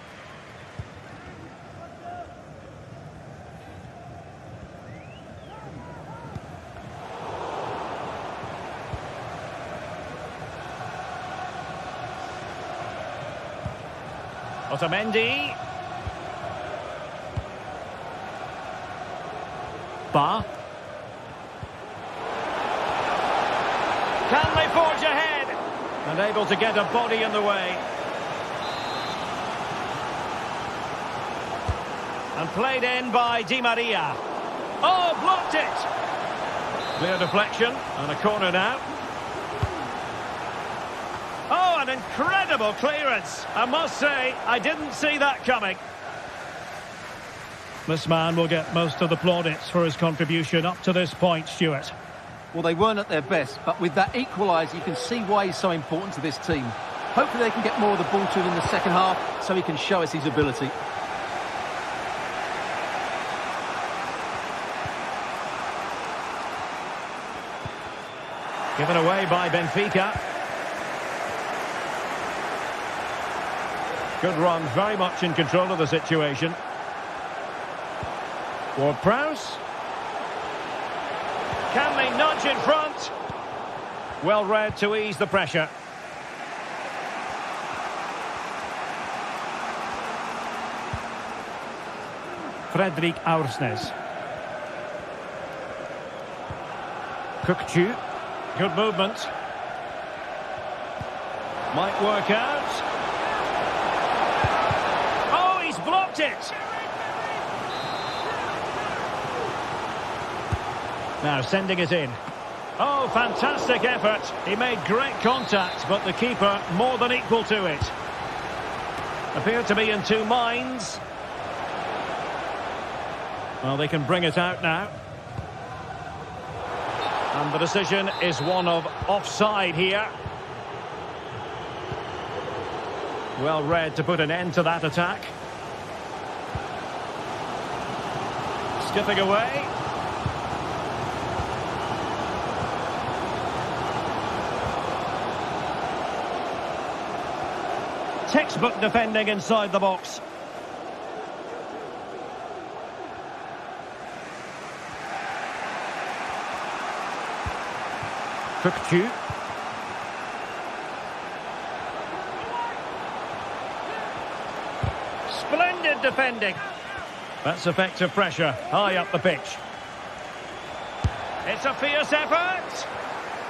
Otamendi. Ba. Can they forge ahead? And able to get a body in the way. And played in by Di Maria. Oh, blocked it! Clear deflection, and a corner now. Oh, an incredible clearance. I must say, I didn't see that coming. This man will get most of the plaudits for his contribution up to this point, Stuart. Well, they weren't at their best, but with that equaliser, you can see why he's so important to this team. Hopefully they can get more of the ball to him in the second half, so he can show us his ability. Given away by Benfica. Good run, very much in control of the situation. Ward-Prowse. Can they nudge in front? Well read to ease the pressure. Fredrik Aursnes. Cook-Chu. Good movement. Might work out. Oh, he's blocked it. Now sending it in. Oh, fantastic effort. He made great contact, but the keeper more than equal to it. Appeared to be in two minds. Well, they can bring it out now. And the decision is one of offside here. Well read to put an end to that attack. Skipping away. Textbook defending inside the box. Cook-Chu. Splendid defending. That's effective pressure high up the pitch. It's a fierce effort.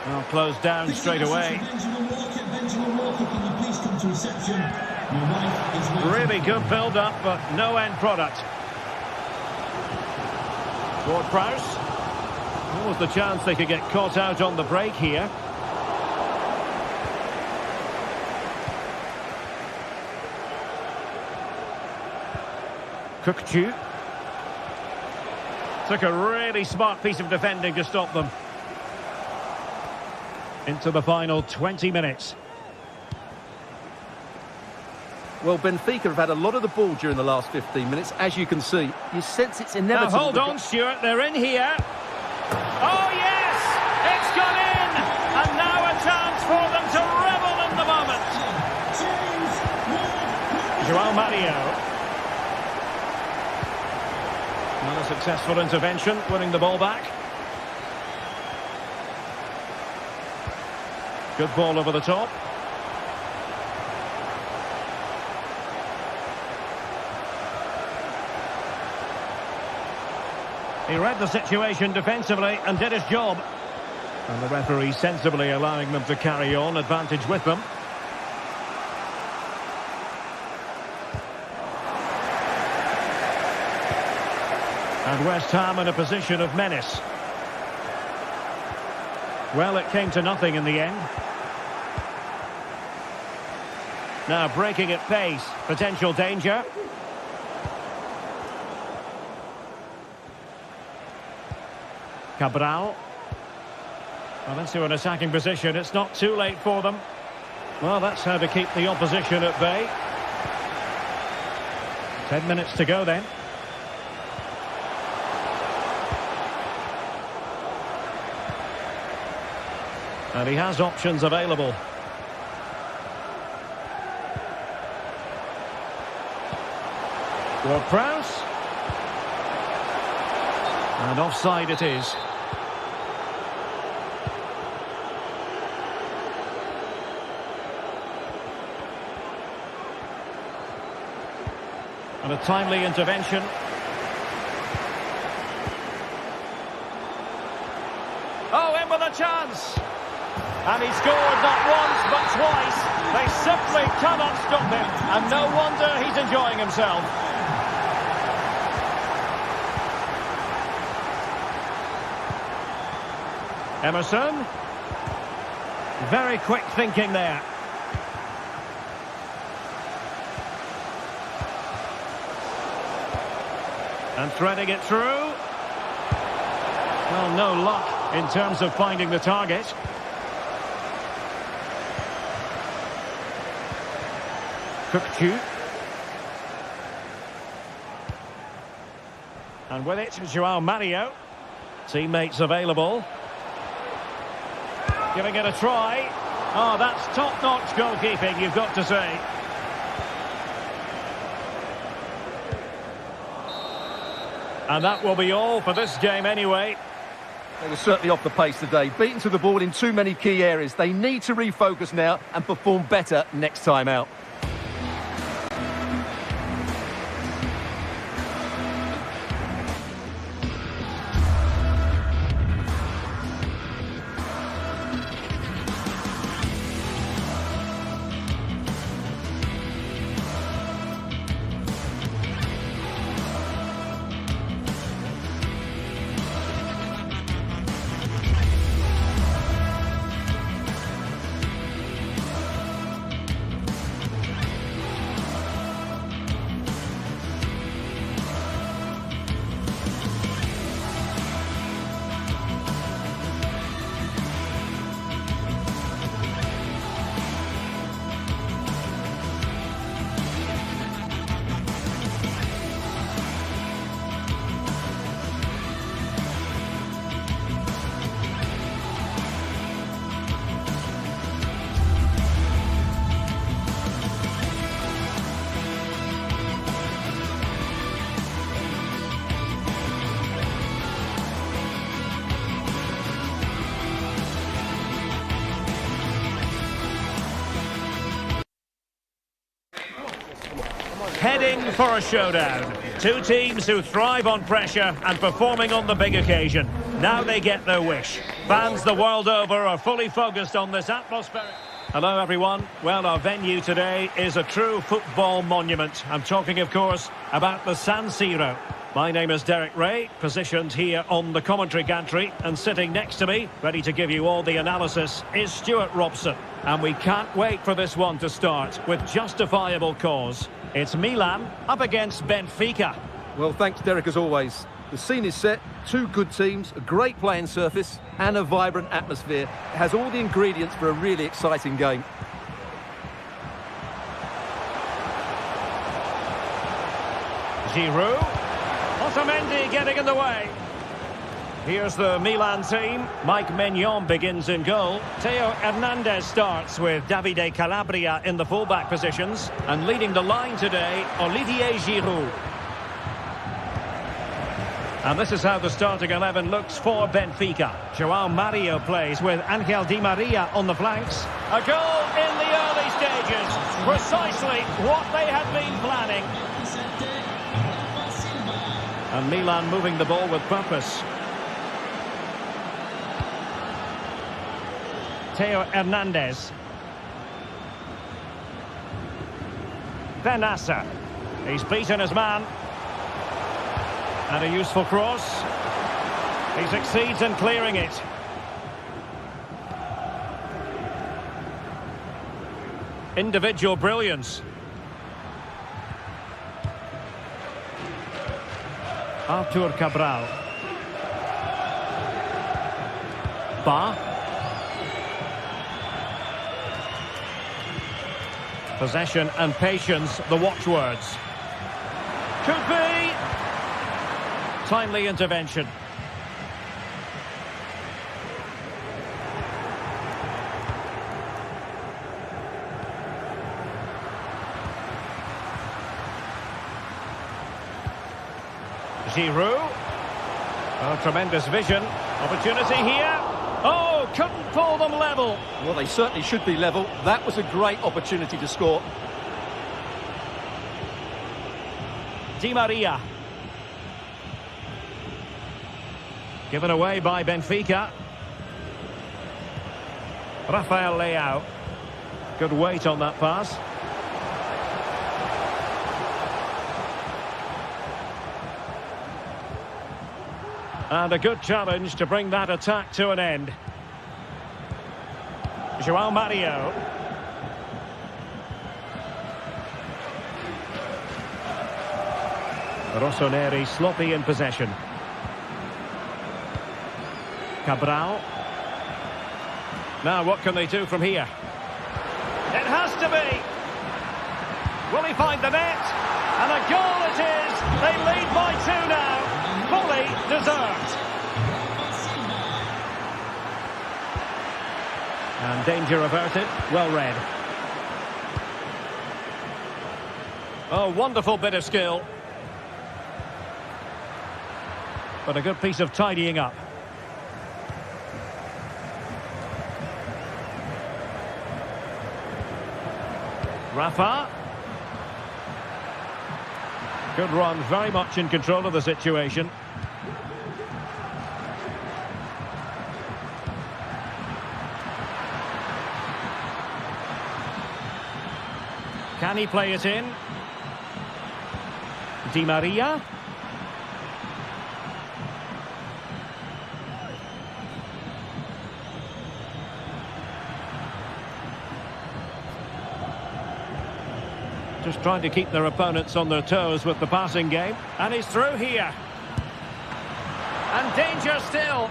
Well, closed down straight away. Benjamin Walker, can you please come to reception? Your wife is waiting. Really good build-up, but no end product. Ward-Prowse. What was the chance they could get caught out on the break here? Cookchu. Took a really smart piece of defending to stop them. Into the final 20 minutes. Well, Benfica have had a lot of the ball during the last 15 minutes. As you can see, you sense it's inevitable. Now hold on, Stuart, they're in here. Oh, yes! It's gone in! And now a chance for them to revel in the moment. João Mario. Not a successful intervention, winning the ball back. Good ball over the top. He read the situation defensively and did his job. And the referee sensibly allowing them to carry on, advantage with them. And West Ham in a position of menace. Well, it came to nothing in the end. Now breaking at pace, potential danger. Cabral. Well, into an attacking position. It's not too late for them. Well, that's how to keep the opposition at bay. 10 minutes to go then. And he has options available. Ward-Prowse. And offside it is. And a timely intervention. Oh, in with a chance. And he scored not once, but twice. They simply cannot stop him. And no wonder he's enjoying himself. Emerson. Very quick thinking there. And threading it through. Well, no luck in terms of finding the target. Cookchu. And with it, João Mario. Teammates available. Giving it a try. Oh, that's top-notch goalkeeping, you've got to say. And that will be all for this game anyway. They were certainly off the pace today. Beaten to the ball in too many key areas. They need to refocus now and perform better next time out. Heading for a showdown. Two teams who thrive on pressure and performing on the big occasion. Now they get their wish. Fans the world over are fully focused on this atmosphere. Hello everyone. Well, our venue today is a true football monument. I'm talking, of course, about the San Siro. My name is Derek Ray, positioned here on the commentary gantry, and sitting next to me, ready to give you all the analysis, is Stuart Robson. And we can't wait for this one to start, with justifiable cause. It's Milan up against Benfica. Well, thanks, Derek, as always. The scene is set, two good teams, a great playing surface and a vibrant atmosphere. It has all the ingredients for a really exciting game. Giroud. Otamendi getting in the way. Here's the Milan team. Mike Maignan begins in goal. Theo Hernandez starts with Davide Calabria in the fullback positions. And leading the line today, Olivier Giroud. And this is how the starting 11 looks for Benfica. João Mario plays with Angel Di Maria on the flanks. A goal in the early stages. Precisely what they had been planning. And Milan moving the ball with purpose. Theo Hernandez. Benassa. He's beaten his man. And a useful cross. He succeeds in clearing it. Individual brilliance. Artur Cabral. Ba. Possession and patience, the watchwords. Could be. Timely intervention. Giroud. Oh, tremendous vision. Opportunity here. Oh, couldn't pull them level. Well, they certainly should be level. That was a great opportunity to score. Di Maria. Given away by Benfica. Rafael Leao. Good weight on that pass. And a good challenge to bring that attack to an end. João Mario. Rossoneri sloppy in possession. Cabral. Now what can they do from here? It has to be. Will he find the net? And a goal it is. They lead by 2 now. Fully deserved. And danger averted. Well read. Oh, wonderful bit of skill. But a good piece of tidying up. Rafa. Good run, very much in control of the situation. Can he play it in? Di Maria. Just trying to keep their opponents on their toes with the passing game. And he's through here. And danger still.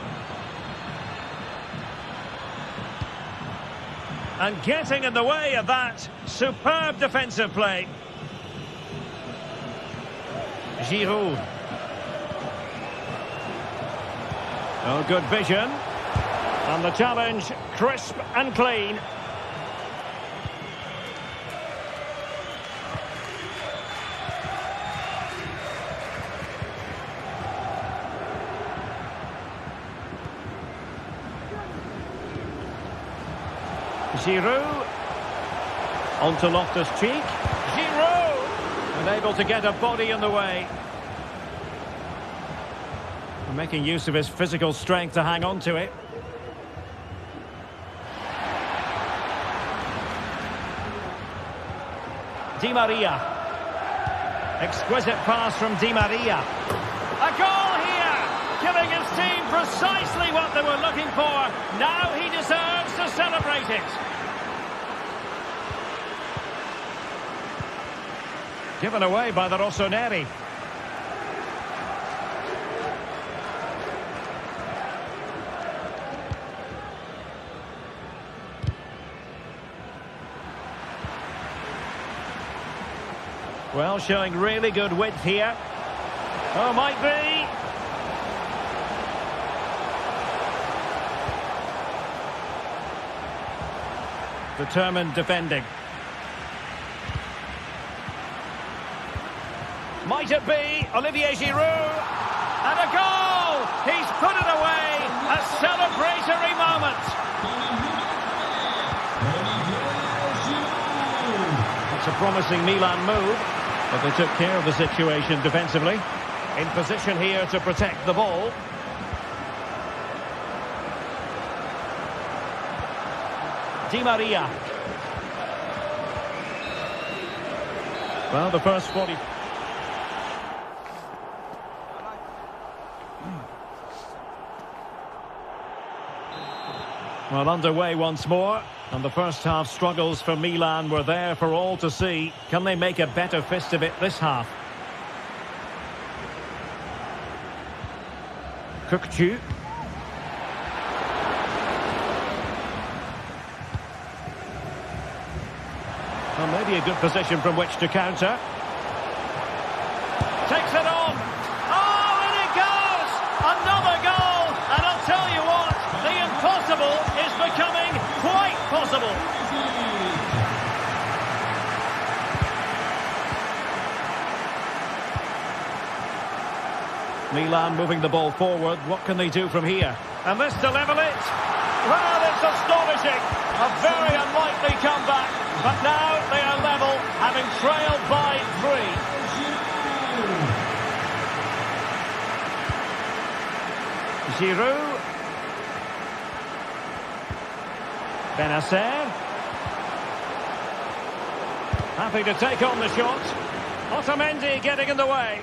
And getting in the way of that. Superb defensive play. Giroud. Oh, good vision. And the challenge, crisp and clean. Giroud. Onto Loftus-Cheek. Giroud! Unable to get a body in the way. Making use of his physical strength to hang on to it. Di Maria. Exquisite pass from Di Maria. A goal here, giving his team precisely what they were looking for. Now he deserves to celebrate it. Given away by the Rossoneri. Well, showing really good width here. Oh, might be. Determined defending. Might it be Olivier Giroud? And a goal! He's put it away! A celebratory moment! It's a promising Milan move, but they took care of the situation defensively. In position here to protect the ball. Di Maria. Well, the first 40... Well, underway once more, and the first half struggles for Milan were there for all to see. Can they make a better fist of it this half? Kökçü. Well, maybe a good position from which to counter. Takes it on. Oh, and it goes! Another goal! And I'll tell you what, the impossible is becoming quite possible. Milan moving the ball forward. What can they do from here? And this to level it. Well, it's astonishing. A very unlikely comeback. But now they are level, having trailed by 3. Giroud. Benacer. Happy to take on the shot. Otamendi getting in the way.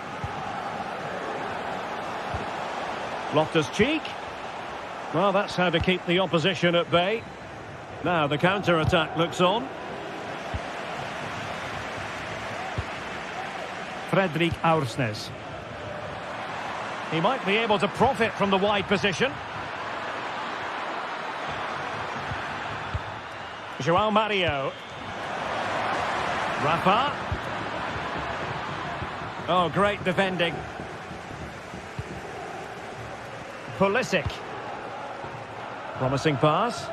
Loftus-Cheek. Well, that's how to keep the opposition at bay. Now the counter-attack looks on. Fredrik Aursnes. He might be able to profit from the wide position. João Mario. Rafa. Oh, great defending. Pulisic. Promising pass.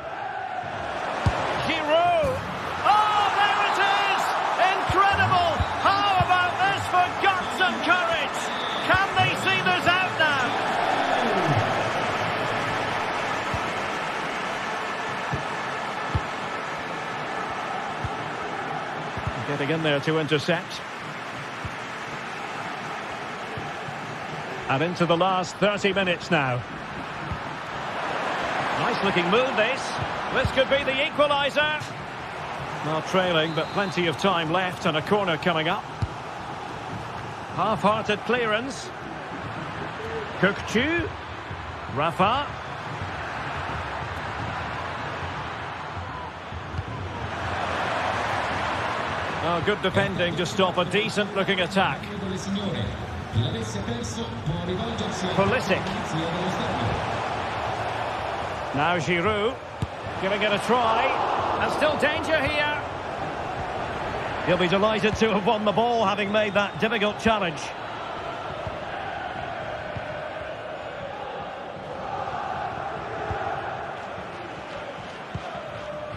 Giroud. Oh, there it is! Incredible! How about this for guts and courage? Can they see this out now? Getting in there to intercept. And into the last 30 minutes now. Nice looking move this. This could be the equaliser. Not trailing, but plenty of time left and a corner coming up. Half-hearted clearance. Kökçü. Rafa. Oh, good defending to stop a decent looking attack. Pulisic. Now Giroud, giving it a try, and still danger here. He'll be delighted to have won the ball, having made that difficult challenge.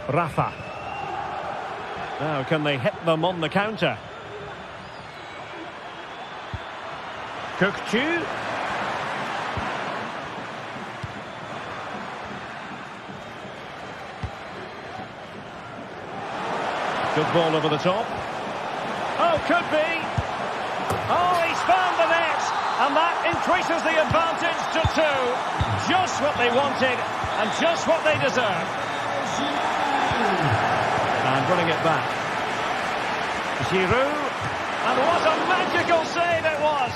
Rafa. Now can they hit them on the counter? Kökçü. Good ball over the top. Oh, could be. Oh, he's found the net. And that increases the advantage to 2. Just what they wanted and just what they deserve. And running it back. Giroud. And what a magical save it was!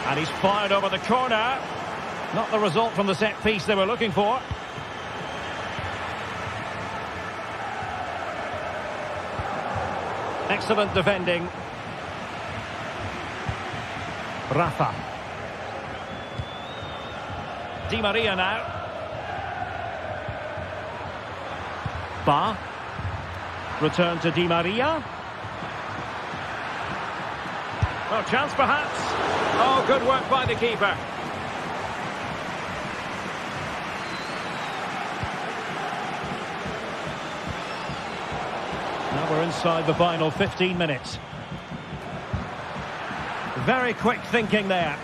And he's fired over the corner. Not the result from the set piece they were looking for. Excellent defending. Rafa. Di Maria now. Ba. Return to Di Maria. Oh, chance perhaps. Oh, good work by the keeper. Now we're inside the final 15 minutes. Very quick thinking there.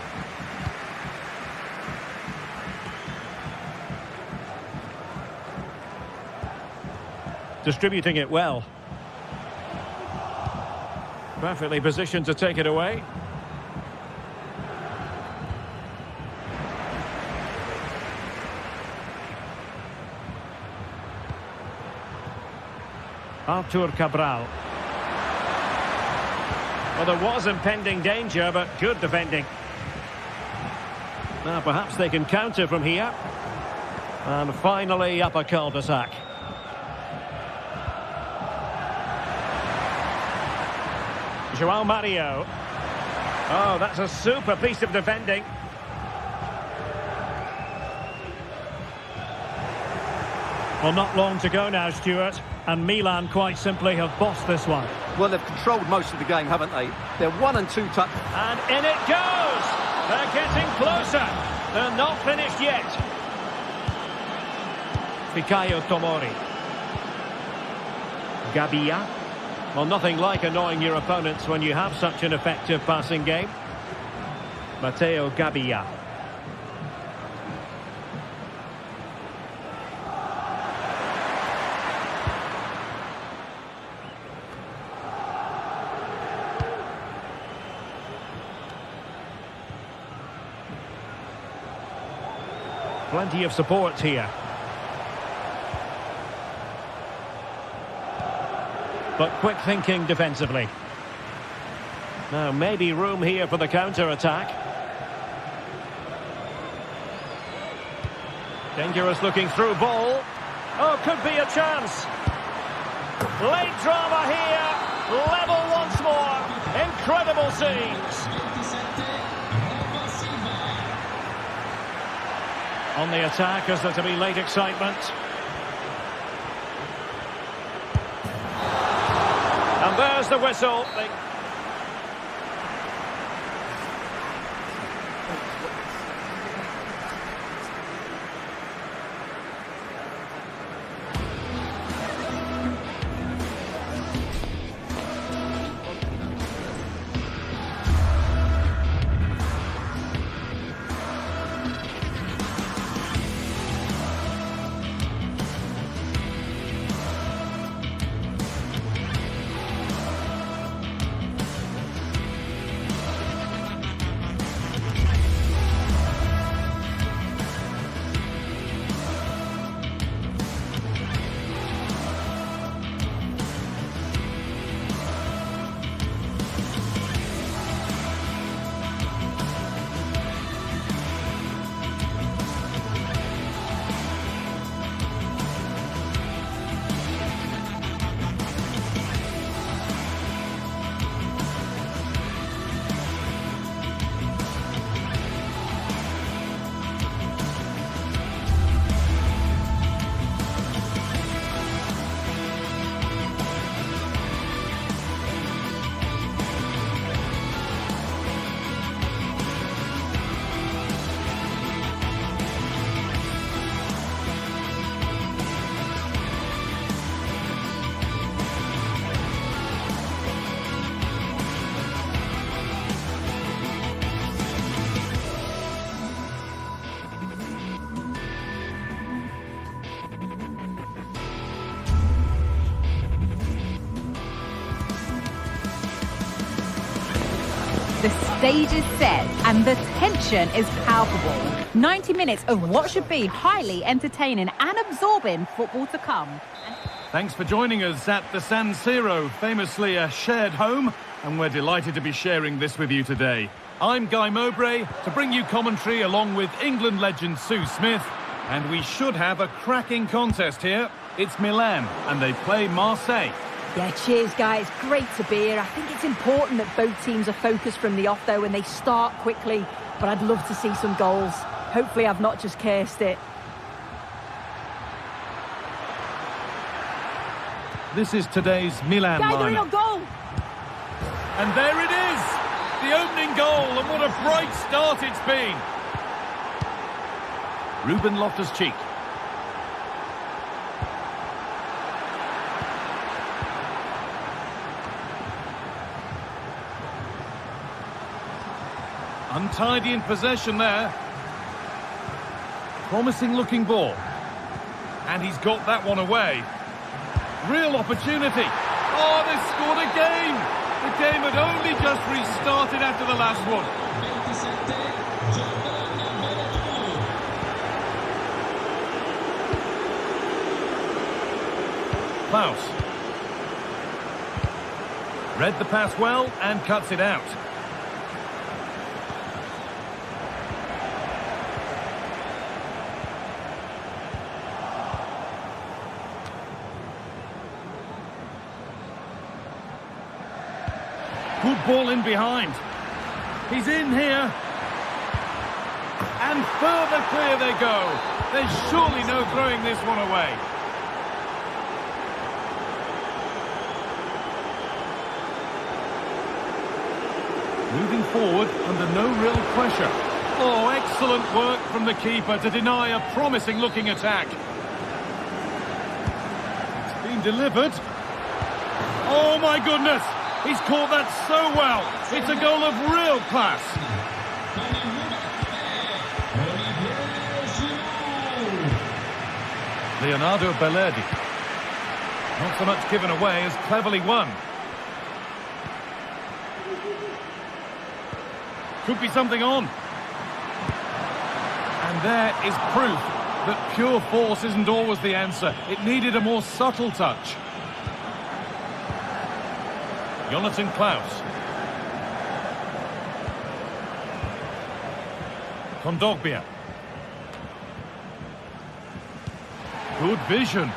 Distributing it well. Perfectly positioned to take it away. Artur Cabral. Well, there was impending danger, but good defending. Now perhaps they can counter from here. And finally up a cul-de-sac. João Mario. Oh, that's a super piece of defending. Well, not long to go now, Stuart. And Milan quite simply have bossed this one. Well, they've controlled most of the game, haven't they? They're 1 and 2 touch. And in it goes! They're getting closer. They're not finished yet. Fikayo Tomori. Gabia. Well, nothing like annoying your opponents when you have such an effective passing game. Matteo Gabia. Plenty of support here. But quick thinking defensively. Now maybe room here for the counter-attack. Dangerous looking through ball. Oh, could be a chance. Late drama here. Level once more. Incredible scenes. On the attack, is there to be late excitement? And there's the whistle. The stage is set and the tension is palpable. 90 minutes of what should be highly entertaining and absorbing football to come. Thanks for joining us at the San Siro, famously a shared home, and we're delighted to be sharing this with you today. I'm Guy Mowbray to bring you commentary along with England legend Sue Smith, and we should have a cracking contest here. It's Milan, and they play Marseille. Yeah, cheers, guys. Great to be here. I think it's important that both teams are focused from the off, though, and they start quickly, but I'd love to see some goals. Hopefully I've not just cursed it. This is today's Milan Guys, lineup. goal! And there it is! The opening goal, and what a bright start it's been! Ruben Loftus-Cheek. Untidy in possession there. Promising looking ball. And he's got that one away. Real opportunity. Oh, they scored again. The game had only just restarted after the last one. Klaus. Read the pass well and cuts it out. Good ball in behind. He's in here. And further clear they go. There's surely no throwing this one away. Moving forward under no real pressure. Oh, excellent work from the keeper to deny a promising looking attack. It's been delivered. Oh my goodness! He's caught that so well. It's a goal of real class. Leonardo Bellerdi. Not so much given away as cleverly won. Could be something on. And there is proof that pure force isn't always the answer. It needed a more subtle touch. Jonathan Klaus. Kondogbia. Good vision.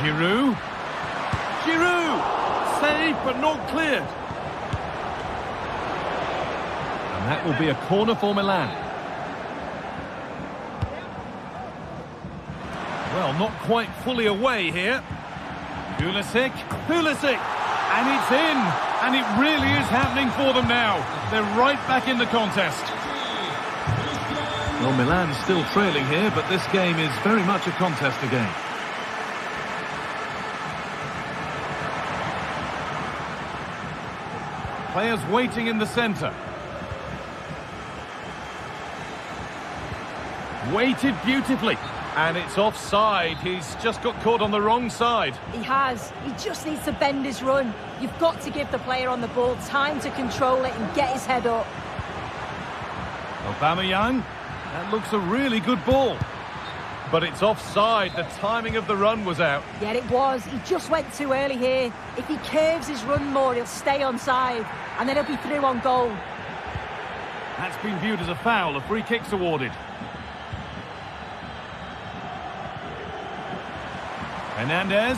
Giroud. Giroud! Saved but not cleared. And that will be a corner for Milan. Well, not quite fully away here. Pulisic. Pulisic! And it's in, and it really is happening for them now. They're right back in the contest. Well, Milan's still trailing here, but this game is very much a contest again. Players waiting in the centre. Waited beautifully. And it's offside. He's just got caught on the wrong side. He has. He just needs to bend his run. You've got to give the player on the ball time to control it and get his head up. Aubameyang. That looks a really good ball. But it's offside. The timing of the run was out. Yeah, it was. He just went too early here. If he curves his run more, he'll stay onside. And then he'll be through on goal. That's been viewed as a foul. A free kick's awarded. Hernandez.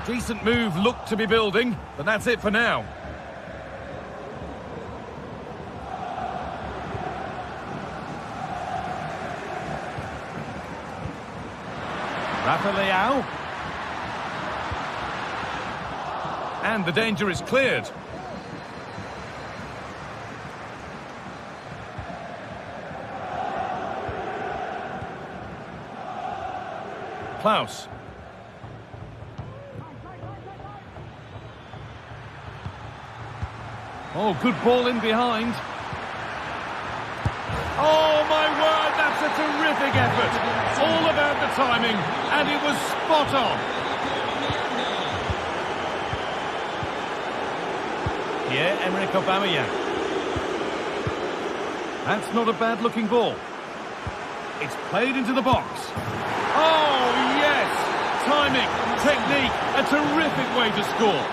Decent move looked to be building, but that's it for now. Rafa Leao. And the danger is cleared. Klaus. Oh, good ball in behind. Oh, my word, that's a terrific effort. All about the timing, and it was spot on. Pierre-Emerick Aubameyang. That's not a bad-looking ball. It's played into the box. Oh, yes! Timing, technique, a terrific way to score.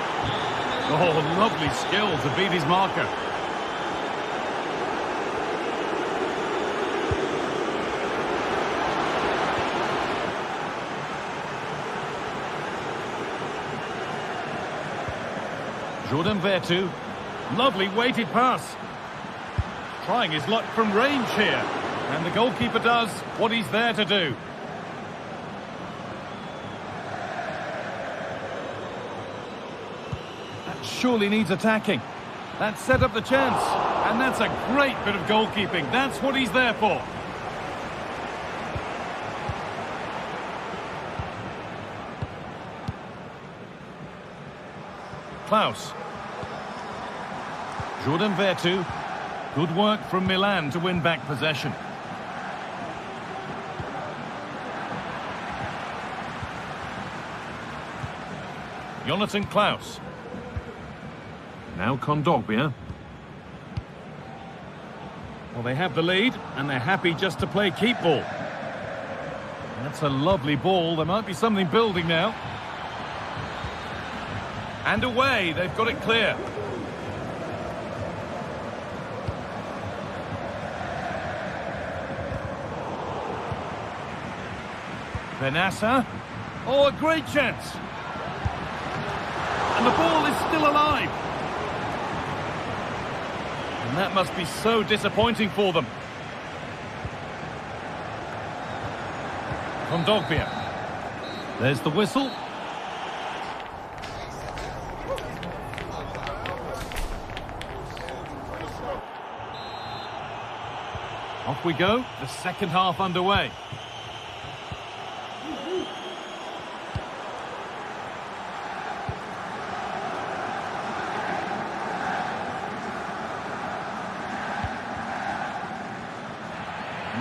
Oh, lovely skill to beat his marker. Jordan Vertu. Lovely weighted pass. Trying his luck from range here. And the goalkeeper does what he's there to do. That surely needs attacking. That set up the chance. And that's a great bit of goalkeeping. That's what he's there for. Klaus. Jordan Vertu. Good work from Milan to win back possession. Jonathan Klaus. Now Kondogbia. Well, they have the lead, and they're happy just to play keep ball. That's a lovely ball. There might be something building now. And away, they've got it clear. Benassa. Oh, a great chance. And the ball is still alive. And that must be so disappointing for them. Kondogbia. There's the whistle. Off we go, the second half underway.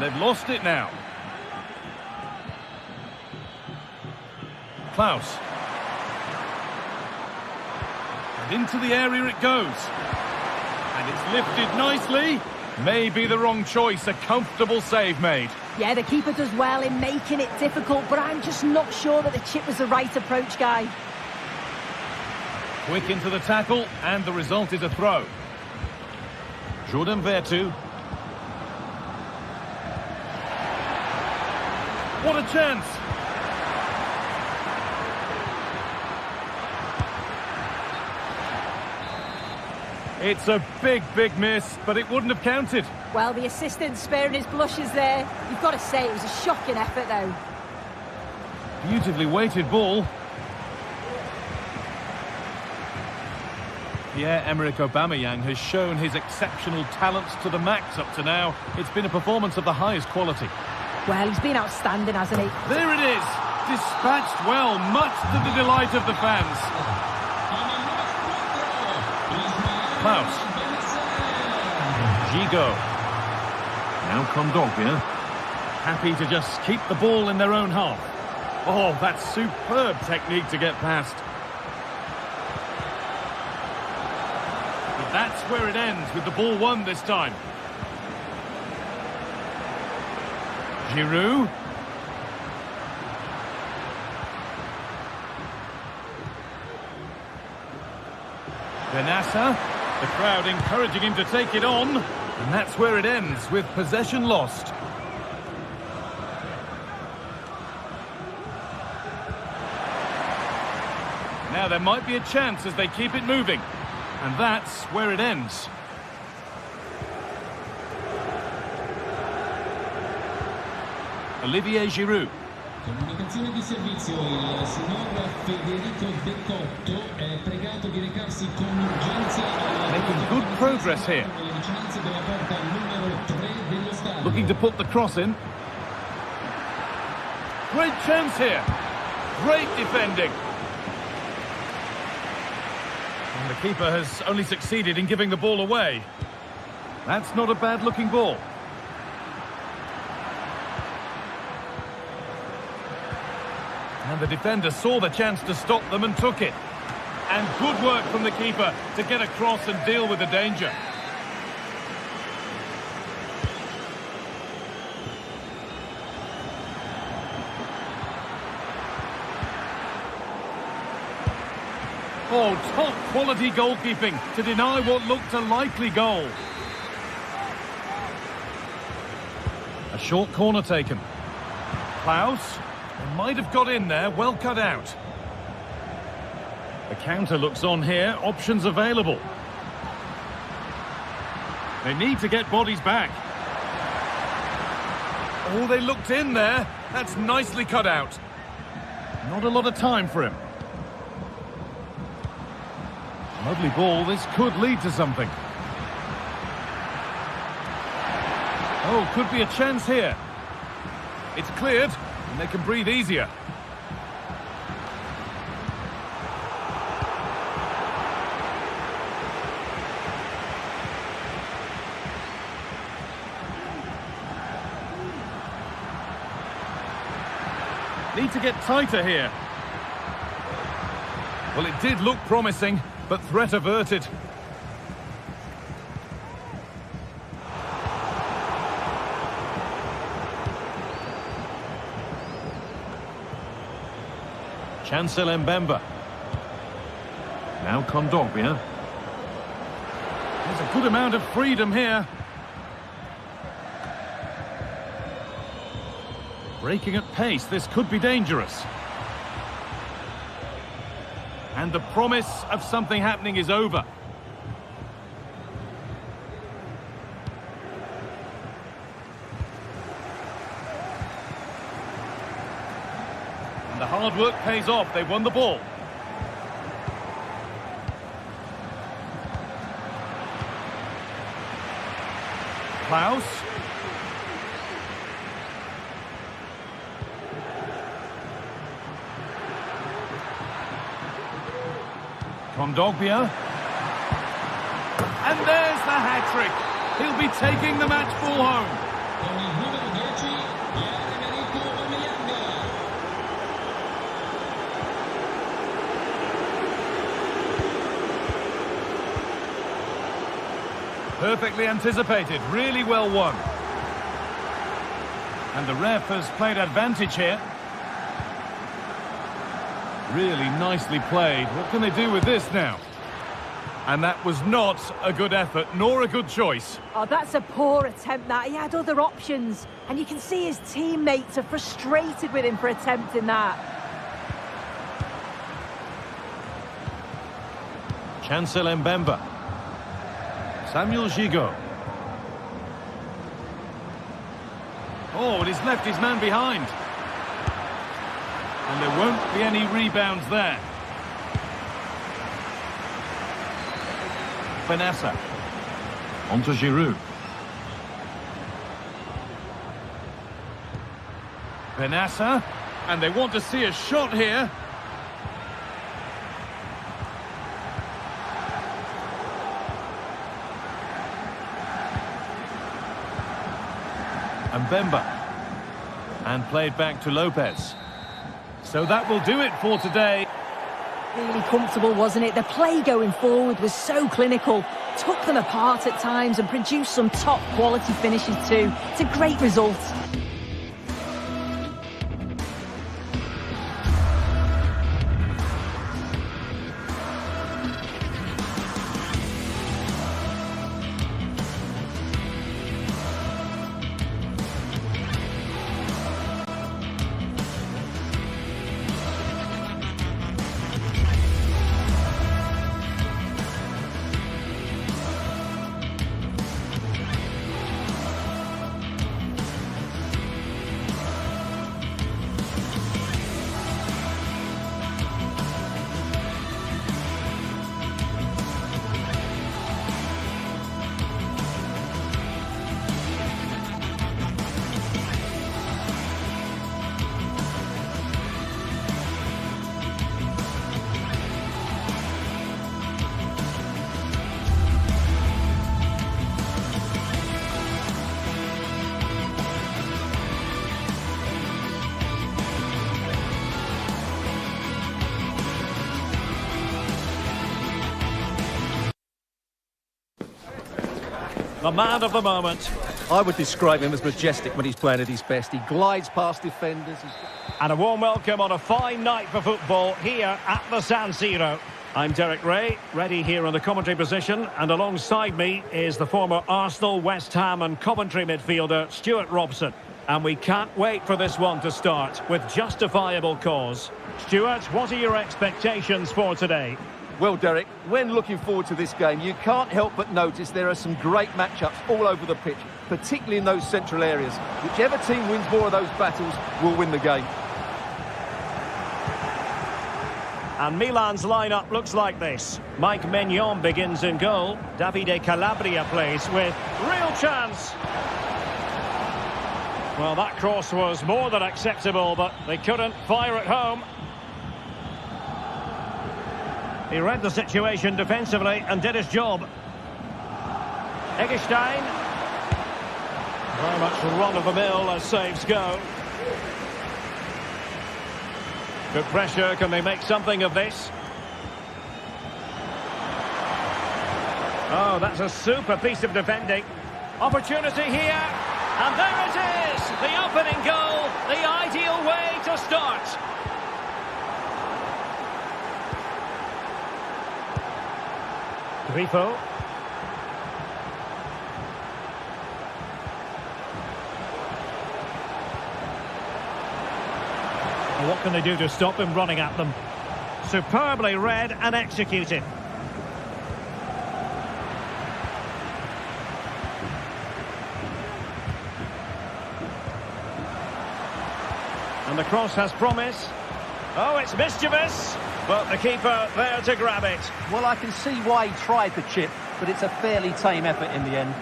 And they've lost it now. Klaus. And into the area it goes. And it's lifted nicely. Maybe the wrong choice, a comfortable save made. Yeah, the keeper does well in making it difficult, but I'm just not sure that the chip was the right approach, Guy. Quick into the tackle, and the result is a throw. Jordan Vertu. What a chance! It's a big, big miss, but it wouldn't have counted. Well, the assistant's sparing his blushes there. You've got to say it was a shocking effort, though. Beautifully weighted ball. Pierre-Emerick Aubameyang has shown his exceptional talents to the max up to now. It's been a performance of the highest quality. Well, he's been outstanding, hasn't he? There it is! Dispatched well, much to the delight of the fans. Klaus. Gigo. Now Kondogbia. Happy to just keep the ball in their own half. Oh, that's superb technique to get past. But that's where it ends, with the ball won this time. Giroud. Benassa. The crowd encouraging him to take it on. And that's where it ends, with possession lost. Now there might be a chance as they keep it moving. And that's where it ends. Olivier Giroud. Comunicazione di servizio, il signor Federico De Cotto è pregato di recarsi con urgenza making good progress here. nelle vicinanze della porta numero 3 dello stadio. Looking to put the cross in. Great chance here. Great defending. And the keeper has only succeeded in giving the ball away. That's not a bad looking ball. And the defender saw the chance to stop them and took it. And good work from the keeper to get across and deal with the danger. Oh, top quality goalkeeping to deny what looked a likely goal. A short corner taken. Klaus might have got in there, well cut out. The counter looks on here, options available. They need to get bodies back. Oh, they looked in there. That's nicely cut out. Not a lot of time for him. Lovely ball, this could lead to something. Oh, could be a chance here. It's cleared, and they can breathe easier. Need to get tighter here. Well, it did look promising, but threat averted. Chancel Mbemba. Now Kondogbia. There's a good amount of freedom here. Breaking at pace, this could be dangerous. And the promise of something happening is over. And the hard work pays off, they won the ball. Klaus. Kondogbia. And there's the hat-trick. He'll be taking the match ball home. Perfectly anticipated, really well won. And the ref has played advantage here. Really nicely played. What can they do with this now? And that was not a good effort, nor a good choice. Oh, that's a poor attempt, that. He had other options. And you can see his teammates are frustrated with him for attempting that. Chancel Mbemba. Samuel Gigot. Oh, and he's left his man behind. And there won't be any rebounds there. Benassa. On to Giroud. Benassa. And they want to see a shot here. Mbemba. And played back to Lopez. So that will do it for today. Really comfortable, wasn't it? The play going forward was so clinical. Took them apart at times and produced some top quality finishes too. It's a great result. The man of the moment. I would describe him as majestic when he's playing at his best. He glides past defenders. And a warm welcome on a fine night for football here at the San Siro. I'm Derek Ray, ready here on the commentary position, and alongside me is the former Arsenal, West Ham and Coventry midfielder Stuart Robson. And we can't wait for this one to start, with justifiable cause. Stuart, what are your expectations for today? Well, Derek, when looking forward to this game, you can't help but notice there are some great matchups all over the pitch, particularly in those central areas. Whichever team wins more of those battles will win the game. And Milan's lineup looks like this. Mike Maignan begins in goal. Davide Calabria plays with real chance. Well, that cross was more than acceptable, but they couldn't fire it home. He read the situation defensively and did his job. Eggestein. Very much run-of-the-mill as saves go. Good pressure, can they make something of this? Oh, that's a super piece of defending. Opportunity here, and there it is! The opening goal, the ideal way to start. Grifo. What can they do to stop him running at them? Superbly read and executed. And the cross has promise. Oh, it's mischievous, but the keeper there to grab it. Well, I can see why he tried the chip, but it's a fairly tame effort in the end.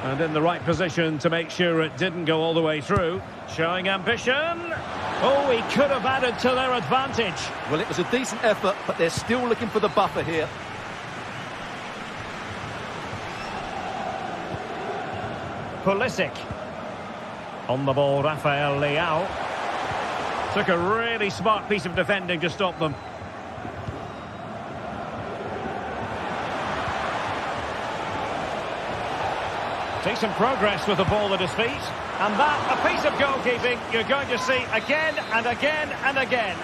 And in the right position to make sure it didn't go all the way through. Showing ambition. Oh, he could have added to their advantage. Well, it was a decent effort, but they're still looking for the buffer here. Pulisic. On the ball, Rafael Leao. Took a really smart piece of defending to stop them. Decent progress with the ball at his feet. And that, a piece of goalkeeping you're going to see again and again and again.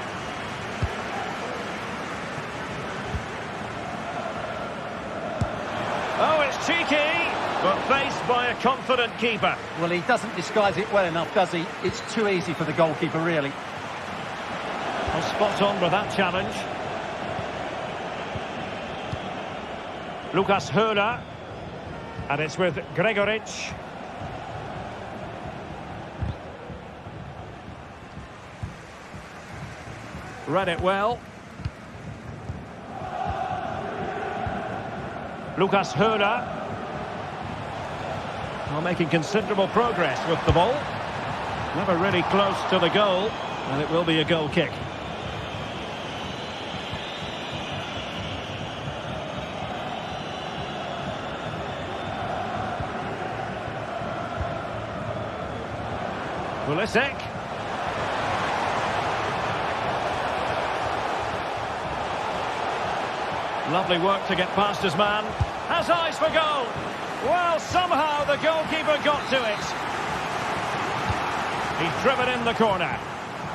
Oh, it's cheeky, but faced by a confident keeper. Well, he doesn't disguise it well enough, does he? It's too easy for the goalkeeper, really. Well, spot on with that challenge. Lucas Höhler. And it's with Gregoric. Read it well. Lucas Höhler. Well, making considerable progress with the ball. Never really close to the goal. And it will be a goal kick. Pulisic. Lovely work to get past his man. Has eyes for goal. Well, somehow the goalkeeper got to it. He's driven in the corner.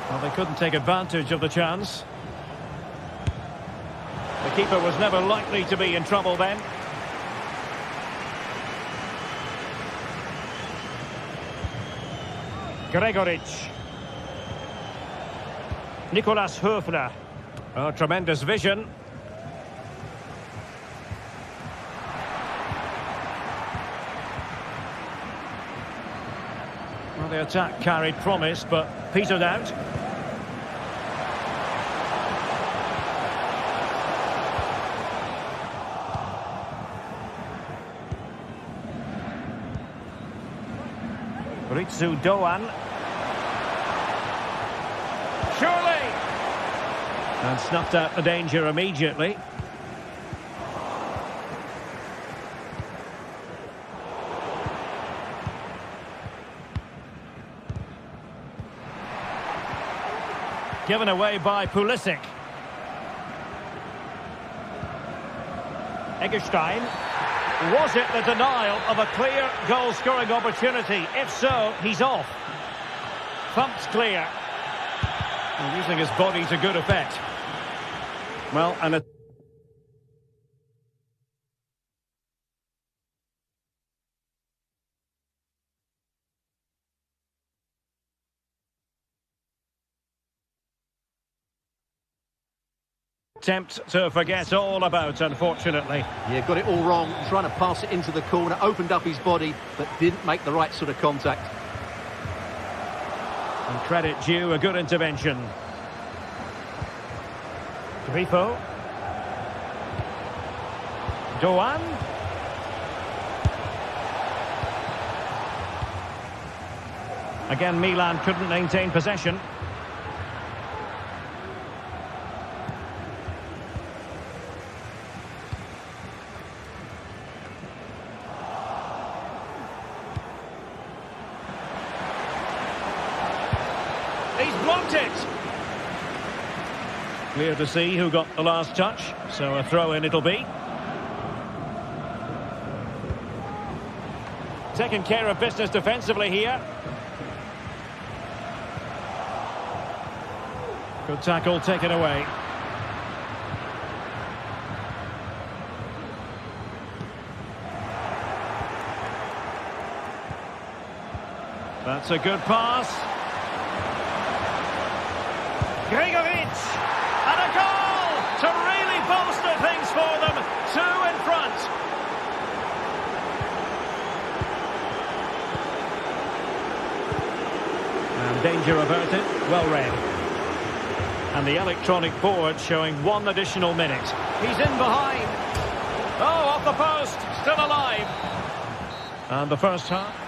Well, they couldn't take advantage of the chance. The keeper was never likely to be in trouble then. Gregoric. Nicolas Höfler. Oh, tremendous vision. Well, the attack carried promise, but petered out. Ritsu Doan. Surely! And snuffed out the danger immediately. Given away by Pulisic. Eggestein. Was it the denial of a clear goal-scoring opportunity? If so, he's off. Thumped clear. And using his body to good effect. Well, and a attempt to forget all about, unfortunately. Yeah, got it all wrong, trying to pass it into the corner, opened up his body, but didn't make the right sort of contact. And credit due, a good intervention. Grifo. Doan. Again, Milan couldn't maintain possession. He's blocked it. Clear to see who got the last touch, so a throw-in it'll be. Taking care of business defensively here. Good tackle taken away. That's a good pass. Gregovic, and a goal to really bolster things for them. 2 in front. And danger averted, well read. And the electronic board showing 1 additional minute. He's in behind. Oh, off the post, still alive. And the first half.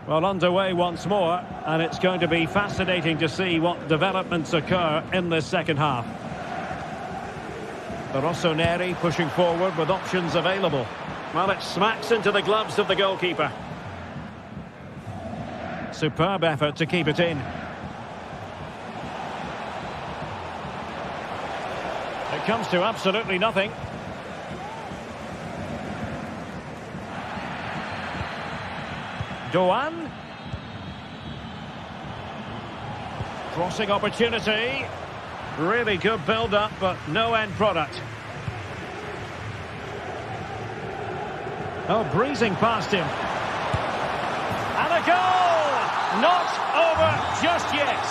Well, underway once more, and it's going to be fascinating to see what developments occur in this second half. The Rossoneri pushing forward with options available. Well, it smacks into the gloves of the goalkeeper. Superb effort to keep it in. It comes to absolutely nothing. Doan. Crossing opportunity. Really good build-up, but no end product. Oh, breezing past him. And a goal! Not over just yet.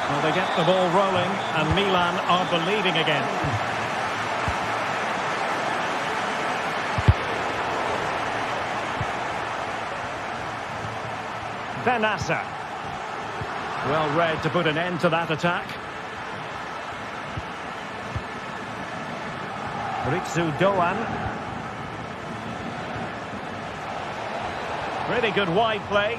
Well, they get the ball rolling, and Milan are believing again. Benassa. Well read to put an end to that attack. Ritsu Doan. Really good wide play.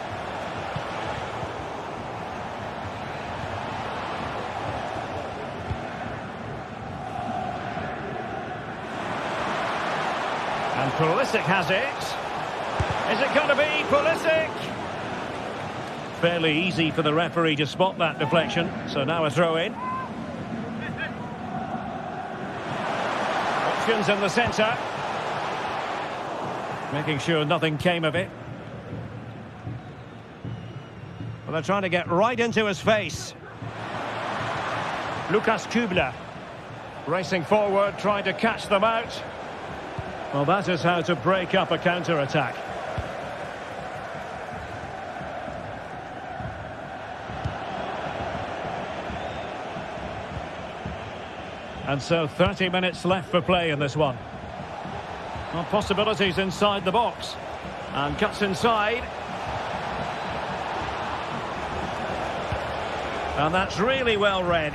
And Pulisic has it. Is it going to be Pulisic? Fairly easy for the referee to spot that deflection, so now a throw-in. Options in the centre. Making sure nothing came of it. Well, they're trying to get right into his face. Lukas Kübler racing forward, trying to catch them out. Well, that is how to break up a counter-attack. And so 30 minutes left for play in this one. Well, possibilities inside the box. And cuts inside. And that's really well read.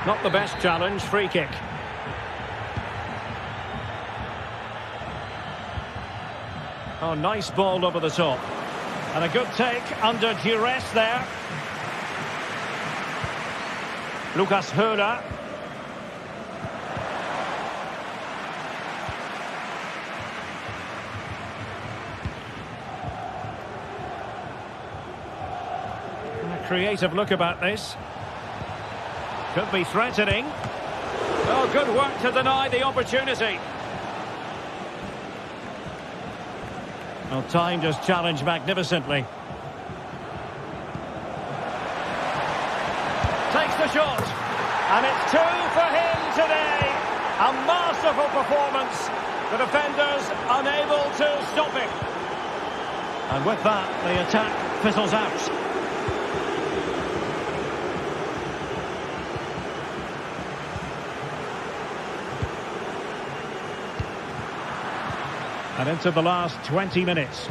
Not the best challenge, free kick. Oh, nice ball over the top. And a good take under duress there. Lukas Höhler. A creative look about this. Could be threatening. Oh, Well, good work to deny the opportunity. Well, timed his challenge magnificently. Takes the shot. And it's 2 for him today. A masterful performance. The defenders unable to stop it. And with that, the attack fizzles out. And into the last 20 minutes.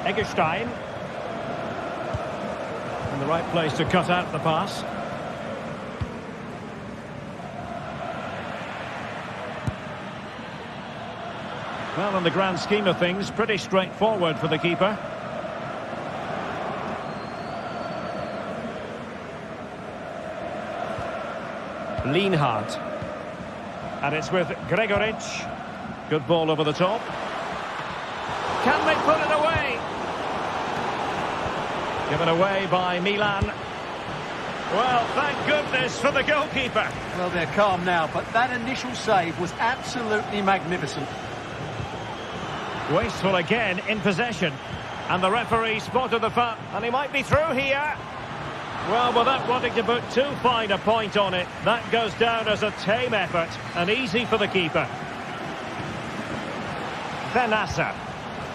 Eggestein. In the right place to cut out the pass. Well, in the grand scheme of things, pretty straightforward for the keeper. Lienhard. And it's with Gregoric. Good ball over the top. Can they put it away? Given away by Milan. Well, thank goodness for the goalkeeper. Well, they're calm now, but that initial save was absolutely magnificent. Wasteful again in possession. And the referee spotted the foul. And he might be through here. Well, without wanting to put too fine a point on it, that goes down as a tame effort and easy for the keeper. Benassa.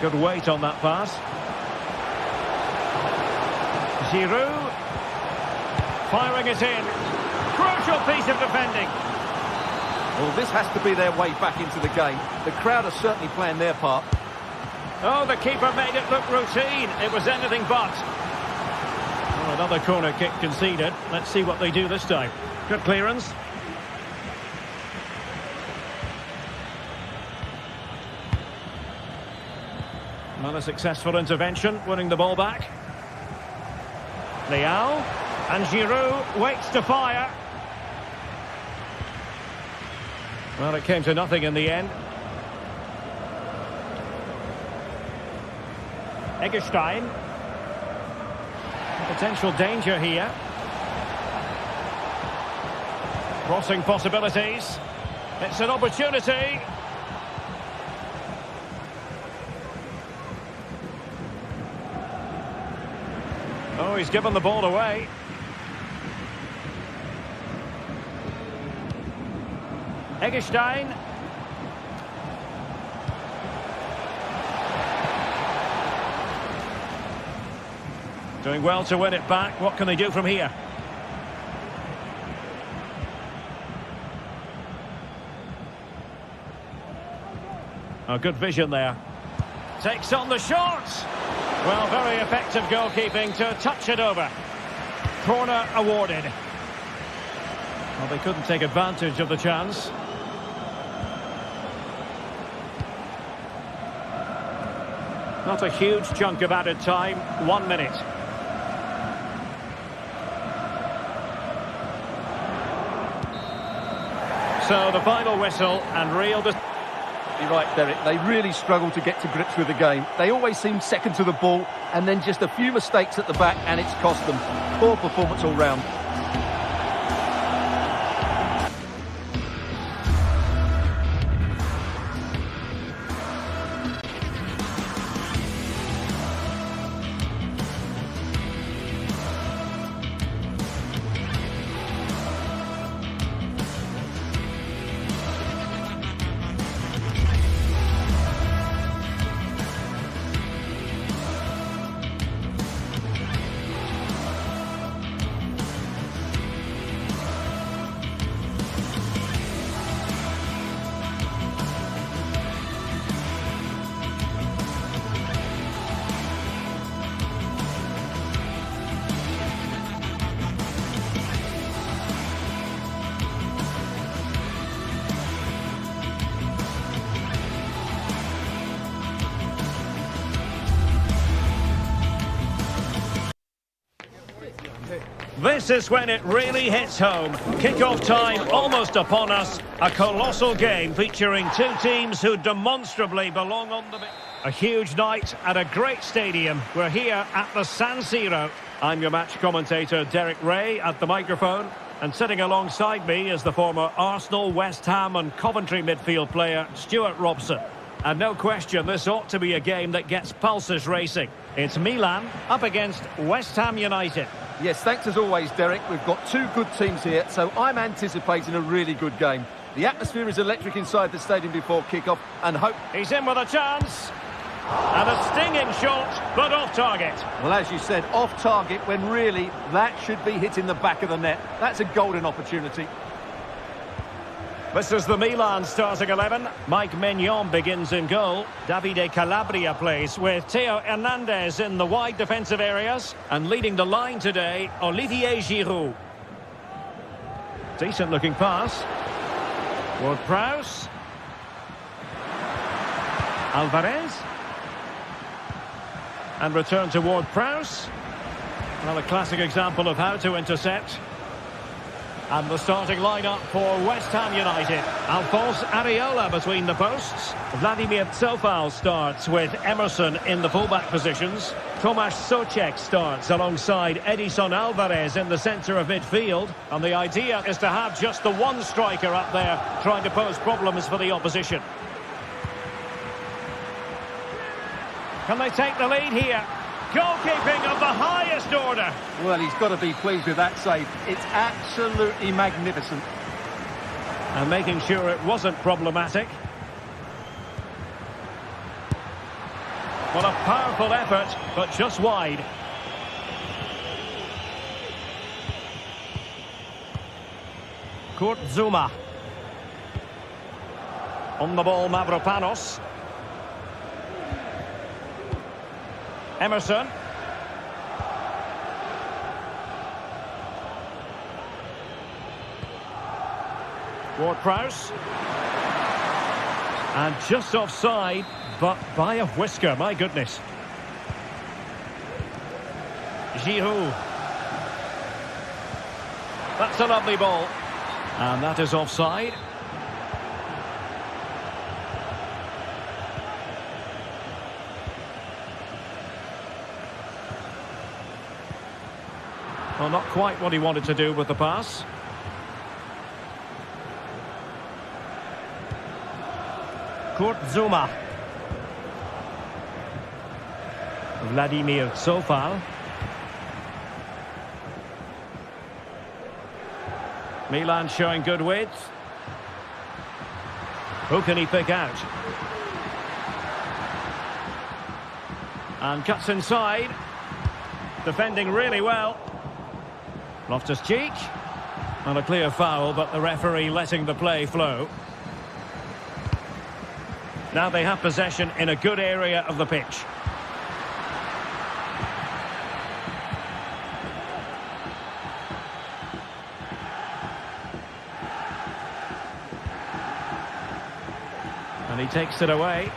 Good weight on that pass. Giroud. Firing it in. Crucial piece of defending. Well, this has to be their way back into the game. The crowd are certainly playing their part. Oh, the keeper made it look routine. It was anything but. Oh, another corner kick conceded. Let's see what they do this time. Good clearance. Well, a successful intervention, winning the ball back. Leao. And Giroud waits to fire. Well, it came to nothing in the end. Eggestein. Potential danger here. Crossing possibilities. It's an opportunity. Oh, he's given the ball away. Eggestein. Doing well to win it back. What can they do from here? Oh, good vision there. Takes on the shot. Well, very effective goalkeeping to touch it over. Corner awarded. Well, they couldn't take advantage of the chance. Not a huge chunk of added time. 1 minute. So the final whistle and real... You're right, Derek. They really struggled to get to grips with the game. They always seemed second to the ball, and then just a few mistakes at the back, and it's cost them. Poor performance all round. This is when it really hits home. Kick-off time almost upon us. A colossal game featuring two teams who demonstrably belong on the... A huge night at a great stadium. We're here at the San Siro. I'm your match commentator, Derek Ray, at the microphone. And sitting alongside me is the former Arsenal, West Ham and Coventry midfield player, Stuart Robson. And no question, this ought to be a game that gets pulses racing. It's Milan up against West Ham United. Yes, thanks as always, Derek. We've got two good teams here, so I'm anticipating a really good game. The atmosphere is electric inside the stadium before kick-off, and hope... He's in with a chance. And a stinging shot, but off target. Well, as you said, off target when really that should be hitting the back of the net. That's a golden opportunity. This is the Milan starting 11. Mike Maignan begins in goal. Davide Calabria plays with Theo Hernandez in the wide defensive areas. And leading the line today, Olivier Giroud. Decent looking pass. Ward-Prowse. Alvarez. And return to Ward-Prowse. Another classic example of how to intercept. And the starting lineup for West Ham United. Alphonse Areola between the posts. Vladimir Tsofal starts with Emerson in the fullback positions. Tomasz Souček starts alongside Edison Alvarez in the centre of midfield. And the idea is to have just the one striker up there trying to pose problems for the opposition. Can they take the lead here? Goalkeeping of the highest order. Well, he's got to be pleased with that save. It's absolutely magnificent. And making sure it wasn't problematic. What a powerful effort, but just wide. Kurt Zouma. On the ball, Mavropanos. Emerson. Ward-Prowse. And just offside, but by a whisker, my goodness. Giroud. That's a lovely ball. And that is offside. Well, not quite what he wanted to do with the pass. Kurt Zouma. Vladimir Tsofal. Milan showing good width. Who can he pick out? And cuts inside. Defending really well. Loftus-Cheek. And a clear foul, but the referee letting the play flow. Now they have possession in a good area of the pitch. And he takes it away.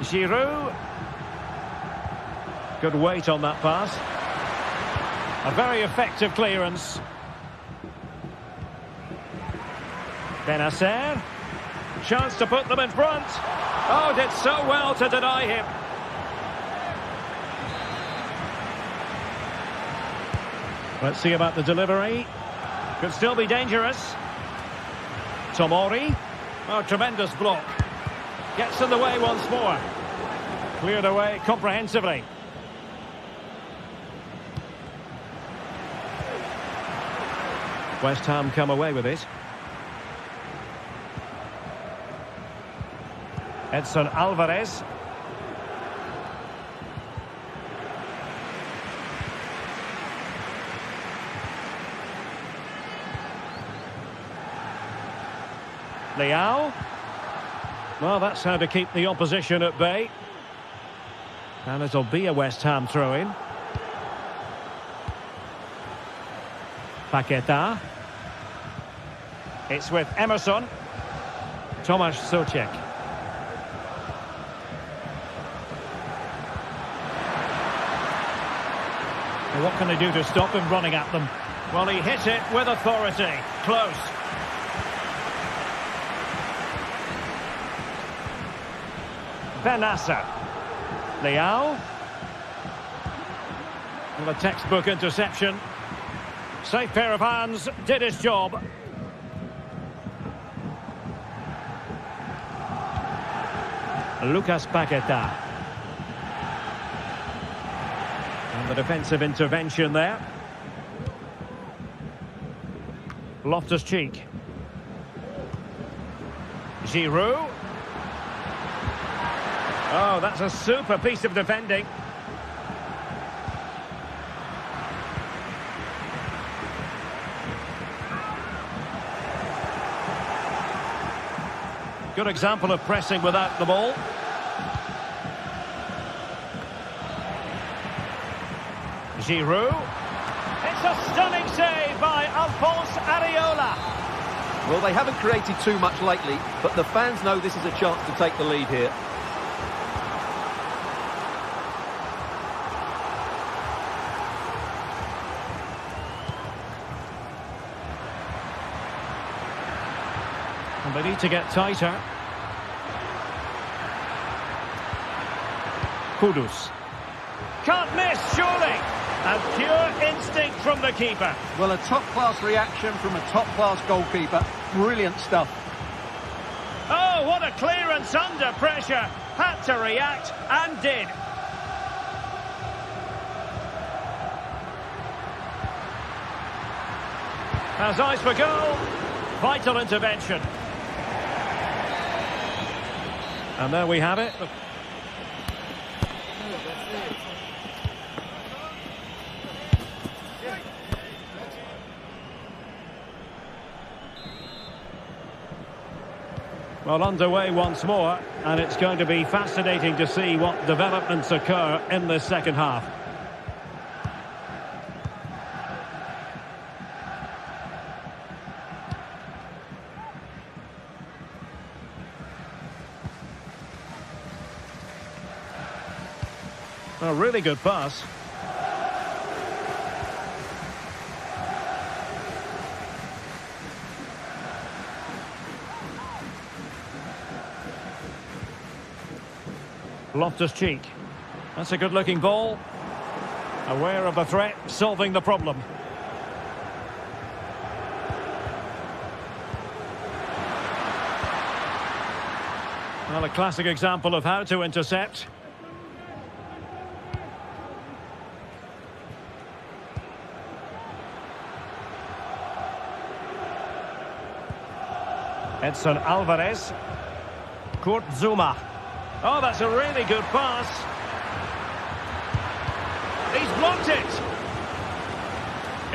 Giroud. Good weight on that pass. A very effective clearance. Benacer. Chance to put them in front. Oh, did so well to deny him. Let's see about the delivery. Could still be dangerous. Tomori. Oh, tremendous block. Gets in the way once more. Cleared away comprehensively. West Ham come away with it. Edson Alvarez. Leao. Well, that's how to keep the opposition at bay. And it'll be a West Ham throw-in. Paqueta. It's with Emerson. Tomasz Souček. Well, what can they do to stop him running at them? Well, he hit it with authority. Close. Benacer. Leao. Well, a textbook interception. Safe pair of hands, did his job. Lucas Paqueta. And the defensive intervention there. Loftus-Cheek. Giroud. Oh, that's a super piece of defending. Good example of pressing without the ball. Giroud. It's a stunning save by Alphonse Areola. Well, they haven't created too much lately, but the fans know this is a chance to take the lead here. And they need to get tighter. Kudus. Can't miss, surely. And pure instinct from the keeper. Well, a top-class reaction from a top-class goalkeeper. Brilliant stuff. Oh, what a clearance under pressure. Had to react and did. Has eyes for goal. Vital intervention. And there we have it. Well, underway once more, and it's going to be fascinating to see what developments occur in this second half. A really good pass. Loftus-Cheek. That's a good-looking ball. Aware of the threat, solving the problem. Well, a classic example of how to intercept. Edson Alvarez. Kurt Zouma. Oh, that's a really good pass. He's blocked it.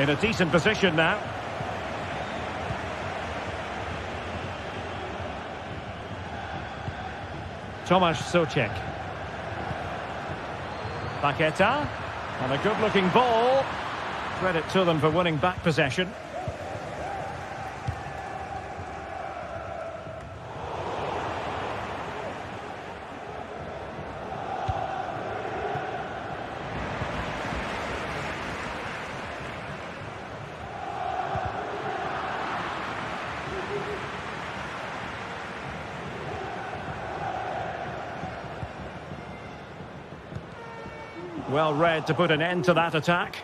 In a decent position now. Tomasz Souček. Paqueta. And a good-looking ball. Credit to them for winning back possession. Well read to put an end to that attack.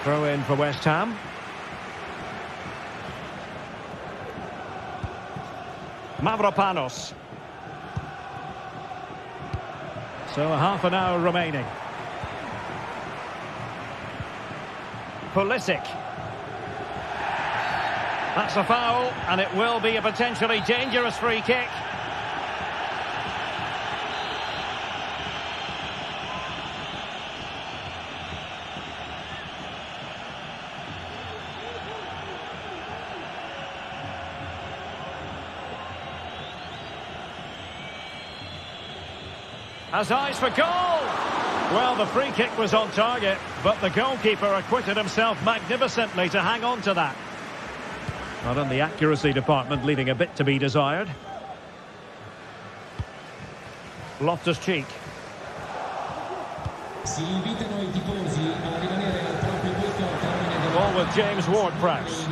Throw in for West Ham. Mavropanos. So a half an hour remaining. Pulisic. That's a foul, and it will be a potentially dangerous free kick. Has eyes for goal. Well, the free kick was on target, but the goalkeeper acquitted himself magnificently to hang on to that. Not in the accuracy department, leaving a bit to be desired. Loftus-Cheek. Ball with James Ward-Prowse.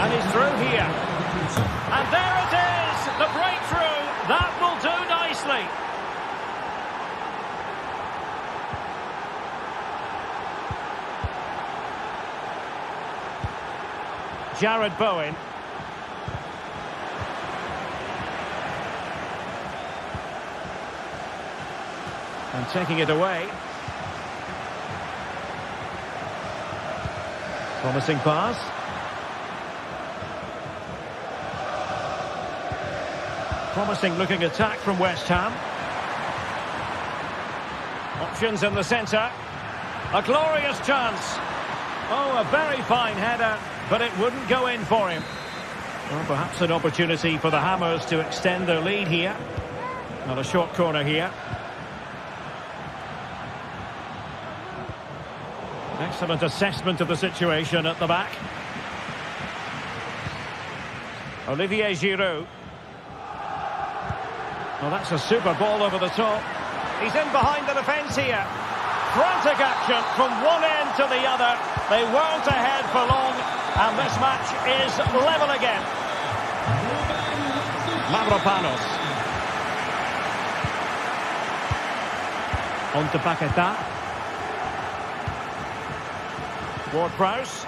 And he's through here. And there it is, the breakthrough. That will do nicely. nicely. Jared Bowen. And taking it away. Promising pass. Promising looking attack from West Ham. Options in the centre. A glorious chance. Oh, a very fine header, but it wouldn't go in for him. Well, perhaps an opportunity for the Hammers to extend their lead here. Not a short corner here. Excellent assessment of the situation at the back. Olivier Giroud. Well, that's a super ball over the top. He's in behind the defence here. Frantic action from one end to the other. They weren't ahead for long, and this match is level again. Mavropanos. On to Paquetá. Ward-Prowse.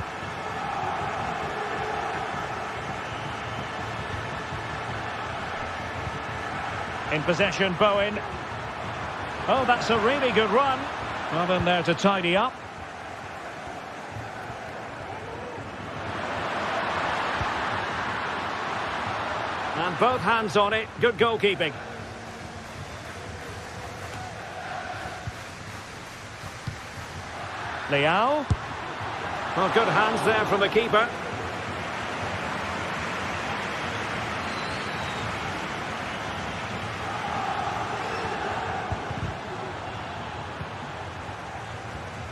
In possession, Bowen. Oh, that's a really good run. Well, in there to tidy up. And both hands on it. Good goalkeeping. Leao. Well, good hands there from the keeper.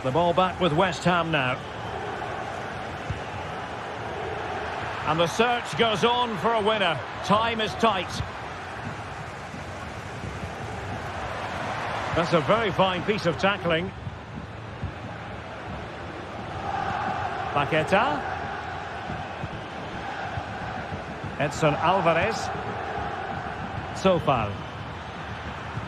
The ball back with West Ham now. And the search goes on for a winner. Time is tight. That's a very fine piece of tackling. Paquetá. Edson Alvarez. Sofal.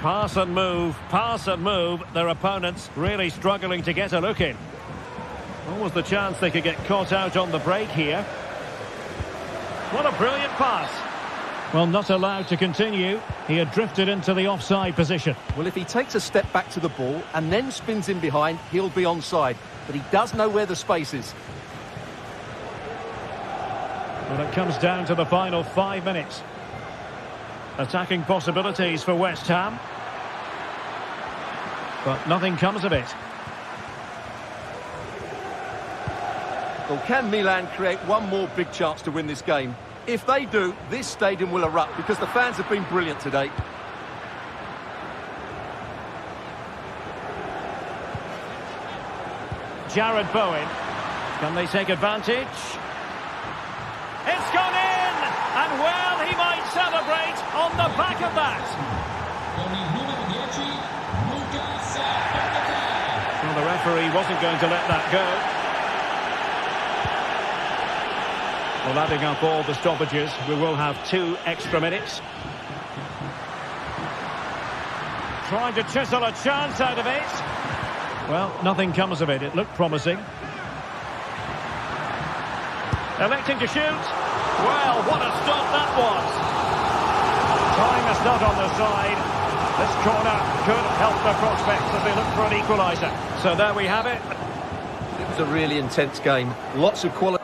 Pass and move. Their opponents really struggling to get a look in. What was the chance they could get caught out on the break here? What a brilliant pass. Well, not allowed to continue. He had drifted into the offside position. Well, if he takes a step back to the ball and then spins in behind, he'll be onside. But he does know where the space is. Well, it comes down to the final 5 minutes. Attacking possibilities for West Ham. But nothing comes of it. Well, can Milan create one more big chance to win this game? If they do, this stadium will erupt because the fans have been brilliant today. Jared Bowen. Can they take advantage? It's gone in! And well, he might celebrate on the back of that. Well, the referee wasn't going to let that go. Well, adding up all the stoppages, we will have 2 extra minutes. Trying to chisel a chance out of it. Well, nothing comes of it. It looked promising. Electing to shoot. Well, what a stop that was. Time is not on the side. This corner could help the prospects as they look for an equaliser. So there we have it. It was a really intense game. Lots of quality.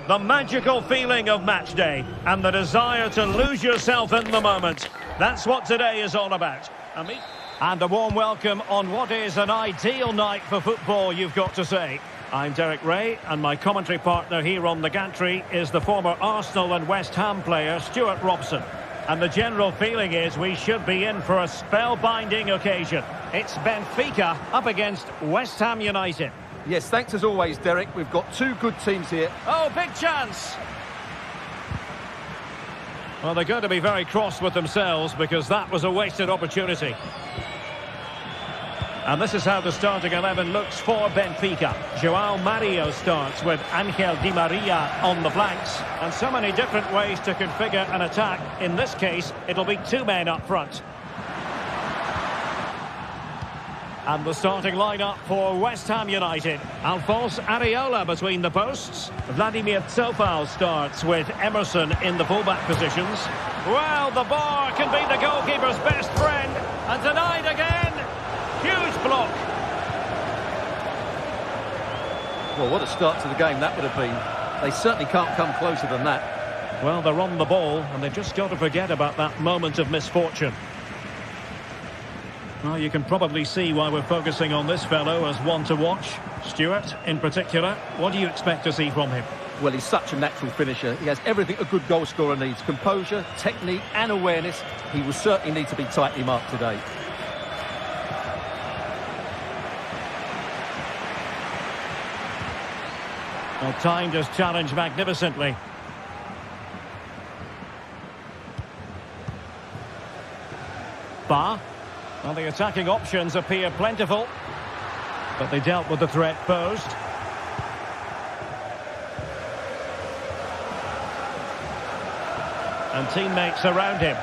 The magical feeling of match day and the desire to lose yourself in the moment. That's what today is all about. And a warm welcome on what is an ideal night for football, you've got to say. I'm Derek Ray, and my commentary partner here on the gantry is the former Arsenal and West Ham player Stuart Robson. And the general feeling is we should be in for a spellbinding occasion. It's Benfica up against West Ham United. Yes, thanks as always, Derek. We've got two good teams here. Oh, big chance! Well, they're going to be very cross with themselves because that was a wasted opportunity. And this is how the starting 11 looks for Benfica. João Mario starts with Angel Di Maria on the flanks. And so many different ways to configure an attack. In this case, it'll be two men up front. And the starting lineup for West Ham United. Alphonse Areola between the posts. Vladimir Tsofal starts with Emerson in the fullback positions. Well, the bar can be the goalkeeper's best friend. And denied again. Huge block. Well, what a start to the game that would have been. They certainly can't come closer than that. Well, they're on the ball, and they've just got to forget about that moment of misfortune. Well, you can probably see why we're focusing on this fellow as one to watch. Stuart, in particular, what do you expect to see from him? Well, he's such a natural finisher. He has everything a good goal scorer needs. Composure, technique and awareness. He will certainly need to be tightly marked today. Well, timed his challenge magnificently. Ba. Well, the attacking options appear plentiful, but they dealt with the threat posed. And teammates around him.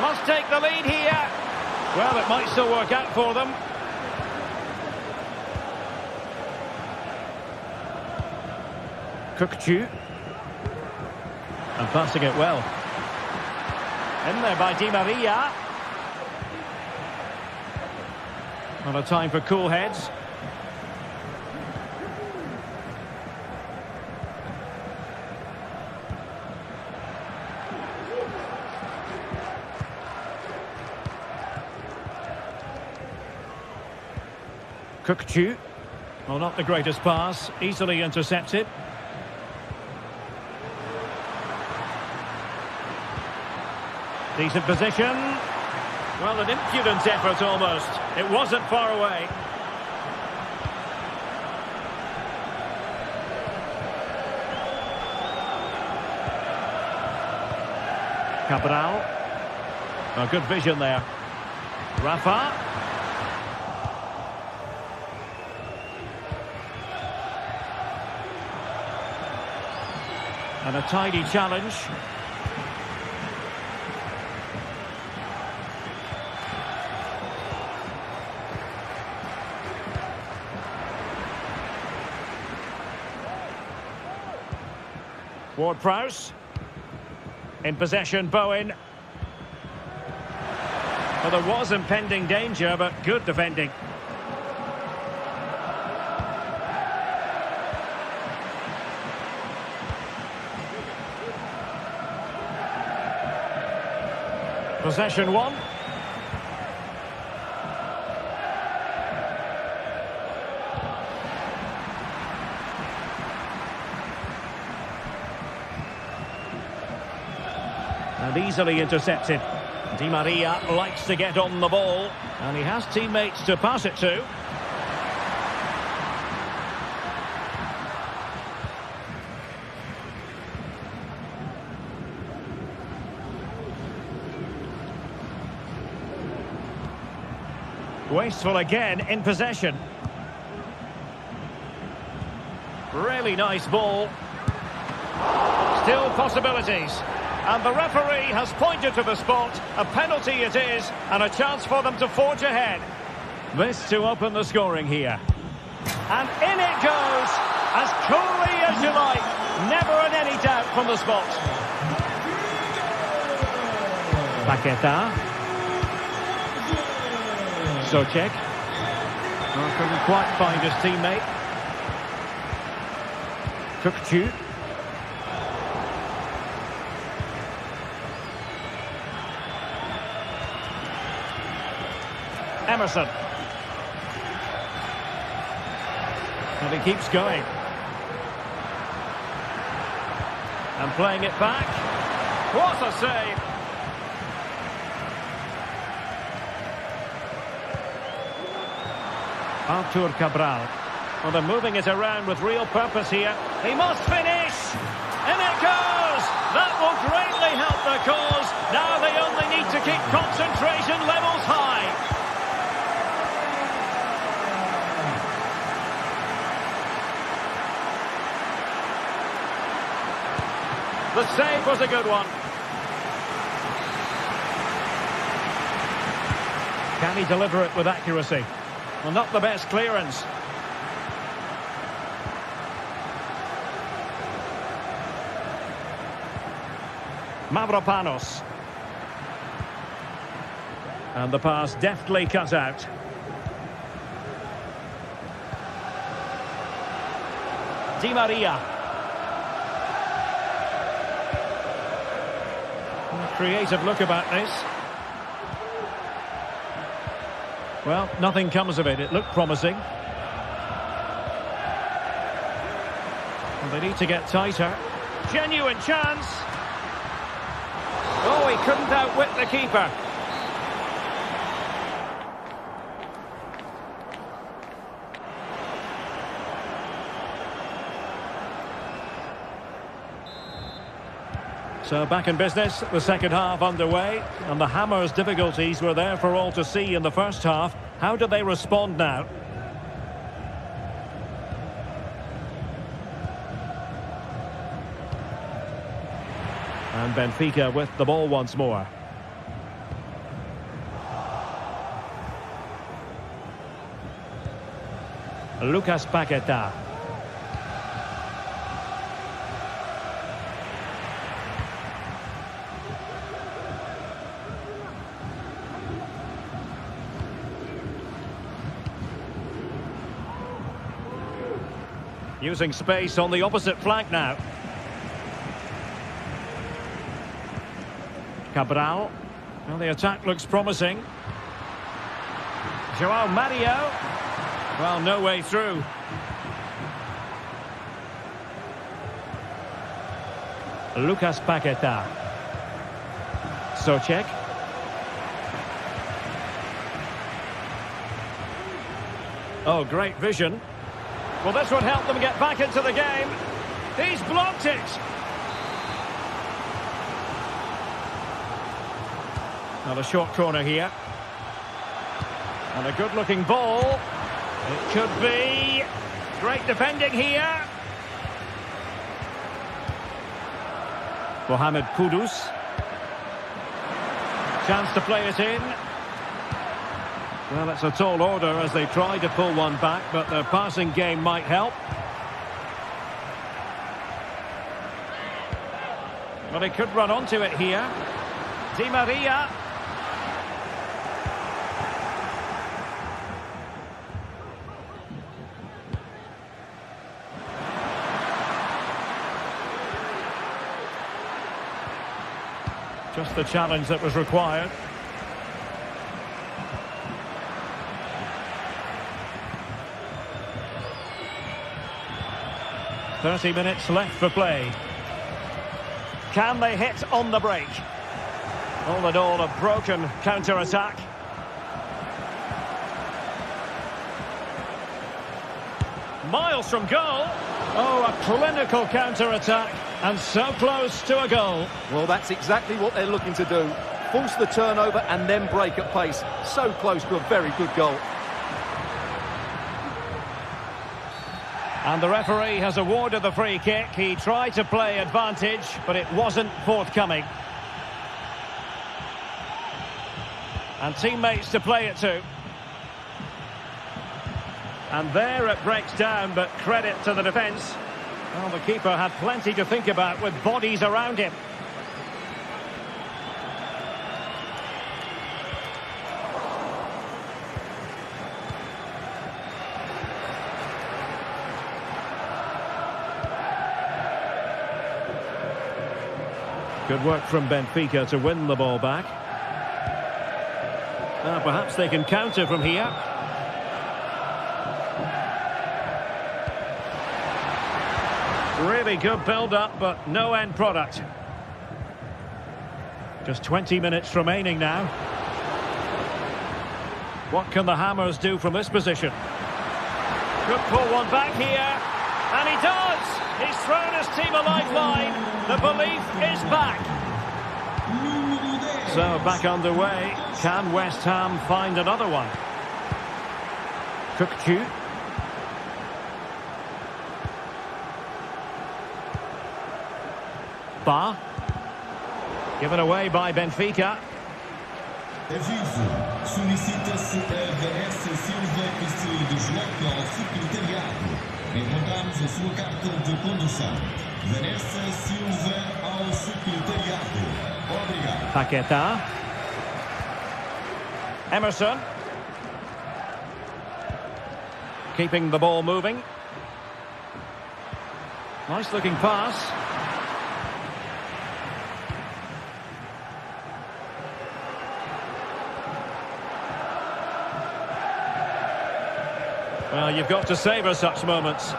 Must take the lead here. Well, it might still work out for them. Kukçu. And passing it well. In there by Di Maria. Not a time for cool heads. Kukçu. Well, not the greatest pass. Easily intercepted. Decent position. Well, an impudent effort almost. It wasn't far away. Cabral. Oh, good vision there. Rafa. And a tidy challenge. Ward-Prowse. In possession, Bowen. Well, there was impending danger, but good defending. Possession one. And easily intercepted. Di Maria likes to get on the ball, and he has teammates to pass it to. Wasteful again in possession. Really nice ball. Still possibilities. And the referee has pointed to the spot. A penalty it is, and a chance for them to forge ahead. This to open the scoring here. And in it goes, as coolly as you like. Never in any doubt from the spot. Paqueta. Socek. Couldn't quite find his teammate. Cookchu. Emerson. And he keeps going. And playing it back. What a save! Artur Cabral. Well, they're moving it around with real purpose here. He must finish! In it goes! That will greatly help the cause. Now they only need to keep concentration levels high. The save was a good one. Can he deliver it with accuracy? Well, not the best clearance. Mavropanos. And the pass deftly cut out. Di Maria. Creative look about this. Well, nothing comes of it. It looked promising. And they need to get tighter. Genuine chance. Oh, he couldn't outwit the keeper. So back in business, the second half underway, and the Hammers' difficulties were there for all to see in the first half. How do they respond now? And Benfica with the ball once more. Lucas Paquetá. Using space on the opposite flank now. Cabral. Well, the attack looks promising. João Mario. Well, no way through. Lucas Paquetá. Socek. Oh, great vision. Well, this would help them get back into the game. He's blocked it. Now a short corner here. And a good-looking ball. It could be. Great defending here. Mohamed Kudus. Chance to play it in. Well, it's a tall order as they try to pull one back, but their passing game might help. Well, he could run onto it here. Di Maria. Just the challenge that was required. "30 minutes left for play. Can they hit on the break?" All in all, a broken counter-attack. Miles from goal. Oh, a clinical counter-attack. And so close to a goal. Well, that's exactly what they're looking to do. Force the turnover and then break at pace. So close to a very good goal. And the referee has awarded the free kick. He tried to play advantage, but it wasn't forthcoming. And teammates to play it to. And there it breaks down, but credit to the defence. Well, the keeper had plenty to think about with bodies around him. Good work from Benfica to win the ball back. Perhaps they can counter from here. Really good build-up, but no end product. Just 20 minutes remaining now. What can the Hammers do from this position? Could pull one back here. And he does! He's thrown his team a lifeline. The belief is back. So back underway. Can West Ham find another one? Cook-Chu. Ba. Given away by Benfica. Aviso, solicita-se a Vanessa Silva que se desloca ao secretariado. Encontramos a sua carta de condução. Vanessa Silva ao secretariado. Obrigado. Paquetá. Emerson. Keeping the ball moving. Nice looking pass. Well, you've got to savour such moments.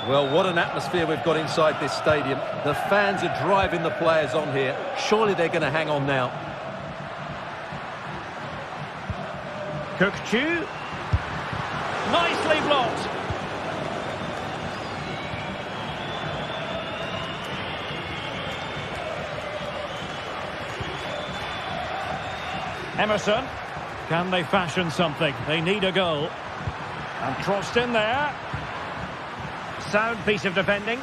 Well, what an atmosphere we've got inside this stadium. The fans are driving the players on here. Surely they're going to hang on now. Cook-Chu. Nicely blocked. Emerson. Can they fashion something? They need a goal. And crossed in there. Sound piece of defending.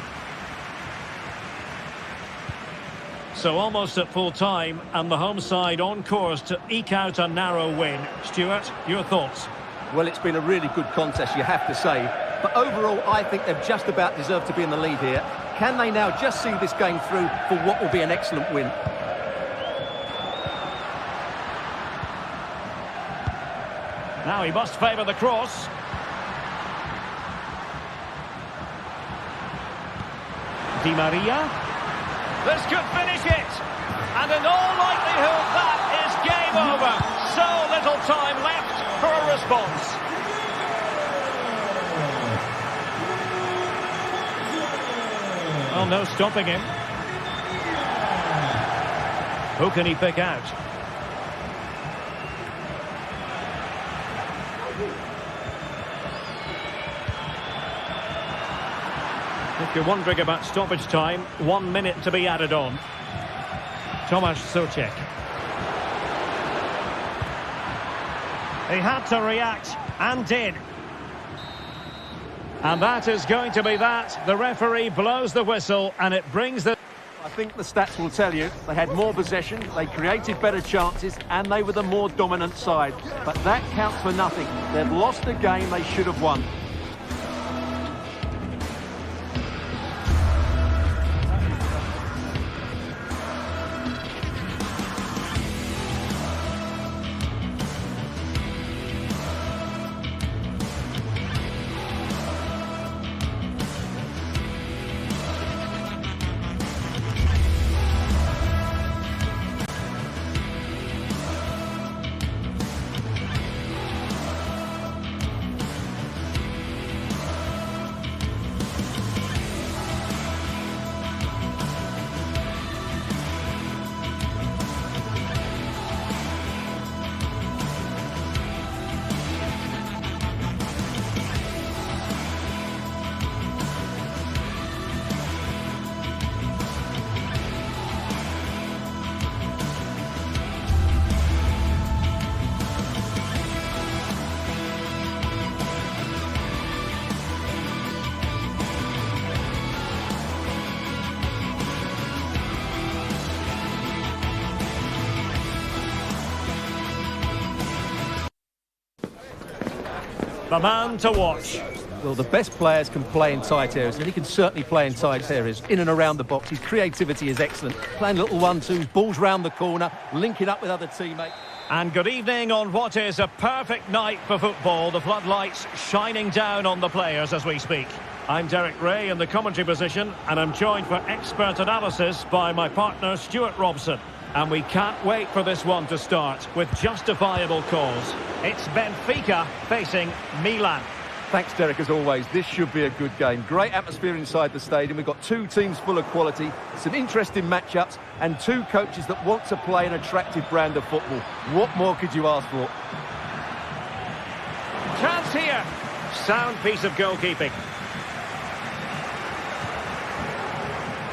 So almost at full time, and the home side on course to eke out a narrow win. Stuart, your thoughts? Well, it's been a really good contest, you have to say. But overall, I think they've just about deserved to be in the lead here. Can they now just see this game through for what will be an excellent win? Now he must favour the cross. Di Maria. This could finish it. And in all likelihood, that is game over. So little time left for a response. Well, no stopping him. Who can he pick out? If you're wondering about stoppage time, 1 minute to be added on. Tomasz Souček. He had to react, and did. And that is going to be that. The referee blows the whistle, and it brings the... I think the stats will tell you they had more possession, they created better chances, and they were the more dominant side. But that counts for nothing. They've lost a game they should have won. The man to watch. Well, the best players can play in tight areas, and he can certainly play in tight areas, in and around the box. His creativity is excellent. Playing little 1-2s, balls round the corner, linking up with other teammates. And good evening on what is a perfect night for football. The floodlights shining down on the players as we speak. I'm Derek Ray in the commentary position, and I'm joined for expert analysis by my partner Stuart Robson. And we can't wait for this one to start with justifiable cause. It's Benfica facing Milan. Thanks, Derek, as always. This should be a good game. Great atmosphere inside the stadium. We've got two teams full of quality, some interesting matchups, and two coaches that want to play an attractive brand of football. What more could you ask for? Chance here. Sound piece of goalkeeping.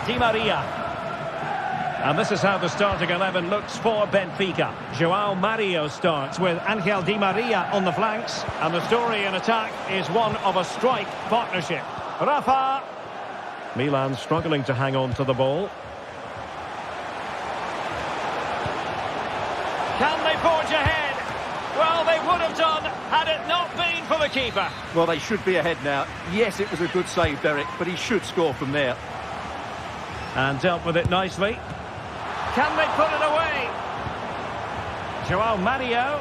Di Maria. And this is how the starting 11 looks for Benfica. João Mario starts with Angel Di Maria on the flanks. And the story in attack is one of a strike partnership. Rafa. Milan struggling to hang on to the ball. Can they forge ahead? Well, they would have done had it not been for the keeper. Well, they should be ahead now. Yes, it was a good save, Derek, but he should score from there. And dealt with it nicely. Can they put it away? João Mario.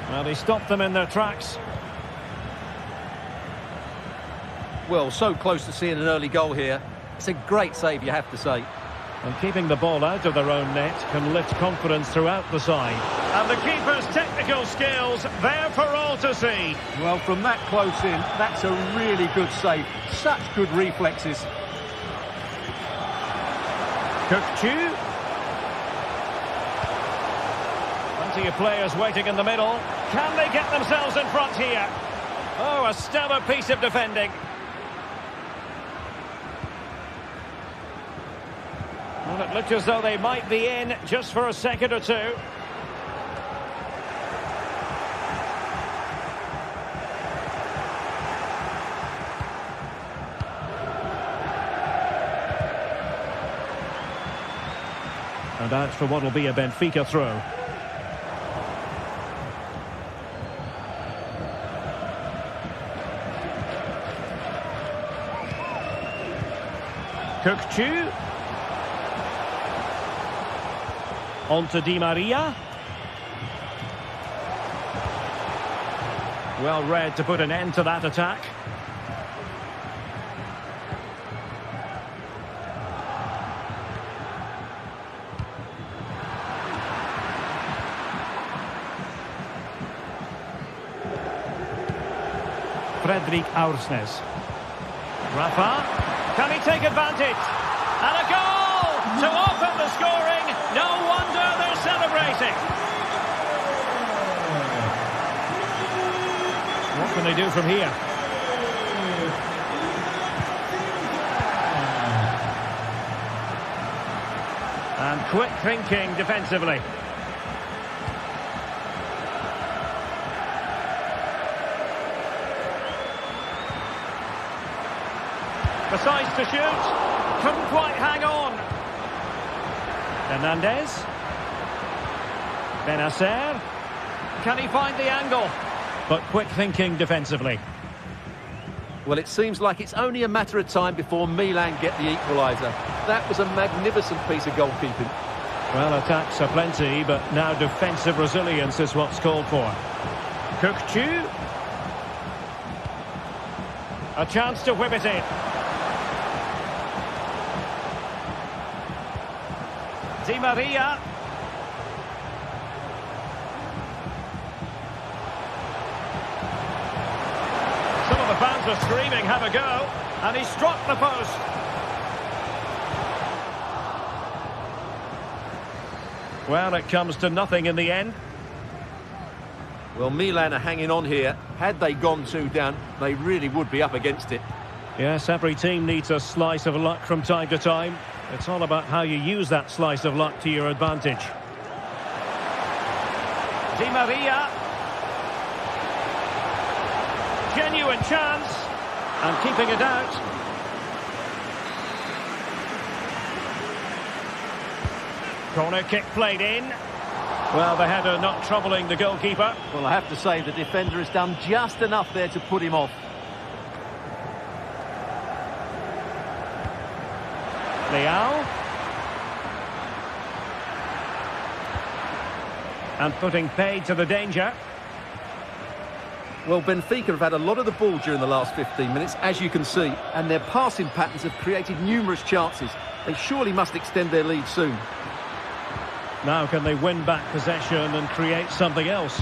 Well, he stopped them in their tracks. Well, so close to seeing an early goal here. It's a great save, you have to say. And keeping the ball out of their own net can lift confidence throughout the side. And the keeper's technical skills there for all to see. Well, from that close in, that's a really good save. Such good reflexes. Cook-Chu. Plenty of players waiting in the middle. Can they get themselves in front here? Oh, a stellar piece of defending. Well, it looked as though they might be in just for a second or two. And out for what will be a Benfica throw. Cook-Chu. On to Di Maria. Well read to put an end to that attack. Fredrik Aursnes. Rafa. Can he take advantage? And a goal to open the scoring. No wonder they're celebrating. What can they do from here? And quick thinking defensively. Decides to shoot. Couldn't quite hang on. Hernandez. Benacer. Can he find the angle? But quick thinking defensively. Well, it seems like it's only a matter of time before Milan get the equaliser. That was a magnificent piece of goalkeeping. Well, attacks are plenty, but now defensive resilience is what's called for. Cook-Chu. A chance to whip it in. Di Maria. Some of the fans are screaming, have a go. And he struck the post. Well, it comes to nothing in the end. Well, Milan are hanging on here. Had they gone 2 down, they really would be up against it. Yes, every team needs a slice of luck from time to time. It's all about how you use that slice of luck to your advantage. Di Maria. Genuine chance. And keeping it out. Corner kick played in. Well, the header not troubling the goalkeeper. Well, I have to say the defender has done just enough there to put him off. Leao. And putting paid to the danger. Well, Benfica have had a lot of the ball during the last 15 minutes, as you can see, and their passing patterns have created numerous chances. They surely must extend their lead soon. Now can they win back possession and create something else?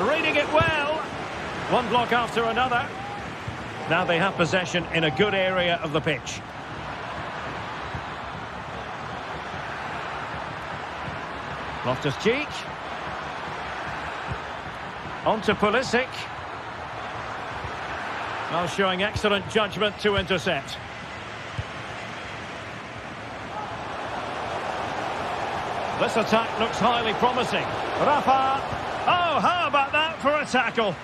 Reading it well. One block after another. Now they have possession in a good area of the pitch. Loftus-Cheek. On to Pulisic. Now showing excellent judgment to intercept. This attack looks highly promising. Rafa. Oh, how about that for a tackle?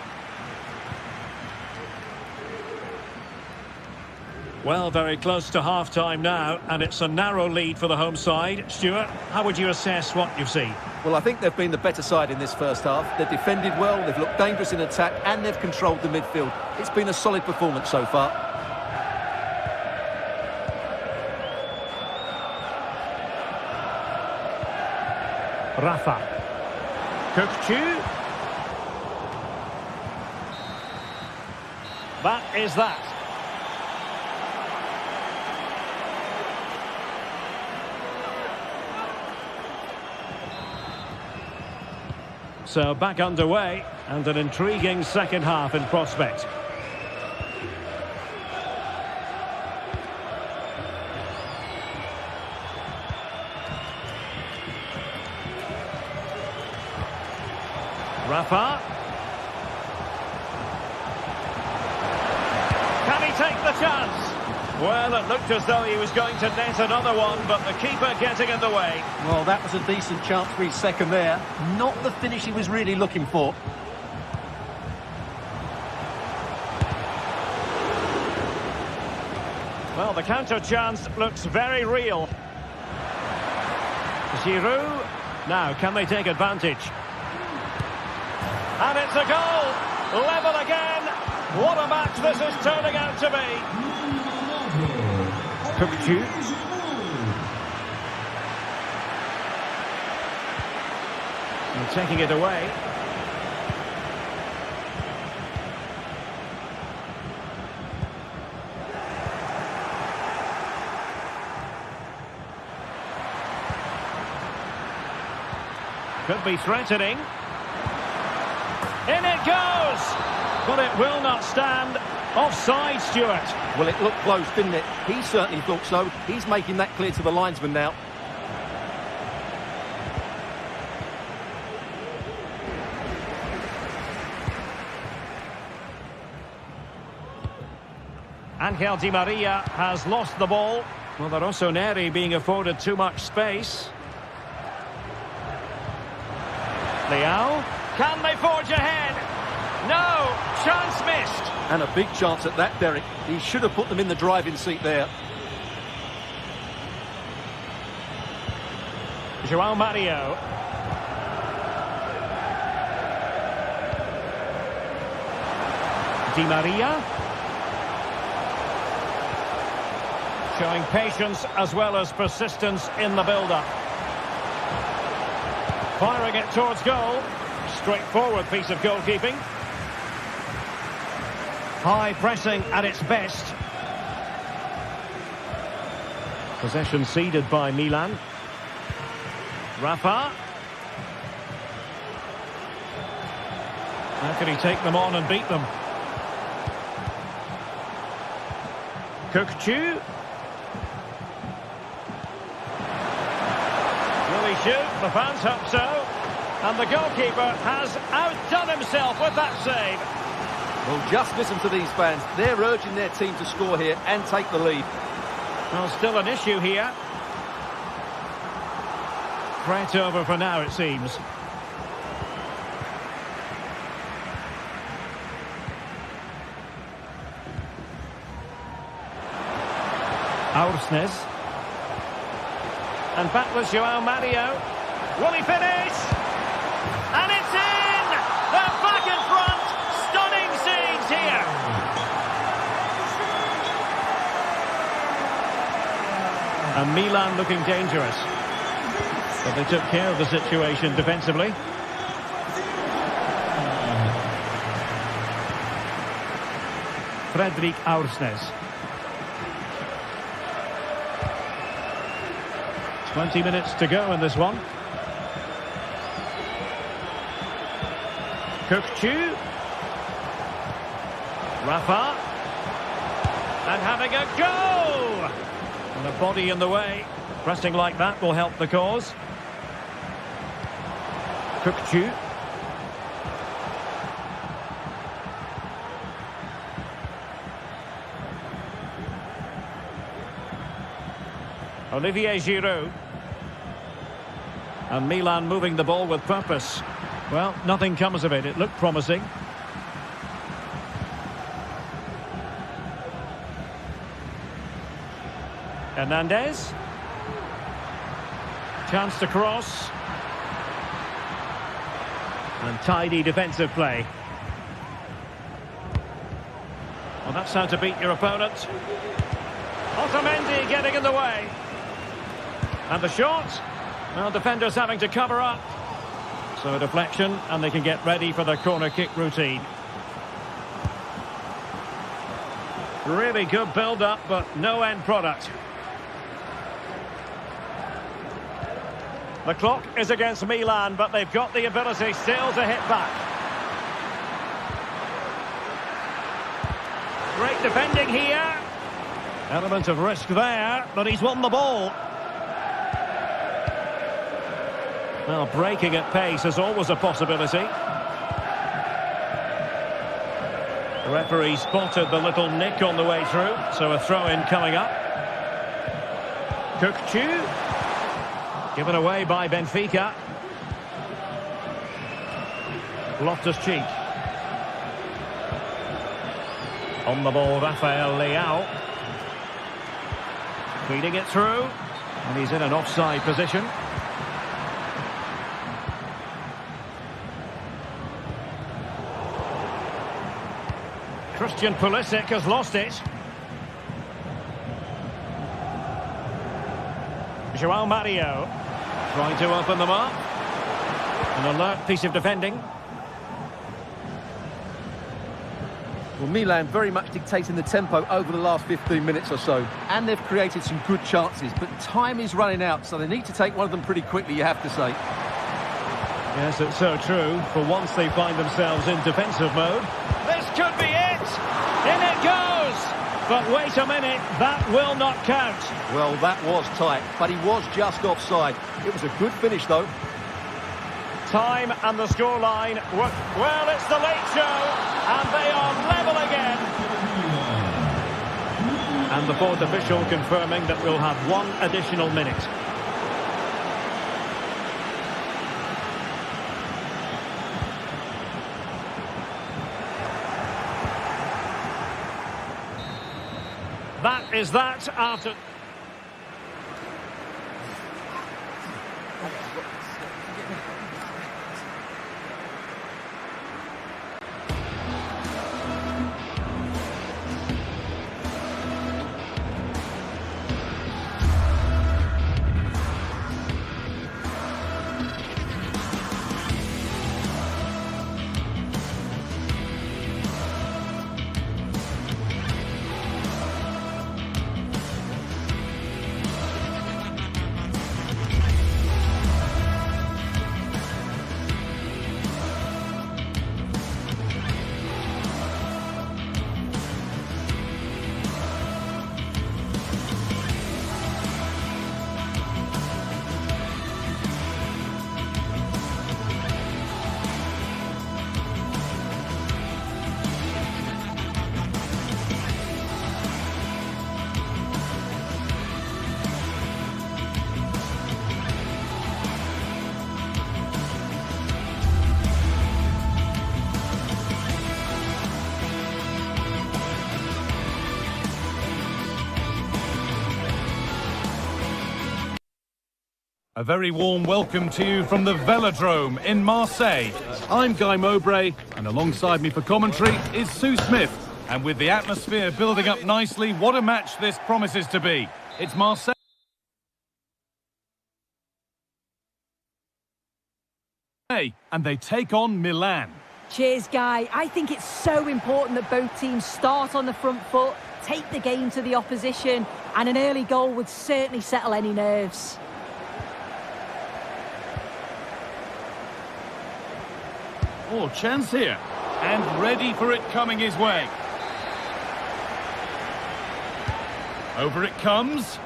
Well, very close to half-time now, and it's a narrow lead for the home side. Stuart, how would you assess what you've seen? Well, I think they've been the better side in this first half. They've defended well, they've looked dangerous in attack, and they've controlled the midfield. It's been a solid performance so far. Rafa. Kukçu. That is that. So back underway, and an intriguing second half in prospect. Rafa. Can he take the chance? Well, it looked as though he was going to net another one, but the keeper getting in the way. Well, that was a decent chance for his second there. Not the finish he was really looking for. Well, the counter chance looks very real. Giroud. Now, can they take advantage? And it's a goal! Level again! What a match this is turning out to be! Kukçu. And taking it away. Could be threatening. In it goes! But it will not stand. Offside, Stuart. Well, it looked close, didn't it? He certainly thought so. He's making that clear to the linesman now. Angel Di Maria has lost the ball. Well, Rossoneri being afforded too much space. Leao. Can they forge ahead? No! Chance missed! And a big chance at that, Derek. He should have put them in the driving seat there. João Mario. Di Maria. Showing patience as well as persistence in the build-up. Firing it towards goal. Straightforward piece of goalkeeping. High pressing at its best. Possession ceded by Milan. Rafa. How can he take them on and beat them? Kukçu. Will he shoot? The fans hope so. And the goalkeeper has outdone himself with that save. Well, just listen to these fans. They're urging their team to score here and take the lead. Well, still an issue here. Threat over for now, it seems. Aursnes. And back was João Mario. Will he finish? And it's in! They're back in front! Stunning scenes here! And Milan looking dangerous. But they took care of the situation defensively. Fredrik Aursnes. 20 minutes to go in this one. Kukçu. Rafa. And having a go! And a body in the way. Pressing like that will help the cause. Kukçu. Olivier Giroud. And Milan moving the ball with purpose. Well, nothing comes of it. It looked promising. Hernandez. Chance to cross. And tidy defensive play. Well, that's how to beat your opponent. Otamendi getting in the way. And the shot. Well, defenders having to cover up. So a deflection, and they can get ready for the corner kick routine. Really good build-up, but no end product. The clock is against Milan, but they've got the ability still to hit back. Great defending here. Element of risk there, but he's won the ball. Well, breaking at pace is always a possibility. The referee spotted the little nick on the way through, so a throw-in coming up. Kukçu. Given away by Benfica. Loftus-Cheek. On the ball, Rafael Leao. Feeding it through. And he's in an offside position. Christian Pulisic has lost it. João Mario trying to open them up. An alert piece of defending. Well, Milan very much dictating the tempo over the last 15 minutes or so. And they've created some good chances, but time is running out, so they need to take one of them pretty quickly, you have to say. Yes, it's so true. For once they find themselves in defensive mode. This could be it! In it goes! But wait a minute, that will not count. Well, that was tight, but he was just offside. It was a good finish, though. Time and the scoreline. Well, it's the late show, and they are level again. And the fourth official confirming that we'll have one additional minute. That is that after... A very warm welcome to you from the Velodrome in Marseille. I'm Guy Mowbray, and alongside me for commentary is Sue Smith. And with the atmosphere building up nicely, what a match this promises to be. It's Marseille, and they take on Milan. Cheers, Guy. I think it's so important that both teams start on the front foot, take the game to the opposition, and an early goal would certainly settle any nerves. Oh, chance here. And ready for it coming his way. Over it comes.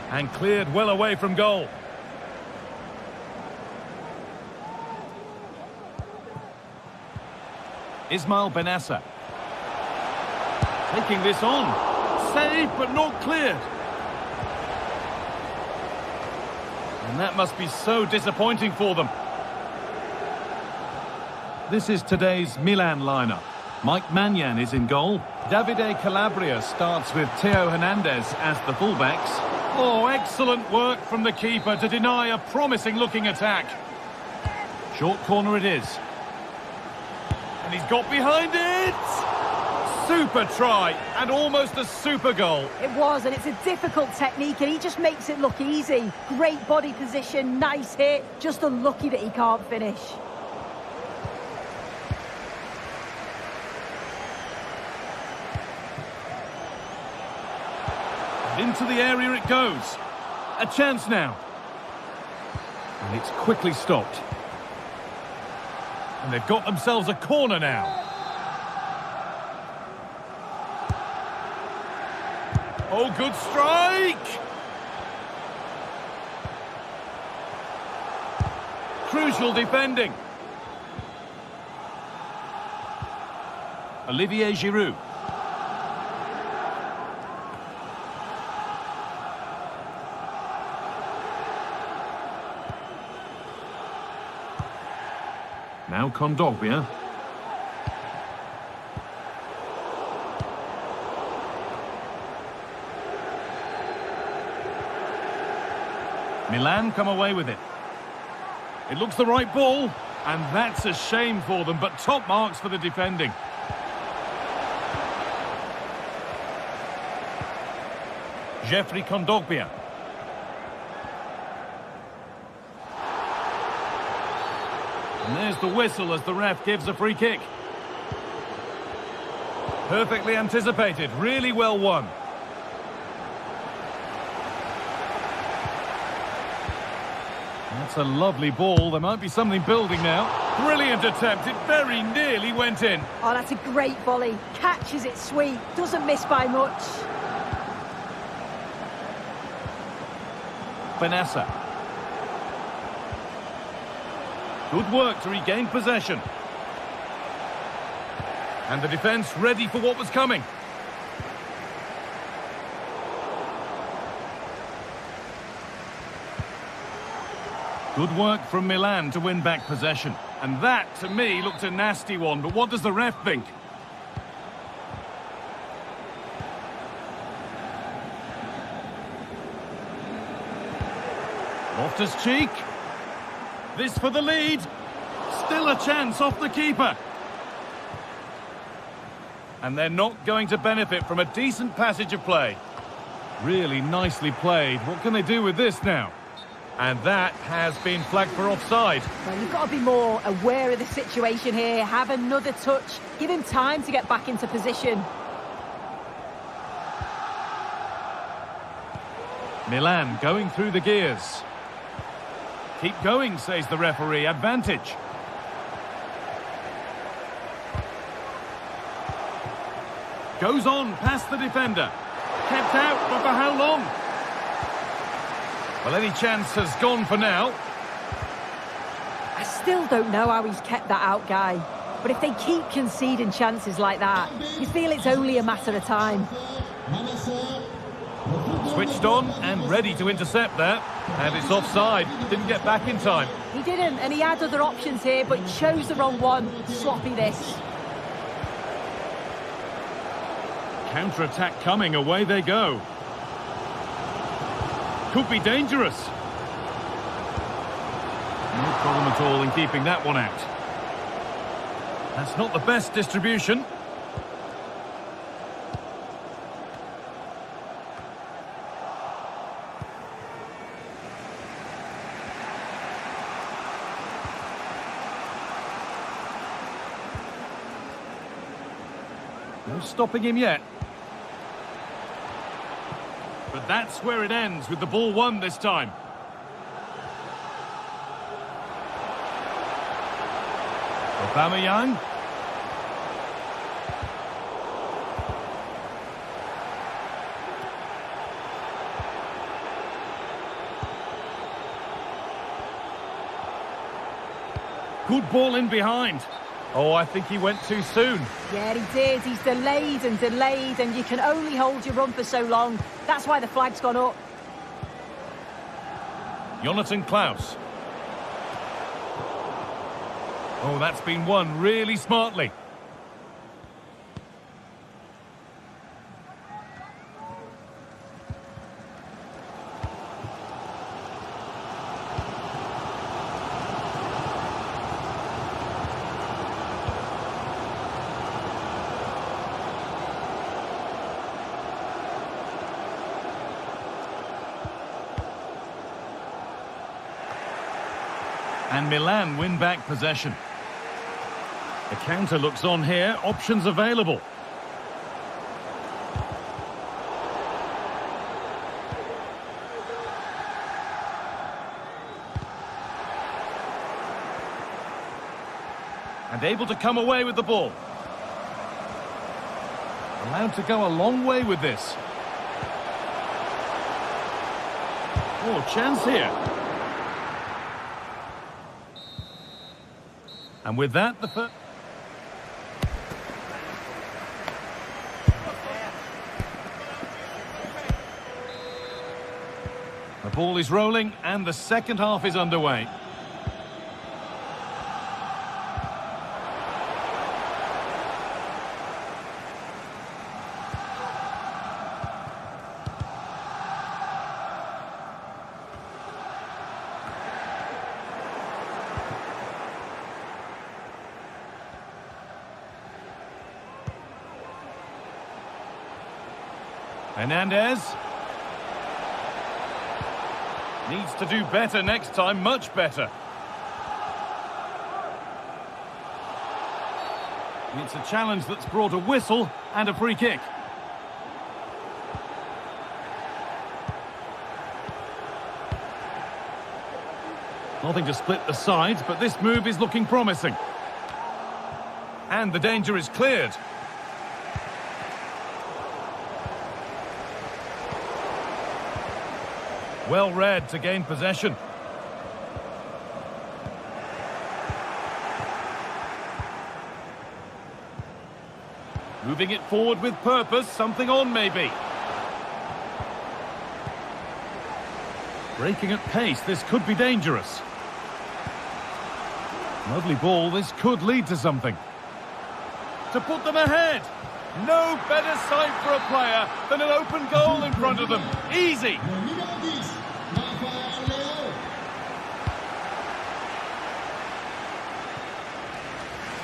And cleared well away from goal. Ismail Benassa. Taking this on. Saved but not cleared. And that must be so disappointing for them. This is today's Milan lineup. Mike Maignan is in goal. Davide Calabria starts with Theo Hernandez as the fullbacks. Oh, excellent work from the keeper to deny a promising-looking attack. Short corner it is. And he's got behind it! Super try, and almost a super goal. It was, and it's a difficult technique, and he just makes it look easy. Great body position, nice hit, just unlucky that he can't finish. Into the area it goes. A chance now. And it's quickly stopped. And they've got themselves a corner now. Oh, good strike! Crucial defending. Olivier Giroud. Now Kondogbia. Milan come away with it. It looks the right ball, and that's a shame for them, but top marks for the defending. Jeffrey Kondogbia. And there's the whistle as the ref gives a free kick. Perfectly anticipated, really well won. That's a lovely ball. There might be something building now. Brilliant attempt. It very nearly went in. Oh, that's a great volley. Catches it sweet. Doesn't miss by much. Benassa. Good work to regain possession. And the defence ready for what was coming. Good work from Milan to win back possession. And that, to me, looked a nasty one. But what does the ref think? Loftus-Cheek. This for the lead. Still a chance off the keeper. And they're not going to benefit from a decent passage of play. Really nicely played. What can they do with this now? And that has been flagged for offside. Well, you've got to be more aware of the situation here. Have another touch. Give him time to get back into position. Milan going through the gears. Keep going, says the referee. Advantage. Goes on past the defender. Kept out, but for how long? Well, any chance has gone for now. I still don't know how he's kept that out, Guy. But if they keep conceding chances like that, you feel it's only a matter of time. Switched on and ready to intercept there. And it's offside. Didn't get back in time. He didn't, and he had other options here, but chose the wrong one. Sloppy this. Counter-attack coming. Away they go. Could be dangerous. No problem at all in keeping that one out. That's not the best distribution. No stopping him yet. But that's where it ends, with the ball won this time. Aubameyang. Good ball in behind. Oh, I think he went too soon. Yeah, he did. He's delayed, and you can only hold your run for so long. That's why the flag's gone up. Jonathan Klaus. Oh, that's been won really smartly. And Milan win back possession. The counter looks on here, options available. And able to come away with the ball. Allowed to go a long way with this. Oh, chance here. And with that, the first... The ball is rolling and the second half is underway. Hernandez. Needs to do better next time, much better. It's a challenge that's brought a whistle and a free kick. Nothing to split the sides, but this move is looking promising. And the danger is cleared. Well read to gain possession. Moving it forward with purpose, something on maybe. Breaking at pace, this could be dangerous. Lovely ball, this could lead to something. To put them ahead. No better sight for a player than an open goal in front of them. Easy.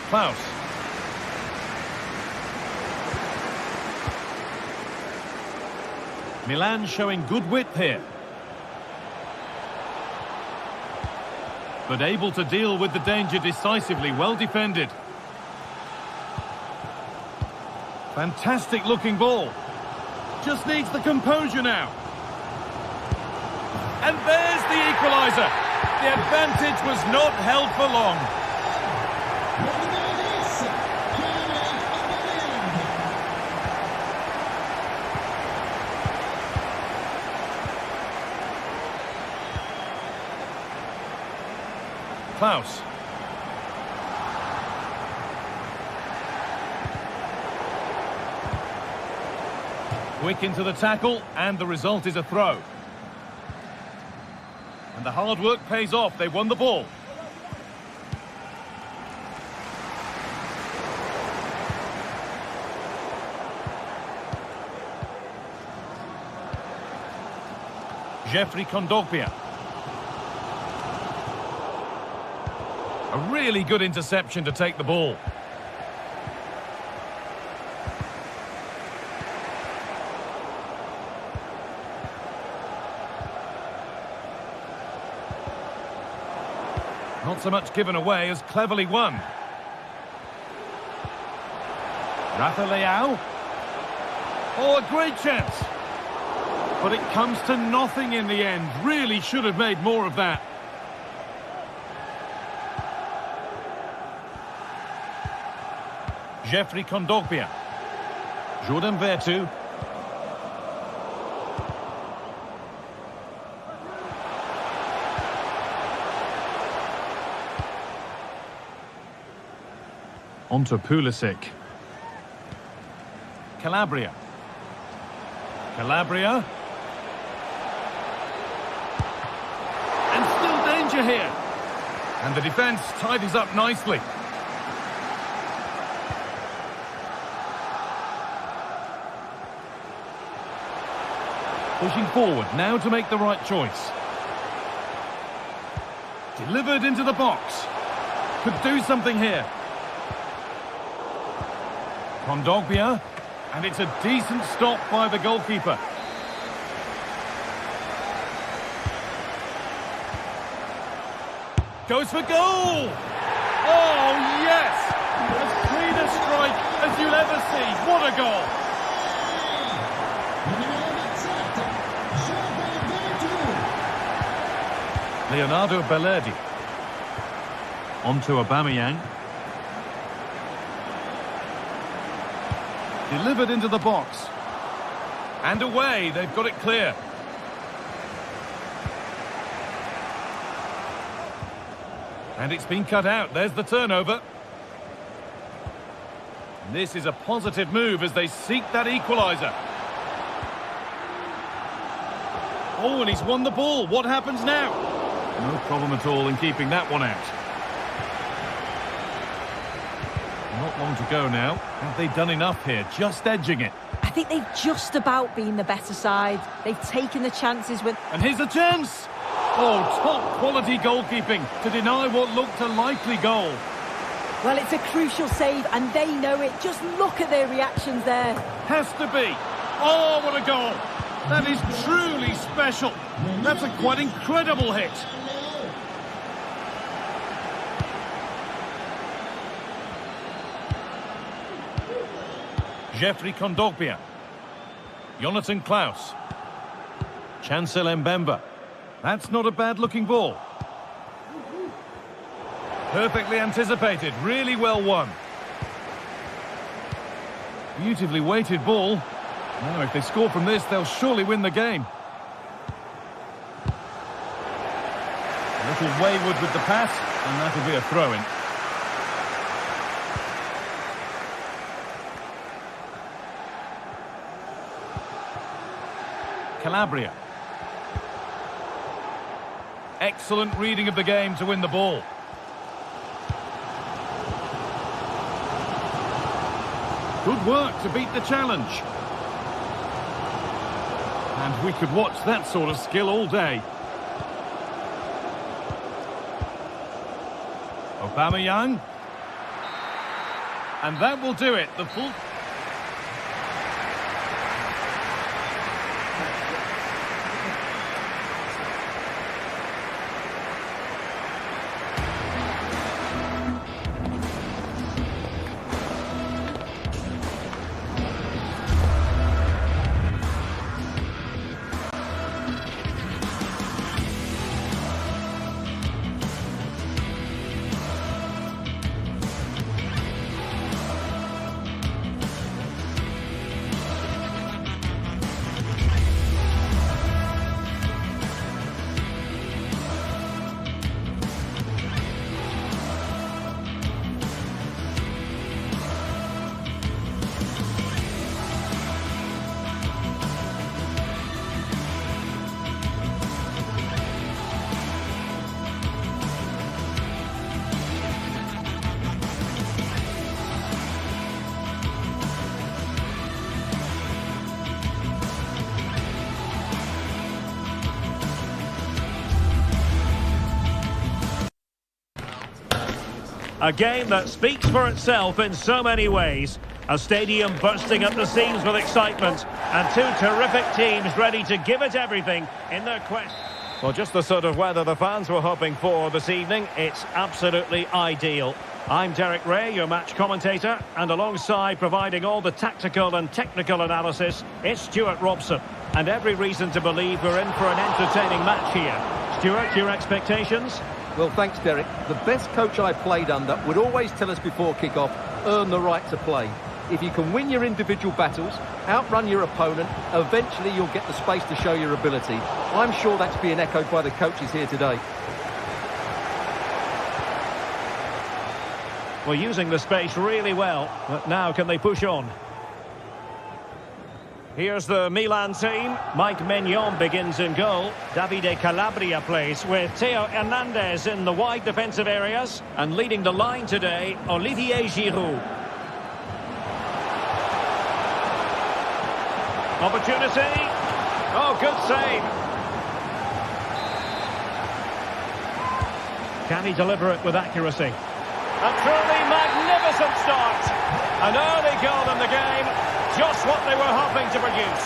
Klaus. Milan showing good width here. But able to deal with the danger decisively, well defended. Fantastic looking ball. Just needs the composure now. And there's the equaliser. The advantage was not held for long. Klaus. Quick into the tackle, and the result is a throw. And the hard work pays off. They won the ball. Jeffrey Kondogbia. A really good interception to take the ball. Not so much given away as cleverly won. Rafa. Oh, a great chance. But it comes to nothing in the end. Really should have made more of that. Jeffrey Kondogbia. Jordan Vertu. Onto Pulisic. Calabria. And still danger here. And the defence tidies up nicely. Pushing forward, now to make the right choice. Delivered into the box. Could do something here. Kondogbia. And it's a decent stop by the goalkeeper. Goes for goal! Oh, yes! As clean a strike as you'll ever see. What a goal! Leonardo Bellerdi. Onto Aubameyang. Delivered into the box. And away, they've got it clear. And it's been cut out, there's the turnover. And this is a positive move as they seek that equaliser. Oh, and he's won the ball, what happens now? No problem at all in keeping that one out. Not long to go now. Have they done enough here? Just edging it. I think they've just about been the better side. They've taken the chances with... And here's a chance! Oh, top quality goalkeeping to deny what looked a likely goal. Well, it's a crucial save and they know it. Just look at their reactions there. Has to be. Oh, what a goal! That is truly special. That's a quite incredible hit. Jeffrey Kondogbia. Jonathan Klaus. Chancel Mbemba. That's not a bad-looking ball. Perfectly anticipated. Really well won. Beautifully weighted ball. Now, if they score from this, they'll surely win the game. A little wayward with the pass, and that'll be a throw-in. Calabria. Excellent reading of the game to win the ball. Good work to beat the challenge. And we could watch that sort of skill all day. Aubameyang. And that will do it. The full... A game that speaks for itself in so many ways. A stadium bursting at the seams with excitement, and two terrific teams ready to give it everything in their quest. Well, just the sort of weather the fans were hoping for this evening. It's absolutely ideal. I'm Derek Ray, your match commentator, and alongside providing all the tactical and technical analysis, it's Stuart Robson. And every reason to believe we're in for an entertaining match here. Stuart, your expectations? Well, thanks, Derek. The best coach I played under would always tell us before kick-off, earn the right to play. If you can win your individual battles, outrun your opponent, eventually you'll get the space to show your ability. I'm sure that's being echoed by the coaches here today. Well, using the space really well, but now can they push on? Here's the Milan team. Mike Maignan begins in goal. Davide Calabria plays with Theo Hernandez in the wide defensive areas. And leading the line today, Olivier Giroud. Opportunity. Oh, good save. Can he deliver it with accuracy? A truly magnificent start. An early goal in the game. Just what they were hoping to produce.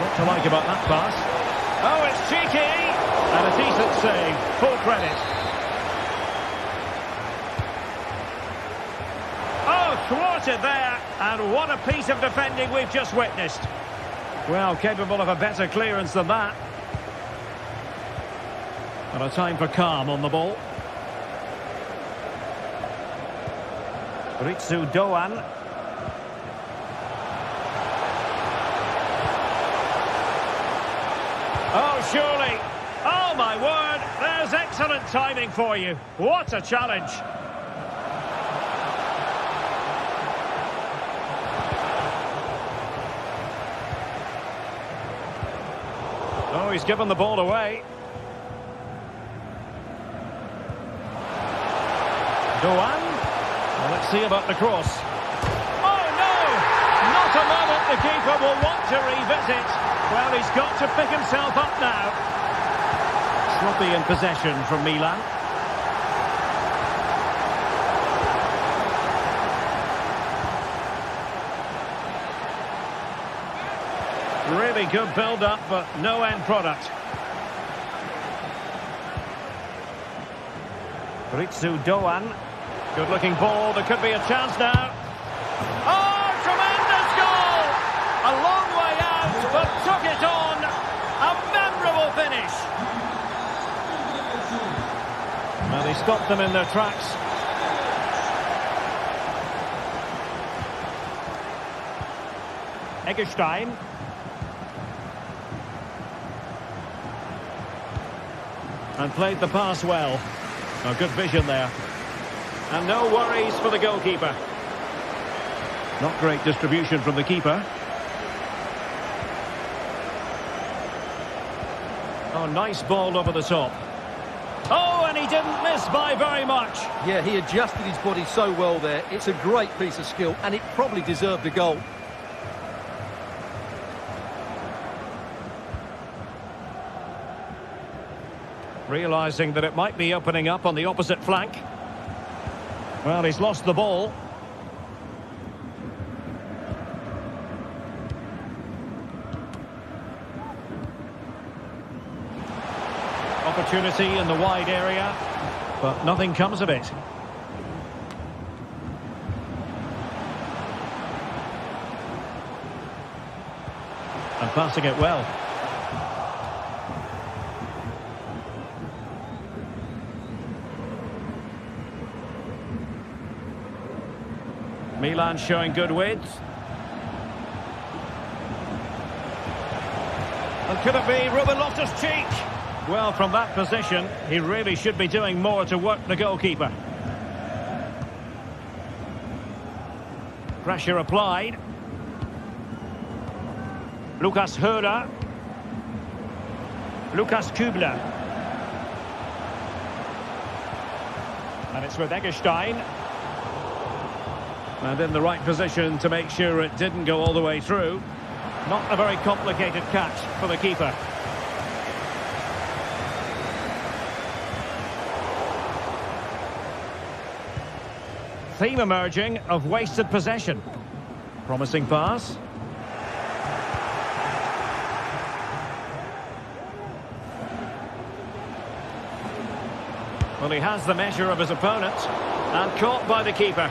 What to like about that pass? Oh, it's cheeky. And a decent save. Full credit. Oh, thwarted there. And what a piece of defending we've just witnessed. Well, capable of a better clearance than that. And a time for calm on the ball. Ritsu Doan. Oh, surely. Oh, my word. There's excellent timing for you. What a challenge. Oh, he's given the ball away. Doan. Well, let's see about the cross. Oh, no! Not a moment the keeper will want to revisit. Well, he's got to pick himself up now. Sloppy in possession from Milan. Really good build-up, but no end product. Ritsu Doan. Good-looking ball. There could be a chance now. Oh, tremendous goal! A long way out, but took it on. A memorable finish. Well, they stopped them in their tracks. Eggestein. And played the pass well. Oh, good vision there. And no worries for the goalkeeper. Not great distribution from the keeper. Oh, nice ball over the top. Oh, and he didn't miss by very much. Yeah, he adjusted his body so well there. It's a great piece of skill, and it probably deserved a goal. Realising that it might be opening up on the opposite flank. Well, he's lost the ball. Opportunity in the wide area, but nothing comes of it. And passing it well. Milan showing good width. And could it be Ruben Loftus-Cheek? Well, from that position, he really should be doing more to work the goalkeeper. Pressure applied. Lukas Höder. Lukas Kübler. And it's with Eggestein. And in the right position to make sure it didn't go all the way through. Not a very complicated catch for the keeper. Theme emerging of wasted possession. Promising pass. Well, he has the measure of his opponent. And caught by the keeper.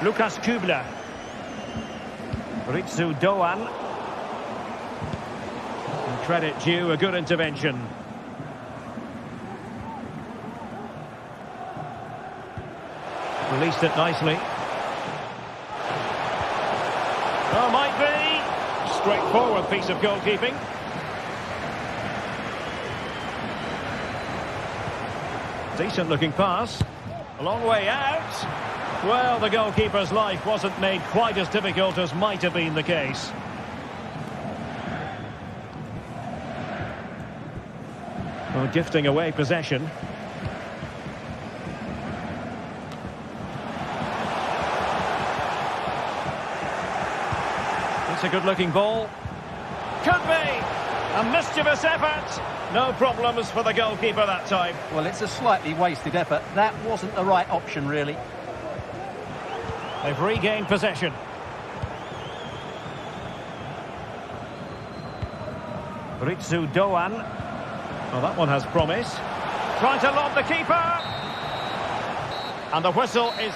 Lukas Kübler. Ritsu Doan. And credit due, a good intervention. Released it nicely. Oh, might be. Straightforward piece of goalkeeping. Decent looking pass. A long way out. Well, the goalkeeper's life wasn't made quite as difficult as might have been the case. Well, gifting away possession. It's a good-looking ball. Could be. A mischievous effort. No problems for the goalkeeper that time. Well, it's a slightly wasted effort. That wasn't the right option, really. They've regained possession. Ritsu Doan. Oh, that one has promise. Trying to lob the keeper. And the whistle is...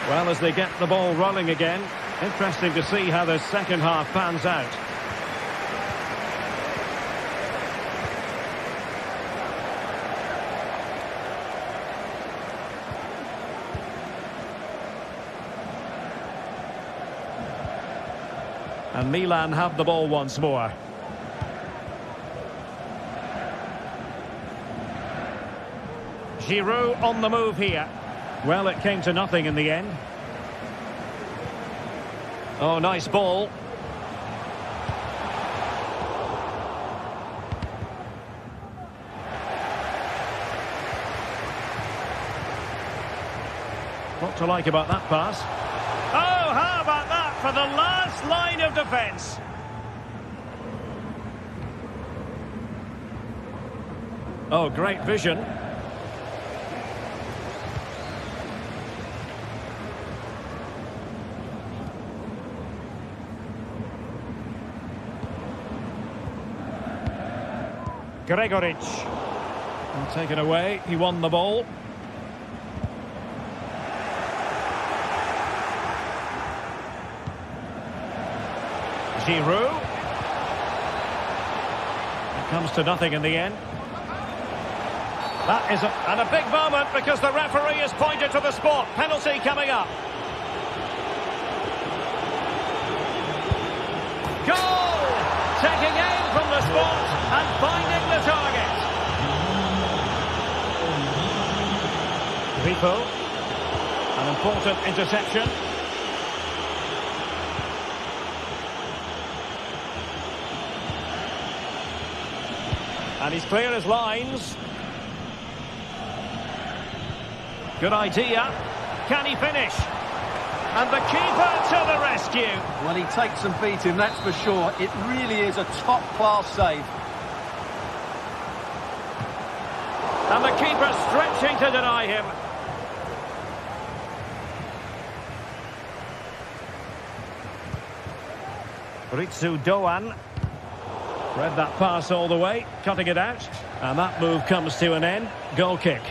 Well, as they get the ball rolling again, interesting to see how the second half pans out. And Milan have the ball once more. Giroud on the move here. Well, it came to nothing in the end. Oh, nice ball. What to like about that pass? Oh, how about that for the last line of defence? Oh, great vision. Gregoric. And taken away. He won the ball. Giroud. It comes to nothing in the end. That is a big moment because the referee has pointed to the spot. Penalty coming up. Goal! Taking aim from the spot and finding the target. Ripo. An important interception. And he's clear as lines. Good idea. Can he finish? And the keeper to the rescue. Well, he takes some beating, that's for sure. It really is a top-class save. And the keeper stretching to deny him. Ritsu Doan. Read that pass all the way, cutting it out. And that move comes to an end. Goal kick.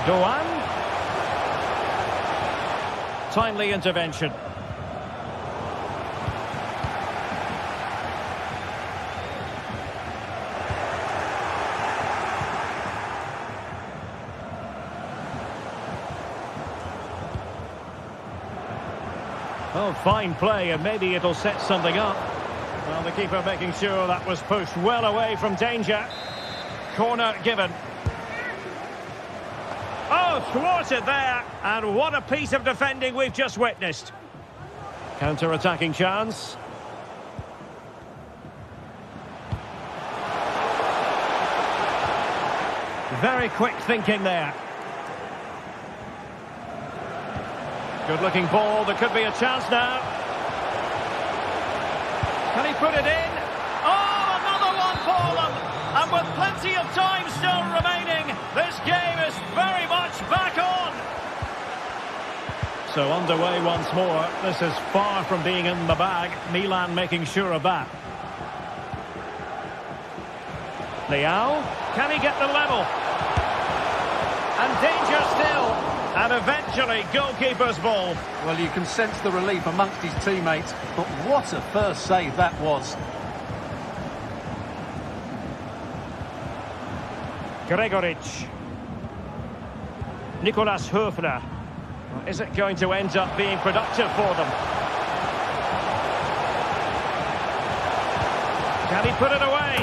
Doan. Timely intervention. Oh, fine play, and maybe it'll set something up. Well, the keeper making sure that was pushed well away from danger. Corner given. Oh, thwarted there. And what a piece of defending we've just witnessed. Counter-attacking chance. Very quick thinking there. Good-looking ball. There could be a chance now. Can he put it in? Oh, another one for them! And with plenty of time still remaining, this game is very much back on. So underway once more. This is far from being in the bag. Milan making sure of that. Leao, can he get the level? And danger still. And eventually, goalkeeper's ball. Well, you can sense the relief amongst his teammates, but what a first save that was. Gregoric. Nicolas Höfler. Is it going to end up being productive for them? Can he put it away?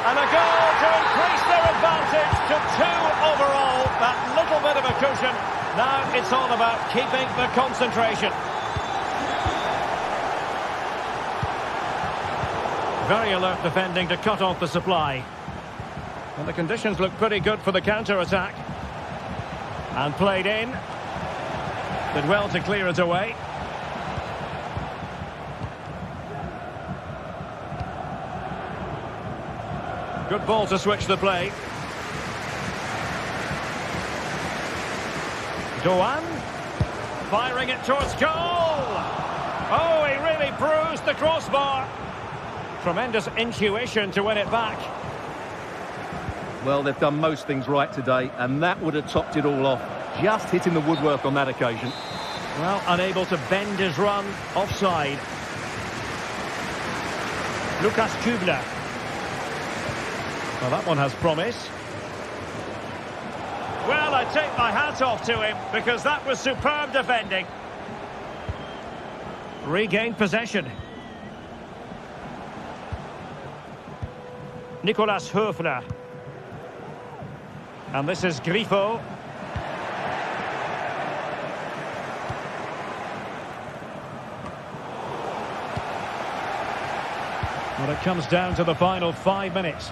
And a goal to increase their advantage to 2 overall. That little bit of a cushion. Now it's all about keeping the concentration. Very alert defending to cut off the supply. And the conditions look pretty good for the counter-attack. And played in. Did well to clear it away. Good ball to switch the play. Doan. Firing it towards goal. Oh, he really bruised the crossbar. Tremendous intuition to win it back. Well, they've done most things right today, and that would have topped it all off. Just hitting the woodwork on that occasion. Well, unable to bend his run. Offside. Lukas Kübler. Well, that one has promise. Well, I take my hat off to him because that was superb defending. Regained possession. Nicolas Höfler. And this is Grifo. Well, it comes down to the final 5 minutes.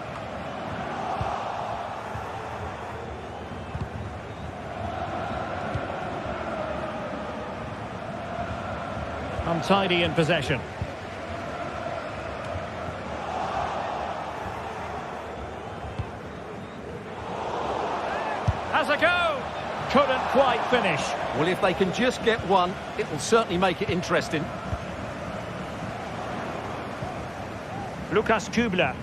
Untidy in possession. Has a go! Couldn't quite finish. Well, if they can just get one, it will certainly make it interesting. Lukas Kübler.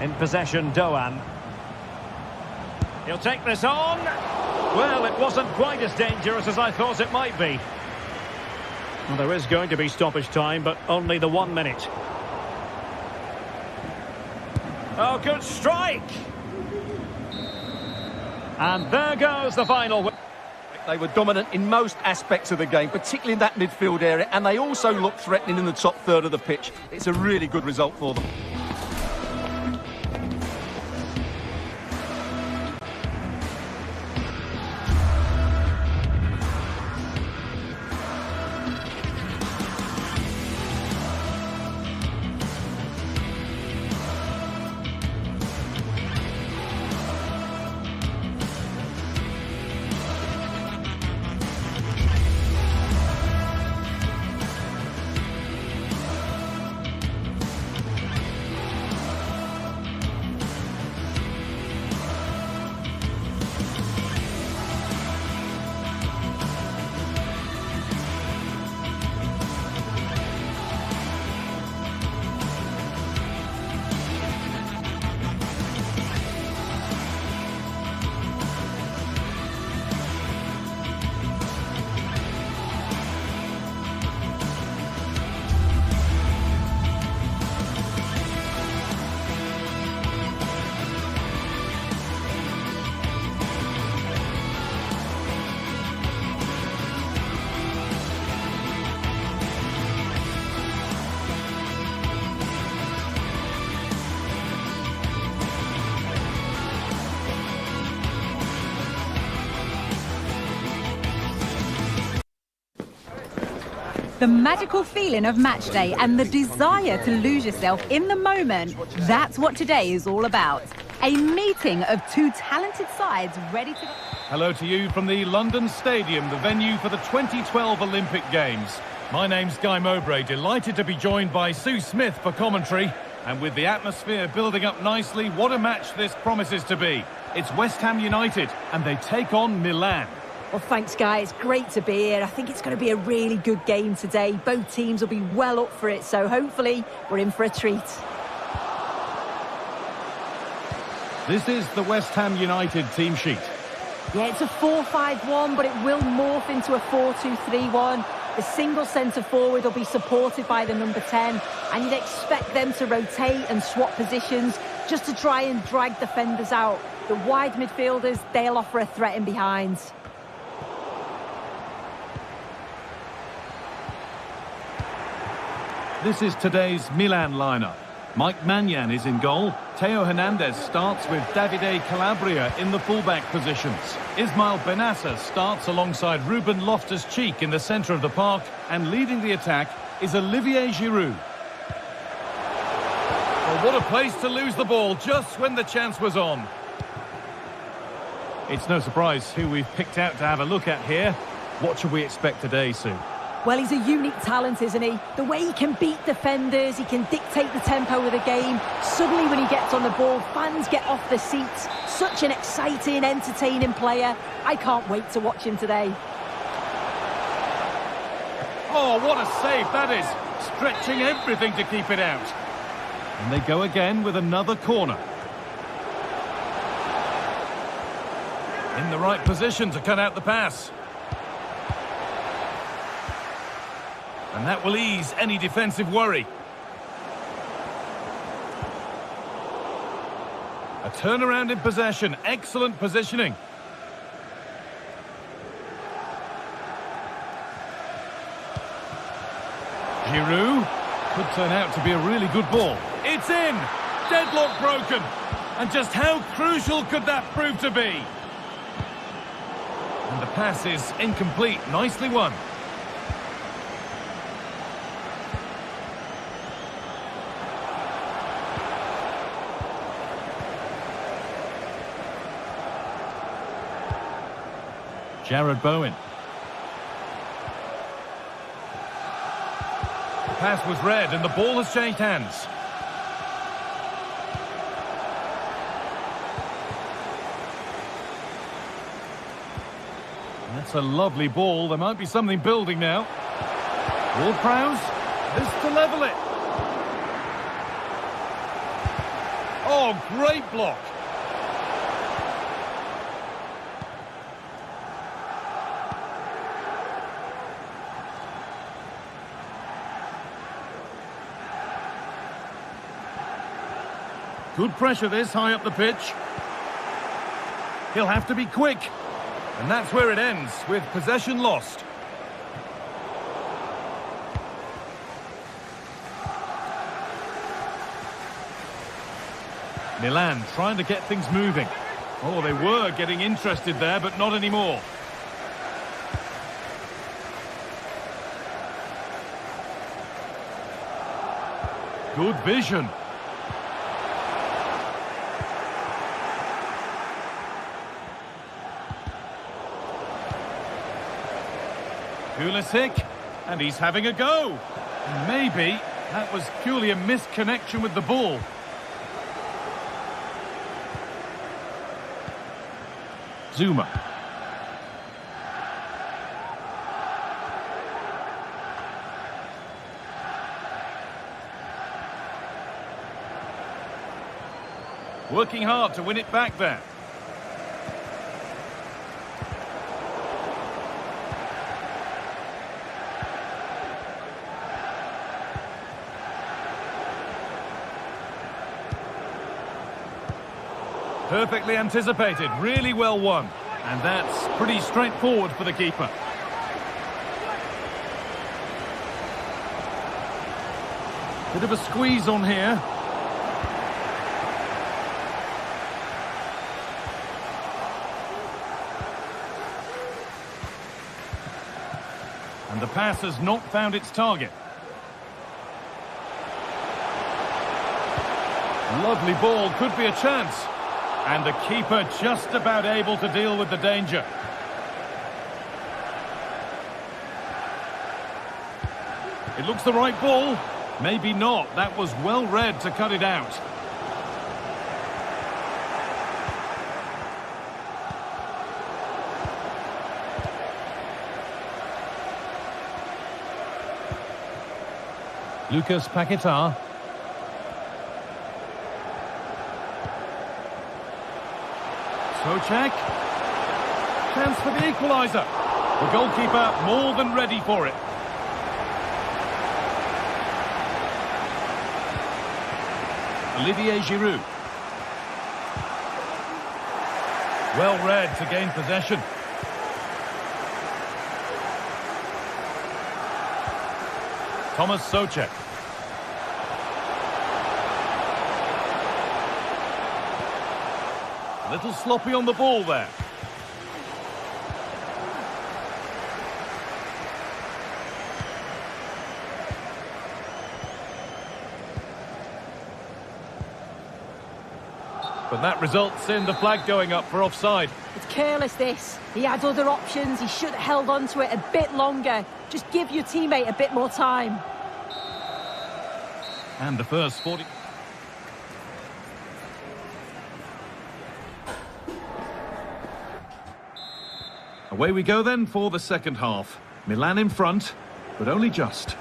In possession, Doan. He'll take this on. Well, it wasn't quite as dangerous as I thought it might be. Well, there is going to be stoppage time, but only the 1 minute. Oh, good strike! And there goes the final. They were dominant in most aspects of the game, particularly in that midfield area, and they also looked threatening in the top third of the pitch. It's a really good result for them. The magical feeling of match day and the desire to lose yourself in the moment, that's what today is all about. A meeting of two talented sides ready to... Hello to you from the London Stadium, the venue for the 2012 Olympic Games. My name's Guy Mowbray, delighted to be joined by Sue Smith for commentary. And with the atmosphere building up nicely, what a match this promises to be. It's West Ham United, and they take on Milan. Well, thanks, Guy. It's great to be here. I think it's going to be a really good game today. Both teams will be well up for it, so hopefully we're in for a treat. This is the West Ham United team sheet. Yeah, it's a 4-5-1, but it will morph into a 4-2-3-1. The single centre-forward will be supported by the number 10, and you'd expect them to rotate and swap positions just to try and drag defenders out. The wide midfielders, they'll offer a threat in behind. This is today's Milan lineup. Mike Maignan is in goal. Theo Hernandez starts with Davide Calabria in the fullback positions. Ismail Benassa starts alongside Ruben Loftus-Cheek in the centre of the park, and leading the attack is Olivier Giroud. Well, what a place to lose the ball just when the chance was on. It's no surprise who we've picked out to have a look at here. What should we expect today, Sue? Well, he's a unique talent, isn't he? The way he can beat defenders, he can dictate the tempo of the game. Suddenly, when he gets on the ball, fans get off their seats. Such an exciting, entertaining player. I can't wait to watch him today. Oh, what a save that is. Stretching everything to keep it out. And they go again with another corner. In the right position to cut out the pass. And that will ease any defensive worry. A turnaround in possession. Excellent positioning. Giroud could turn out to be a really good ball. It's in! Deadlock broken. And just how crucial could that prove to be? And the pass is incomplete. Nicely won. Jared Bowen. The pass was read and the ball has changed hands. That's a lovely ball. There might be something building now. Ward-Prowse. This to level it. Oh, great block. Good pressure this, high up the pitch. He'll have to be quick. And that's where it ends, with possession lost. Milan trying to get things moving. Oh, they were getting interested there, but not anymore. Good vision. Pulisic, and he's having a go. Maybe that was purely a misconnection with the ball. Zuma. Working hard to win it back there. Perfectly anticipated, really well won. And that's pretty straightforward for the keeper. Bit of a squeeze on here. And the pass has not found its target. Lovely ball, could be a chance. And the keeper just about able to deal with the danger. It looks the right ball. Maybe not. That was well read to cut it out. Lucas Paquetá. Socek. Chance for the equaliser. The goalkeeper more than ready for it. Olivier Giroud. Well read to gain possession. Thomas Socek. A little sloppy on the ball there. But that results in the flag going up for offside. It's careless, this. He had other options. He should have held on to it a bit longer. Just give your teammate a bit more time. And the first 40... Away we go then for the second half. Milan in front, but only just.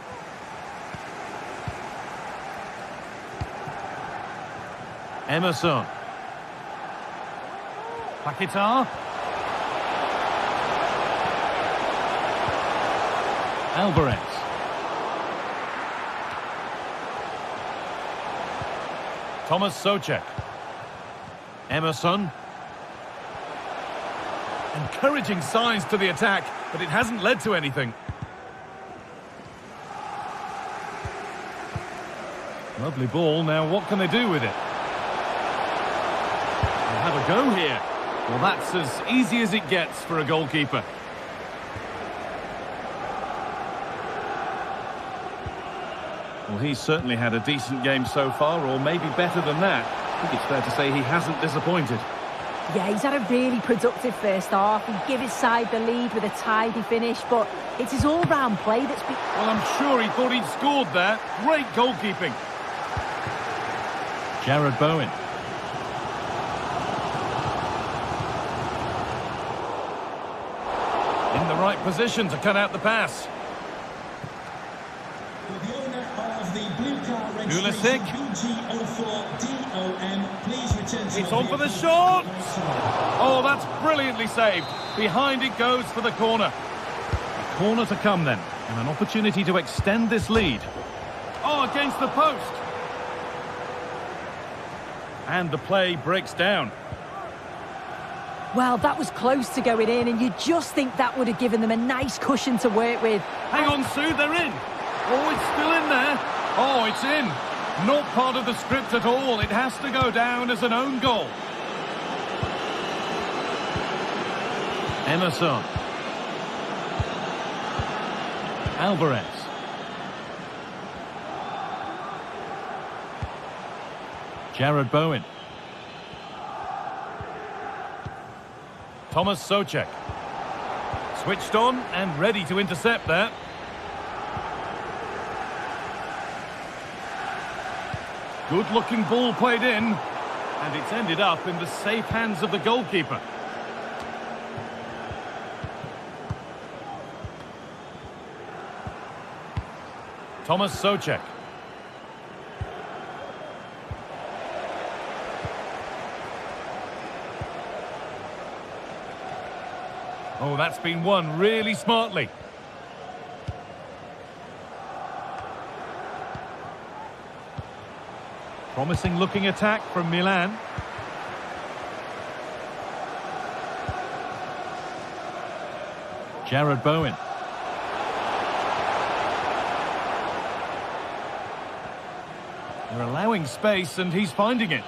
Emerson. Paquetá. Alvarez. Thomas Socek. Emerson. Encouraging signs to the attack, but it hasn't led to anything. Lovely ball. Now what can they do with it? They'll have a go here. Well, that's as easy as it gets for a goalkeeper. Well, he's certainly had a decent game so far, or maybe better than that. I think it's fair to say he hasn't disappointed. Yeah, he's had a really productive first half. He gave his side the lead with a tidy finish, but it's his all-round play that's been... Well, I'm sure he thought he'd scored there. Great goalkeeping. Jared Bowen. In the right position to cut out the pass. Pulisic. It's on for the shot. Oh, that's brilliantly saved. Behind it goes for the corner. A corner to come then, and an opportunity to extend this lead. Oh, against the post. And the play breaks down. Well, that was close to going in, and you just think that would have given them a nice cushion to work with. Hang on, Sue, they're in. Oh, it's still in there. Oh, it's in. Not part of the script at all. It has to go down as an own goal. Emerson. Alvarez. Jared Bowen. Thomas Socek. Switched on and ready to intercept there. Good-looking ball played in, and it's ended up in the safe hands of the goalkeeper. Thomas Socek. Oh, that's been won really smartly. Promising looking attack from Milan. Jared Bowen. They're allowing space and he's finding it.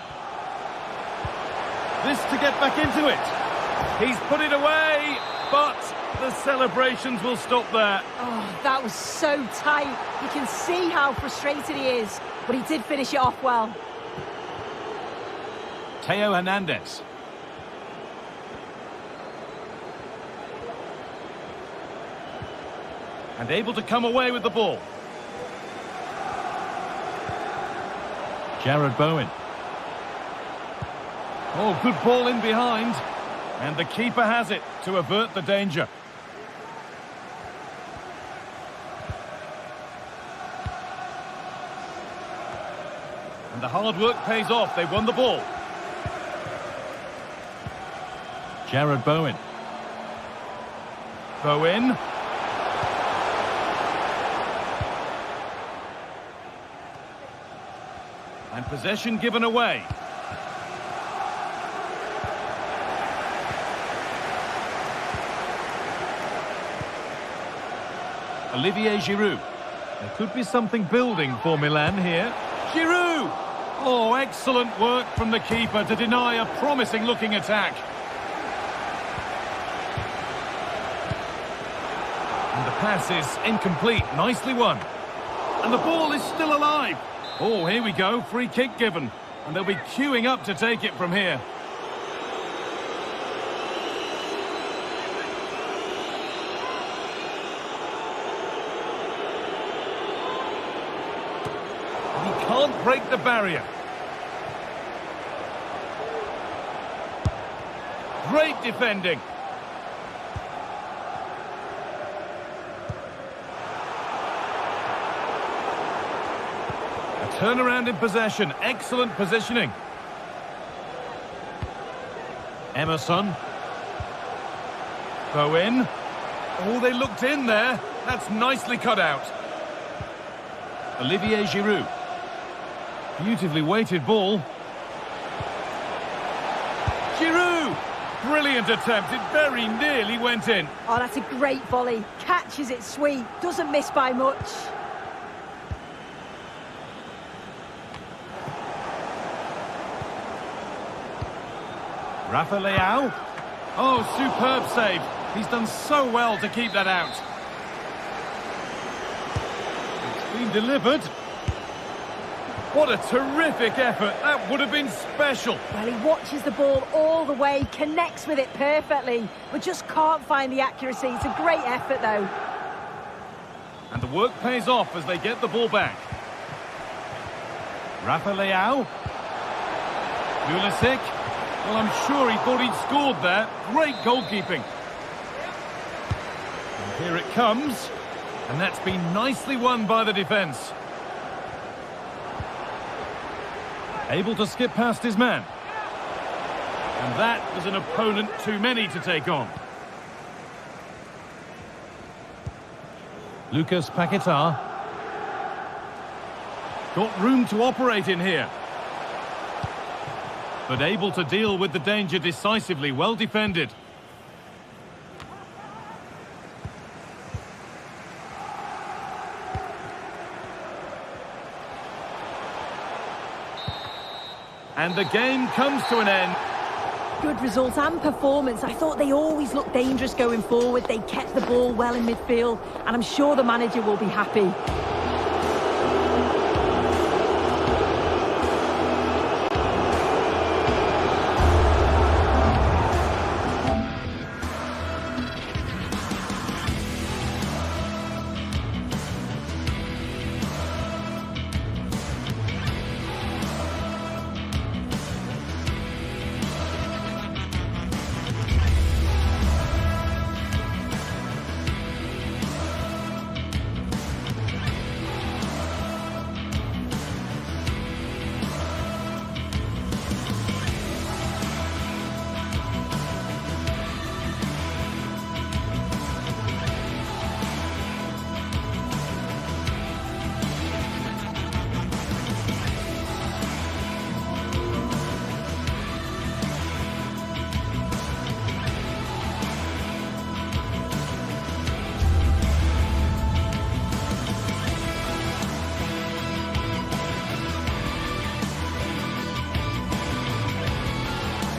This to get back into it. He's put it away, but the celebrations will stop there. Oh, that was so tight. You can see how frustrated he is, but he did finish it off well. Theo Hernandez. And able to come away with the ball. Jared Bowen. Oh, good ball in behind. And the keeper has it to avert the danger. And the hard work pays off. They won the ball. Jared Bowen. Bowen. And possession given away. Olivier Giroud. There could be something building for Milan here. Giroud! Oh, excellent work from the keeper to deny a promising-looking attack. And the pass is incomplete. Nicely won. And the ball is still alive. Oh, here we go. Free kick given. And they'll be queuing up to take it from here. He can't break the barrier. Great defending. Turnaround in possession. Excellent positioning. Emerson. Bowen. Oh, they looked in there. That's nicely cut out. Olivier Giroud. Beautifully weighted ball. Giroud! Brilliant attempt. It very nearly went in. Oh, that's a great volley. Catches it sweet. Doesn't miss by much. Rafa Leao. Oh, superb save. He's done so well to keep that out. It's been delivered. What a terrific effort. That would have been special. Well, he watches the ball all the way, connects with it perfectly, but just can't find the accuracy. It's a great effort, though. And the work pays off as they get the ball back. Rafa Leao. Pulisic. Well, I'm sure he thought he'd scored there. Great goalkeeping. And here it comes. And that's been nicely won by the defence. Able to skip past his man. And that was an opponent too many to take on. Lucas Paquetá. Got room to operate in here. But able to deal with the danger decisively. Well defended. And the game comes to an end. Good result and performance. I thought they always looked dangerous going forward. They kept the ball well in midfield, and I'm sure the manager will be happy.